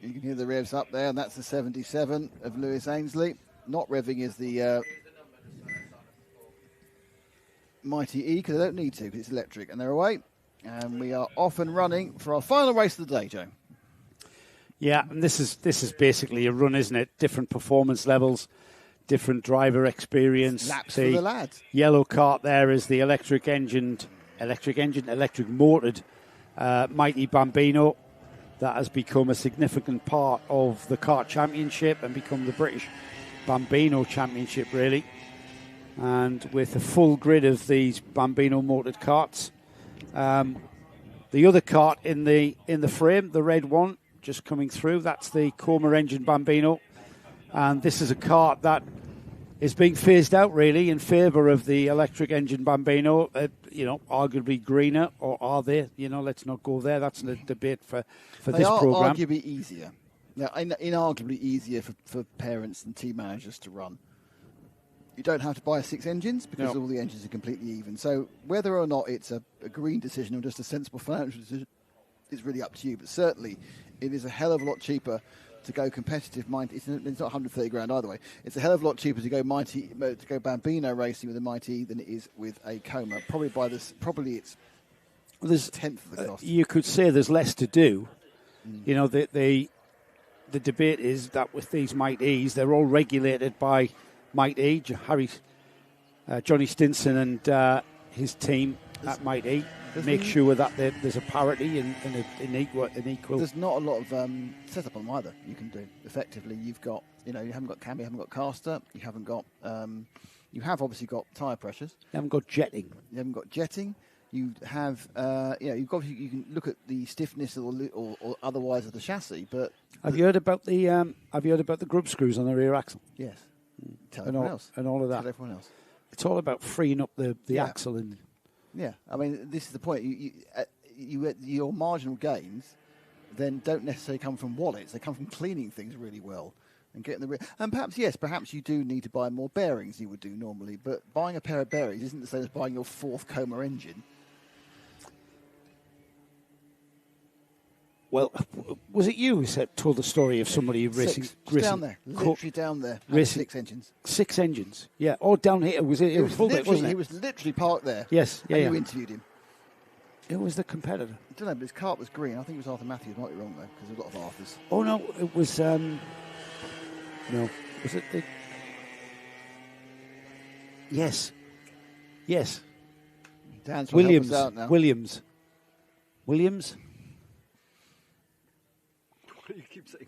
You can hear the revs up there, and that's the 77 of Lewis Ainsley. Not revving is the Mighty E, because they don't need to, because it's electric. And they're away. And we are off and running for our final race of the day, Joe. Yeah, and this is basically a run, isn't it? Different performance levels, different driver experience. Laps for the lads. Yellow kart there is the electric motored Mighty Bambino that has become a significant part of the kart championship and become the British Bambino championship, really. and with a full grid of these Bambino motored carts. The other cart in the frame, the red one, just coming through, that's the Coma engine Bambino. And this is a cart that is being phased out, really, in favour of the electric engine Bambino. Arguably greener, or are they? Let's not go there. That's the debate for this programme. They are arguably easier. Now, inarguably easier for parents and team managers to run. You don't have to buy 6 engines because all the engines are completely even. So whether or not it's a green decision or just a sensible financial decision is really up to you. But certainly, it is a hell of a lot cheaper to go competitive. It's not 130 grand either way. It's a hell of a lot cheaper to go Bambino racing with a Mighty than it is with a Coma. Probably it's a tenth of the cost. You could say there's less to do. The debate is that with these Mighties, they're all regulated by Mighty, Johnny Stinson and his team at Mighty make sure that there's a parity and an equal. There's not a lot of setup on them either. You can do effectively. You've got, you haven't got cam, you haven't got caster, you haven't got. You have obviously got tyre pressures. You haven't got jetting. You have, you can look at the stiffness or otherwise of the chassis. But have you heard about the grub screws on the rear axle? Yes. Tell and everyone else. And all of that. Tell everyone else. It's all about freeing up the axle and. Yeah, I mean, this is the point. Your marginal gains then don't necessarily come from wallets. They come from cleaning things really well and getting the rear. And perhaps you do need to buy more bearings than you would do normally. But buying a pair of bearings isn't the same as buying your 4th Coma engine. Well, was it you who told the story of somebody racing down there, literally down there, racing 6 engines? 6 engines, yeah. Or down here, was it? It was Fulbeck, wasn't it? He was literally parked there. Yes, yeah. You interviewed him. It was the competitor. I don't know, but his cart was green. I think it was Arthur Matthews. Might be wrong though, because there's a lot of Arthurs. Oh no, it was. No, was it the? Yes. Dan's Williams. Out now. Williams. You keep saying,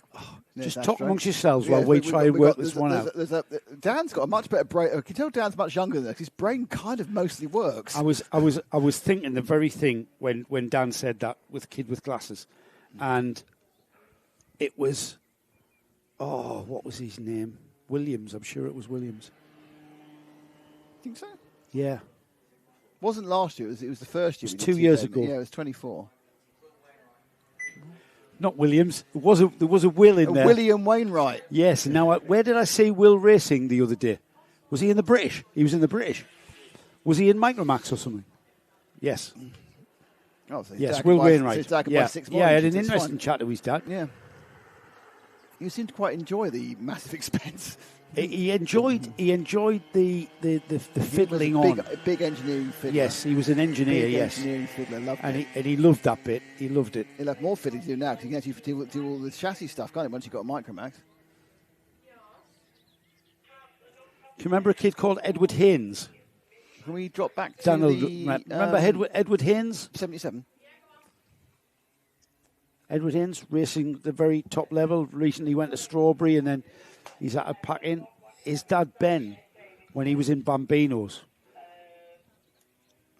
just talk amongst yourselves while we try and work this one out. Dan's got a much better brain. I can tell Dan's much younger than us. His brain kind of mostly works. I was thinking the very thing when Dan said that with Kid with Glasses, and it was, what was his name? Williams. I'm sure it was Williams. Think so? Yeah. Wasn't last year. It was the first year. It was 2 years ago. Yeah, it was 24. Not Williams. There was a Will in there. William Wainwright. Yes. Now, where did I see Will racing the other day? Was he in the British? He was in the British. Was he in Micromax or something? Yes. Oh, so yes, Will Wainwright. So yeah, I had an interesting fine. chat with his dad. Yeah. You seem to quite enjoy the massive expense. He enjoyed the fiddling on. Big engineering fiddler. Yes, he was an engineer. Yes, engineering fiddler. Loved and it. he loved that bit. He loved it. He'll have more fiddling to do now because he can actually do all the chassis stuff, can't he? Once you've got a micromax. Do you remember a kid called Edward Haynes? Can we drop back to Daniel, the... remember Edward Haynes? 77. Edward Haynes racing the very top level. Recently went to Strawberry and then he's at a pack-in. His dad, Ben, when he was in Bambinos,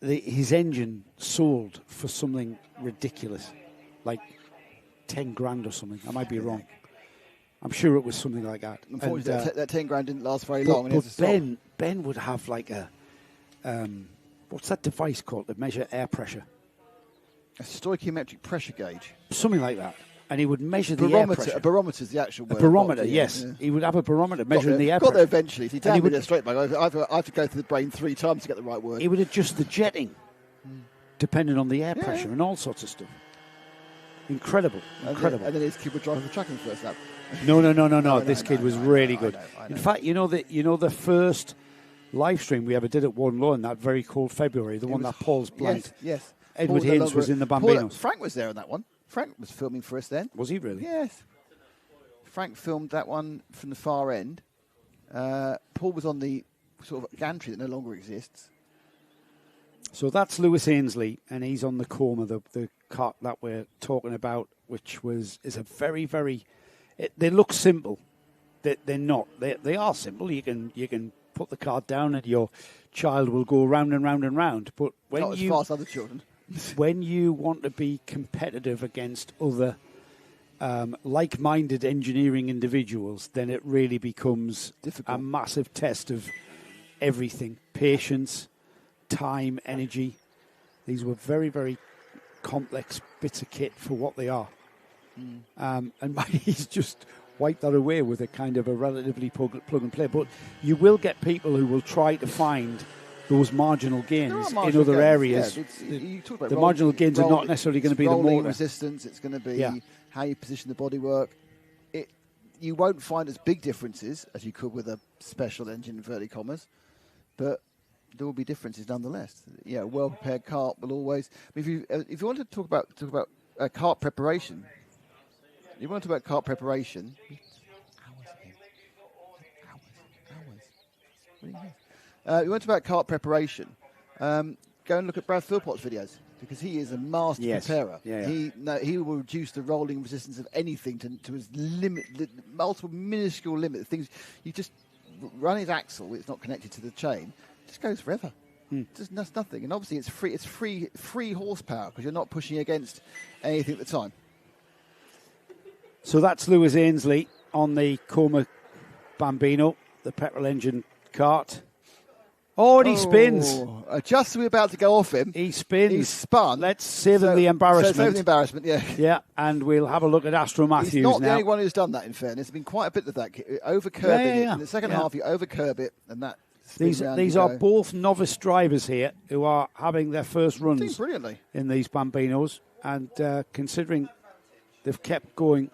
his engine sold for something ridiculous, like 10 grand or something. I might be wrong. I'm sure it was something like that. Unfortunately, that 10 grand didn't last very long. But Ben would have like a... what's that device called to measure air pressure? A stoichiometric pressure gauge. Something like that. And he would measure the air pressure. A barometer is the actual word. A barometer, yes. Yeah. He would have a barometer measuring the air pressure. Got there eventually. If he down with a straight back, I have to go through the brain 3 times to get the right word. He would adjust the jetting, depending on the air pressure and all sorts of stuff. Incredible. And then his kid would drive the track in the first lap. No. This kid was really good. In fact, you know the first live stream we ever did at One Lawn that very cold February, the one that Paul's blanked. Yes. Edward Haynes was in the Bambinos. Frank was there on that one. Frank was filming for us then. Was he really? Yes. Frank filmed that one from the far end. Paul was on the sort of gantry that no longer exists. So that's Lewis Ainsley, and he's on the Coma, the cart that we're talking about, which is a very, very... they look simple. They're not. They are simple. You can put the cart down and your child will go round and round and round. But when Not as fast as other children. when you want to be competitive against other like-minded engineering individuals, then it really becomes Difficult. a massive test of everything: patience, time, energy. These were very, very complex bits of kit for what they are. And he's just wiped that away with a kind of a relatively plug and play. But you will get people who will try to find those marginal gains in marginal other gains, areas. yeah. You talk about The marginal gains are not necessarily going to be the rolling motor. resistance. It's going to be Yeah. how you position the bodywork. You won't find as big differences as you could with a special engine, inverted commas, but there will be differences nonetheless. Yeah, a well-prepared kart will always. If you want to talk about kart preparation, you want to talk about kart preparation. You want to talk about kart preparation. Go and look at Brad Philpott's videos because he is a master preparer. Yeah. He will reduce the rolling resistance of anything to his multiple minuscule limit. Things you just run his axle, it's not connected to the chain, it just goes forever. Just that's nothing, and obviously it's free horsepower because you're not pushing against anything at the time. So that's Lewis Ainsley on the Coma Bambino, the petrol engine kart. Oh, and he spins. Just as we're about to go off him, He spins. He's spun. Let's save him the embarrassment. So save the embarrassment, yeah. Yeah, and we'll have a look at Astro Matthews He's not now. the only one who's done that, in fairness. There's been quite a bit of that. Over-curbing it. Yeah. In the second half, you over-curb it, and that spins These round these you are go. both novice drivers here who are having their first Doing runs brilliantly. in these Bambinos, and considering they've kept going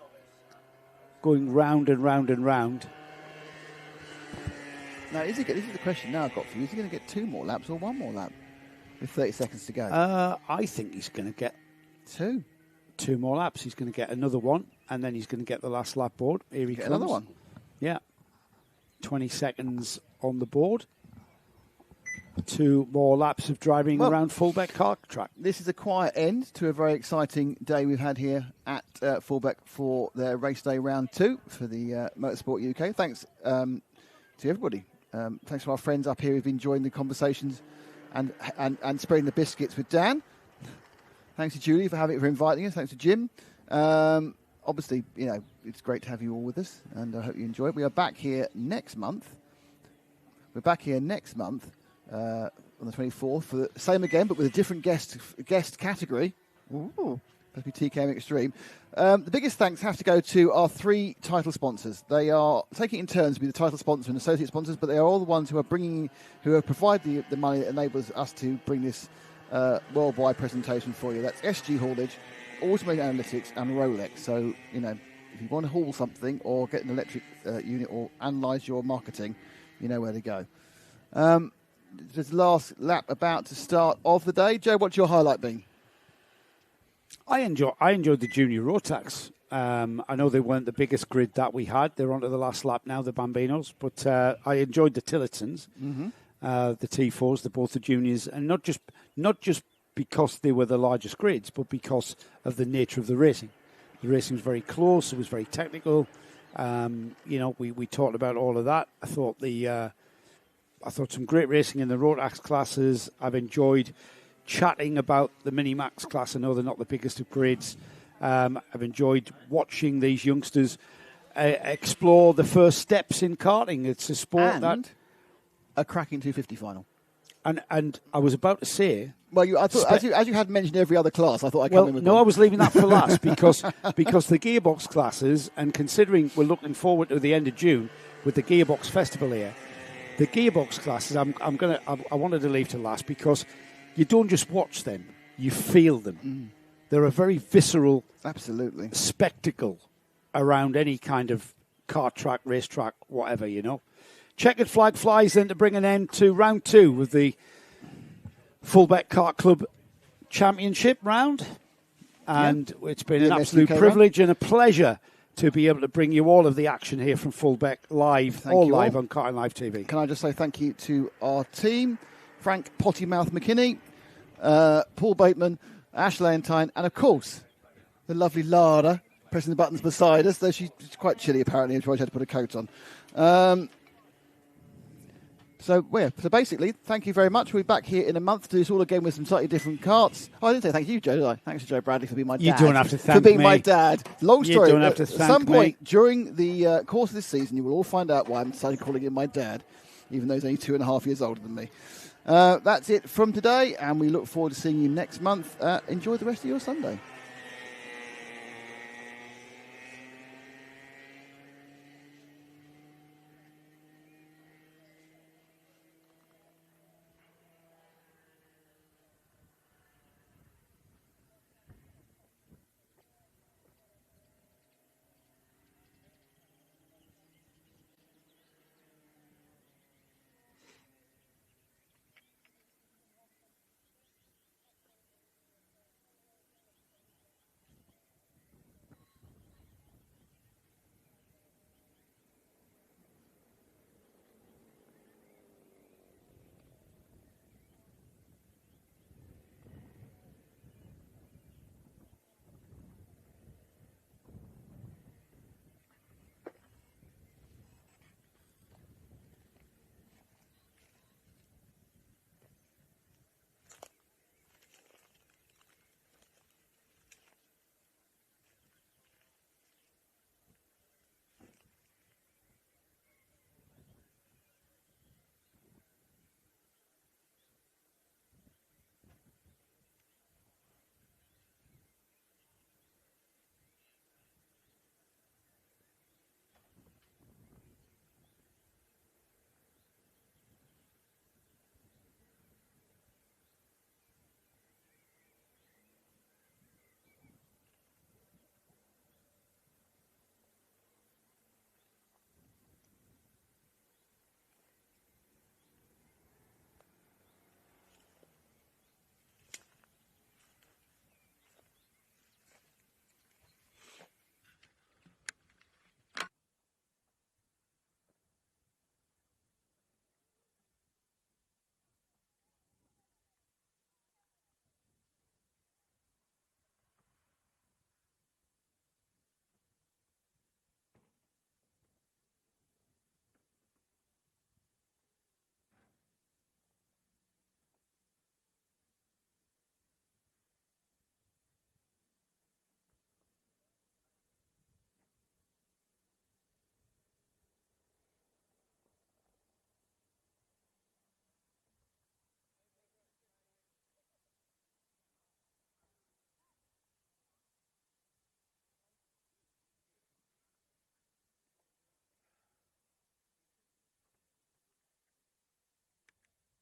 round and round and round. Now, this is the question now I've got for you. Is he going to get 2 more laps or 1 more lap with 30 seconds to go? I think he's going to get 2. 2 more laps. He's going to get another one, and then he's going to get the last lap board. Here he Get comes. another one. Yeah. 20 seconds on the board. 2 more laps of driving around Fullbeck Kart track. This is a quiet end to a very exciting day we've had here at Fullbeck for their race day round 2 for the Motorsport UK. Thanks to everybody. Thanks to our friends up here who've been enjoying the conversations and spreading the biscuits with Dan. Thanks to Julie for inviting us. Thanks to Jim. Obviously, it's great to have you all with us, and I hope you enjoy it. We are back here next month. On the 24th for the same again, but with a different guest category. Ooh, that'd be TKM Extreme. The biggest thanks have to go to our 3 title sponsors. They are taking it in turns to be the title sponsor and associate sponsors, but they are all the ones who have provided the money that enables us to bring this worldwide presentation for you. That's SG Haulage, Automated Analytics, and Rolex. So, if you want to haul something or get an electric unit or analyse your marketing, you know where to go. This last lap about to start of the day. Joe, what's your highlight been? I enjoyed the junior rotax. I know they weren't the biggest grid that we had. They're on to the last lap now, the Bambinos. But I enjoyed the Tillotons, the T4s, both the juniors, and not just because they were the largest grids, but because of the nature of the racing. The racing was very close. It was very technical. We talked about all of that. I thought some great racing in the rotax classes. I've enjoyed chatting about the minimax class. I know they're not the biggest of grids. I've enjoyed watching these youngsters explore the first steps in karting. It's a sport that a cracking 250 final. And I was about to say, well, I thought as you had mentioned every other class, I thought I'd come in with no, one. I was leaving that for last because the gearbox classes, and considering we're looking forward to the end of June with the gearbox festival here, the gearbox classes I wanted to leave to last because you don't just watch them, you feel them. They're a very visceral spectacle around any kind of kart track, racetrack, whatever, Checkered flag flies then to bring an end to round 2 of the Fullbeck Kart Club Championship round. And it's been an absolute privilege and a pleasure to be able to bring you all of the action here from Fullbeck live, live on Karting Live TV. Can I just say thank you to our team, Frank Pottymouth McKinney, Paul Bateman, Ash Lantine, and of course, the lovely Lara pressing the buttons beside us, though she's quite chilly apparently, and she had to put a coat on. So basically, thank you very much. We'll be back here in a month to do this all again with some slightly different karts. Oh, I didn't say thank you, Joe, did I? Thanks to Joe Bradley for being my dad. You don't have to thank For being me. my dad. Long story. You don't have to At thank some point me. during the course of this season, you will all find out why I'm decided calling him my dad, even though he's only 2.5 years older than me. That's it from today, and we look forward to seeing you next month. Enjoy the rest of your Sunday.